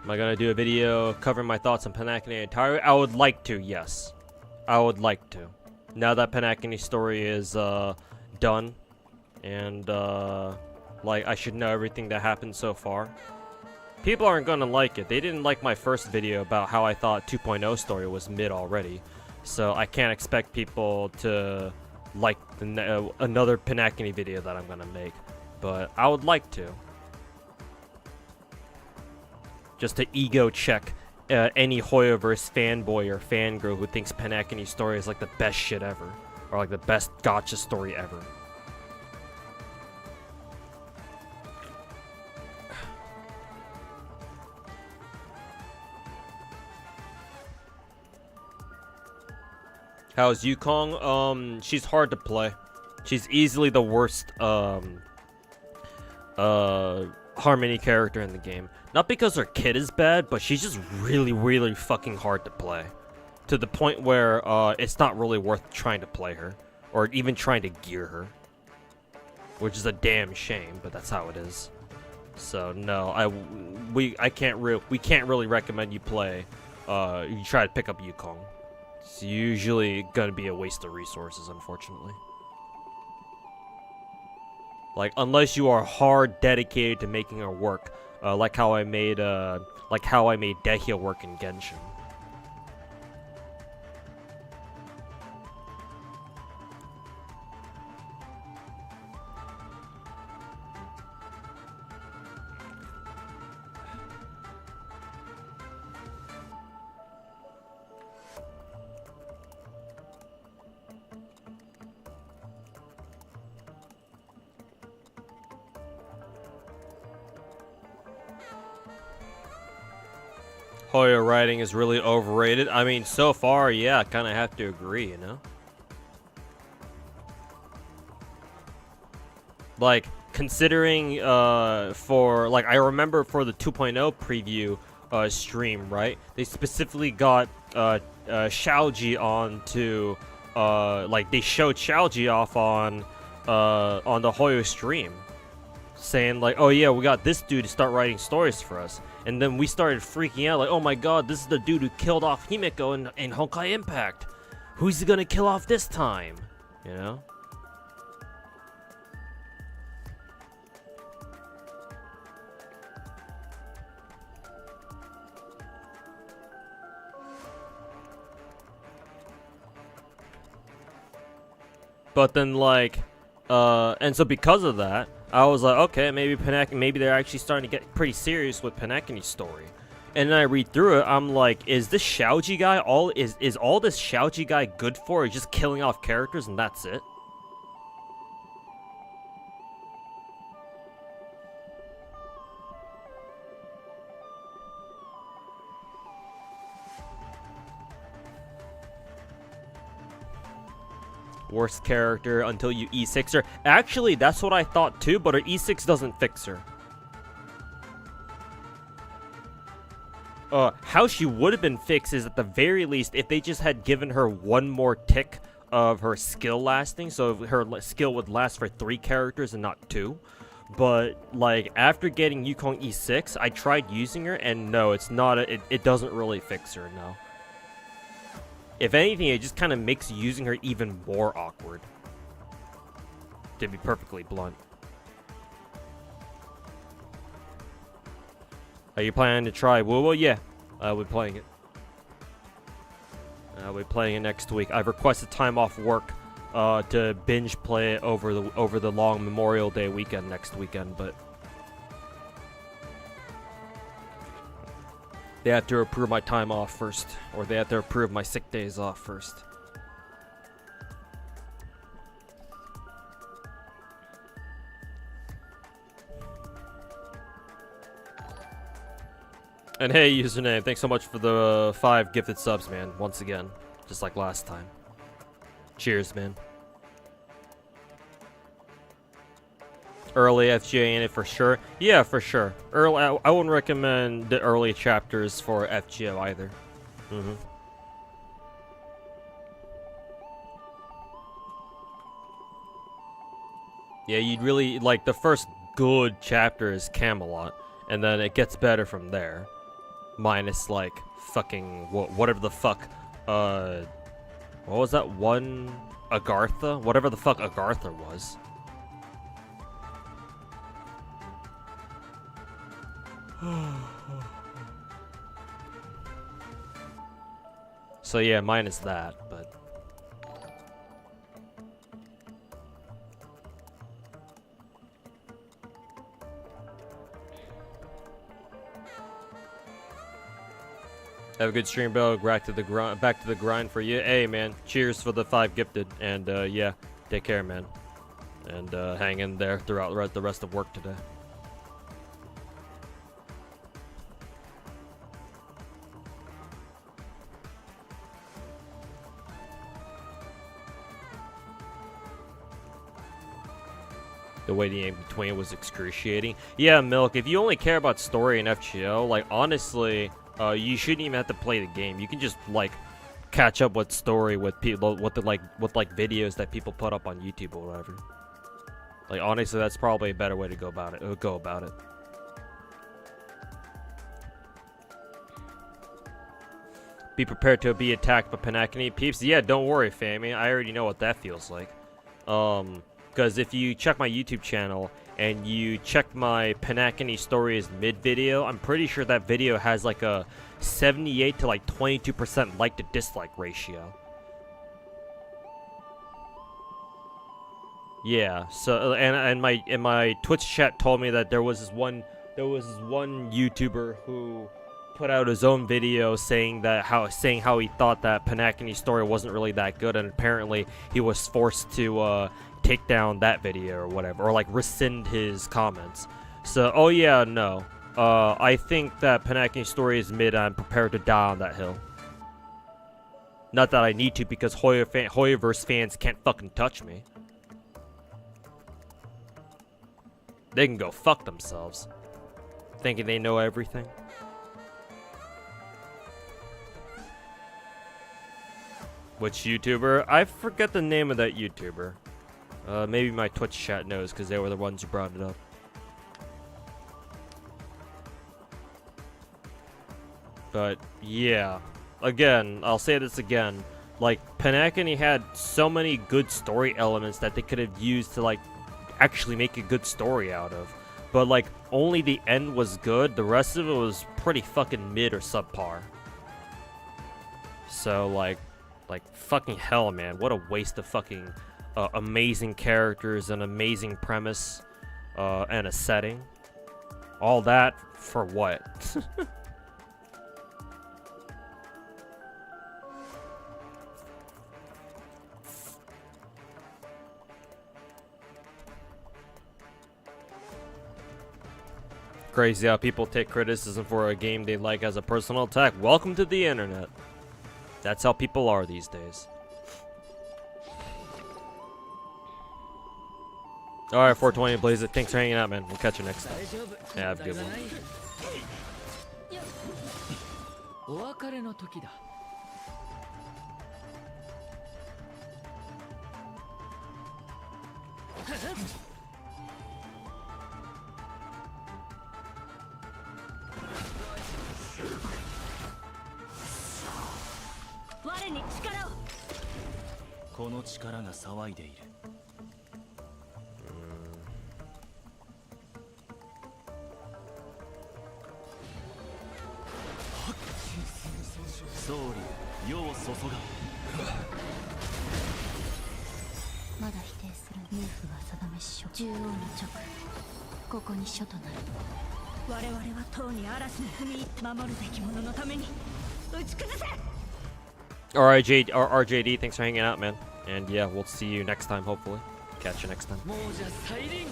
Am I gonna do a video covering my thoughts on Panakini entirely? I would like to, yes. I would like to. Now that Panakini's story is done, and like I should know everything that happened so far. People aren't gonna like it. They didn't like my first video about how I thought 2.0 story was mid already, so I can't expect people to like another Panakini video that I'm gonna make. But I would like to. Just to ego check any Hoyoverse fanboy or fangirl who thinks Panakini's story is like the best shit ever. Or like the best gacha story ever. How's Yukong? She's hard to play. She's easily the worst Harmony character in the game. Not because her kit is bad, but she's just really fucking hard to play. To the point where it's not really worth trying to play her. Or even trying to gear her. Which is a damn shame, but that's how it is. So no, we can't really recommend you play you try to pick up Yukong. It's usually gonna be a waste of resources, unfortunately. Like, unless you are hard dedicated to making her work, like how I made Dehya work in Genshin. Hoyo writing is really overrated. I mean, so far, yeah, I kind of have to agree, you know? Like, considering, like, I remember for the 2.0 preview, stream, right? They specifically got, Xiaoji on to, like, they showed Xiaoji off on the Hoyo stream. Saying, like, oh yeah, we got this dude to start writing stories for us. And then we started freaking out, like, oh my god, this is the dude who killed off Himeko in Honkai Impact. Who's he gonna kill off this time? You know? But then, like, and so because of that, I was like, okay, maybe they're actually starting to get pretty serious with Panakini's story. And then I read through it, I'm like, is this Xiaoji guy is all this Xiaoji guy good for? Is just killing off characters and that's it? Worst character until you E6 her. Actually, that's what I thought too, but her E6 doesn't fix her. How she would have been fixed is at the very least if they just had given her one more tick of her skill lasting, so her skill would last for 3 characters and not 2. But like after getting Yukong E6, I tried using her and no, it's not. It doesn't really fix her. No. If anything, it just kind of makes using her even more awkward. To be perfectly blunt. Are you planning to try Woo-Woo? Yeah, we're playing it. We're playing it next week. I've requested time off work to binge play it over the long Memorial Day weekend next weekend, but they have to approve my time off first, or they have to approve my sick days off first. And hey, username, thanks so much for the 5 gifted subs, man. Once again, just like last time. Cheers, man. Early FGA in it for sure. Yeah, for sure. Early. I wouldn't recommend the early chapters for FGO either. Yeah, you'd really like the first good chapter is Camelot, and then it gets better from there. Minus like fucking whatever the fuck. What was that one? Agartha? Whatever the fuck Agartha was. So yeah, minus that, but have a good stream, bro. Back to the grind for you. Hey, man. Cheers for the 5 gifted, and yeah, take care, man, and hang in there throughout the rest of work today. The waiting in between was excruciating. Yeah, Milk, if you only care about story and FGO, like, honestly, you shouldn't even have to play the game. You can just, like, catch up with story with people, with videos that people put up on YouTube or whatever. Like, honestly, that's probably a better way to go about it. Be prepared to be attacked by Panakini peeps. Yeah, don't worry, Fammy. I already know what that feels like. Because if you check my YouTube channel and you check my Panakini Stories mid video, I'm pretty sure that video has like a 78 to like 22% like to dislike ratio. Yeah, so and my Twitch chat told me that there was this one YouTuber who put out his own video saying how he thought that Panakini's story wasn't really that good, and apparently he was forced to take down that video or whatever, or like rescind his comments. So, oh yeah, no. I think that Panakini's story is mid. I'm prepared to die on that hill. Not that I need to, because Hoyoverse fans can't fucking touch me. They can go fuck themselves, thinking they know everything. Which YouTuber? I forget the name of that YouTuber. Maybe my Twitch chat knows, because they were the ones who brought it up. But yeah, again, I'll say this again. Like, Panakini had so many good story elements that they could have used to, like, actually make a good story out of. But, like, only the end was good. The rest of it was pretty fucking mid or subpar. So, like, fucking hell, man. What a waste of fucking amazing characters, an amazing premise, and a setting. All that for what? Crazy how people take criticism for a game they like as a personal attack. Welcome to the internet. That's how people are these days. Alright, 420 Blaze it. Thanks for hanging out, man. We'll catch you next time. Yeah, have a good one. お別れの時だ。我に力を。この力が騒いでいる。総理、世を注が。まだ否定する冥府が定めし書中央の直ここに書となる。我々は唐に嵐に踏み入って守るべき者のために打ち崩せ。Alright, RJD, thanks for hanging out, man. And yeah, we'll see you next time, hopefully. Catch you next time. もうじゃ再臨。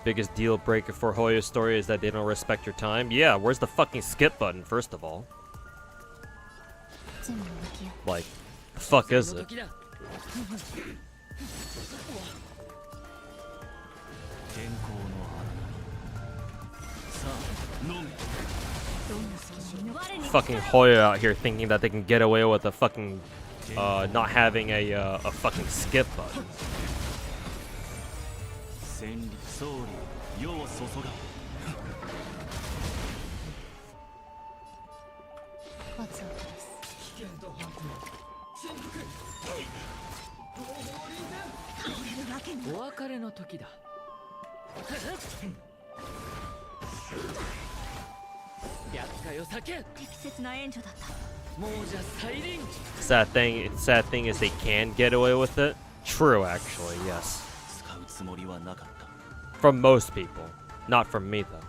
Biggest deal breaker for Hoyo's story is that they don't respect your time. Yeah, where's the fucking skip button, first of all? Like, the fuck is it? 天候の花。さあ、飲め。 Fucking Hoyo out here thinking that they can get away with a fucking, not having a fucking skip button. 千里総理、世を注が。お別れの時だ。厄介を避け。適切な援助だった。もうじゃ再臨。 Sad thing is they can get away with it. True, actually, yes. 使うつもりはなかった。 From most people, not from me though.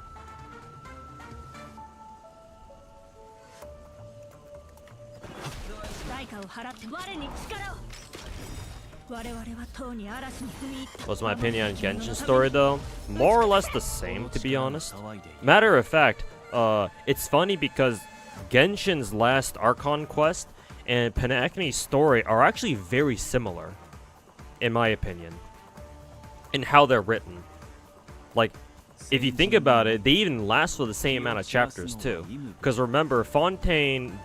代価を払って我に力を。我々は唐に嵐に踏み入った。 What's my opinion on Genshin's story though? More or less the same, to be honest. Matter of fact, it's funny because Genshin's last Archon quest and Panakini's story are actually very similar, in my opinion, in how they're written. Like, if you think about it, they even last for the same amount of chapters too. Because remember,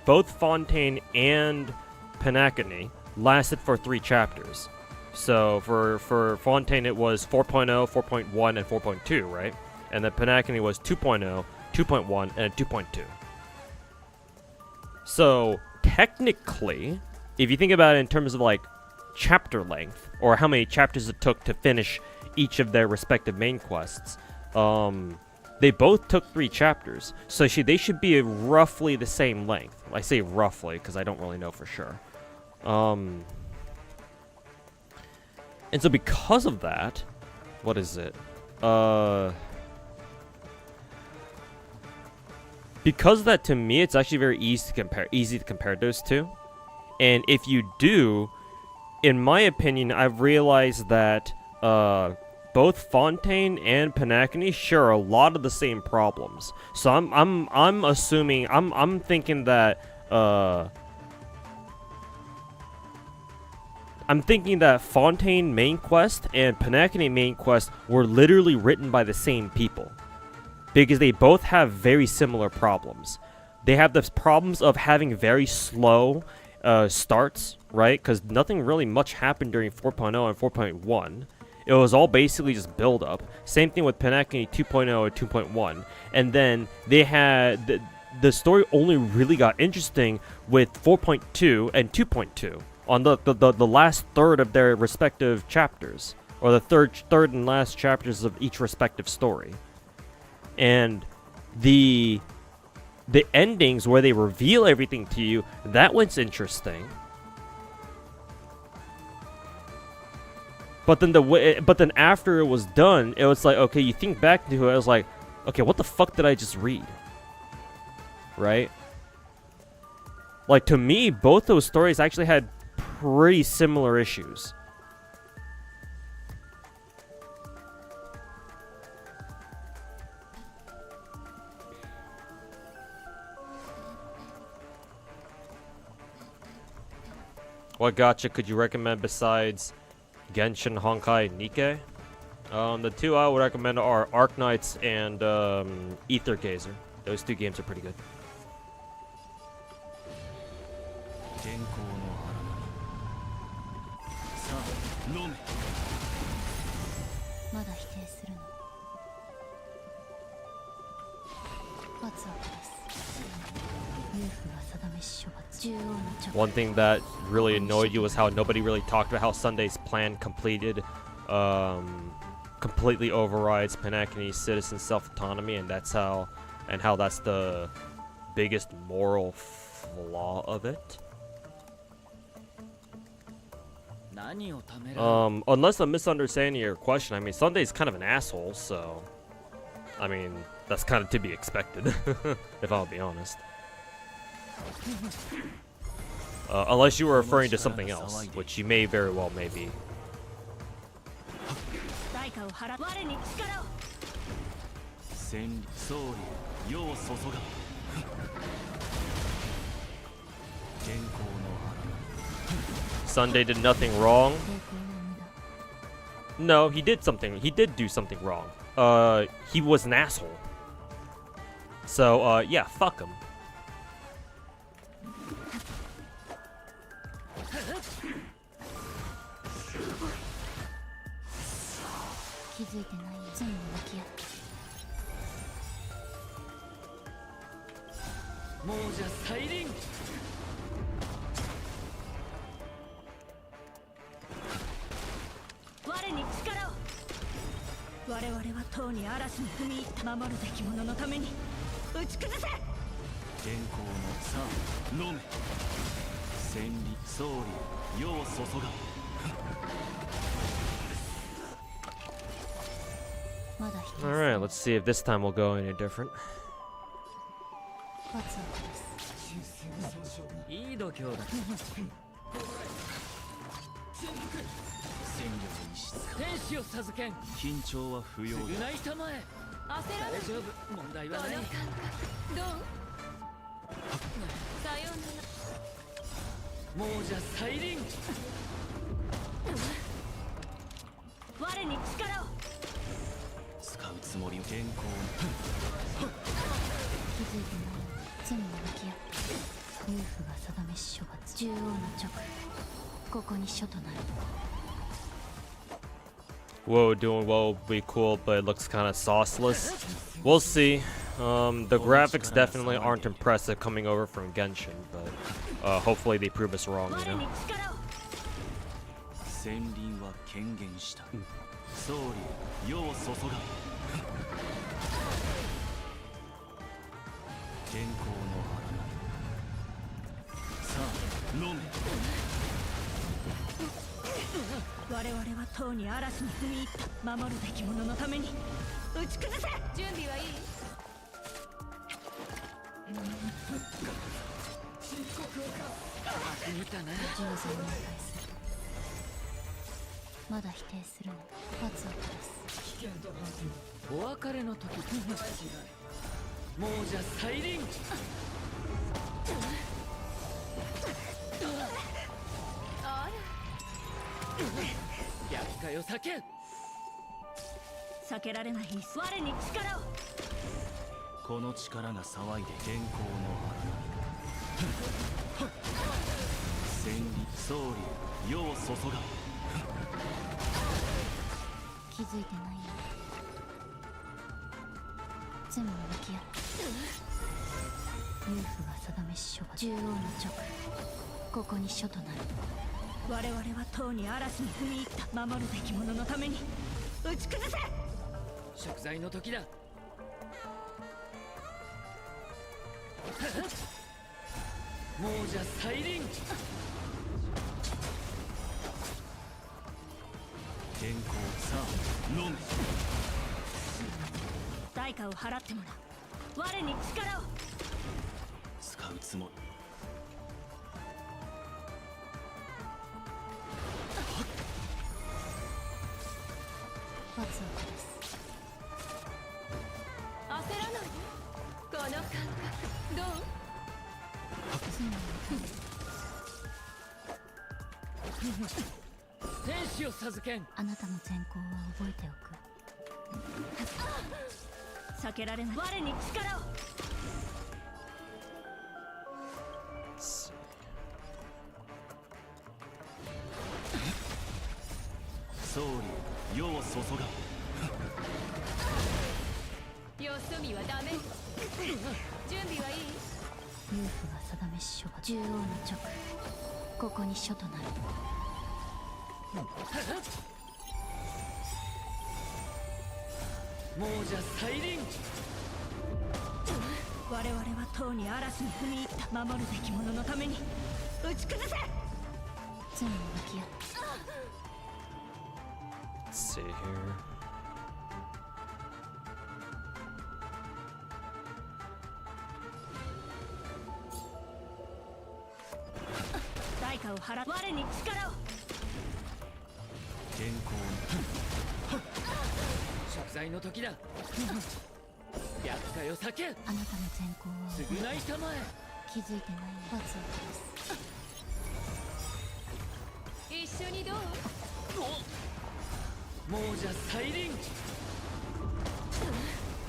both Fontaine and Panakini lasted for 3 chapters. So for Fontaine it was 4.0, 4.1, and 4.2, right? And then Panakini was 2.0, 2.1, and 2.2. So technically, if you think about it in terms of like chapter length, or how many chapters it took to finish each of their respective main quests, they both took 3 chapters. So they should be roughly the same length. I say roughly because I don't really know for sure. And so because of that, what is it? Because of that, to me, it's actually very easy to compare those two. And if you do, in my opinion, I've realized that both Fontaine and Panacony share a lot of the same problems. So I'm assuming I'm thinking that Fontaine main quest and Panacony main quest were literally written by the same people, because they both have very similar problems. They have the problems of having very slow starts, right? Because nothing really much happened during 4.0 and 4.1. It was all basically just build up. Same thing with Panacony 2.0 and 2.1. And then they had the story only really got interesting with 4.2 and 2.2 on the last third of their respective chapters, or the third and last chapters of each respective story. And the endings where they reveal everything to you, that one's interesting. But then after it was done, it was like, okay, you think back to it, I was like, okay, what the fuck did I just read? Right? Like, to me, both those stories actually had pretty similar issues. What gacha could you recommend besides Genshin, Honkai, Nikkei? The two I would recommend are Arknights and Ether Gazer. Those two games are pretty good. One thing that really annoyed you was how nobody really talked about how Sunday's plan completely overrides Panacony's citizen self-autonomy, and that's how that's the biggest moral flaw of it. Unless I'm misunderstanding your question, I mean, Sunday's kind of an asshole, so I mean, that's kind of to be expected, if I'll be honest. Unless you were referring to something else, which you may very well may be. Sunday did nothing wrong. No, he did something. He did do something wrong. He was an asshole. So, yeah, fuck him. Alright, let's see if this time we'll go any different. Whoa, doing well would be cool, but it looks kind of sauceless. We'll see. The graphics definitely aren't impressive coming over from Genshin, but hopefully they prove us wrong, you know? お別れの時もうじゃ再臨。あ逆界を避けん。ら避けられない我に力を。この力が騒いで健康の花戦慄総理世を注が気づいてないよ。全部向き合う。夫婦が定めし書が獣王の直、ここに書となる。我々はとうに嵐に踏み入った。守るべき者のために打ち崩せ。食材の時だ。もうじゃ再臨。健康さあ飲め。代価を払ってもらう。我に力を。使うつもり。罰を下す。焦らないで。この感覚どう？罪の天使を授けん。あなたの善行は覚えておく。避けられない我に力を。総理世を注がよそ見はダメ。準備はいい？夫婦が定めし書が獣王の直、ここに書となる。もうじゃ再臨。我々はとうに嵐に踏み入った。守るべき者のために打ち崩せ。罪に向き合う。 Let's see here. 代価を払う。我に力を。健康に食材の時だ。逆界を避けん。あなたの善行は償いたまえ。気づいてない。罰を下す。一緒にどう？もうじゃ再臨。夫婦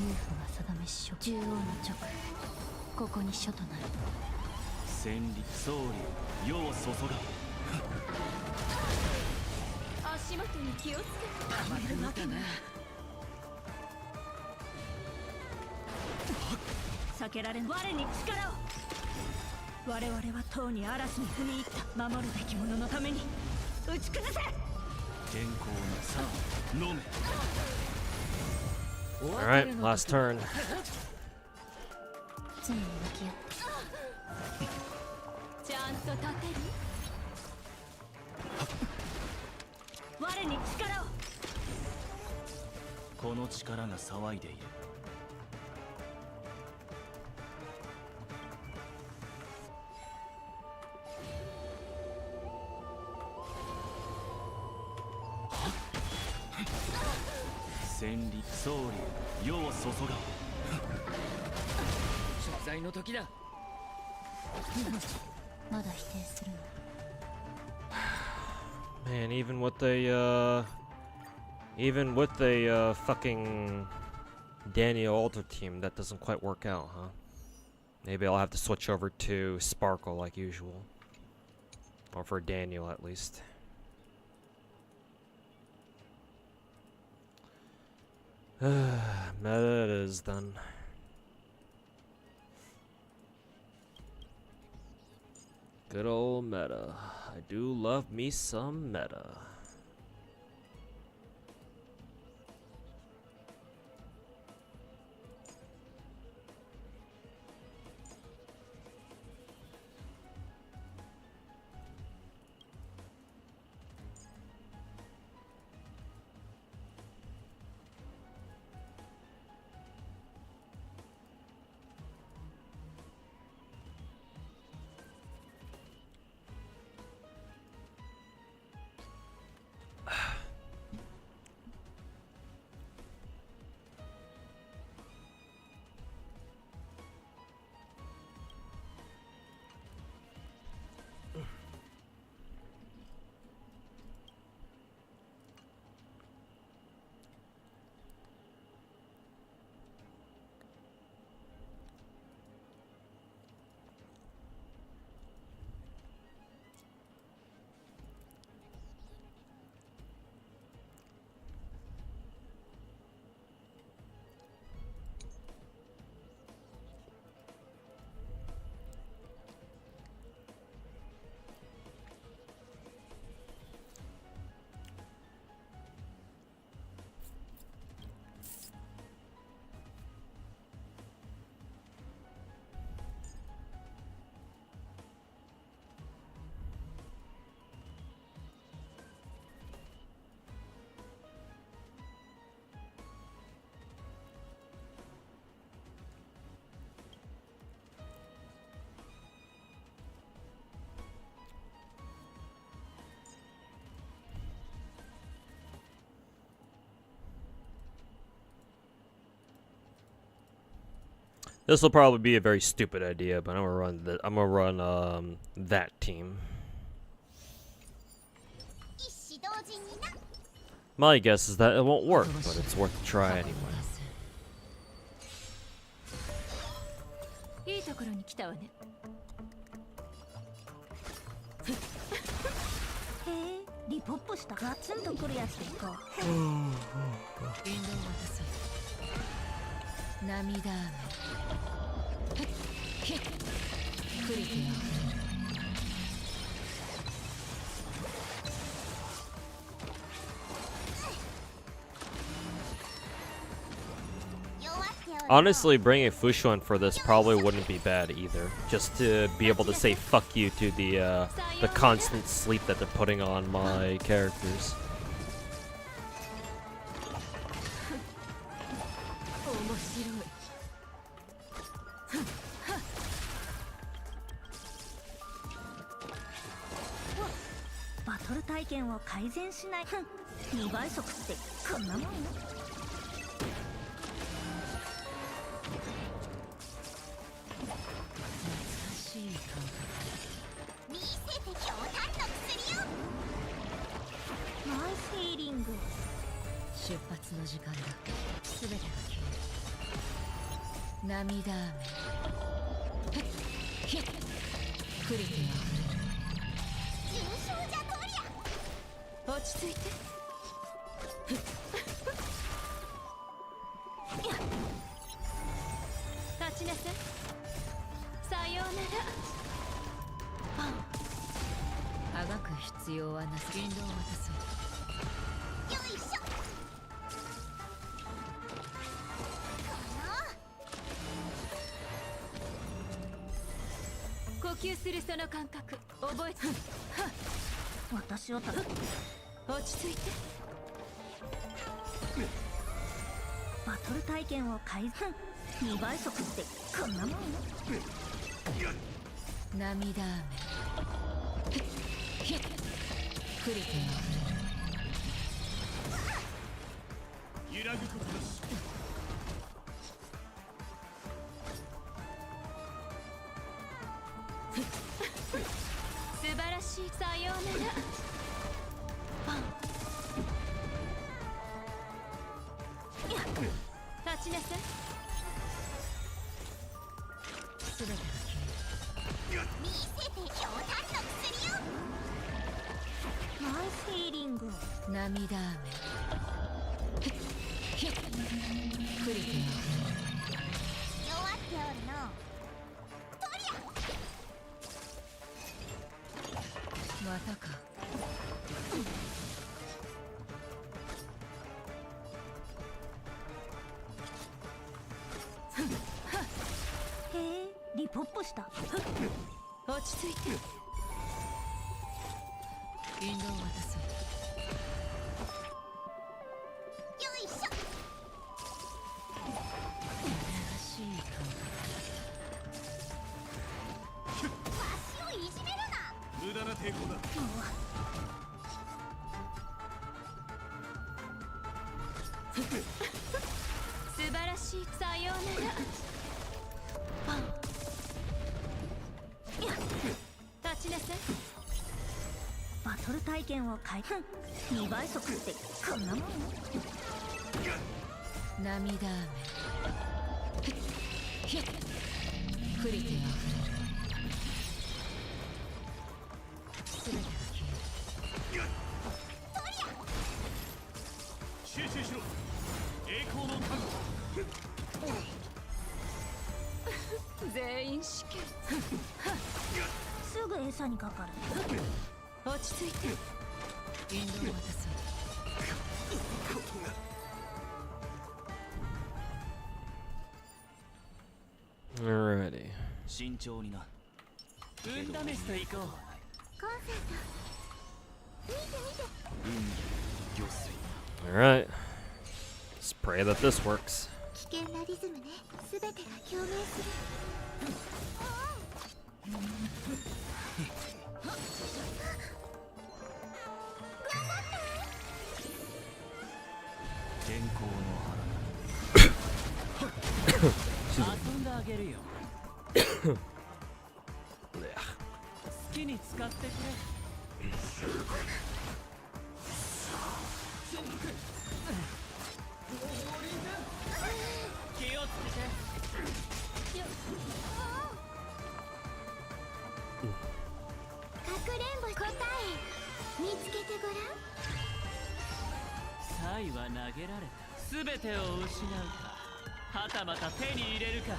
が定めし書獣王の直、ここに書となる。戦慄総理世を注が足元に気をつけて。たまるまかな。避けられん我に力を。我々はとうに嵐に踏み入った。守るべき者のために打ち崩せ。健康にさあ飲め。お別 Alright, れの last 時 turn. 罪に向き合う。ちゃんと立てる？我に力を。この力が騒いでいる。戦慄総理世を注が食材の時だ。まだ否定するの？ Man, even with the fucking Daniel Alter team, that doesn't quite work out, huh? Maybe I'll have to switch over to Sparkle like usual. Or for Daniel, at least. Meta it is, then. Good old meta. I do love me some meta. This will probably be a very stupid idea, but I'm gonna run that team. 一子同時にな My guess is that it won't work, but it's worth a try anyway. いいところに来たわねへえリポップしたガツンとくるやつでいこう引導を渡そう涙雨クリティア Honestly, bringing Fushuan for this probably wouldn't be bad either. Just to be able to say fuck you to the constant sleep that they're putting on my characters. 面白いバトル体験を改善しない2倍速ってこんなもんよ見せて強炭の薬よナイスヒーリング出発の時間だ全てが消える涙雨クリティ重症じゃとりゃア落ち着いて立ちなさいさようならあがく必要はなす引導を渡そうよいしょ呼吸するその感覚覚えて私をた落ち着いてバトル体験を改善2倍速ってこんなもんよ涙雨クリティ揺らぐことなし素晴らしいさようなら立ちなさい全てが消見せて強炭の薬よナイスヒーリングえる涙雨クリティ弱っておるのとりゃまたかへえリポップした落ち着いて引導を渡そうよいしょ優しい感わしをいじめるな無駄な抵抗だ素晴らしいさようなら立ちなさいバトル体験を変え2倍速ってこんなもんよ涙雨クリティ全てが消集中しろ栄光の覚悟全員死刑すぐ餌にかかる落ち着いて引導を渡そう Alrighty. 慎重にな運試しと行こうコンセント見て見て魚水 Alright. Let's pray that this works. 危険なリズムね全てが共鳴する健康の遊んだあげるよ。好きに使ってくれ。気をつけて。かくれんぼ答え見つけてごらん。サイは投げられた。すべてを失うか、はたまた手に入れるか。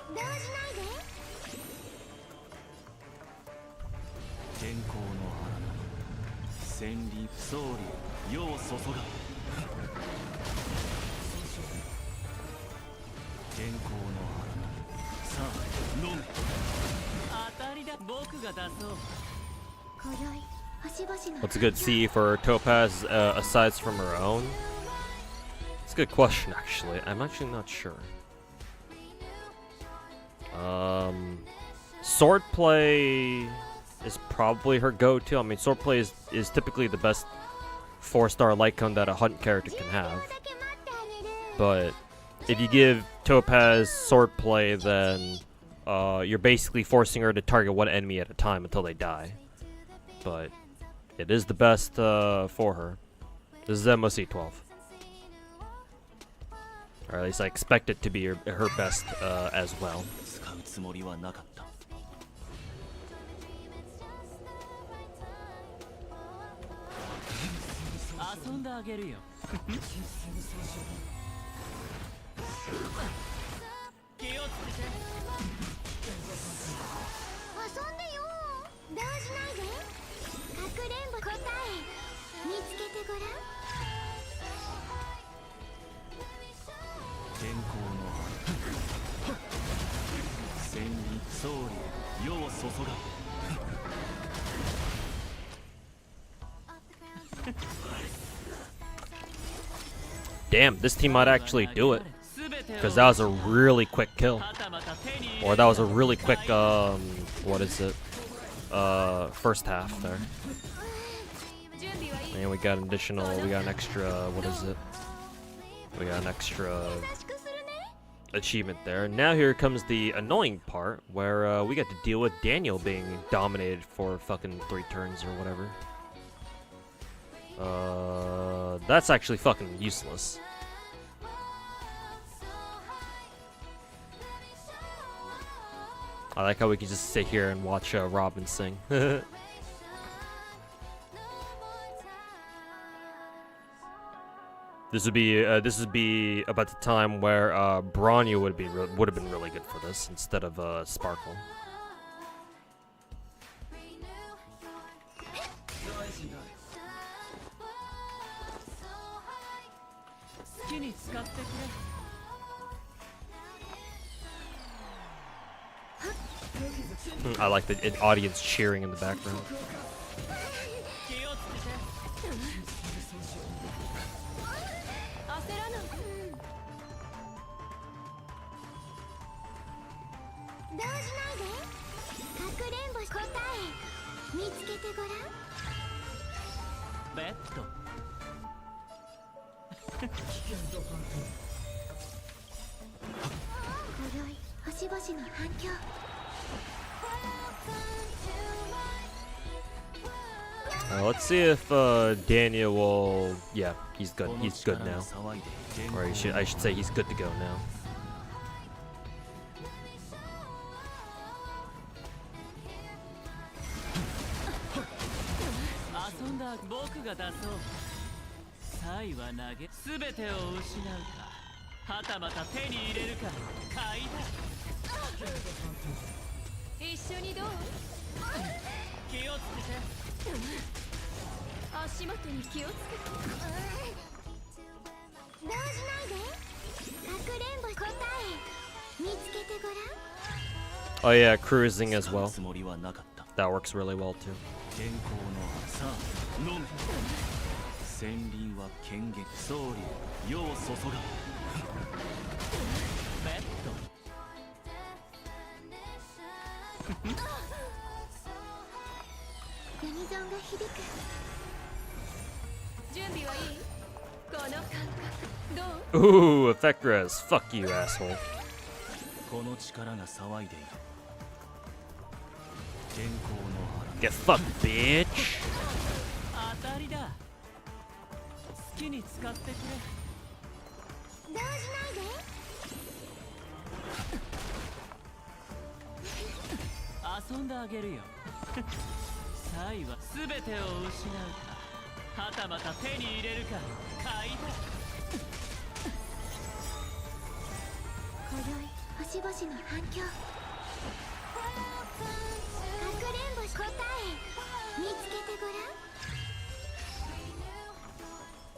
動じないで。天候の花など千里総理世を注が。天候の花などさあ飲め。当たりだ。僕が出そう。今宵星々の What's a good C for Topaz aside from her own? It's a good question, actually. I'm actually not sure. Swordplay is probably her go-to. I mean, swordplay is typically the best 4-star Lycon that a hunt character can have. だけ待ってあげる。 But if you give Topaz swordplay, then you're basically forcing her to target one enemy at a time until they die. But it is the best for her. This is MOC 12. Or at least I expect it to be her best as well. 使うつもりはなかった。遊んであげるよ。気をつけて。遊んでよ。動じないで。かくれんぼ答え見つけてごらん。天候の花千里総理世を注が。Damn, this team might actually do it. Because that was a really quick kill. Or that was a really quick, what is it? First half there. And we got an extra, what is it? We got an extra 優しくするね。 achievement there. Now here comes the annoying part where we got to deal with Daniel being dominated for fucking 3 turns or whatever. That's actually fucking useless. I like how we can just sit here and watch Robin sing. This would be about the time where Bronya would have been really good for this instead of Sparkle. 好きに使ってくれ。 I like the audience cheering in the background. 気をつけて。焦らない。動じないで。かくれんぼ答え見つけてごらん。ベッド。今宵星々の反響。 Let's see if Daniel will. Yeah, he's good. He's good now. Or I should say he's good to go now. 遊んだ。僕が出そう。サイは投げ。すべてを失うか、はたまた手に入れるか。買いだ。一緒にどう？気をつけて。足元に気をつけて。動じないで。かくれんぼ答え見つけてごらん。 Oh yeah, cruising as well. つもりはなかった。 That works really well too. 天候のさあ飲め。千輪は権限総理世を注が。ベッド。ゾンが響く。準備はいい？この感覚どう？ Ooh, effect res. Fuck you, asshole. この力が騒いでいる。天候の腹。 Get fucked, bitch. 当たりだ。好きに使ってくれ。動じないで。遊んであげるよ。サイは全てを失うか、はたまた手に入れるか、買いだ。今宵星々の反響。かくれんぼし答え見つけてごらん。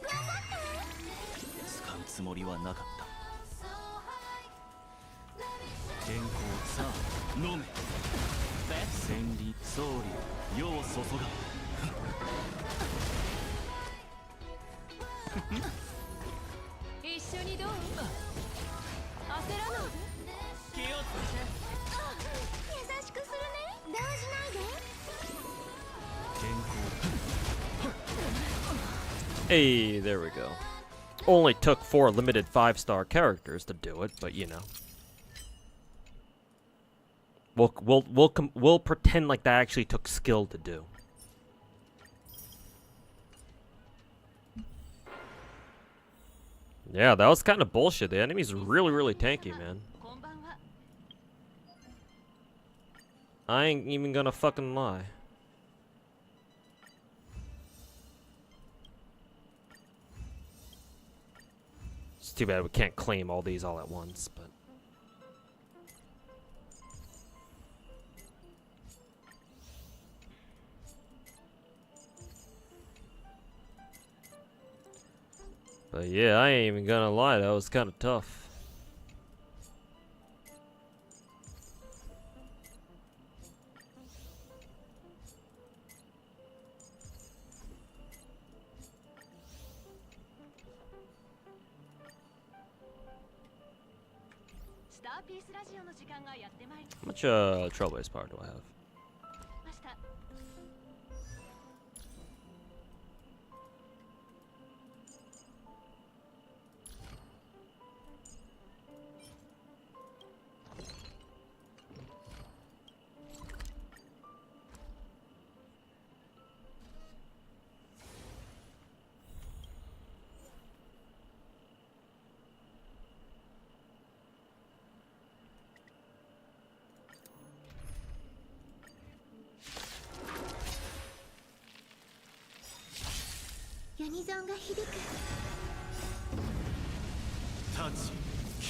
頑張って。使うつもりはなかった。天候さあ飲め。千里総理世を注が。一緒にどう？焦らないで。気をつけて。優しくするね。動じないで。天候。 Hey, there we go. Only took 4 limited 5-star characters to do it, but you know. We'll pretend like that actually took skill to do. Yeah, that was kind of bullshit. The enemy's really tanky, man. I ain't even gonna fucking lie. It's too bad we can't claim all these all at once, but... But yeah, I ain't even gonna lie, that was kind of tough. How much Trailblaze power do I have?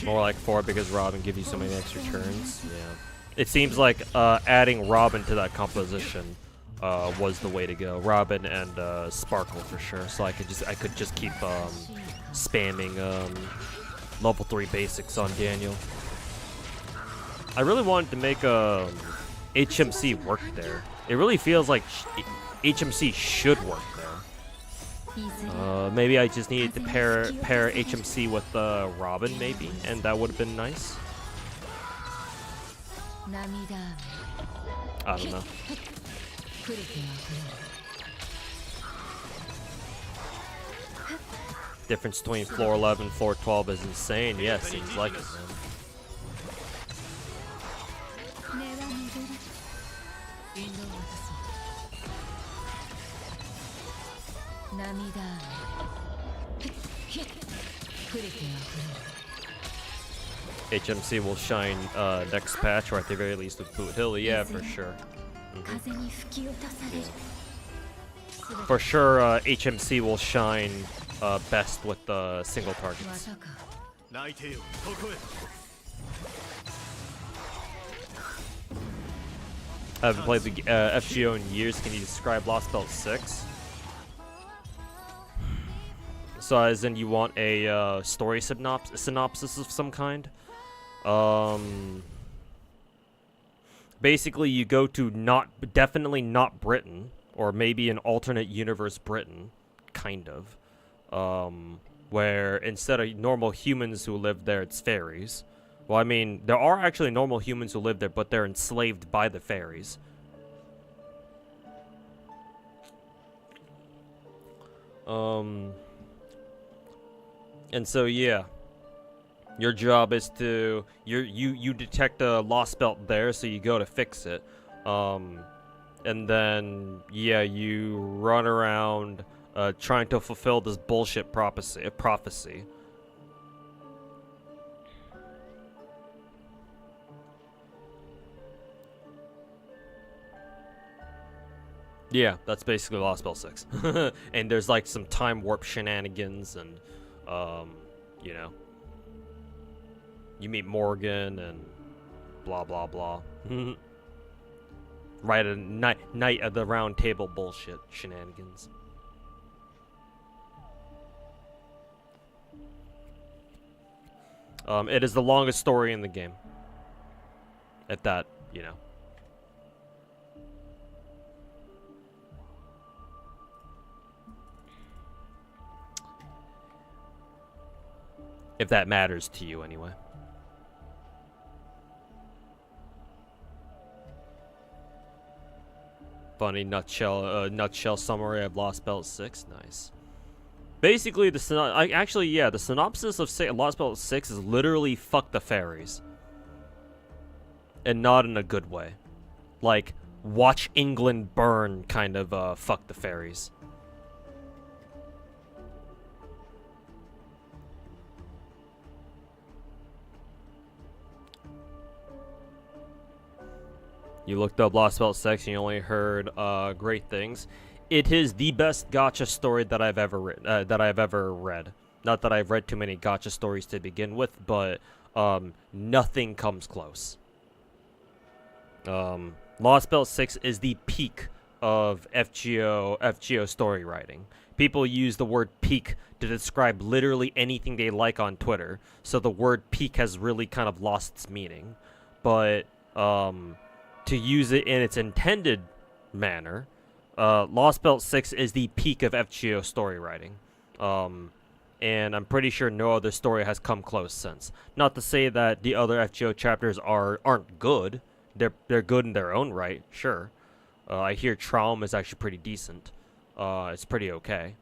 More like 4 because Robin gives you so many extra turns. Yeah. It seems like adding Robin to that composition was the way to go. Robin and Sparkle for sure. So I could just keep spamming level 3 basics on Daniel. I really wanted to make HMC work there. It really feels like HMC should work there. Maybe I just needed to pair HMC with Robin, maybe, and that would have been nice. I don't know. Difference between floor 11 and floor 12 is insane. Yeah, seems like it, man. HMC will shine next patch, or at the very least with Boot Hill. Yeah, for sure. Yeah. For sure, HMC will shine best with single targets. I haven't played the FGO in years. Can you describe Lost Belt 6? So as in you want a story synopsis of some kind? Basically you go to definitely not Britain, or maybe an alternate universe Britain, kind of. Where instead of normal humans who live there, it's fairies. Well, I mean, there are actually normal humans who live there, but they're enslaved by the fairies. And so yeah, your job is to you detect a lost belt there, so you go to fix it. And then yeah, you run around trying to fulfill this bullshit prophecy. Yeah, that's basically Lost Belt 6. And there's like some time warp shenanigans and you know, you meet Morgan and blah blah blah. Right, a night of the round table bullshit shenanigans. It is the longest story in the game. At that, you know. If that matters to you, anyway. Funny nutshell summary of Lost Belt 6. Nice. Basically, the synopsis of Lost Belt 6 is literally fuck the fairies. And not in a good way. Like, watch England burn kind of fuck the fairies. You looked up Lost Belt 6 and you only heard great things. It is the best gacha story that I've ever read. Not that I've read too many gacha stories to begin with, but nothing comes close. Lost Belt 6 is the peak of FGO story writing. People use the word peak to describe literally anything they like on Twitter, so the word peak has really kind of lost its meaning. But to use it in its intended manner, Lost Belt 6 is the peak of FGO story writing. And I'm pretty sure no other story has come close since. Not to say that the other FGO chapters aren't good. They're good in their own right, sure. I hear Traum is actually pretty decent. It's pretty okay.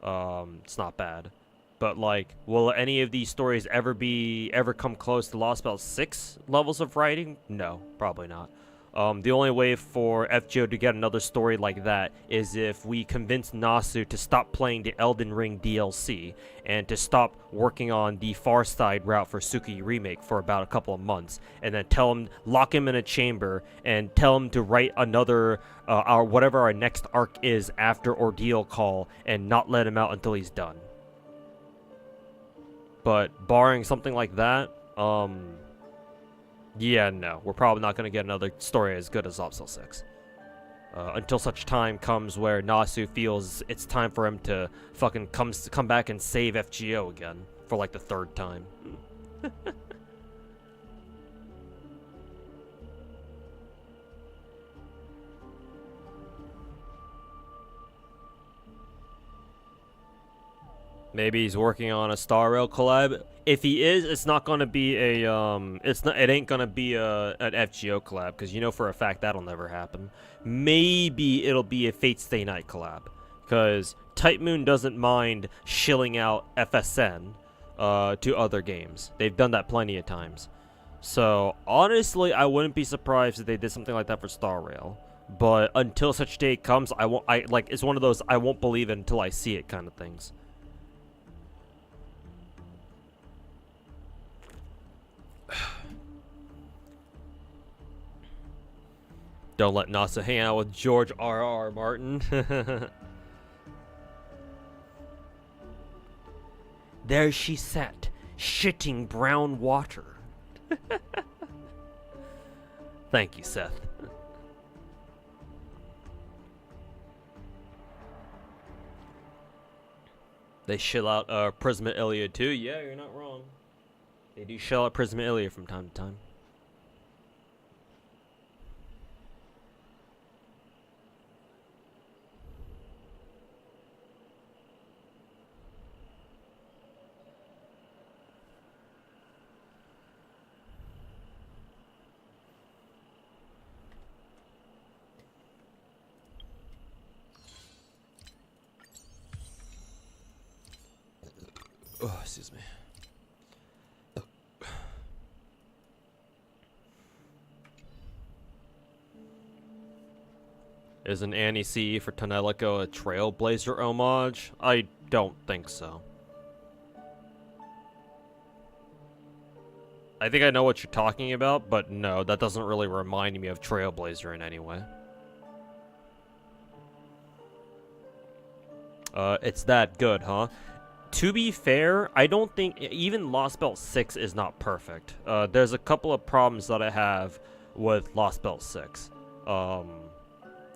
It's not bad. But like, will any of these stories ever come close to Lost Belt 6 levels of writing? No, probably not. The only way for FGO to get another story like that is if we convince Nasu to stop playing the Elden Ring DLC and to stop working on the Far Side route for Suki Remake for about a couple of months, and then lock him in a chamber and tell him to write another, whatever our next arc is after Ordeal Call, and not let him out until he's done. But barring something like that, yeah, no. We're probably not going to get another story as good as Lost Belt 6. Until such time comes where Nasu feels it's time for him to fucking come back and save FGO again. For like the third time. Maybe he's working on a Star Rail collab. If he is, it's not gonna be a it ain't gonna be an FGO collab, because you know for a fact that'll never happen. Maybe it'll be a Fate Stay Night collab, because Type Moon doesn't mind shilling out FSN to other games. They've done that plenty of times. So honestly, I wouldn't be surprised if they did something like that for Star Rail. But until such day comes, it's one of those I won't believe it until I see it kind of things. Don't let Nasa hang out with George R.R. Martin. There she sat, shitting brown water. Thank you, Seth. They shill out Prisma Ilia too. Yeah, you're not wrong. They do shell out Prisma Ilia from time to time. Oh, excuse me. Is an Annie CE for Tonelico a Trailblazer homage? I don't think so. I think I know what you're talking about, but no, that doesn't really remind me of Trailblazer in any way. It's that good, huh? To be fair, I don't think even Lost Belt 6 is not perfect. There's a couple of problems that I have with Lost Belt 6.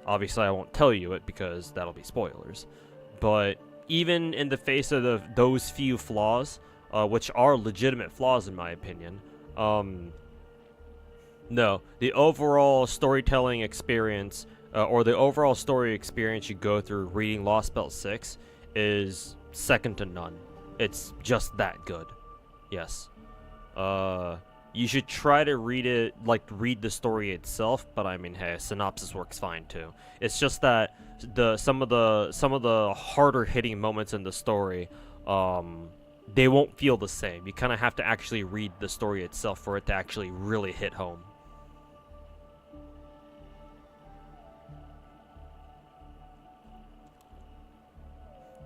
Obviously I won't tell you it because that'll be spoilers. But even in the face of those few flaws, which are legitimate flaws in my opinion, no, the overall storytelling experience, or the overall story experience you go through reading Lost Belt 6 is second to none. It's just that good. Yes. You should try to read it, like, read the story itself, but I mean, hey, a synopsis works fine too. It's just that some of the harder hitting moments in the story, they won't feel the same. You kind of have to actually read the story itself for it to actually really hit home.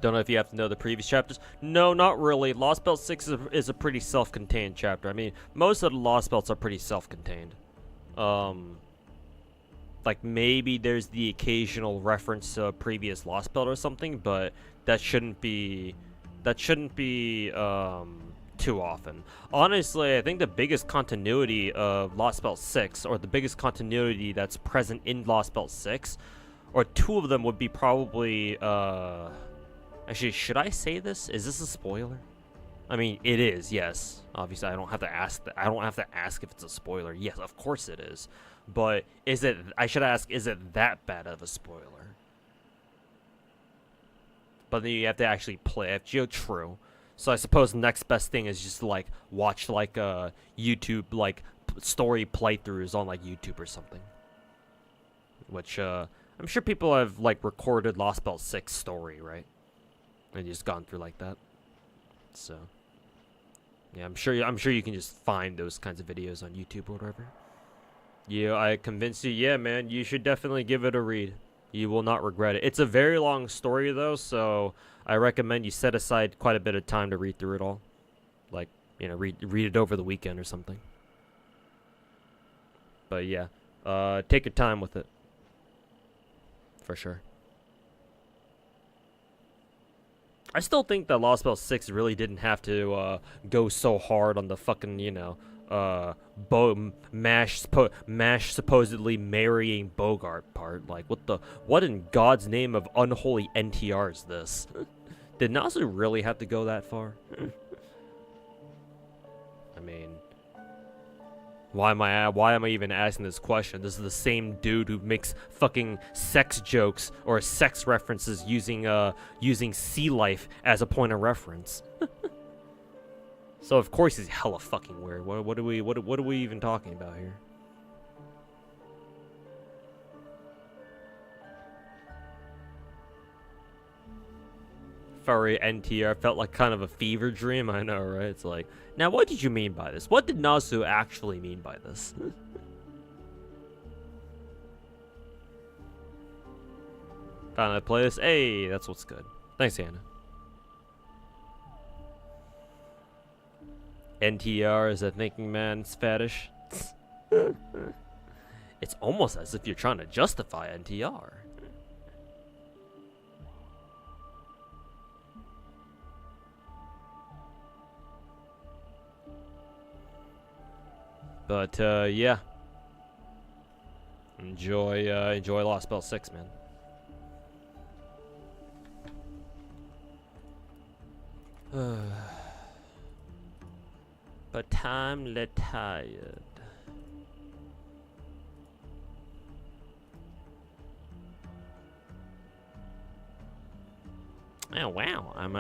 Don't know if you have to know the previous chapters. No, not really. Lost Belt 6 is a pretty self-contained chapter. I mean, most of the Lost Belts are pretty self-contained. Like, maybe there's the occasional reference to a previous Lost Belt or something, but that shouldn't be too often. Honestly, I think the biggest continuity of Lost Belt 6, or the biggest continuity that's present in Lost Belt 6, or two of them would be probably, actually, should I say this? Is this a spoiler? I mean, it is, yes. Obviously, I don't have to ask if it's a spoiler. Yes, of course it is. But is it, I should ask, is it that bad of a spoiler? But then you have to actually play it. True. So I suppose the next best thing is just like watch like YouTube like story playthroughs on like YouTube or something. Which I'm sure people have like recorded Lost Belt 6 story, right? And just gone through like that. So yeah, I'm sure you can just find those kinds of videos on YouTube or whatever. Yeah, I convinced you. Yeah, man, you should definitely give it a read. You will not regret it. It's a very long story though, so I recommend you set aside quite a bit of time to read through it all. Like, you know, read it over the weekend or something. But yeah, take your time with it. For sure. I still think that Lost Belt 6 really didn't have to go so hard on the fucking, you know, Mash supposedly marrying Bogart part. Like, what in God's name of unholy NTR is this? Did Nasu really have to go that far? I mean, why am I even asking this question? This is the same dude who makes fucking sex jokes or sex references using sea life as a point of reference. So of course he's hella fucking weird. What are we even talking about here? Furry NTR felt like kind of a fever dream. I know, right? It's like, now what did you mean by this? What did Nasu actually mean by this? Finally play this. Hey, that's what's good. Thanks, Hannah. NTR is a thinking man's fetish. It's almost as if you're trying to justify NTR. But yeah, enjoy Lost Belt 6, man. But I'm tired. Oh wow, I'm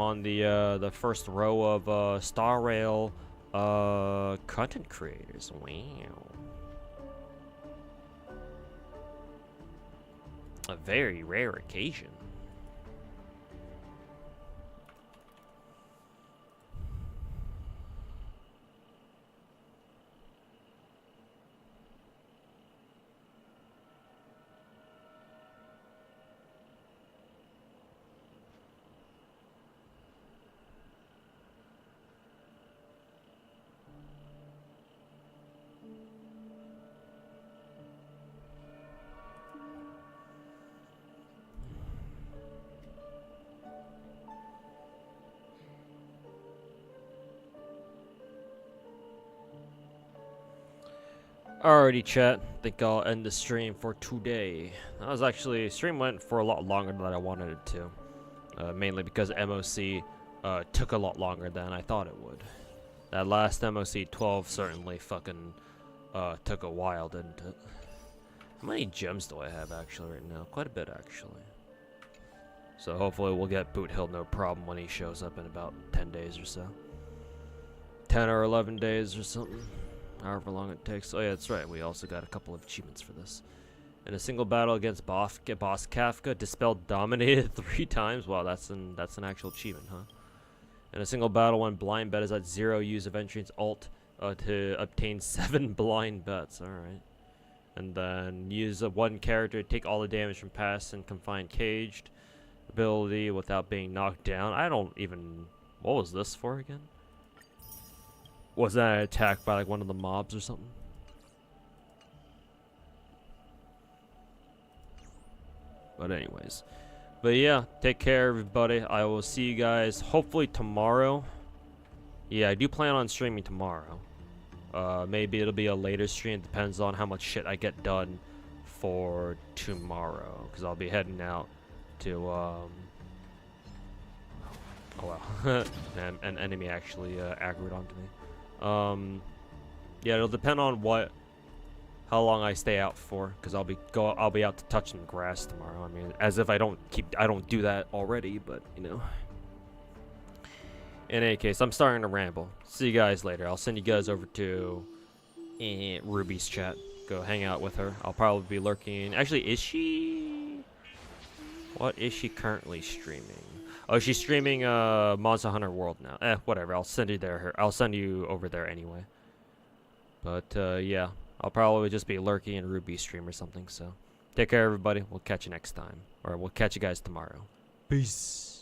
on the first row of Star Rail content creators. Wow. A very rare occasion. Alrighty, chat. Think I'll end the stream for today. That was actually stream went for a lot longer than I wanted it to. Mainly because MOC took a lot longer than I thought it would. That last MOC 12 certainly fucking took a while, didn't it? How many gems do I have actually right now? Quite a bit actually. So hopefully we'll get Boot Hill no problem when he shows up in about 10 days or so. 10 or 11 days or something. However long it takes. Oh yeah, that's right. We also got a couple of achievements for this. In a single battle against boss Kafka, dispelled dominated 3 times. Wow, that's an actual achievement, huh? In a single battle, when blind bet is at 0, use Aventurine's ult to obtain 7 blind bets. All right. And then use one character to take all the damage from pass and confined caged ability without being knocked down. I don't even. What was this for again? Was that an attack by like one of the mobs or something? But anyways. But yeah, take care everybody. I will see you guys hopefully tomorrow. Yeah, I do plan on streaming tomorrow. Maybe it'll be a later stream. Depends on how much shit I get done for tomorrow. Because I'll be heading out to, oh well. an enemy actually aggroed onto me. Yeah, it'll depend on how long I stay out for, because I'll be out to touch some grass tomorrow. I mean, as if I don't do that already, but you know. In any case, I'm starting to ramble. See you guys later. I'll send you guys over to Ruby's chat. Go hang out with her. I'll probably be lurking. Actually, is she? What is she currently streaming? Oh, she's streaming Monster Hunter World now. Whatever. I'll send you there. I'll send you over there anyway. But yeah, I'll probably just be lurking in Ruby's stream or something. So take care, everybody. We'll catch you next time, or we'll catch you guys tomorrow. Peace.